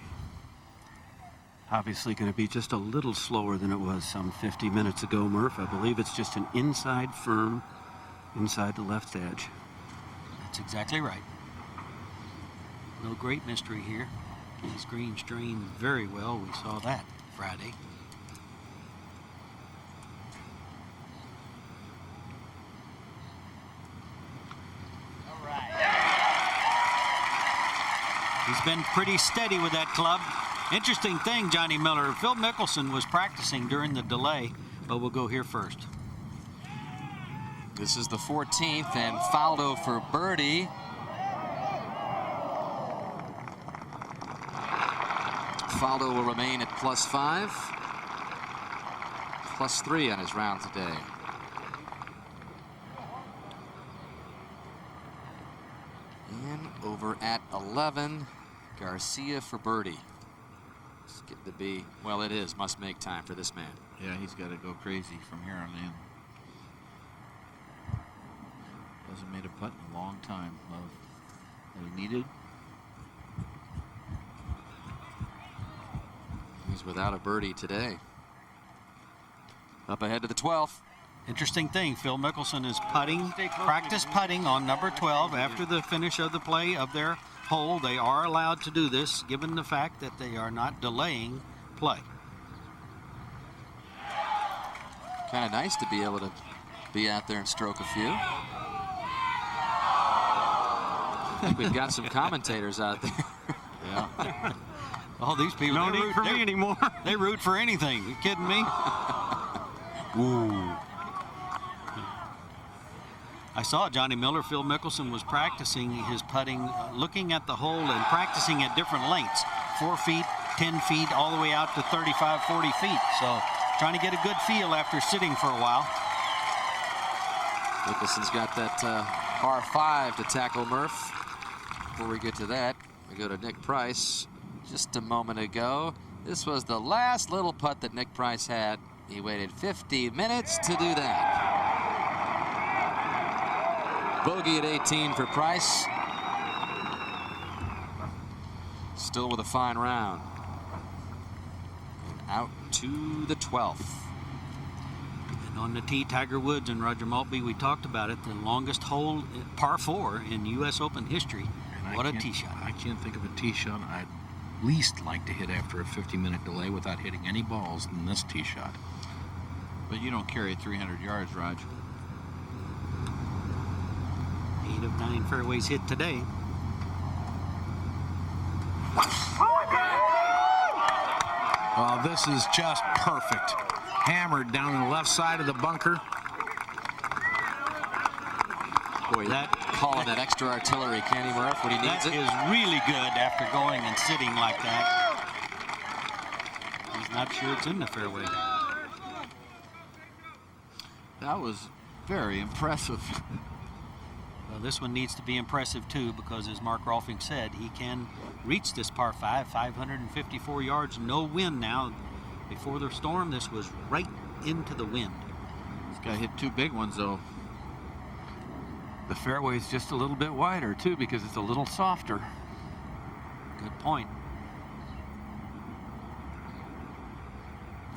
Obviously going to be just a little slower than it was some 50 minutes ago, Murph. I believe it's just an inside firm, inside the left edge. That's exactly right. No great mystery here. These greens drain very well. We saw that Friday. All right. He's been pretty steady with that club. Interesting thing, Johnny Miller, Phil Mickelson was practicing during the delay, but we'll go here first. This is the 14th, and Faldo for birdie. Faldo will remain at +5, +3 on his round today. And over at 11, Garcia for birdie. It's getting to be, well, it is, must make time for this man. Yeah, he's got to go crazy from here on in. Hasn't made a putt in a long time, Love. That he needed. He's without a birdie today. Up ahead to the 12th. Interesting thing, Phil Mickelson is putting, practice putting on number 12 after the finish of the play of their hole. They are allowed to do this, given the fact that they are not delaying play. Kind of nice to be able to be out there and stroke a few. I think we've got some commentators out there. Yeah. All these people No need for me anymore. They root for anything. You kidding me? Ooh. I saw Johnny Miller. Phil Mickelson was practicing his putting, looking at the hole and practicing at different lengths. 4 feet, 10 feet, all the way out to 35, 40 feet. So trying to get a good feel after sitting for a while. Mickelson's got that par 5 to tackle, Murph. Before we get to that, we go to Nick Price. Just a moment ago, this was the last little putt that Nick Price had. He waited 50 minutes to do that. Bogey at 18 for Price. Still with a fine round. And out to the 12th. And on the tee, Tiger Woods and Roger Maltby, we talked about it, the longest hole, par 4 in U.S. Open history. And what a tee shot. I can't think of a tee shot I'd least like to hit after a 50-minute delay without hitting any balls than this tee shot. But you don't carry 300 yards, Raj. 8 of 9 fairways hit today. Oh, this is just perfect. Hammered down the left side of the bunker. Boy, that calling that extra artillery, can he, Murph, when he needs it? That is really good after going and sitting like that. He's not sure it's in the fairway. That was very impressive. Well, this one needs to be impressive too, because as Mark Rolfing said, he can reach this par 5, 554 yards, no wind now. Before the storm, this was right into the wind. This guy hit 2 big ones, though. The fairway's just a little bit wider, too, because it's a little softer. Good point.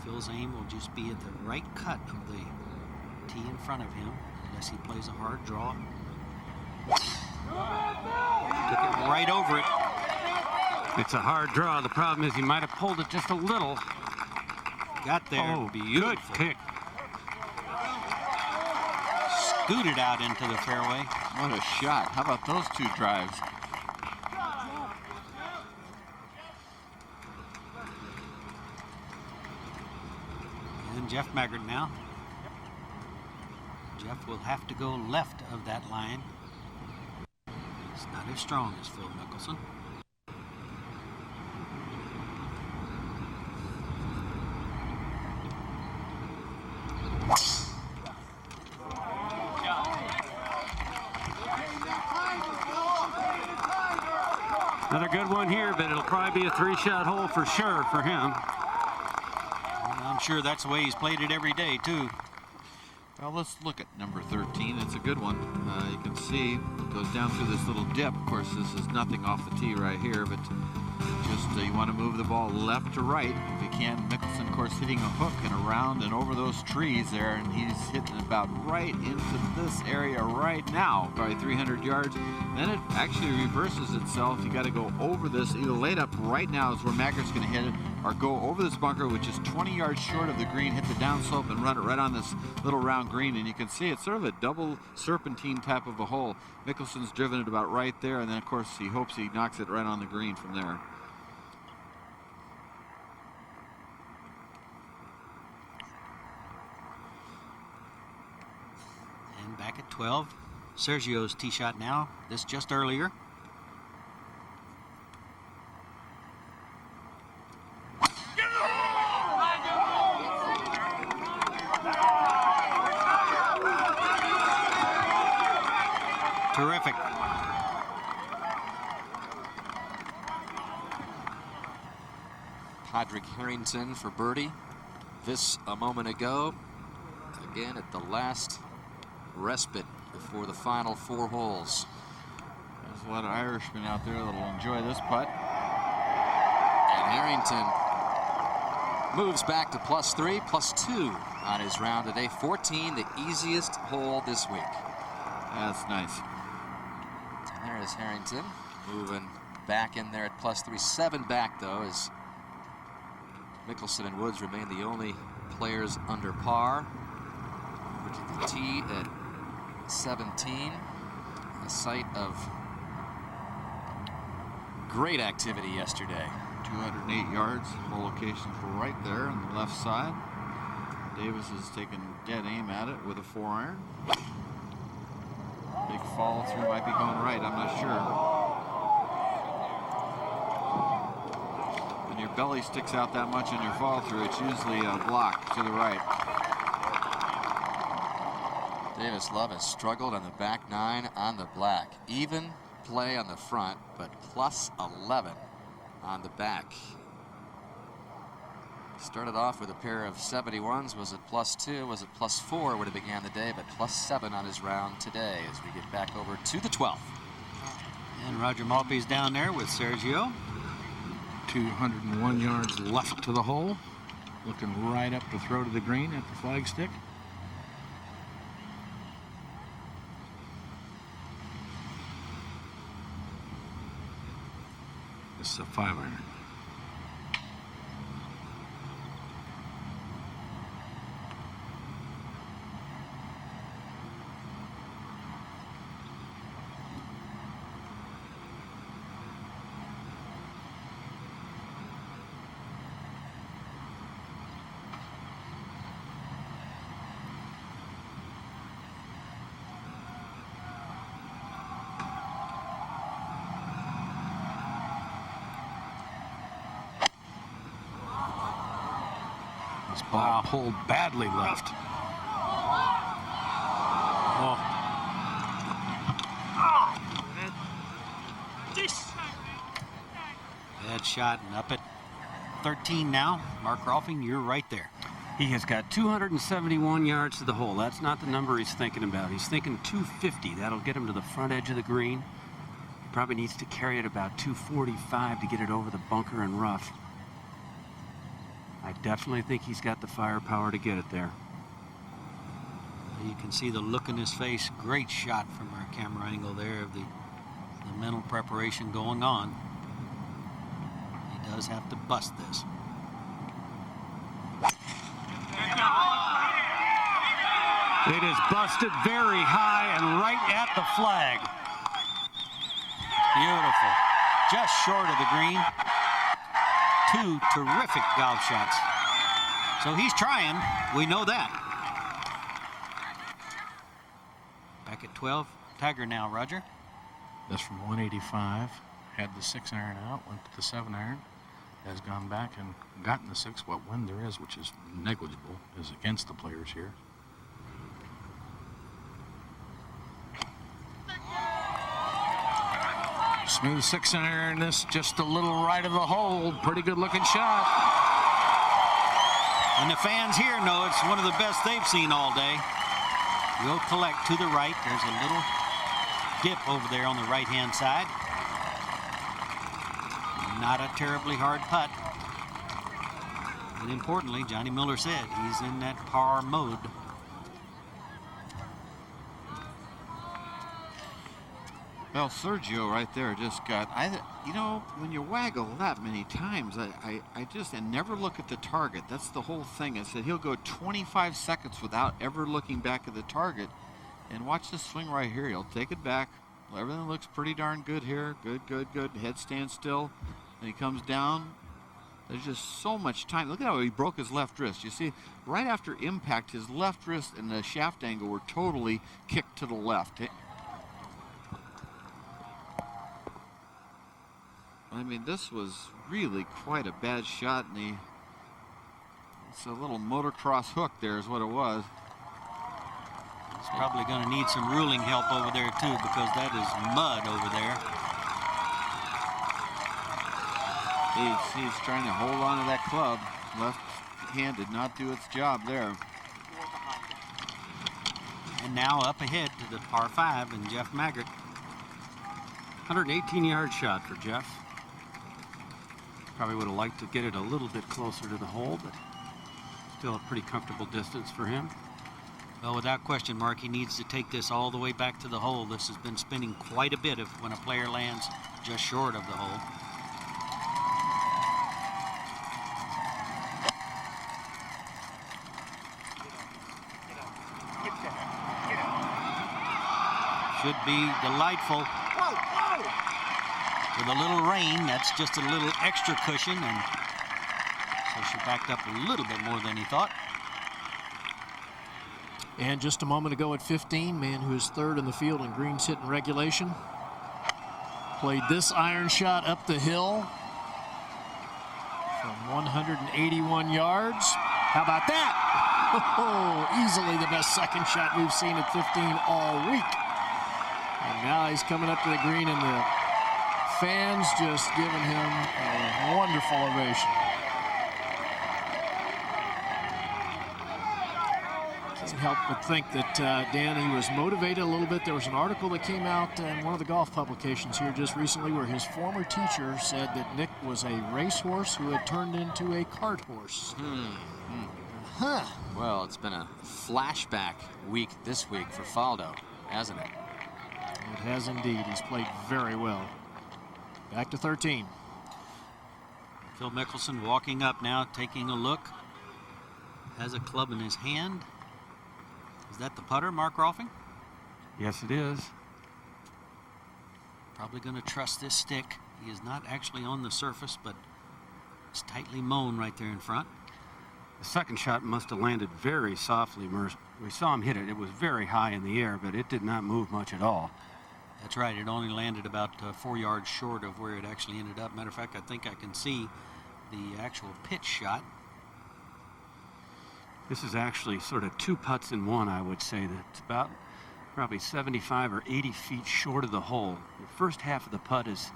Phil's aim will just be at the right cut of the tee in front of him, unless he plays a hard draw. Took it right over it. It's a hard draw. The problem is he might have pulled it just a little. Got there. Oh, beautiful. good kick. Scooted out into the fairway. What a shot. How about those 2 drives? And Jeff Maggart now. Jeff will have to go left of that line. It's not as strong as Phil Mickelson. Another good one here, but it'll probably be a 3-shot hole for sure for him. I'm sure that's the way he's played it every day, too. Well, let's look at number 13. It's a good one. You can see it goes down through this little dip. Of course, this is nothing off the tee right here, but just you want to move the ball left to right if you can. Mickelson, of course, hitting a hook and around and over those trees there, and he's hitting about right into this area right now, probably 300 yards. Then it actually reverses itself. You got to go over this. Either laid up right now is where Maggert's going to hit it, or go over this bunker, which is 20 yards short of the green, hit the downslope and run it right on this little round green. And you can see it's sort of a double serpentine type of a hole. Mickelson's driven it about right there, and then of course he hopes he knocks it right on the green from there. And back at 12, Sergio's tee shot now. This just earlier. Terrific. Padraig Harrington for birdie. This a moment ago. Again at the last respite before the final 4 holes. There's a lot of Irishmen out there that'll enjoy this putt. And Harrington moves back to +3, +2 on his round today. 14, the easiest hole this week. That's nice. There's Harrington moving back in there at +3. 7 back, though, as Mickelson and Woods remain the only players under par. Over to the tee at 17. A site of great activity yesterday. 208 yards. Hole location for right there on the left side. Davis is taking dead aim at it with a 4-iron. Big follow through, might be going right, I'm not sure. When your belly sticks out that much on your follow through, it's usually a block to the right. Davis Love has struggled on the back 9 on the black. Even play on the front, but +11 on the back. Started off with a pair of 71s. Was it +2? Was it +4 when it began the day? But +7 on his round today as we get back over to the 12th. And Roger Maltby's down there with Sergio. 201 yards left to the hole. Looking right up the throat of the green at the flagstick. This is a 5-iron. Ball pulled badly left. Oh. Bad shot, and up at 13 now. Mark Rolfing, you're right there. He has got 271 yards to the hole. That's not the number he's thinking about. He's thinking 250. That'll get him to the front edge of the green. He probably needs to carry it about 245 to get it over the bunker and rough. I definitely think he's got the firepower to get it there. You can see the look in his face. Great shot from our camera angle there of the mental preparation going on. He does have to bust this. It is busted very high and right at the flag. Beautiful. Just short of the green. 2 terrific golf shots. So he's trying. We know that. Back at 12. Tiger now, Roger. That's from 185. Had the 6-iron out, went to the 7-iron. Has gone back and gotten the 6. What wind there is, which is negligible, is against the players here. Smooth 6-iron. This just a little right of the hole. Pretty good looking shot. And the fans here know it's one of the best they've seen all day. Will collect to the right. There's a little dip over there on the right-hand side. Not a terribly hard putt. And importantly, Johnny Miller said he's in that par mode. Well, Sergio right there just got, when you waggle that many times, I just, and never look at the target. That's the whole thing. I said he'll go 25 seconds without ever looking back at the target. And watch this swing right here. He'll take it back. Everything looks pretty darn good here. Good, good, good. Head stands still. And he comes down. There's just so much time. Look at how he broke his left wrist. You see, right after impact, his left wrist and the shaft angle were totally kicked to the left. I mean, this was really quite a bad shot, and it's a little motocross hook there is what it was. He's probably going to need some ruling help over there, too, because that is mud over there. He's trying to hold on to that club. Left hand did not do its job there. And now up ahead to the par 5 and Jeff Maggart. 118-yard shot for Jeff. Probably would have liked to get it a little bit closer to the hole, but still a pretty comfortable distance for him. Well, without question, Mark, he needs to take this all the way back to the hole. This has been spinning quite a bit when a player lands just short of the hole. Should be delightful. With a little rain, that's just a little extra cushion, and so she backed up a little bit more than he thought. And just a moment ago at 15, man who is third in the field in greens hit in regulation, played this iron shot up the hill from 181 yards. How about that? Oh, easily the best second shot we've seen at 15 all week. And now he's coming up to the green, and the fans just giving him a wonderful ovation. Can't help but think that, Dan, he was motivated a little bit. There was an article that came out in one of the golf publications here just recently where his former teacher said that Nick was a racehorse who had turned into a cart horse. Huh. Well, it's been a flashback week this week for Faldo, hasn't it? It has indeed. He's played very well. Back to 13. Phil Mickelson walking up now, taking a look. Has a club in his hand. Is that the putter, Mark Rolfing? Yes, it is. Probably going to trust this stick. He is not actually on the surface, but it's tightly mown right there in front. The second shot must have landed very softly, Merce. We saw him hit it. It was very high in the air, but it did not move much at all. That's right. It only landed about 4 yards short of where it actually ended up. Matter of fact, I think I can see the actual pitch shot. This is actually sort of two putts in one, I would say. That's about probably 75 or 80 feet short of the hole. The first half of the putt is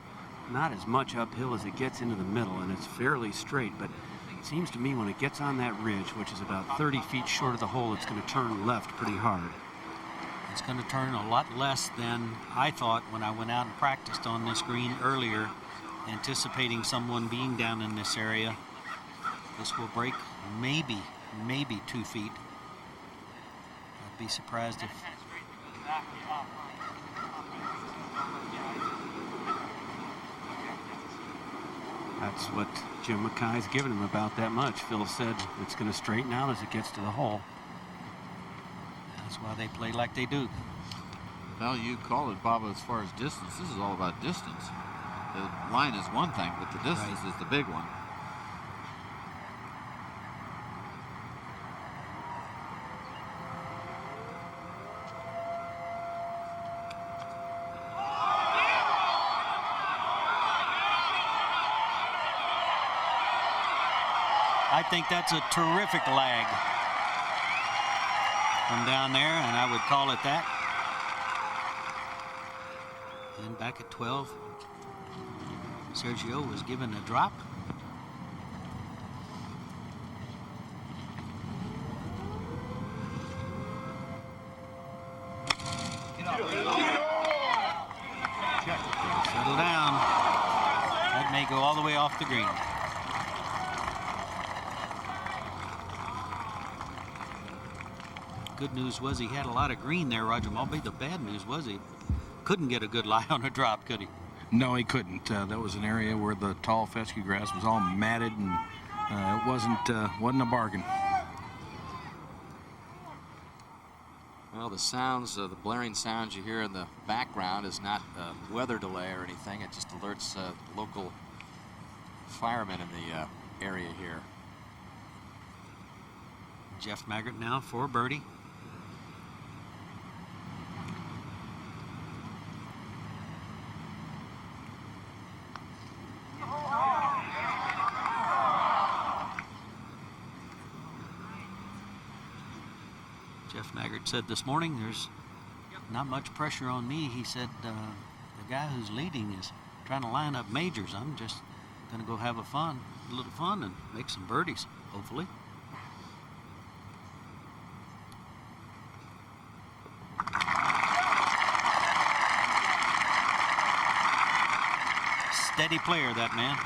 not as much uphill as it gets into the middle, and it's fairly straight, but it seems to me when it gets on that ridge, which is about 30 feet short of the hole, it's going to turn left pretty hard. It's going to turn a lot less than I thought when I went out and practiced on this green earlier, anticipating someone being down in this area. This will break maybe 2 feet. I'd be surprised if... That's what Jim Mackay's given him, about that much. Phil said it's going to straighten out as it gets to the hole. That's why they play like they do. Well, you call it, Bob, as far as distance. This is all about distance. The line is one thing, but the distance is the big one. I think that's a terrific lag from down there, and I would call it that. And back at 12. Sergio was given a drop. Settle down. That may go all the way off the green. Good news was he had a lot of green there, Roger Maltby. The bad news was he couldn't get a good lie on a drop, could he? No, he couldn't. That was an area where the tall fescue grass was all matted, and it wasn't a bargain. Well, the sounds, the blaring sounds you hear in the background is not weather delay or anything. It just alerts local firemen in the area here. Jeff Maggart now for birdie. Jeff Maggart said this morning, there's not much pressure on me. He said, the guy who's leading is trying to line up majors. I'm just going to go have a little fun and make some birdies, hopefully. Steady player, that man.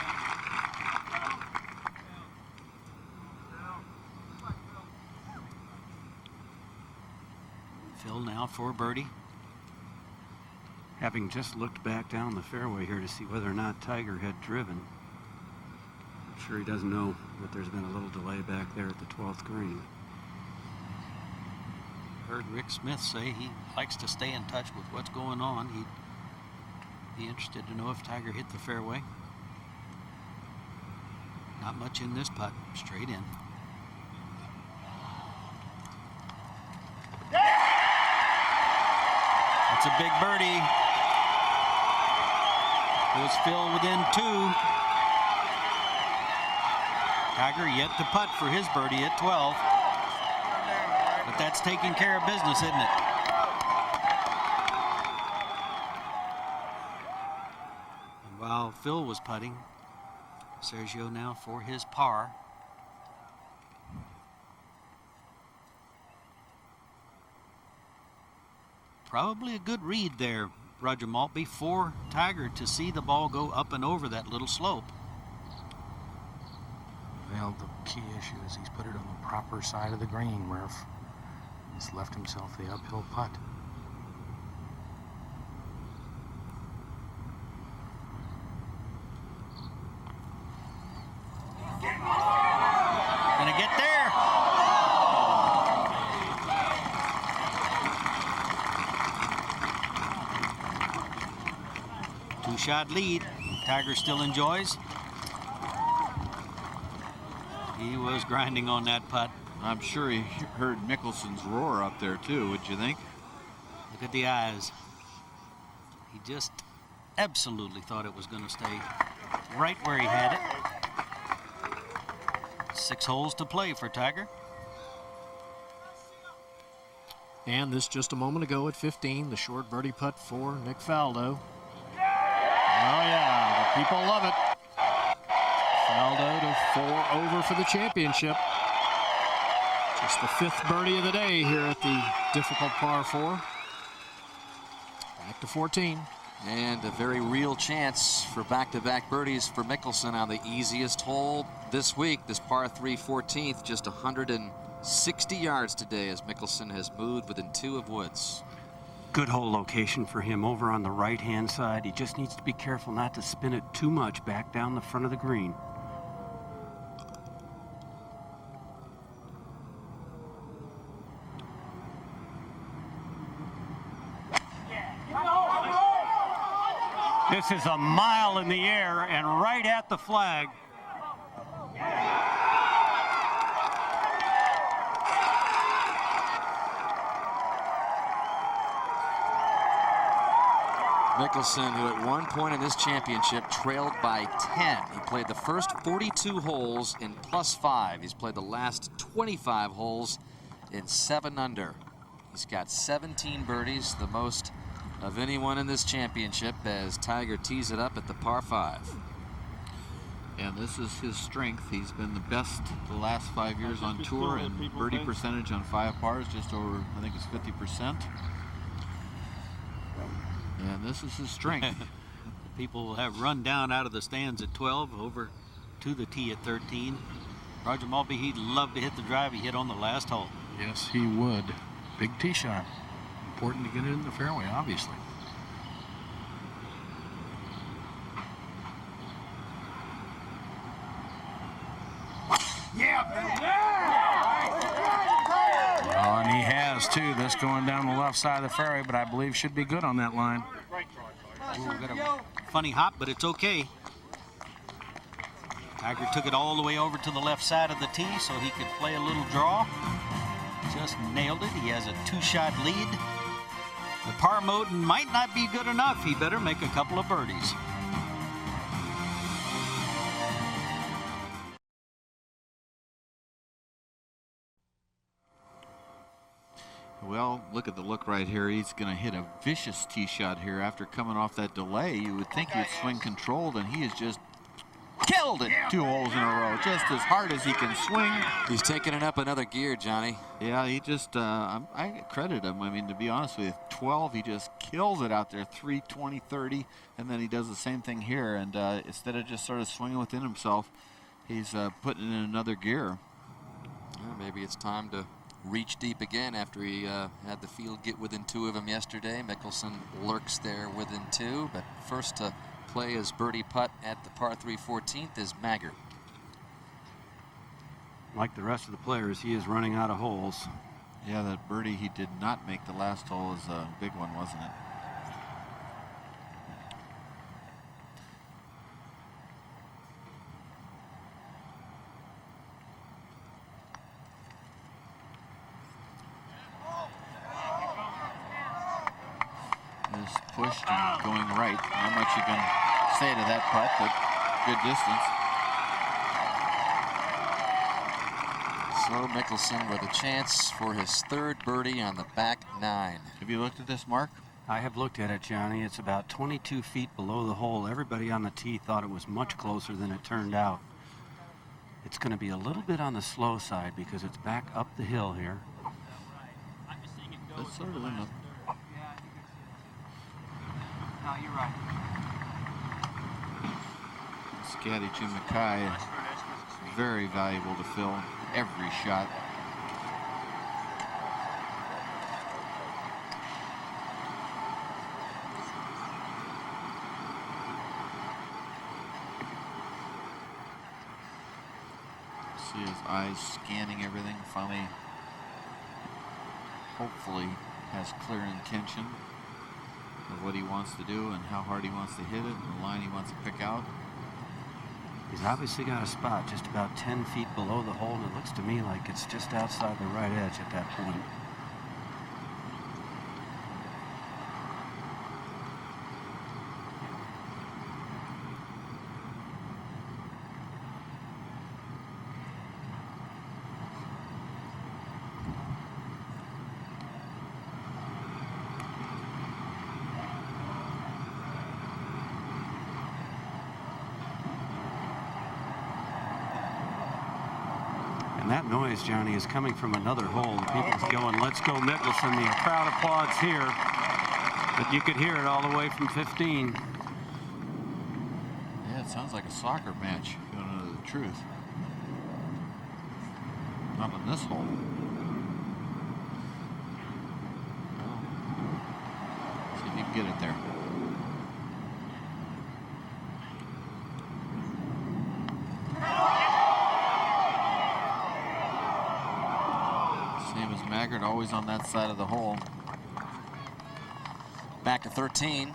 Phil now for birdie. Having just looked back down the fairway here to see whether or not Tiger had driven. I'm sure he doesn't know that there's been a little delay back there at the 12th green. Heard Rick Smith say he likes to stay in touch with what's going on. He'd be interested to know if Tiger hit the fairway. Not much in this putt, straight in. That's a big birdie. Goes Phil within 2. Tiger yet to putt for his birdie at 12. But that's taking care of business, isn't it? And while Phil was putting, Sergio now for his par. Probably a good read there, Roger Maltby, for Tiger to see the ball go up and over that little slope. Well, the key issue is he's put it on the proper side of the green, Murph. He's left himself the uphill putt. Gonna get there. Two-shot lead. Tiger still enjoys. He was grinding on that putt. I'm sure he heard Mickelson's roar up there too, would you think? Look at the eyes. He just absolutely thought it was going to stay right where he had it. 6 holes to play for Tiger. And this just a moment ago at 15, the short birdie putt for Nick Faldo. Oh yeah, the people love it. Faldo to 4 over for the championship. Just the 5th birdie of the day here at the difficult par 4. Back to 14. And a very real chance for back-to-back birdies for Mickelson on the easiest hole this week, this par 3 14th, just 160 yards today as Mickelson has moved within 2 of Woods. Good hole location for him over on the right-hand side. He just needs to be careful not to spin it too much back down the front of the green. This is a mile in the air and right at the flag. Mickelson, who at one point in this championship trailed by 10. He played the first 42 holes in +5. He's played the last 25 holes in 7 under. He's got 17 birdies, the most of anyone in this championship, as Tiger tees it up at the par 5. And this is his strength. He's been the best the last 5 years on tour, and birdie percentage on 5 pars just over, I think it's 50%. And this is his strength. People have run down out of the stands at 12 over to the tee at 13. Roger Maltby, he'd love to hit the drive he hit on the last hole. Yes, he would. Big tee shot. Important to get it in the fairway, obviously. Oh, and he has too. This going down the left side of the fairway, but I believe should be good on that line. Ooh, got a funny hop, but it's okay. Tiger took it all the way over to the left side of the tee so he could play a little draw. Just nailed it. He has a 2-shot lead. The par mode might not be good enough. He better make a couple of birdies. Well, look at the look right here. He's going to hit a vicious tee shot here after coming off that delay. You would think he'd swing controlled, and he has just killed it 2 holes in a row, just as hard as he can swing. He's taking it up another gear, Johnny. Yeah, he just, I credit him. I mean, to be honest with you, 12, he just kills it out there, 3, 20, 30, and then he does the same thing here. And instead of just sort of swinging within himself, he's putting it in another gear. Well, maybe it's time to reach deep again after he had the field get within 2 of him yesterday. Mickelson lurks there within 2, but first to play his birdie putt at the par 3 14th is Maggard. Like the rest of the players, he is running out of holes. Yeah, that birdie he did not make the last hole is a big one, wasn't it? Is pushed and going right. Not much you can say to that putt, but good distance. So Mickelson with a chance for his 3rd birdie on the back 9. Have you looked at this, Mark? I have looked at it, Johnny. It's about 22 feet below the hole. Everybody on the tee thought it was much closer than it turned out. It's going to be a little bit on the slow side because it's back up the hill here. That's sort of in the... No, you're right. Scotty Jim Mackay, very valuable to Phil. Every shot. See his eyes scanning everything. Finally, hopefully, has clear intention of what he wants to do and how hard he wants to hit it and the line he wants to pick out. He's obviously got a spot just about 10 feet below the hole, and it looks to me like it's just outside the right edge at that point. That noise, Johnny, is coming from another hole. The people's going, let's go Mickelson. The crowd applauds here, but you could hear it all the way from 15. Yeah, it sounds like a soccer match, if you want to know the truth. Not on this hole. Well, see if you can get it there. Same as Maggard, always on that side of the hole. Back to 13.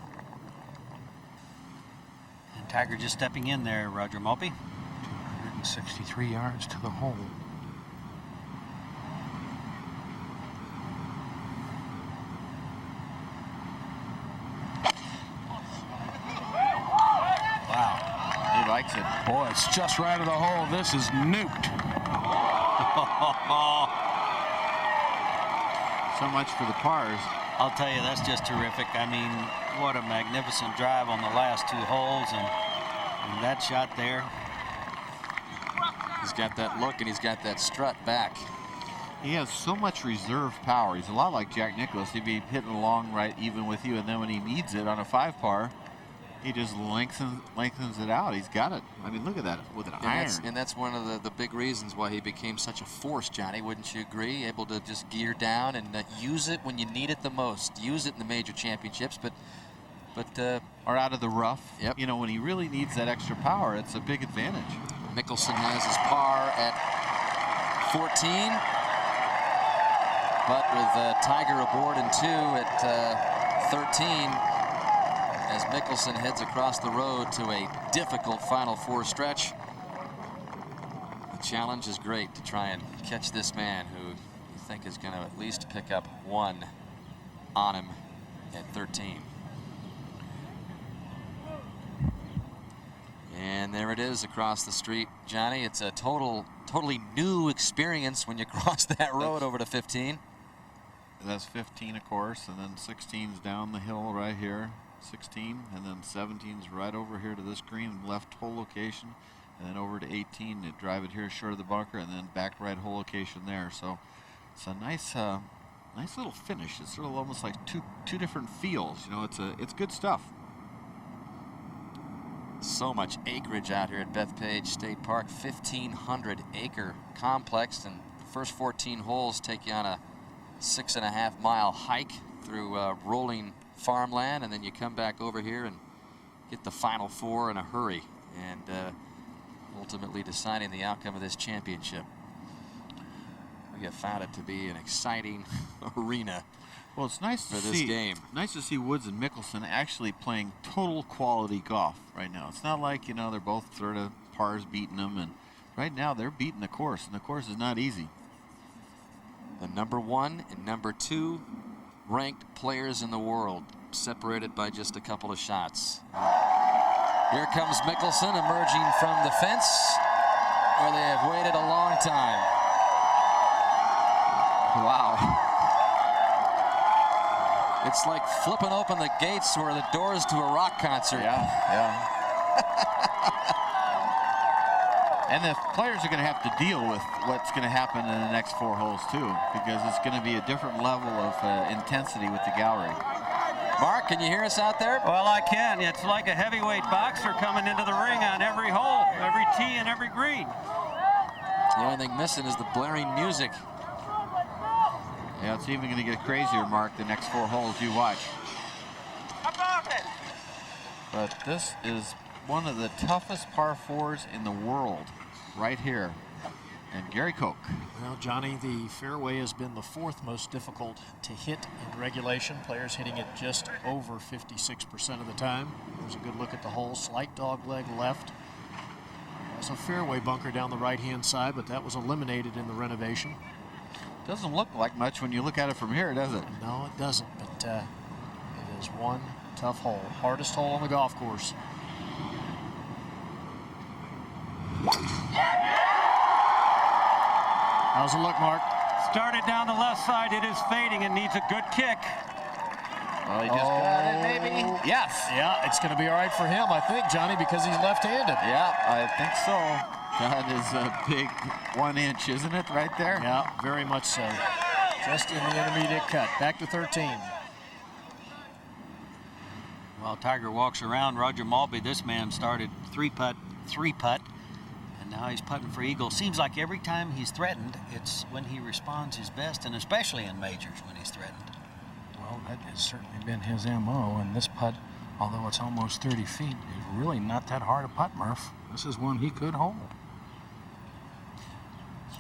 And Tiger just stepping in there, Roger Maltby. 263 yards to the hole. Wow, he likes it. Boy, it's just right of the hole. This is nuked. So much for the pars. I'll tell you, that's just terrific. I mean, what a magnificent drive on the last 2 holes, and that shot there. He's got that look and he's got that strut back. He has so much reserve power. He's a lot like Jack Nicklaus. He'd be hitting along right even with you, and then when he needs it on a 5-par, he just lengthens it out. He's got it. I mean, look at that with an iron. And that's one of the big reasons why he became such a force, Johnny. Wouldn't you agree? Able to just gear down and use it when you need it the most. Use it in the major championships, but or out of the rough. Yep. You know, when he really needs that extra power, it's a big advantage. Mickelson has his par at 14, but with Tiger aboard in 2 at 13, as Mickelson heads across the road to a difficult Final Four stretch. The challenge is great to try and catch this man who you think is going to at least pick up 1 on him at 13. And there it is across the street, Johnny. It's a totally new experience when you cross that road over to 15. That's 15, of course, and then 16's down the hill right here. 16, and then 17's right over here to this green left hole location, and then over to 18 to drive it here short of the bunker, and then back right hole location there. So it's a nice little finish. It's sort of almost like two different feels. You know, it's good stuff. So much acreage out here at Bethpage State Park, 1,500 acre complex, and the first 14 holes take you on a 6.5 mile hike through rolling farmland, and then you come back over here and get the Final Four in a hurry, and ultimately deciding the outcome of this championship. We have found it to be an exciting arena. Well, it's nice for to this game. Nice to see Woods and Mickelson actually playing total quality golf right now. It's not like, you know, they're both sort of pars beating them, and right now they're beating the course, and the course is not easy. The number 1 and number 2 ranked players in the world, separated by just a couple of shots. Here comes Mickelson emerging from the fence, where they have waited a long time. Wow. It's like flipping open the gates or the doors to a rock concert. Yeah. And the players are going to have to deal with what's going to happen in the next 4 holes, too, because it's going to be a different level of intensity with the gallery. Mark, can you hear us out there? Well, I can. It's like a heavyweight boxer coming into the ring on every hole, every tee and every green. The only thing missing is the blaring music. Yeah, it's even going to get crazier, Mark, the next 4 holes you watch. But this is one of the toughest par 4s in the world right here. And Gary Koch. Well, Johnny, the fairway has been the 4th most difficult to hit in regulation. Players hitting it just over 56% of the time. There's a good look at the hole. Slight dog leg left. There's a fairway bunker down the right-hand side, but that was eliminated in the renovation. Doesn't look like much when you look at it from here, does it? No, it doesn't, but it is one tough hole. Hardest hole on the golf course. How's it look, Mark? Started down the left side. It is fading and needs a good kick. Well, he just got it, maybe. Yes. Yeah, it's going to be all right for him, I think, Johnny, because he's left-handed. Yeah, I think so. That is a big 1 inch, isn't it, right there? Yeah, very much so. Just in the intermediate cut. Back to 13. While Tiger walks around, Roger Maltby, this man started 3-putt, and now he's putting for eagle. Seems like every time he's threatened, it's when he responds his best, and especially in majors when he's threatened. Well, that has certainly been his M.O., and this putt, although it's almost 30 feet, is really not that hard a putt, Murph. This is one he could hold.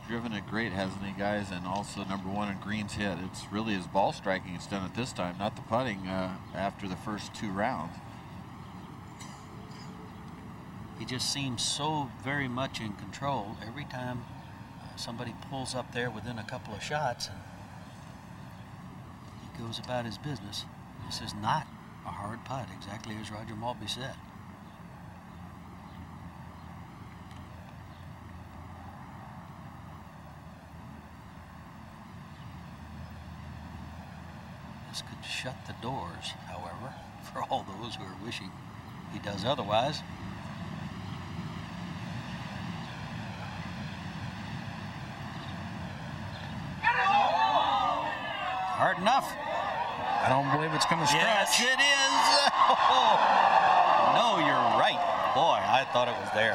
Driven it great, hasn't he, guys? And also number 1 in greens hit. It's really his ball striking he's done it this time, not the putting after the first 2 rounds. He just seems so very much in control every time somebody pulls up there within a couple of shots, and he goes about his business. This is not a hard putt, exactly as Roger Maltby said. This could shut the doors, however, for all those who are wishing he does otherwise. Hard enough. I don't believe it's going to stretch. Yes, it is. Oh, no, you're right. Boy, I thought it was there.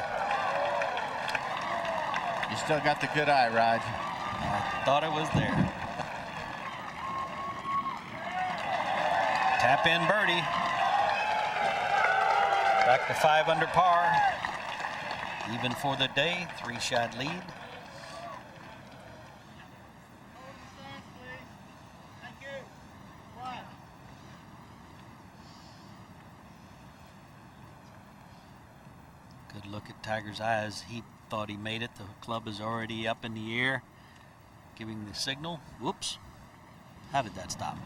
You still got the good eye, Rod. I thought it was there. Tap in birdie. Back to 5 under par. Even for the day, 3-shot lead. Good look at Tiger's eyes. He thought he made it. The club is already up in the air, giving the signal. Whoops. How did that stop?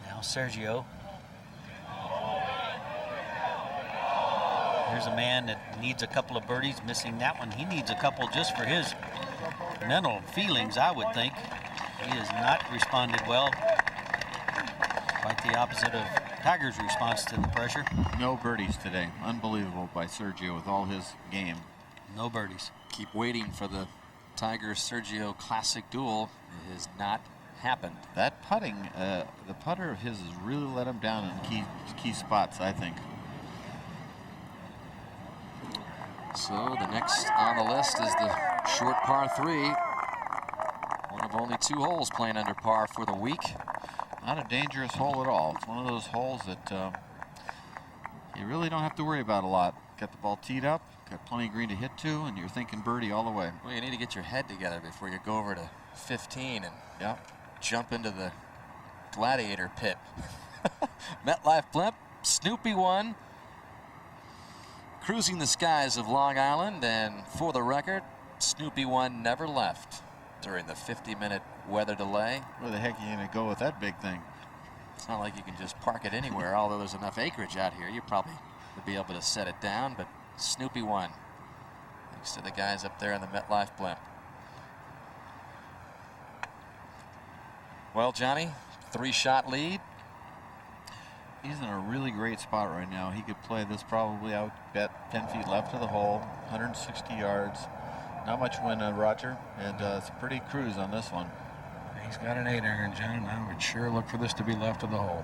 Now Sergio. Here's a man that needs a couple of birdies, missing that one. He needs a couple just for his mental feelings, I would think. He has not responded well. Quite the opposite of Tiger's response to the pressure. No birdies today. Unbelievable by Sergio with all his game. No birdies. Keep waiting for the Tiger-Sergio Classic duel. It has not happened. That putting, the putter of his has really let him down in key spots, I think. So the next on the list is the short par 3. One of only 2 holes playing under par for the week. Not a dangerous hole at all. It's one of those holes that you really don't have to worry about a lot. Got the ball teed up, got plenty of green to hit to, and you're thinking birdie all the way. Well, you need to get your head together before you go over to 15 and jump into the gladiator pit. MetLife blimp, Snoopy won. Cruising the skies of Long Island, and for the record, Snoopy 1 never left during the 50-minute weather delay. Where the heck are you going to go with that big thing? It's not like you can just park it anywhere, although there's enough acreage out here. You probably would be able to set it down, but Snoopy 1, thanks to the guys up there in the MetLife blimp. Well, Johnny, 3-shot lead. He's in a really great spot right now. He could play this probably out bet 10 feet left of the hole, 160 yards. Not much wind, Roger, and it's a pretty cruise on this one. He's got an 8-iron, John. I would sure look for this to be left of the hole.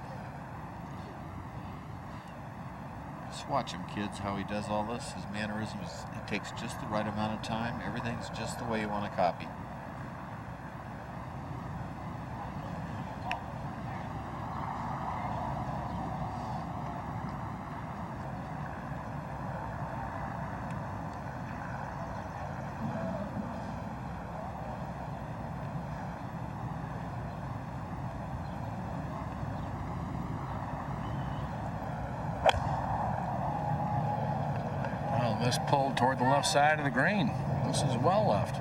Just watch him, kids, how he does all this. His mannerisms, it takes just the right amount of time. Everything's just the way you want to copy. This pulled toward the left side of the green. This is well left.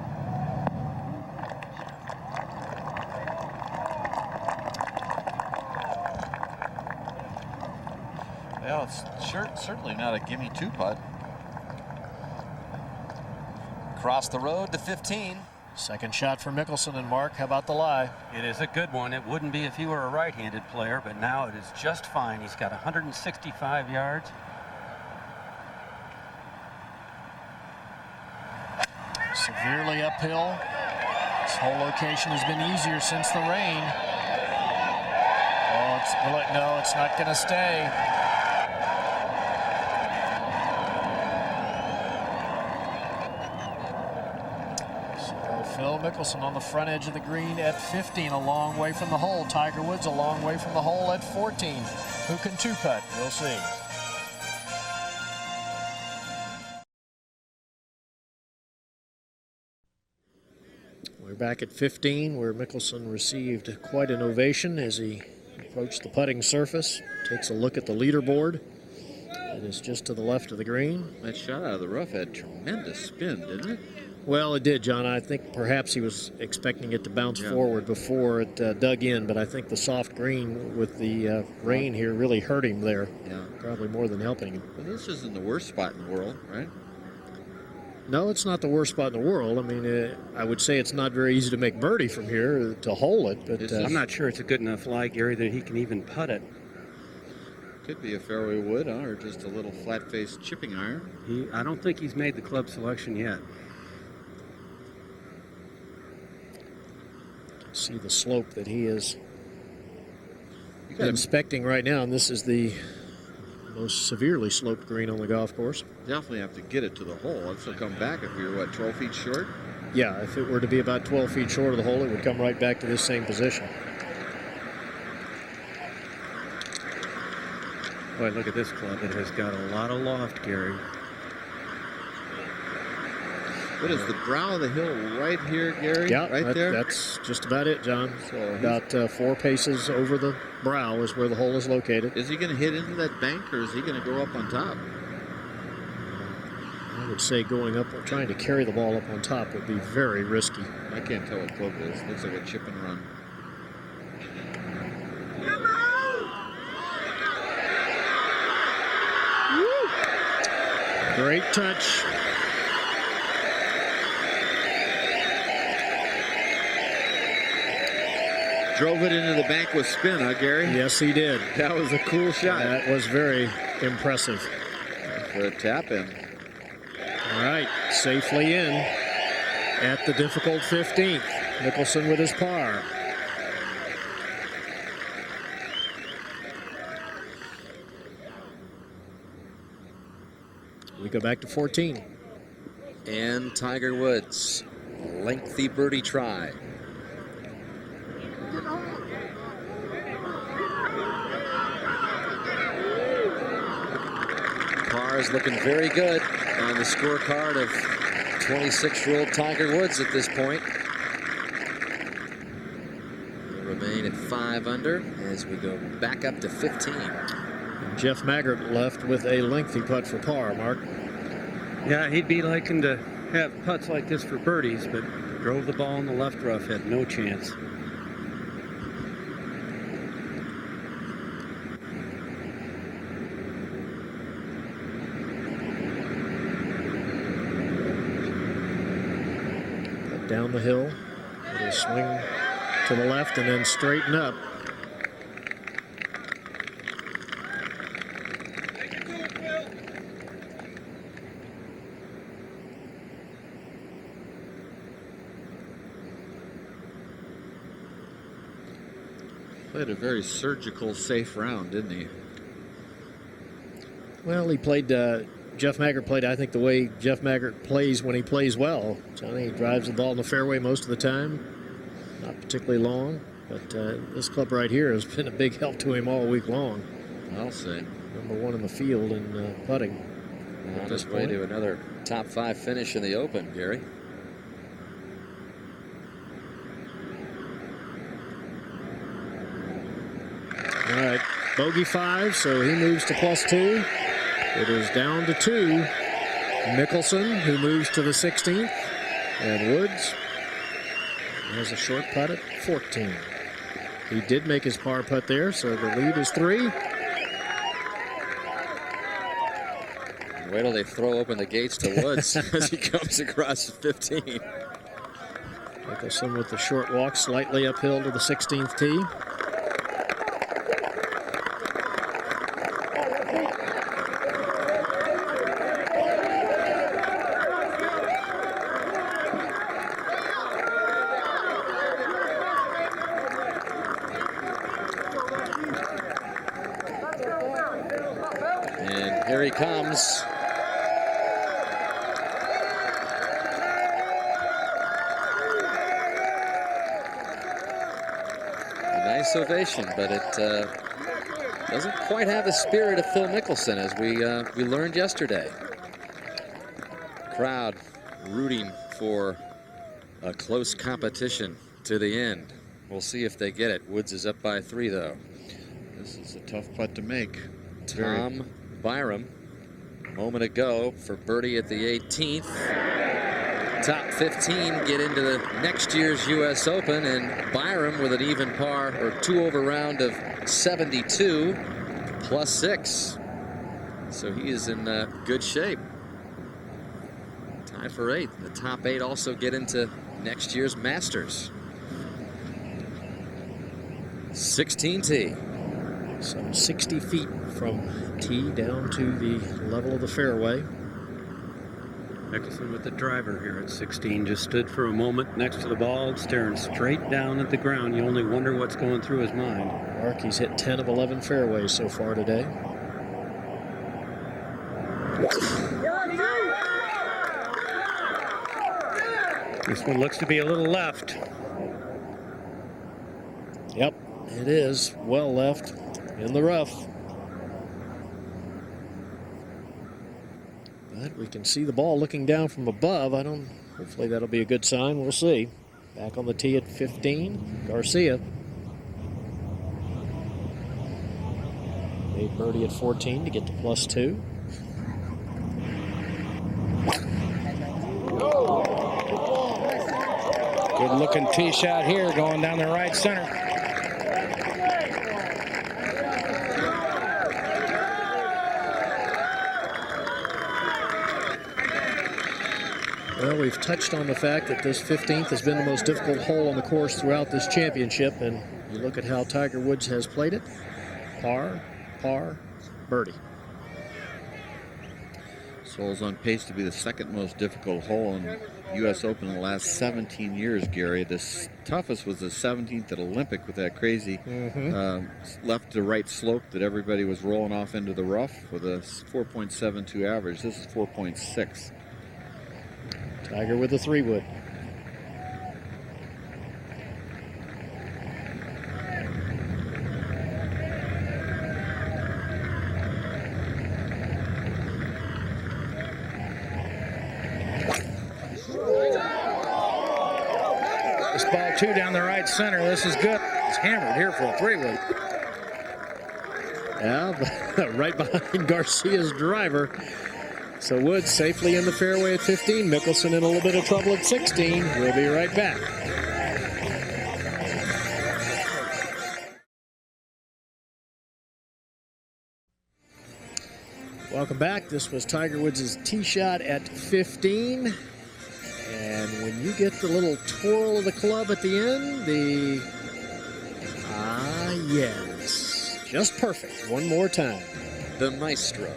Well, it's certainly not a gimme 2 putt. Across the road to 15. Second shot for Mickelson, and Mark, how about the lie? It is a good one. It wouldn't be if he were a right-handed player, but now it is just fine. He's got 165 yards. Severely uphill. This whole location has been easier since the rain. Oh, no, it's not going to stay. So Phil Mickelson on the front edge of the green at 15, a long way from the hole. Tiger Woods a long way from the hole at 14. Who can 2-putt? We'll see. We're back at 15, where Mickelson received quite an ovation as he approached the putting surface. Takes a look at the leaderboard. It is just to the left of the green. That shot out of the rough had tremendous spin, didn't it? Well, it did, John. I think perhaps he was expecting it to bounce forward before it dug in, but I think the soft green with the rain here really hurt him there. Yeah. Probably more than helping him. Well, this isn't the worst spot in the world, right? No, it's not the worst spot in the world. I mean, I would say it's not very easy to make birdie from here to hole it. But I'm not sure it's a good enough lie, Gary, that he can even putt it. Could be a fairway wood, or just a little flat-faced chipping iron. I don't think he's made the club selection yet. See the slope that he is inspecting right now, and this is the most severely sloped green on the golf course. Definitely have to get it to the hole. It'll come back if you're, 12 feet short? Yeah, if it were to be about 12 feet short of the hole, it would come right back to this same position. Boy, look at this club. It has got a lot of loft, Gary. What is the brow of the hill right here, Gary? Yeah, right there? That's just about it, John. So about 4 paces over the brow is where the hole is located. Is he going to hit into that bank, or is he going to go up on top? I would say going up, or trying to carry the ball up on top would be very risky. I can't tell what club it is. Looks like a chip and run. Great touch. Drove it into the bank with spin, huh, Gary? Yes, he did. That was a cool shot. That was very impressive. For a tap in. All right, safely in at the difficult 15th. Mickelson with his par. We go back to 14. And Tiger Woods, lengthy birdie try. Par is looking very good on the scorecard of 26-year-old Tiger Woods at this point. He'll remain at 5 under as we go back up to 15. Jeff Maggart left with a lengthy putt for par, Mark. Yeah, he'd be liking to have putts like this for birdies, but drove the ball in the left rough, had no chance. Put down the hill, it'll swing to the left and then straighten up. Played a very surgical, safe round, didn't he? Well, he played, Jeff Maggart played, I think, the way Jeff Maggart plays when he plays well. Johnny, he drives the ball in the fairway most of the time. Not particularly long, but this club right here has been a big help to him all week long. I'll say. #1 in the field in putting. On his way to another top 5 finish in the Open, Gary. All right, bogey 5, so he moves to +2. It is down to 2. Mickelson, who moves to the 16th, and Woods has a short putt at 14. He did make his par putt there, so the lead is 3. Wait till they throw open the gates to Woods as he comes across the 15. Mickelson with the short walk slightly uphill to the 16th tee. And here he comes. A nice ovation, but it doesn't quite have the spirit of Phil Mickelson, as we learned yesterday. Crowd rooting for a close competition to the end. We'll see if they get it. Woods is up by 3, though. This is a tough putt to make. Tom Byram, a moment ago, for birdie at the 18th. Top 15 get into the next year's U.S. Open, and Byram with an even par or 2 over round of 72 +6. So he is in good shape. Tied for 8th. The top 8 also get into next year's Masters. 16 tee. Some 60 feet from tee down to the level of the fairway. Mickelson with the driver here at 16. Just stood for a moment next to the ball, staring straight down at the ground. You only wonder what's going through his mind. Mark, he's hit 10 of 11 fairways so far today. This one looks to be a little left. Yep, it is well left in the rough. But we can see the ball looking down from above. Hopefully that'll be a good sign. We'll see. Back on the tee at 15, Garcia. Made birdie at 14 to get to +2. Good looking tee shot here going down the right center. Well, we've touched on the fact that this 15th has been the most difficult hole on the course throughout this championship, and you look at how Tiger Woods has played it. Par, birdie. Soul's on pace to be the second most difficult hole in U.S. Open in the last 17 years, Gary. The toughest was the 17th at Olympic with that crazy left to right slope that everybody was rolling off into the rough with a 4.72 average. This is 4.6. Tiger with a 3-wood. This ball 2 down the right center. This is good. It's hammered here for a 3-wood. Yeah, right behind Garcia's driver. So Woods safely in the fairway at 15. Mickelson in a little bit of trouble at 16. We'll be right back. Welcome back. This was Tiger Woods' tee shot at 15. And when you get the little twirl of the club at the end, yes, just perfect. One more time. The maestro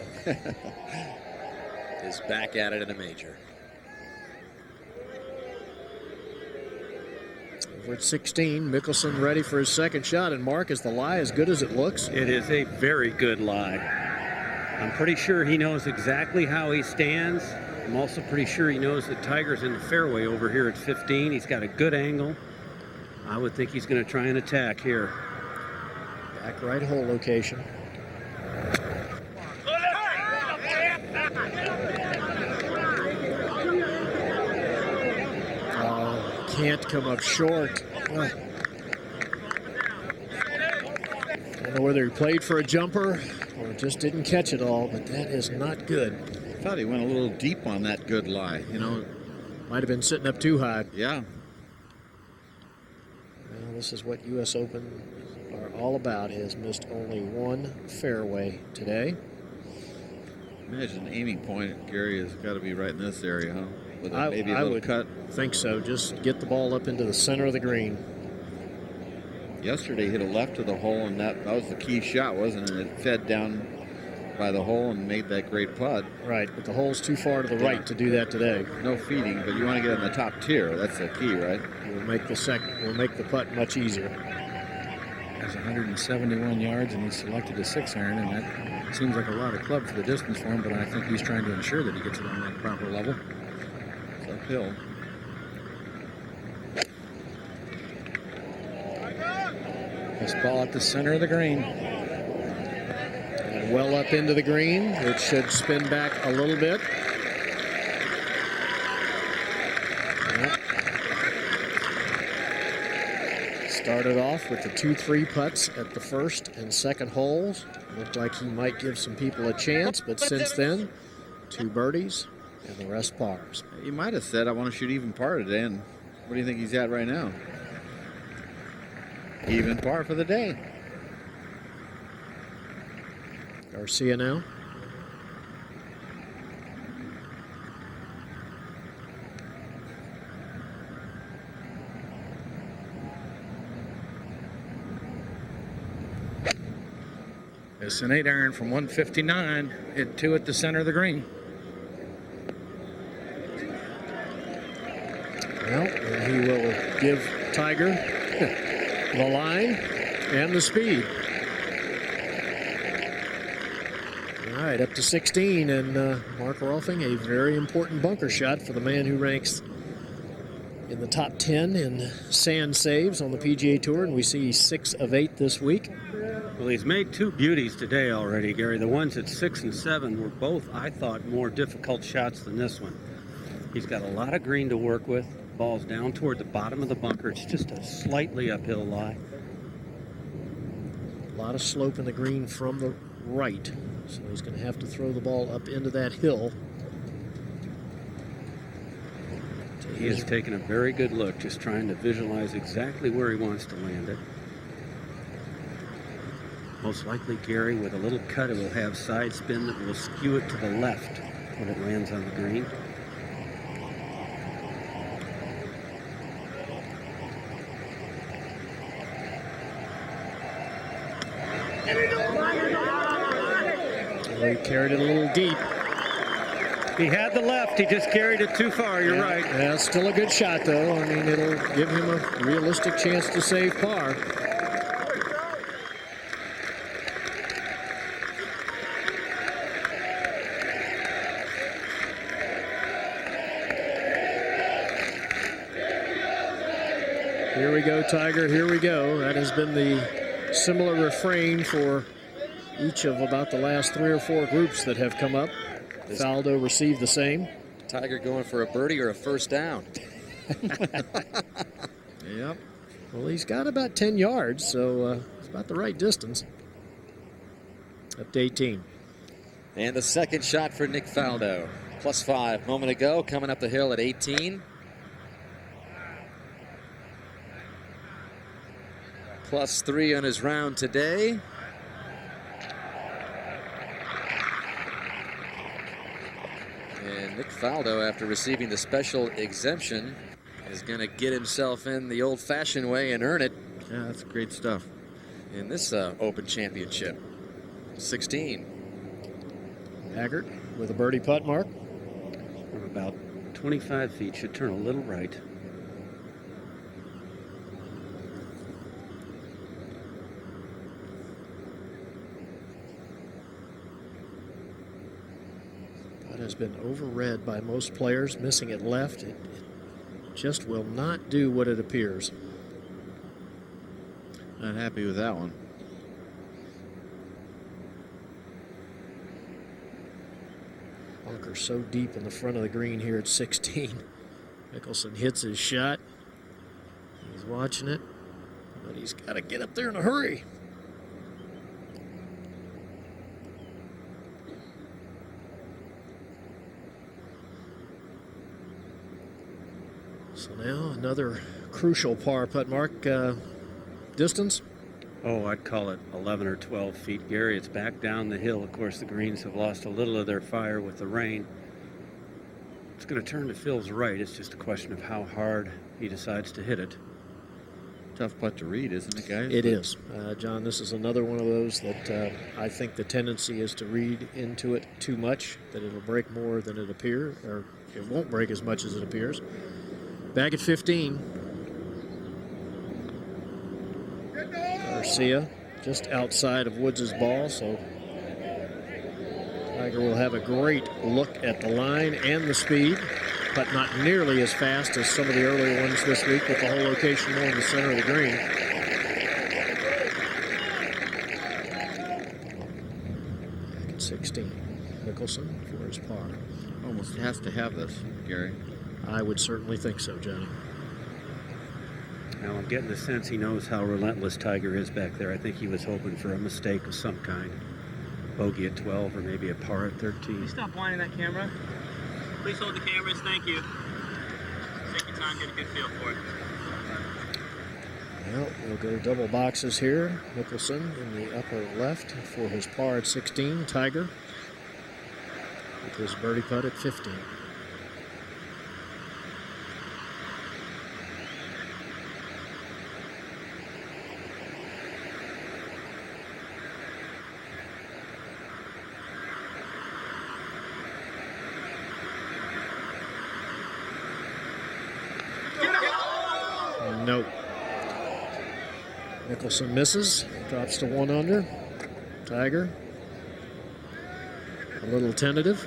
is back at it in a major. Over at 16, Mickelson ready for his second shot. And Mark, is the lie as good as it looks? It is a very good lie. I'm pretty sure he knows exactly how he stands. I'm also pretty sure he knows that Tiger's in the fairway over here at 15. He's got a good angle. I would think he's going to try and attack here. Back right hole location. Can't come up short. I don't know whether he played for a jumper or just didn't catch it all, but that is not good. I thought he went a little deep on that good lie. You know, might have been sitting up too high. Yeah. Well, this is what U.S. Open are all about. He has missed only one fairway today. Imagine the aiming point, Gary, has got to be right in this area, huh? With maybe a I little would cut. Think so. Just get the ball up into the center of the green. Yesterday hit a left of the hole, and that was the key shot, wasn't it? It fed down by the hole and made that great putt. Right, but the hole's too far to the right to do that today. No feeding, but you want to get in the top tier. That's the key, right? We'll make the putt much easier. Has 171 yards, and he's selected a 6-iron, and that seems like a lot of club for the distance for him, but I think he's trying to ensure that he gets it on that proper level. It's uphill. This ball at the center of the green. And well up into the green. It should spin back a little bit. Yep. Started off with the 2-3 putts at the first and second holes. Looked like he might give some people a chance, but since then, 2 birdies and the rest pars. You might have said, I want to shoot even par today, and what do you think he's at right now? Even par for the day. Garcia now. It's an 8-iron from 159. Hit 2 at the center of the green. Well, and he will give Tiger the line and the speed. All right, up to 16, and Mark Rolfing, a very important bunker shot for the man who ranks in the top 10 in sand saves on the PGA Tour, and we see 6 of 8 this week. Well, he's made 2 beauties today already, Gary. The ones at 6 and 7 were both, I thought, more difficult shots than this one. He's got a lot of green to work with. Ball's down toward the bottom of the bunker. It's just a slightly uphill lie. A lot of slope in the green from the right, so he's going to have to throw the ball up into that hill. He has taken a very good look, just trying to visualize exactly where he wants to land it. Most likely, Gary, with a little cut, it will have side spin that will skew it to the left when it lands on the green. He carried it a little deep. He had the left, he just carried it too far, you're right. Yeah, still a good shot, though. I mean, it'll give him a realistic chance to save par. Here we go, Tiger, here we go. That has been the similar refrain for each of about the last 3 or 4 groups that have come up. Faldo received the same. Tiger going for a birdie or a first down. Yep. Well, he's got about 10 yards, so it's about the right distance. Up to 18. And the second shot for Nick Faldo. +5 moment ago, coming up the hill at 18. +3 on his round today. And Nick Faldo, after receiving the special exemption, is going to get himself in the old-fashioned way and earn it. Yeah, that's great stuff. In this Open Championship. 16. Haggart with a birdie putt, Mark. From about 25 feet, should turn a little right. Has been overread by most players, missing it left. It just will not do what it appears. Not happy with that one. Bunker so deep in the front of the green here at 16. Mickelson hits his shot. He's watching it, but he's got to get up there in a hurry. So now another crucial par putt, Mark. Distance? Oh, I'd call it 11 or 12 feet. Gary, it's back down the hill. Of course, the greens have lost a little of their fire with the rain. It's going to turn to Phil's right. It's just a question of how hard he decides to hit it. Tough putt to read, isn't it, guys? It is. John, this is another one of those that I think the tendency is to read into it too much, that it'll break more than it appears, or it won't break as much as it appears. Back at 15. Garcia just outside of Woods' ball, so Tiger will have a great look at the line and the speed, but not nearly as fast as some of the earlier ones this week with the whole location more in the center of the green. Back at 16. Mickelson for his par. Almost has to have this, Gary. I would certainly think so, Johnny. Now I'm getting the sense he knows how relentless Tiger is back there. I think he was hoping for a mistake of some kind. Bogey at 12 or maybe a par at 13. Can you stop whining that camera? Please hold the cameras, thank you. Take your time, get a good feel for it. Well, we'll go double boxes here. Mickelson in the upper left for his par at 16. Tiger with his birdie putt at 15. note. Mickelson misses, drops to 1 under. Tiger a little tentative.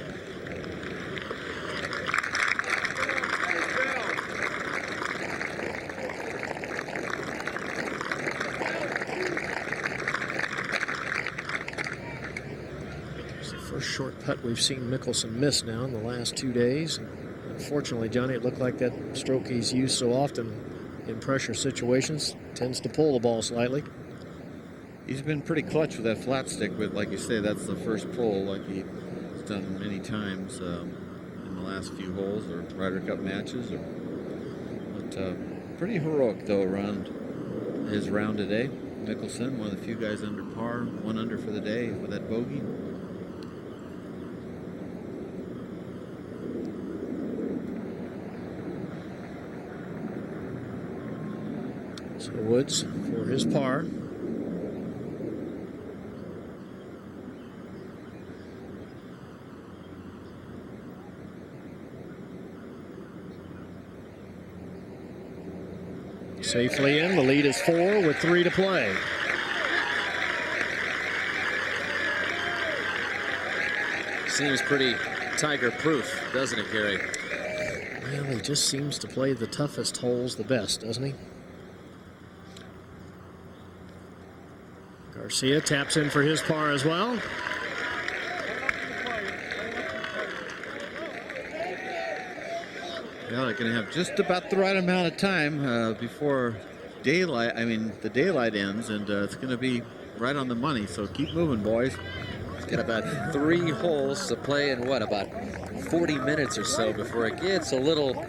It's the first short putt we've seen Mickelson miss now in the last 2 days. Unfortunately, Johnny, it looked like that stroke he's used so often in pressure situations tends to pull the ball slightly. He's been pretty clutch with that flat stick, but like you say, that's the first pull, like he's done many times in the last few holes or Ryder Cup matches. But pretty heroic, though, around his round today. Mickelson, one of the few guys under par, 1 under for the day with that bogey. So Woods for his par. Safely in. The lead is 4 with 3 to play. Seems pretty Tiger-proof, doesn't it, Gary? Well, he just seems to play the toughest holes the best, doesn't he? Garcia taps in for his par as well. Well, they're going to have just about the right amount of time before daylight. I mean, the daylight ends, and it's going to be right on the money. So keep moving, boys. It's got about 3 holes to play in about 40 minutes or so before it gets a little,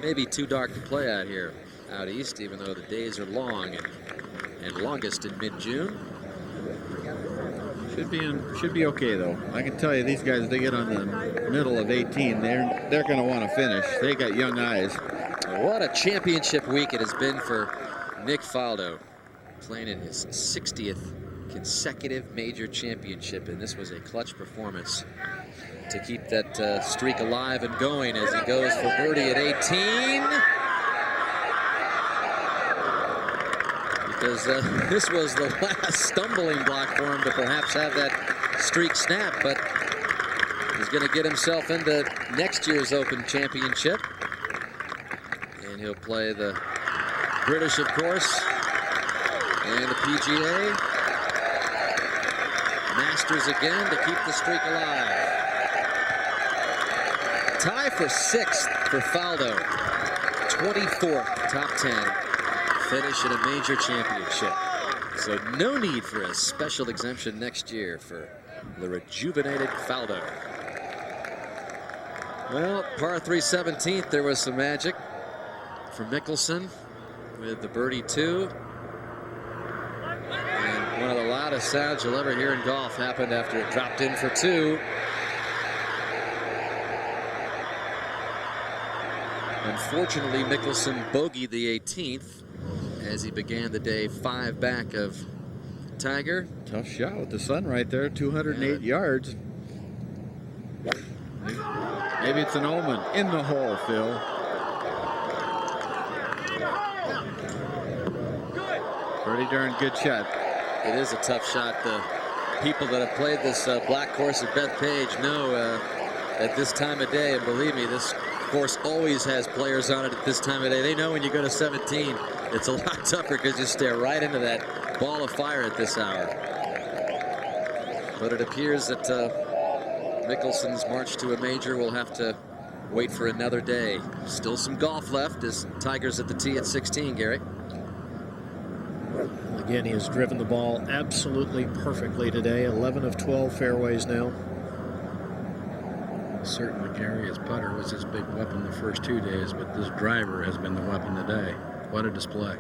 maybe too dark to play out here, out east, even though the days are long and longest in mid-June. Should be okay, though. I can tell you, these guys, they get on the middle of 18, they're going to want to finish. They got young eyes. What a championship week it has been for Nick Faldo, playing in his 60th consecutive major championship, and this was a clutch performance to keep that streak alive and going as he goes for birdie at 18. Because this was the last stumbling block for him to perhaps have that streak snap, but he's going to get himself into next year's Open Championship. And he'll play the British, of course, and the PGA. Masters again to keep the streak alive. Tie for 6th for Faldo. 24th, top 10. Finish in a major championship. So no need for a special exemption next year for the rejuvenated Faldo. Well, par 3 17th, there was some magic for Mickelson with the birdie 2. And one of the loudest sounds you'll ever hear in golf happened after it dropped in for 2. Unfortunately, Mickelson bogeyed the 18th as he began the day 5 back of Tiger. Tough shot with the sun right there, 208 yards. Maybe it's an omen in the hole, Phil. Pretty darn good shot. It is a tough shot. The people that have played this black course at Bethpage know at this time of day, and believe me, this course always has players on it at this time of day. They know when you go to 17, it's a lot tougher because you stare right into that ball of fire at this hour. But it appears that Mickelson's march to a major will have to wait for another day. Still some golf left as Tiger's at the tee at 16, Gary. Again, he has driven the ball absolutely perfectly today. 11 of 12 fairways now. Certainly, Gary, his putter was his big weapon the first 2 days, but this driver has been the weapon today. What a display.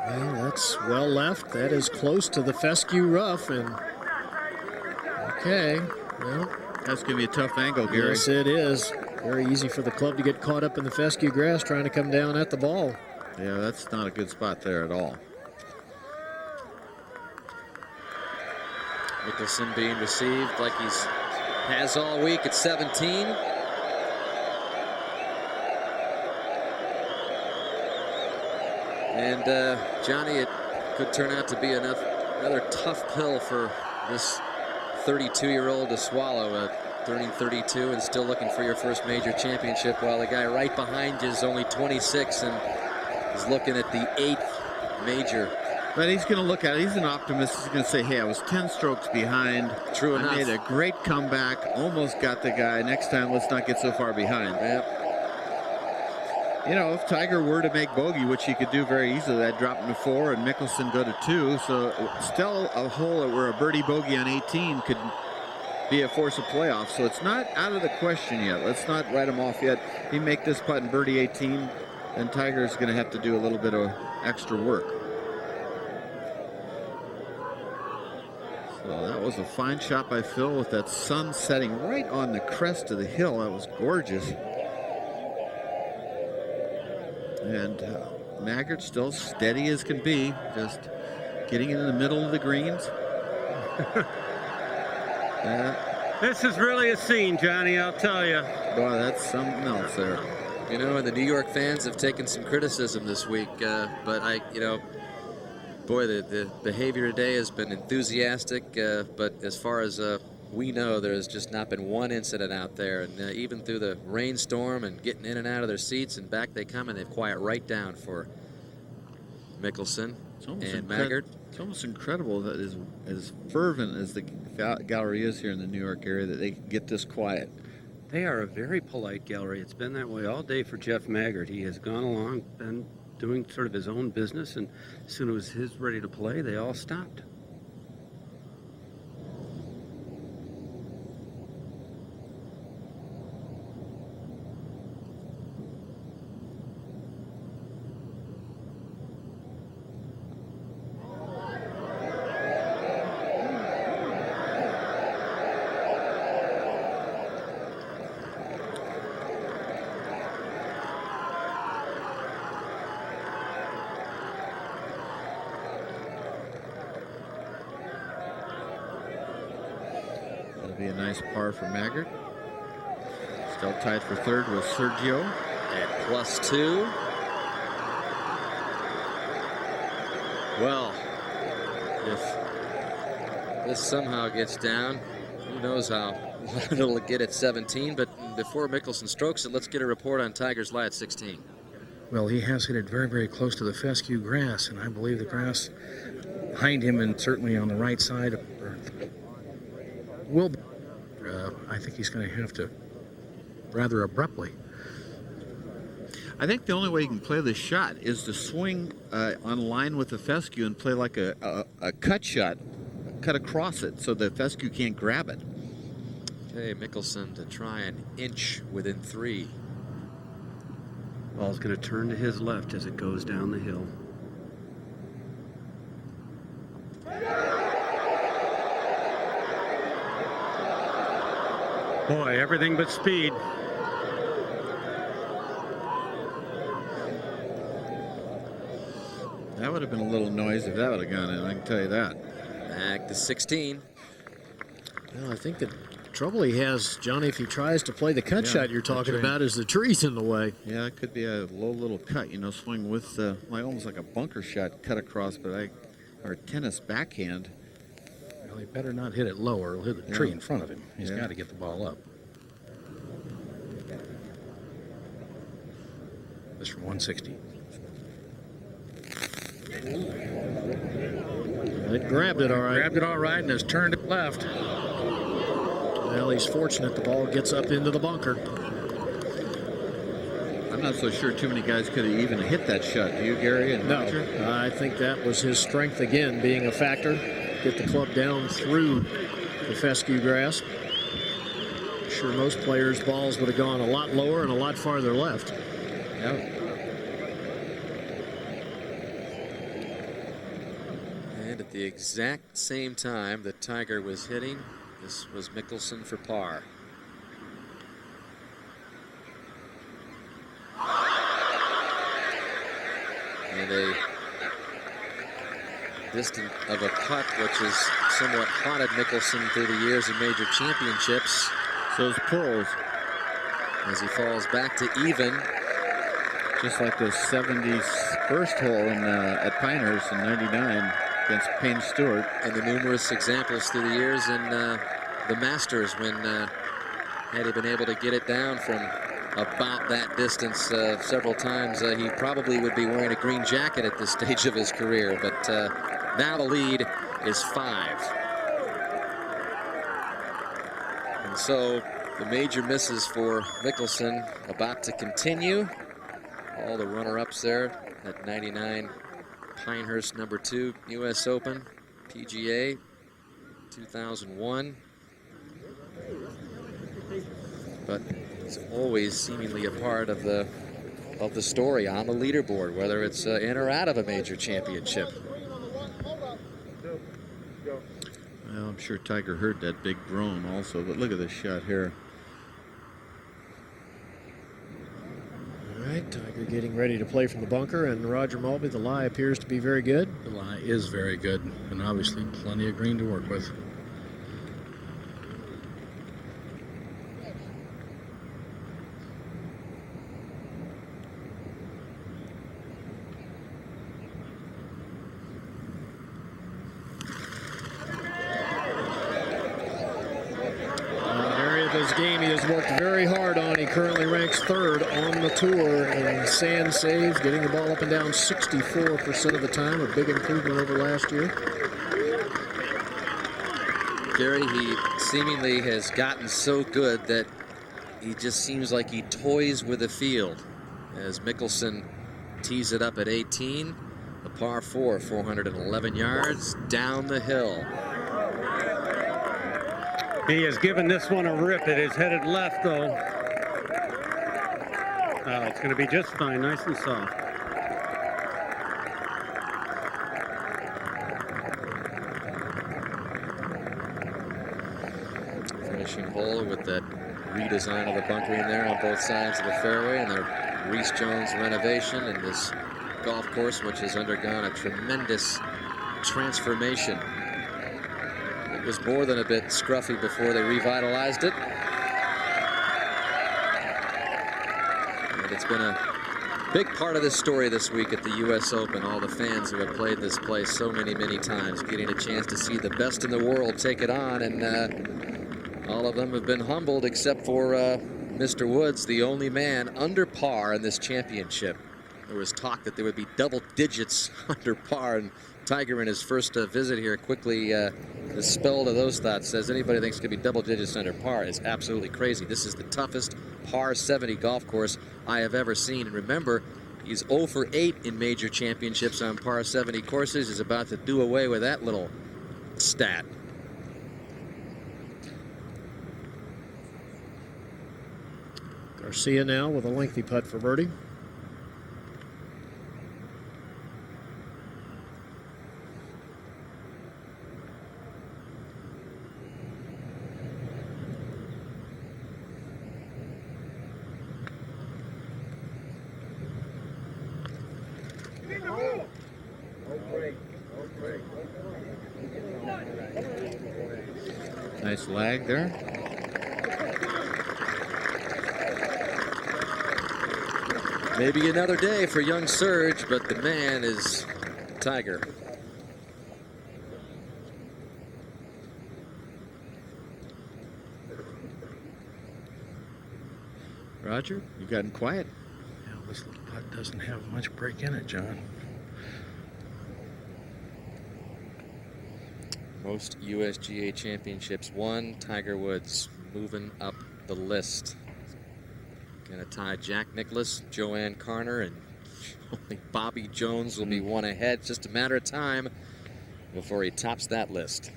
Well, that's well left. That is close to the fescue rough. And okay, well, That's going to be a tough angle, Gary. Yes, it is. Very easy for the club to get caught up in the fescue grass trying to come down at the ball. Yeah, that's not a good spot there at all. Mickelson being received like has all week at 17. And Johnny, it could turn out to be another tough pill for this 32-year-old to swallow. Turning 32 and still looking for your first major championship, while the guy right behind you is only 26 and is looking at the 8th major. But he's going to look at it. He's an optimist. He's going to say, hey, I was 10 strokes behind. True enough. I made a great comeback. Almost got the guy. Next time, let's not get so far behind. Yep. You know, if Tiger were to make bogey, which he could do very easily, that drop him to 4 and Mickelson go to 2. So still a hole where a birdie bogey on 18 could be a force of playoff. So it's not out of the question yet. Let's not write him off yet. He make this putt and birdie 18, then Tiger's going to have to do a little bit of extra work. So that was a fine shot by Phil with that sun setting right on the crest of the hill. That was gorgeous. And Maggard still steady as can be, just getting in the middle of the greens. This is really a scene, Johnny, I'll tell you. Boy, that's something else there. You know, and the New York fans have taken some criticism this week, but boy, the behavior today has been enthusiastic, but as far as we know, there's just not been one incident out there, and even through the rainstorm and getting in and out of their seats and back they come, and they've quiet right down for Mickelson and Maggard. It's almost incredible that as fervent as the gallery is here in the New York area, that they can get this quiet. They are a very polite gallery. It's been that way all day for Jeff Maggard. He has gone along and doing sort of his own business, and as soon as he's ready to play, they all stopped. Be a nice par for Maggard. Still tied for third with Sergio at +2. Well, if this somehow gets down, who knows how it'll get at 17. But before Mickelson strokes it, let's get a report on Tiger's lie at 16. Well, he has hit it very, very close to the fescue grass, and I believe the grass behind him and certainly on the right side will. I think he's going to have to rather abruptly. I think the only way you can play this shot is to swing on line with the fescue and play like a cut shot, cut across it so the fescue can't grab it. Okay, Mickelson to try and inch within 3. Ball's going to turn to his left as it goes down the hill. Boy, everything but speed. That would have been a little noise if that would have gone in, I can tell you that. Back to 16. Well, I think the trouble he has, Johnny, if he tries to play the cut shot you're talking about, is the trees in the way. Yeah, it could be a low little cut, swing with almost like a bunker shot cut across, or a tennis backhand. Well, he better not hit it lower. He'll hit the tree in front of him. He's got to get the ball up. This from 160. It grabbed it all right. Grabbed it all right and has turned it left. Well, he's fortunate the ball gets up into the bunker. I'm not so sure too many guys could have even hit that shot. Do you, Gary? And No, Roger? I think that was his strength again, being a factor. Get the club down through the fescue grass. I'm sure most players' balls would have gone a lot lower and a lot farther left. Yeah. And at the exact same time that Tiger was hitting This was Mickelson for par. And a distant of a putt, which has somewhat haunted Mickelson through the years of major championships. So his pulls. As he falls back to even. Just like the 71st hole in, at Pinehurst in '99 against Payne Stewart. And the numerous examples through the years in the Masters when had he been able to get it down from about that distance several times, he probably would be wearing a green jacket at this stage of his career. But now the lead is 5. And so the major misses for Mickelson about to continue. All the runner-ups there at 99 Pinehurst #2 U.S. Open, PGA 2001. But it's always seemingly a part of the story on the leaderboard, whether it's in or out of a major championship. Well, I'm sure Tiger heard that big groan also, but look at this shot here. All right, Tiger getting ready to play from the bunker, and Roger Mulvey, the lie appears to be very good. The lie is very good, and obviously plenty of green to work with. Game he has worked very hard on. He currently ranks 3rd on the tour in sand saves, getting the ball up and down 64% of the time, a big improvement over last year. Gary, he seemingly has gotten so good that he just seems like he toys with the field. As Mickelson tees it up at 18, a par 4, 411 yards down the hill. He has given this one a rip. It is headed left, though. Oh, it's going to be just fine, nice and soft. Finishing hole with that redesign of the bunkering there on both sides of the fairway, and the Rees Jones renovation in this golf course, which has undergone a tremendous transformation. It was more than a bit scruffy before they revitalized it. And it's been a big part of this story this week at the U.S. Open. All the fans who have played this place so many times, getting a chance to see the best in the world take it on. And all of them have been humbled except for Mr. Woods, the only man under par in this championship. There was talk that there would be double digits under par, and Tiger in his first visit here quickly dispelled of those thoughts. Says anybody thinks it could be double digits under par is absolutely crazy. This is the toughest par 70 golf course I have ever seen. And remember, he's 0 for 8 in major championships on par 70 courses. He's about to do away with that little stat. Garcia now with a lengthy putt for birdie. Nice lag there. Maybe another day for young Serge, but the man is Tiger. Roger, you've gotten quiet. Yeah, this little putt doesn't have much break in it, John. Most USGA championships won. Tiger Woods moving up the list. Gonna tie Jack Nicklaus, Joanne Carner, and only Bobby Jones will be one ahead. Just a matter of time before he tops that list.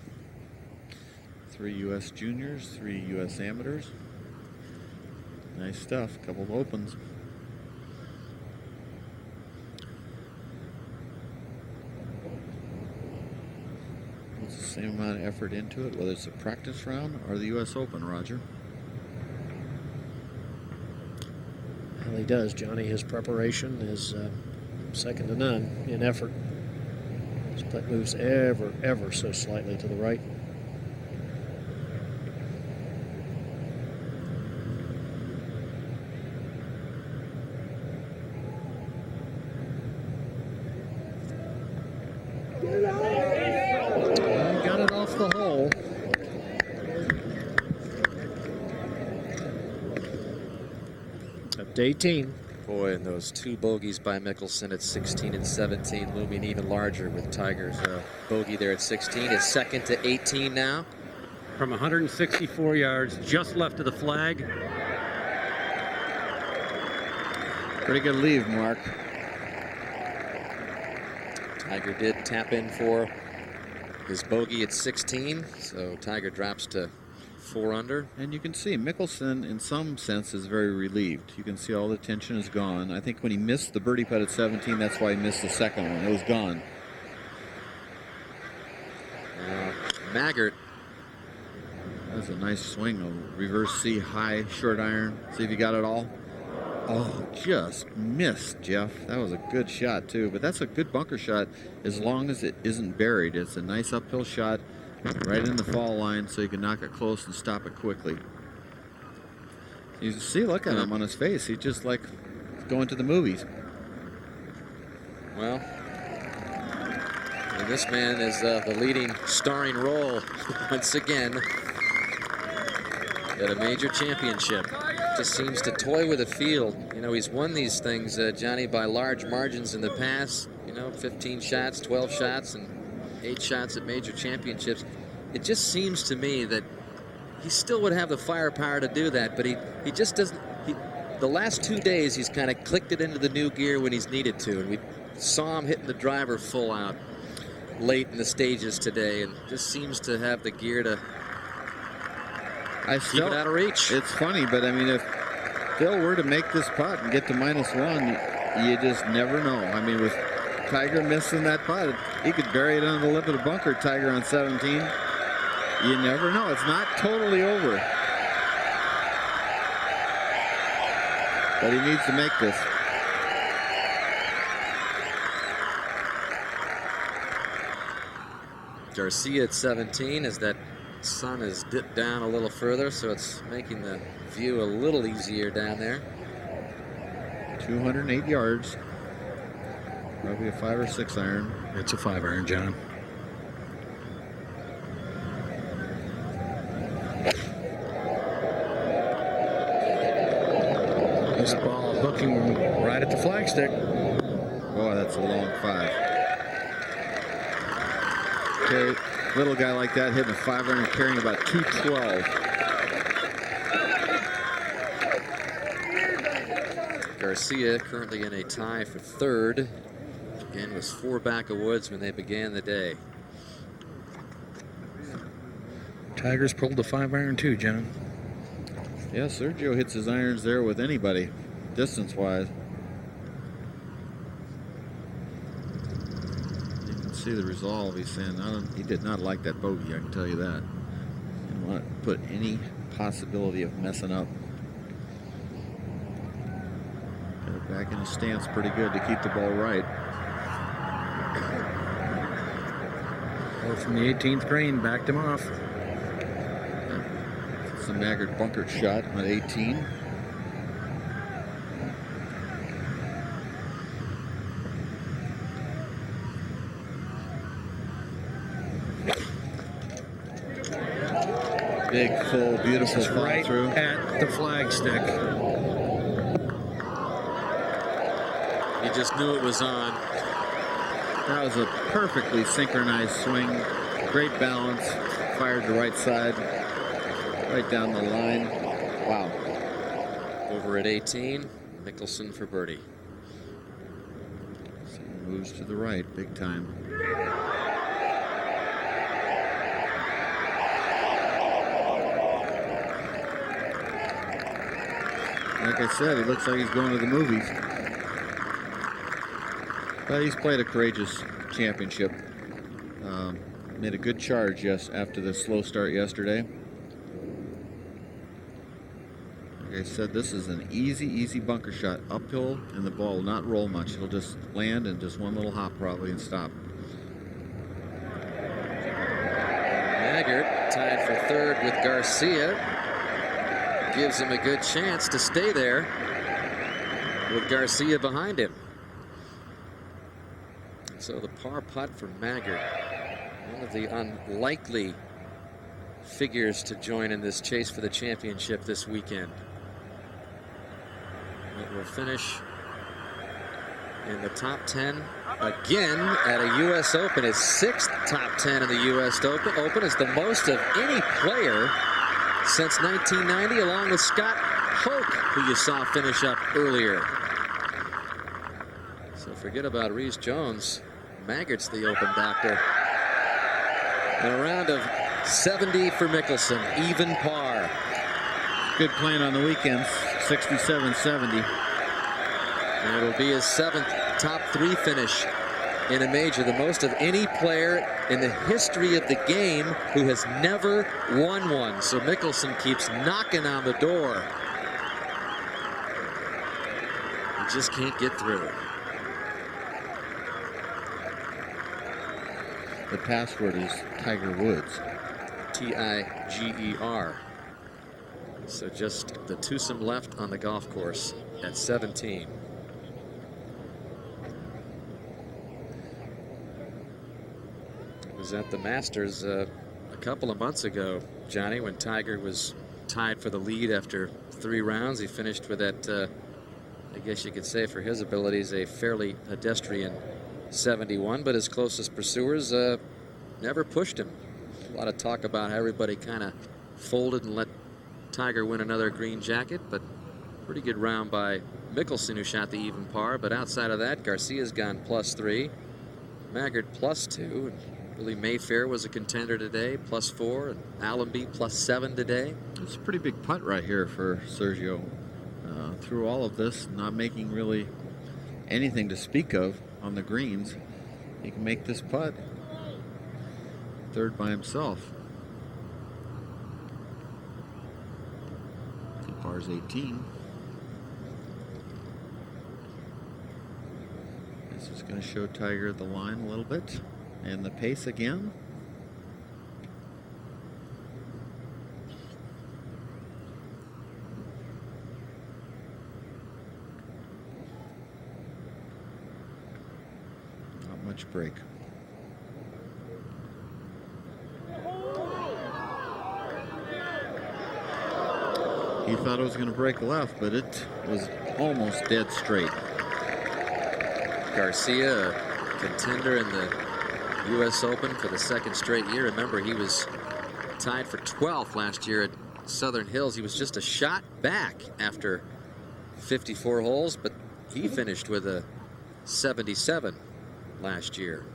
3 U.S. juniors, 3 U.S. amateurs. Nice stuff. Couple of opens. same amount of effort into it, whether it's a practice round or the U.S. Open, Roger? Well, he does, Johnny. His preparation is second to none in effort. His putt moves ever so slightly to the right. Got it off the hole. Up to 18. Boy, and those two bogeys by Mickelson at 16 and 17 looming even larger with Tiger's bogey there at 16. His second to 18 now. From 164 yards, just left of the flag. Pretty good leave, Mark. Tiger did tap in for his bogey at 16, so Tiger drops to 4 under. And you can see Mickelson, in some sense, is very relieved. You can see all the tension is gone. I think when he missed the birdie putt at 17, that's why he missed the second one. It was gone. Maggart. That's a nice swing. A reverse C high short iron. See if you got it all. Oh, just missed, Jeff. That was a good shot, too. But that's a good bunker shot as long as it isn't buried. It's a nice uphill shot right in the fall line so you can knock it close and stop it quickly. You see, look at him on his face. He's just like going to the movies. Well, and this man is the leading starring role once again at a major championship. Just seems to toy with the field. You know, he's won these things, Johnny, by large margins in the past. You know, 15 shots, 12 shots, and 8 shots at major championships. It just seems to me that he still would have the firepower to do that, but he just doesn't. The last 2 days, he's kind of clicked it into the new gear when he's needed to, and we saw him hitting the driver full out late in the stages today, and just seems to have the gear to keep it out of reach. It's funny, but I mean, if Phil were to make this putt and get to -1, you just never know. I mean, with Tiger missing that putt, he could bury it on the lip of the bunker, Tiger on 17. You never know. It's not totally over. But he needs to make this. Garcia at 17 as that sun has dipped down a little further, so it's making the view a little easier down there. 208 yards. Probably a 5 or 6 iron. It's a 5 iron, John. This ball hooking right at the flagstick. Boy, that's a long 5. Okay, little guy like that hitting a 5 iron, carrying about 212. Garcia currently in a tie for 3rd. Again, was 4 back of Woods when they began the day. Tiger's pulled the 5 iron too, John. Yeah, Sergio hits his irons there with anybody, distance-wise. You can see the resolve. He's saying he did not like that bogey, I can tell you that. Didn't want to put any possibility of messing up. Got it back in his stance pretty good to keep the ball right. Or from the 18th green, backed him off. It's a Maggart bunkered shot on 18. Big, full, beautiful follow right through at the flagstick. He just knew it was on. That was a perfectly synchronized swing. Great balance. Fired the right side. Right down the line. Wow. Over at 18, Mickelson for birdie. So moves to the right, big time. Like I said, he looks like he's going to the movies. But he's played a courageous championship. made a good charge after the slow start yesterday. Like I said, this is an easy bunker shot. Uphill, and the ball will not roll much. It'll just land and just one little hop probably and stop. Maggard tied for third with Garcia. Gives him a good chance to stay there with Garcia behind him. So the par putt for Maggard. One of the unlikely figures to join in this chase for the championship this weekend. It will finish in the top 10 again at a U.S. Open. His 6th top 10 in the U.S. Open is the most of any player since 1990, along with Scott Hoch, who you saw finish up earlier. So forget about Rees Jones. Maggard's the Open doctor. And a round of 70 for Mickelson, even par. Good playing on the weekends, 67-70. And it'll be his 7th top 3 finish in a major, the most of any player in the history of the game who has never won one. So Mickelson keeps knocking on the door. He just can't get through. The password is Tiger Woods. Tiger. So just the twosome left on the golf course at 17. It was at the Masters a couple of months ago, Johnny, when Tiger was tied for the lead after 3 rounds. He finished with that, I guess you could say for his abilities, a fairly pedestrian 71, but his closest pursuers never pushed him. A lot of talk about how everybody kind of folded and let Tiger win another green jacket, but pretty good round by Mickelson, who shot the even par. But outside of that, Garcia's gone +3, Maggard +2, and Billy Mayfair was a contender today, +4, and Allenby +7 today. It's a pretty big putt right here for Sergio. Through all of this, not making really anything to speak of on the greens, he can make this putt. Third by himself. Par's 18. This is going to show Tiger the line a little bit and the pace again. Not much break. He thought it was going to break left, but it was almost dead straight. Garcia, a contender in the U.S. Open for the 2nd straight year. Remember, he was tied for 12th last year at Southern Hills. He was just a shot back after 54 holes, but he finished with a 77 last year.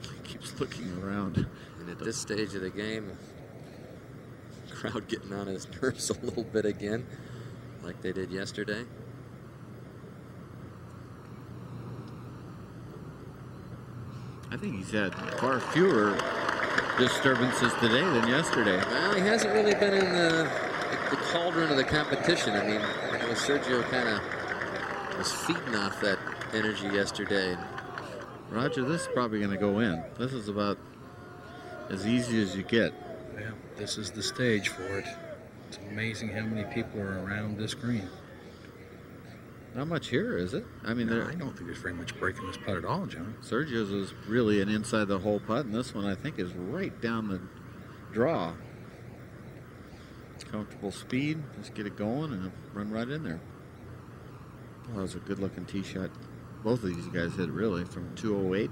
He keeps looking around. And at this stage of the game, crowd getting on his nerves a little bit again, like they did yesterday. I think he's had far fewer disturbances today than yesterday. Well, he hasn't really been in the cauldron of the competition. I mean, Sergio kind of was feeding off that energy yesterday. Roger, this is probably going to go in. This is about as easy as you get. Yeah, this is the stage for it. It's amazing how many people are around this green. Not much here, is it? I mean, I don't think there's very much breaking this putt at all, John. Sergio's is really an inside the hole putt, and this one I think is right down the draw. Comfortable speed, just get it going and run right in there. Well, that was a good looking tee shot. Both of these guys hit really from 208.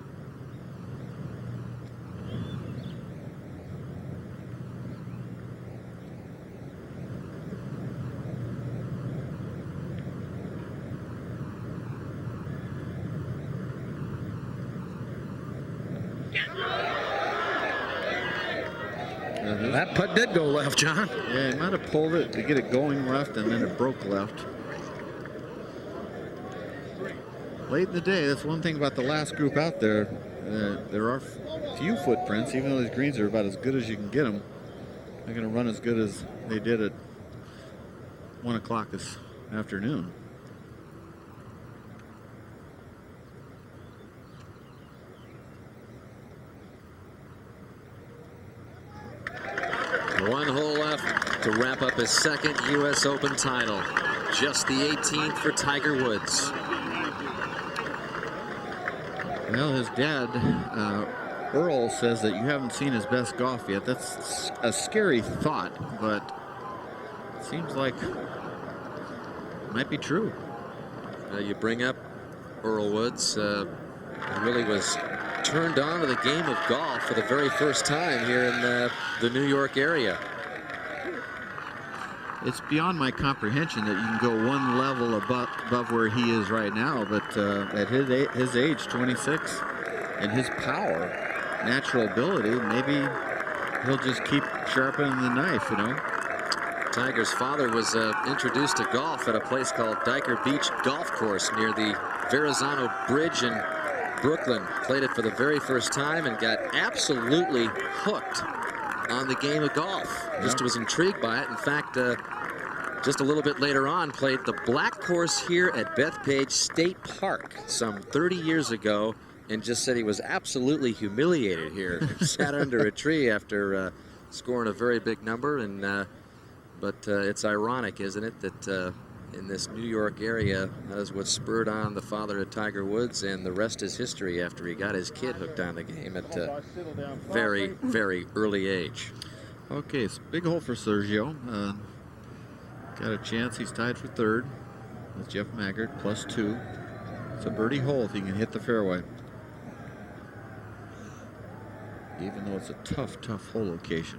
That putt did go left, John. Yeah, he might have pulled it to get it going left, and then it broke left. late in the day. That's one thing about the last group out there. There are few footprints, even though these greens are about as good as you can get them. They're going to run as good as they did at 1 o'clock this afternoon. One hole left to wrap up his second U.S. Open title. Just the 18th for Tiger Woods. Well, his dad, Earl, says that you haven't seen his best golf yet. That's a scary thought, but it seems like it might be true. You bring up Earl Woods. He really was turned on to the game of golf for the very first time here in the New York area. It's beyond my comprehension that you can go one level above where he is right now, but at his age, 26, and his power, natural ability, maybe he'll just keep sharpening the knife, you know. Tiger's father was introduced to golf at a place called Dyker Beach Golf Course near the Verrazano Bridge in Brooklyn. Played it for the very first time and got absolutely hooked on the game of golf. Just was intrigued by it. In fact, just a little bit later on, played the black course here at Bethpage State Park some 30 years ago, and just said he was absolutely humiliated here. Sat under a tree after scoring a very big number. And but it's ironic, isn't it, that in this New York area, that is what spurred on the father of Tiger Woods, and the rest is history after he got his kid hooked on the game at a very, very early age. Okay, so big hole for Sergio. Got a chance. He's tied for third with Jeff Maggard, +2. It's a birdie hole if he can hit the fairway. Even though it's a tough, tough hole location.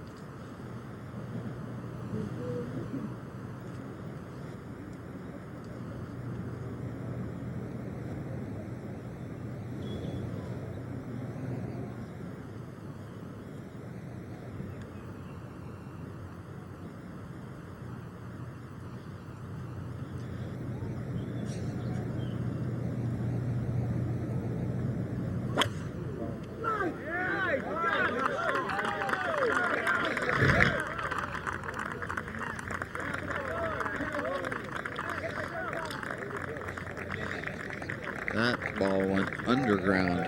That ball went underground.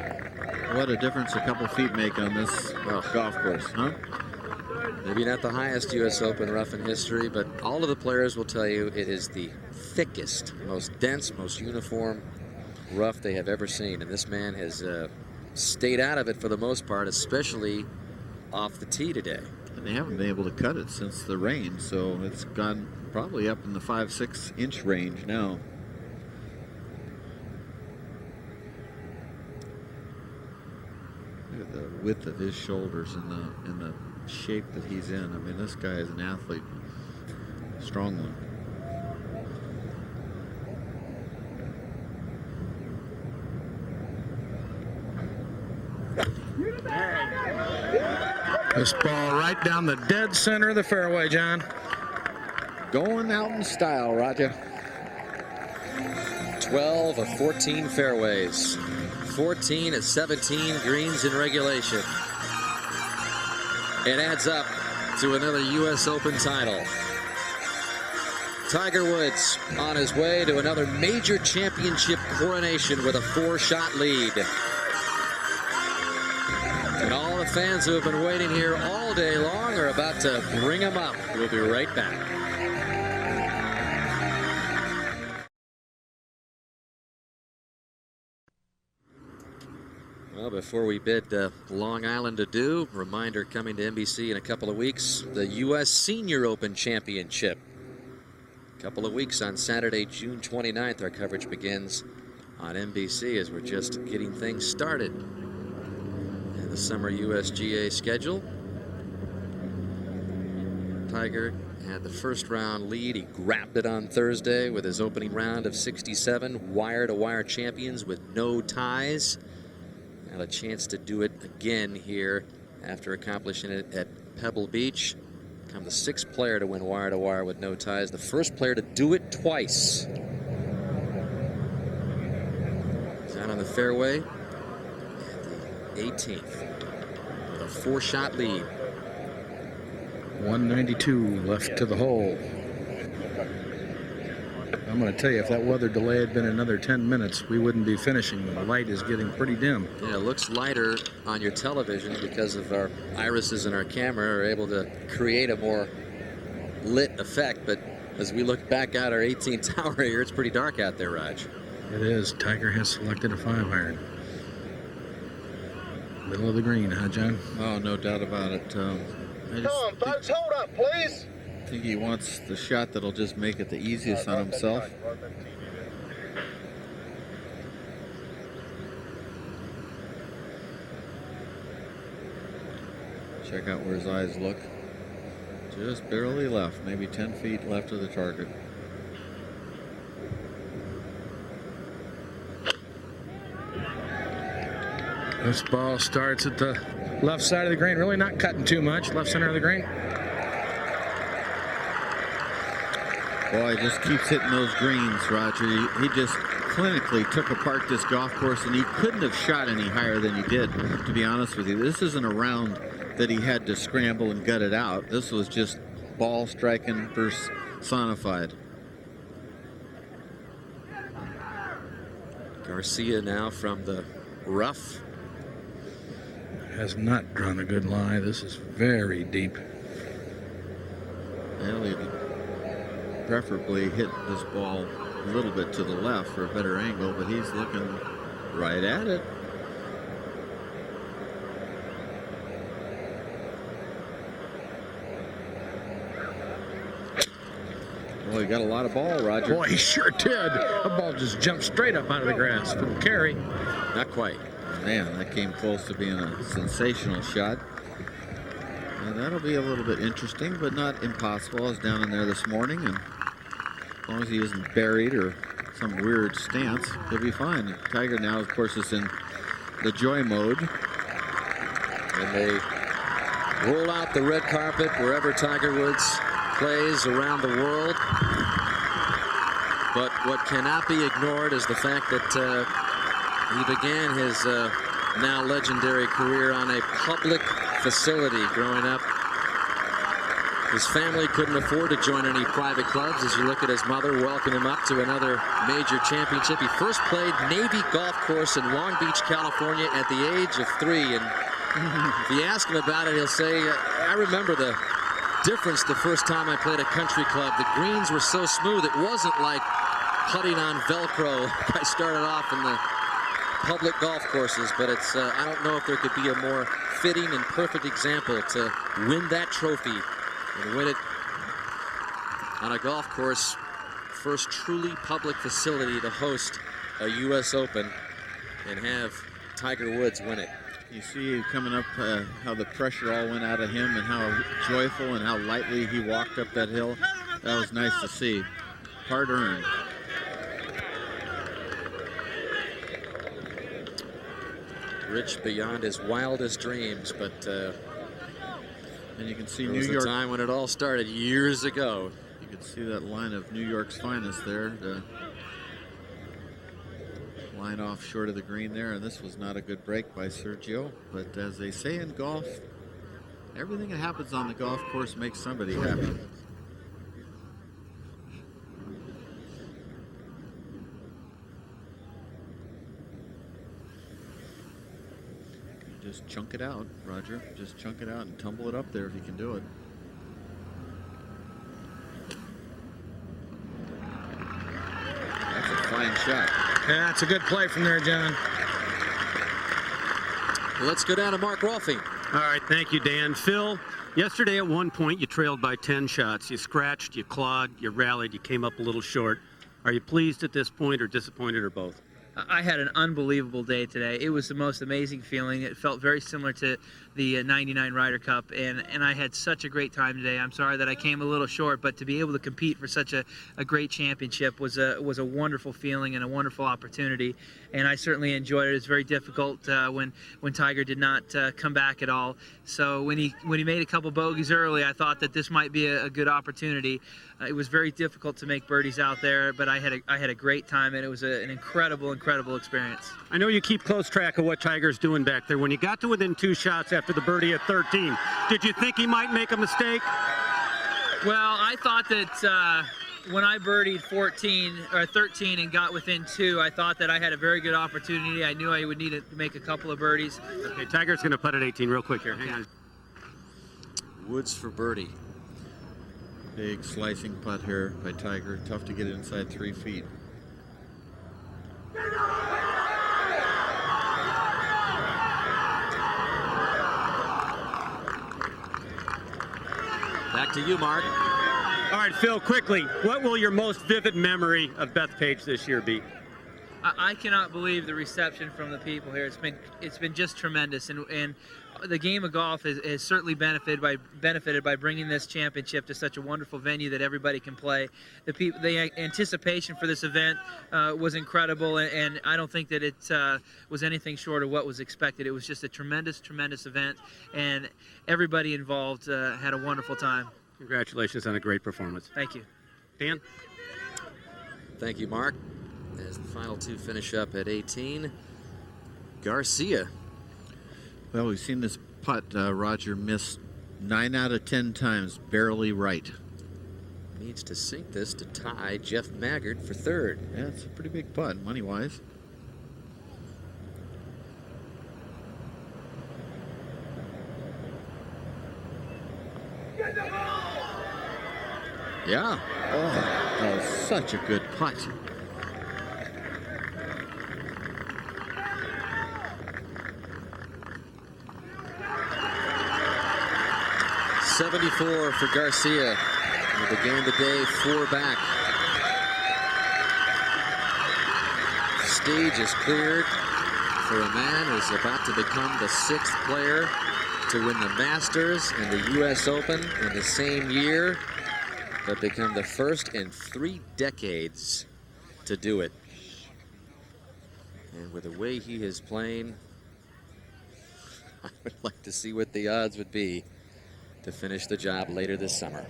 What a difference a couple feet make on this golf course, huh? Maybe not the highest U.S. Open rough in history, but all of the players will tell you it is the thickest, most dense, most uniform rough they have ever seen. And this man has stayed out of it for the most part, especially off the tee today. And they haven't been able to cut it since the rain, so it's gone probably up in the 5-6 inch range now. Look at the width of his shoulders and the shape that he's in. I mean, this guy is an athlete, strong one. This ball right down the dead center of the fairway, John. Going out in style, Roger. 12 of 14 fairways. 14 of 17 greens in regulation. It adds up to another U.S. Open title. Tiger Woods on his way to another major championship coronation with a 4-shot lead. And all the fans who have been waiting here all day long are about to bring him up. We'll be right back. Well, before we bid Long Island adieu, reminder coming to NBC in a couple of weeks, the U.S. Senior Open Championship. A couple of weeks on Saturday, June 29th, our coverage begins on NBC as we're just getting things started in the summer USGA schedule. Tiger had the first round lead. He grabbed it on Thursday with his opening round of 67. Wire-to-wire champions with no ties. Had a chance to do it again here after accomplishing it at Pebble Beach. Become the 6th player to win wire-to-wire with no ties. The first player to do it twice. Down on the fairway. And the 18th. With a 4-shot lead. 192 left to the hole. I'm going to tell you, if that weather delay had been another 10 minutes, we wouldn't be finishing. The light is getting pretty dim. Yeah, it looks lighter on your television because of our irises in our camera are able to create a more lit effect. But as we look back at our 18 tower here, it's pretty dark out there, Raj. It is. Tiger has selected a 5-iron. Middle of the green, huh, John? Oh, no doubt about it. Come on, folks, hold up, please. I think he wants the shot that'll just make it the easiest on himself. Check out where his eyes look. Just barely left, maybe 10 feet left of the target. This ball starts at the left side of the green. Really not cutting too much. Left center of the green. Boy, he just keeps hitting those greens, Roger. He just clinically took apart this golf course, and he couldn't have shot any higher than he did, to be honest with you. This isn't a round that he had to scramble and gut it out. This was just ball striking personified. Garcia now from the rough. Has not drawn a good lie. This is very deep. Well, he preferably hit this ball a little bit to the left for a better angle, but he's looking right at it. Well, he got a lot of ball, Roger. Boy, he sure did. The ball just jumped straight up out of the grass from Carey. Not quite. Man, that came close to being a sensational shot. And that'll be a little bit interesting, but not impossible. I was down in there this morning, and as long as he isn't buried or some weird stance, he'll be fine. Tiger now, of course, is in the joy mode. And they roll out the red carpet wherever Tiger Woods plays around the world. But what cannot be ignored is the fact that he began his now legendary career on a public facility growing up. His family couldn't afford to join any private clubs. As you look at his mother welcome him up to another major championship. He first played Navy Golf Course in Long Beach, California at the age of 3. And if you ask him about it, he'll say, I remember the difference the first time I played a country club. The greens were so smooth. It wasn't like putting on Velcro. I started off in the public golf courses, but it's I don't know if there could be a more fitting and perfect example to win that trophy and win it on a golf course, first truly public facility to host a U.S. Open, and have Tiger Woods win it. You see coming up how the pressure all went out of him and how joyful and how lightly he walked up that hill. That was nice to see. Hard earned. Rich beyond his wildest dreams, but and you can see there New was York. a time when it all started years ago. You can see that line of New York's finest there. Line off short of the green there, and this was not a good break by Sergio. But as they say in golf, everything that happens on the golf course makes somebody happy. Just chunk it out, Roger. Just chunk it out and tumble it up there if you can do it. That's a fine shot. Yeah, that's a good play from there, John. Let's go down to Mark Rolfing. All right, thank you, Dan. Phil, yesterday at one point you trailed by 10 shots. You scratched, you clawed, you rallied, you came up a little short. Are you pleased at this point or disappointed or both? I had an unbelievable day today. It was the most amazing feeling. It felt very similar to the 99 Ryder Cup, and I had such a great time today. I'm sorry that I came a little short, but to be able to compete for such a great championship was a wonderful feeling and a wonderful opportunity, and I certainly enjoyed it. It's very difficult when Tiger did not come back at all. So when he made a couple bogeys early, I thought that this might be a good opportunity. It was very difficult to make birdies out there, but I had a great time, and it was an incredible incredible experience. I know you keep close track of what Tiger's doing back there. When you got to within 2 shots after the birdie at 13, did you think he might make a mistake? Well, I thought that when I birdied 13 and got within 2, I thought that I had a very good opportunity. I knew I would need to make a couple of birdies. Okay, Tiger's going to putt at 18 real quick here. Hang on. Woods for birdie. Big slicing putt here by Tiger. Tough to get inside 3 feet. Back to you, Mark. All right, Phil, quickly, what will your most vivid memory of Bethpage this year be? I cannot believe the reception from the people here. It's been just tremendous, and the game of golf has certainly benefited by bringing this championship to such a wonderful venue that everybody can play. The anticipation for this event was incredible, and I don't think that it was anything short of what was expected. It was just a tremendous, tremendous event, and everybody involved had a wonderful time. Congratulations on a great performance. Thank you. Dan? Thank you, Mark. As the final 2 finish up at 18, Garcia. Well, we've seen this putt, Roger, miss 9 out of 10 times, barely right. Needs to sink this to tie Jeff Maggard for 3rd. Yeah, it's a pretty big putt, money-wise. Yeah. Oh, that was such a good putt. .74 for Garcia. With the game today, 4 back. The stage is cleared for a man who's about to become the 6th player to win the Masters and the U.S. Open in the same year, but become the first in 3 decades to do it. And with the way he is playing, I would like to see what the odds would be to finish the job later this summer.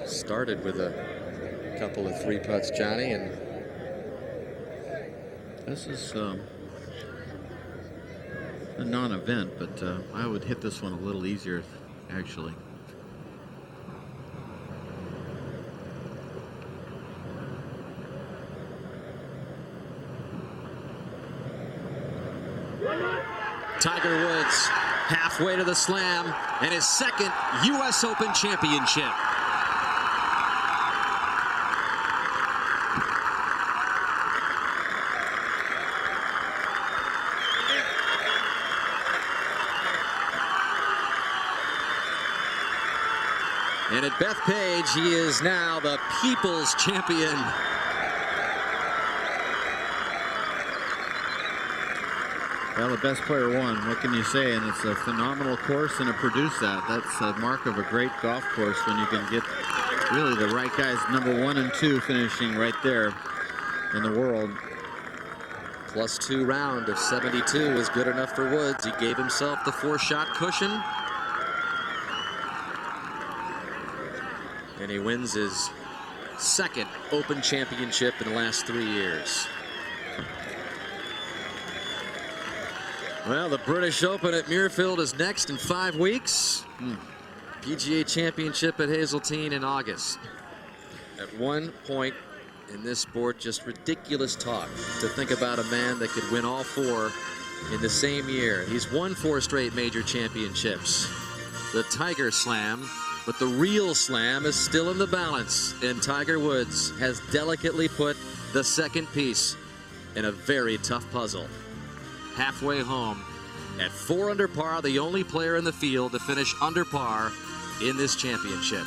Started with a couple of 3 putts, Johnny, and this is a non-event, but I would hit this one a little easier, actually. Tiger Woods halfway to the slam and his 2nd U.S. Open championship. And at Bethpage, he is now the People's Champion. Well, the best player won. What can you say? And it's a phenomenal course, and it produced that. That's a mark of a great golf course when you can get really the right guys, number 1 and 2, finishing right there in the world. +2 round of 72 is good enough for Woods. He gave himself the 4-shot cushion. And he wins his 2nd Open championship in the last 3 years. Well, the British Open at Muirfield is next in 5 weeks. PGA Championship at Hazeltine in August. At one point in this sport, just ridiculous talk to think about a man that could win all 4 in the same year. He's won 4 straight major championships. The Tiger Slam. But the real slam is still in the balance, and Tiger Woods has delicately put the 2nd piece in a very tough puzzle. Halfway home at 4 under par, the only player in the field to finish under par in this championship.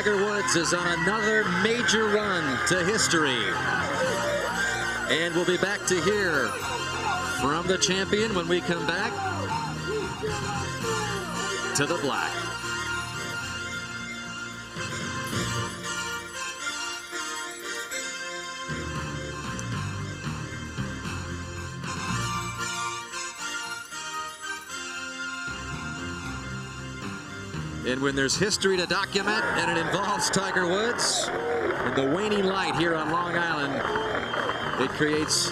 Tiger Woods is on another major run to history. And we'll be back to hear from the champion when we come back to the black. And when there's history to document and it involves Tiger Woods, and the waning light here on Long Island, it creates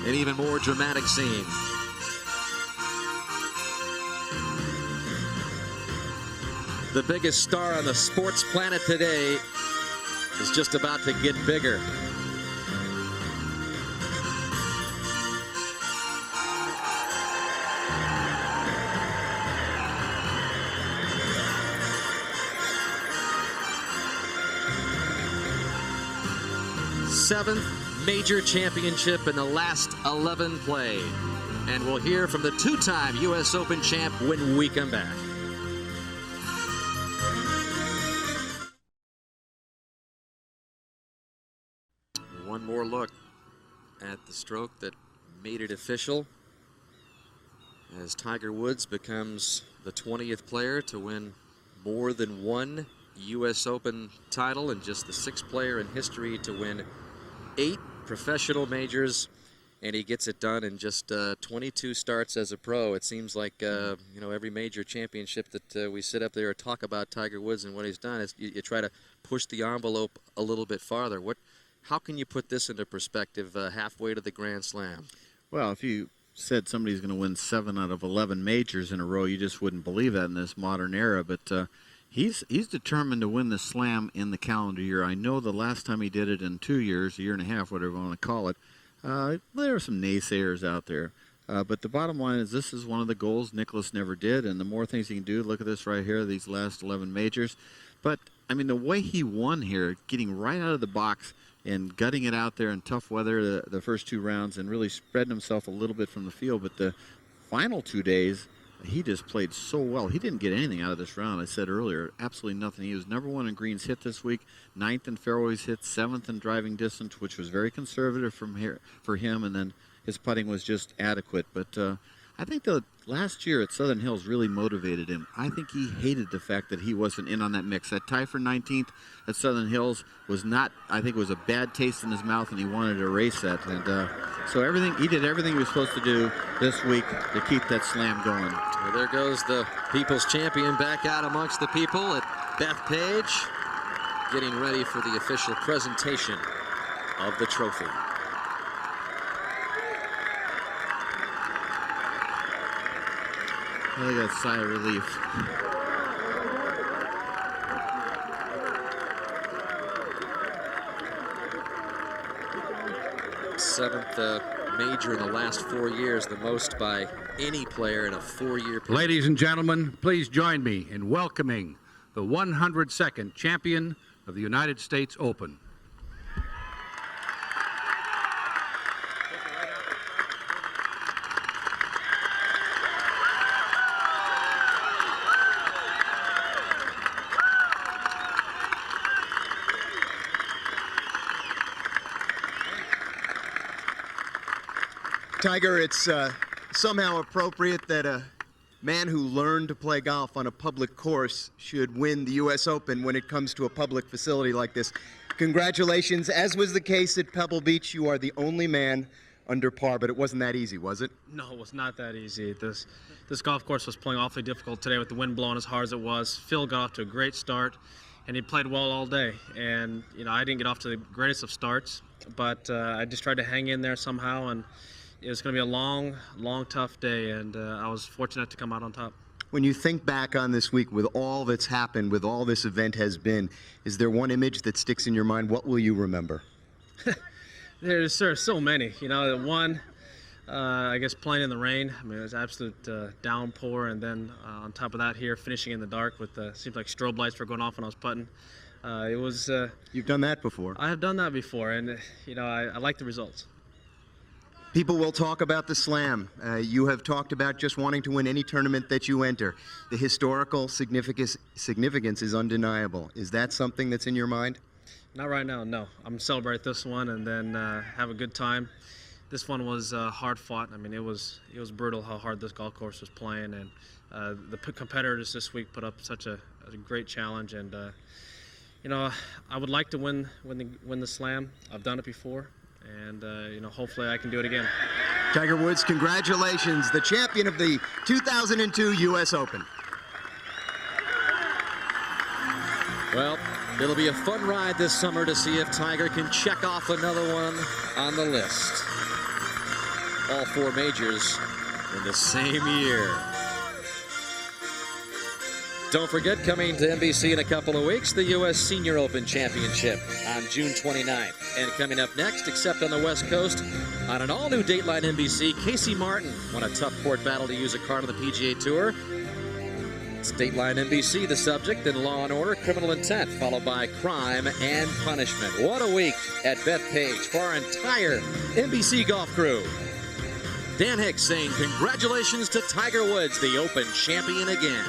an even more dramatic scene. The biggest star on the sports planet today is just about to get bigger. Seventh major championship in the last 11 played. And we'll hear from the two-time U.S. Open champ when we come back. One more look at the stroke that made it official as Tiger Woods becomes the 20th player to win more than one U.S. Open title and just the 6th player in history to win 8 professional majors, and he gets it done in just 22 starts as a pro. It seems like you know, every major championship that we sit up there and talk about Tiger Woods and what he's done is you try to push the envelope a little bit farther. How can you put this into perspective halfway to the Grand Slam? Well, if you said somebody's going to win 7 out of 11 majors in a row, you just wouldn't believe that in this modern era. But he's determined to win the Slam in the calendar year. I know the last time he did it in 2 years, a year and a half, whatever you want to call it, there are some naysayers out there. But the bottom line is this is one of the goals Nicklaus never did, and the more things he can do, look at this right here, these last 11 majors. But, I mean, the way he won here, getting right out of the box and gutting it out there in tough weather the first 2 rounds and really spreading himself a little bit from the field. But the final 2 days, he just played so well. He didn't get anything out of this round. I said earlier, absolutely nothing. He was #1 in greens hit this week, 9th in fairways hit, 7th in driving distance, which was very conservative from here for him, and then his putting was just adequate. But I think the last year at Southern Hills really motivated him. I think he hated the fact that he wasn't in on that mix. That tie for 19th at Southern Hills was not, I think it was a bad taste in his mouth, and he wanted to erase that. And so he did everything he was supposed to do this week to keep that Slam going. Well, there goes the People's Champion back out amongst the people at Bethpage, getting ready for the official presentation of the trophy. I got a sigh of relief. Seventh major in the last 4 years, the most by any player in a 4-year period. Ladies and gentlemen, please join me in welcoming the 102nd champion of the United States Open. Tiger, it's somehow appropriate that a man who learned to play golf on a public course should win the U.S. Open when it comes to a public facility like this. Congratulations. As was the case at Pebble Beach, you are the only man under par, but it wasn't that easy, was it? No, it was not that easy. This golf course was playing awfully difficult today with the wind blowing as hard as it was. Phil got off to a great start, and he played well all day. And, you know, I didn't get off to the greatest of starts, but I just tried to hang in there somehow, and it was going to be a long, tough day, and I was fortunate to come out on top. When you think back on this week with all that's happened, with all this event has been, is there one image that sticks in your mind? What will you remember? There's so many. You know, one, I guess playing in the rain. I mean, it was absolute downpour, and then on top of that here, finishing in the dark with seemed like strobe lights were going off when I was putting. It was. You've done that before. I have done that before, and you know, I like the results. People will talk about the Slam. You have talked about just wanting to win any tournament that you enter. The historical significance is undeniable. Is that something that's in your mind? Not right now, no. I'm going to celebrate this one and then have a good time. This one was hard fought. I mean, it was brutal how hard this golf course was playing, and the competitors this week put up such a great challenge. And you know, I would like to win the Slam. I've done it before, and you know, hopefully I can do it again. Tiger Woods, congratulations, the champion of the 2002 U.S. Open. Well, it'll be a fun ride this summer to see if Tiger can check off another one on the list. All 4 majors in the same year. Don't forget, coming to NBC in a couple of weeks, the U.S. Senior Open Championship on June 29th. And coming up next, except on the West Coast, on an all-new Dateline NBC, Casey Martin won a tough court battle to use a card on the PGA Tour. It's Dateline NBC, the subject, then Law & Order, Criminal Intent, followed by Crime and Punishment. What a week at Bethpage for our entire NBC golf crew. Dan Hicks saying congratulations to Tiger Woods, the Open champion again.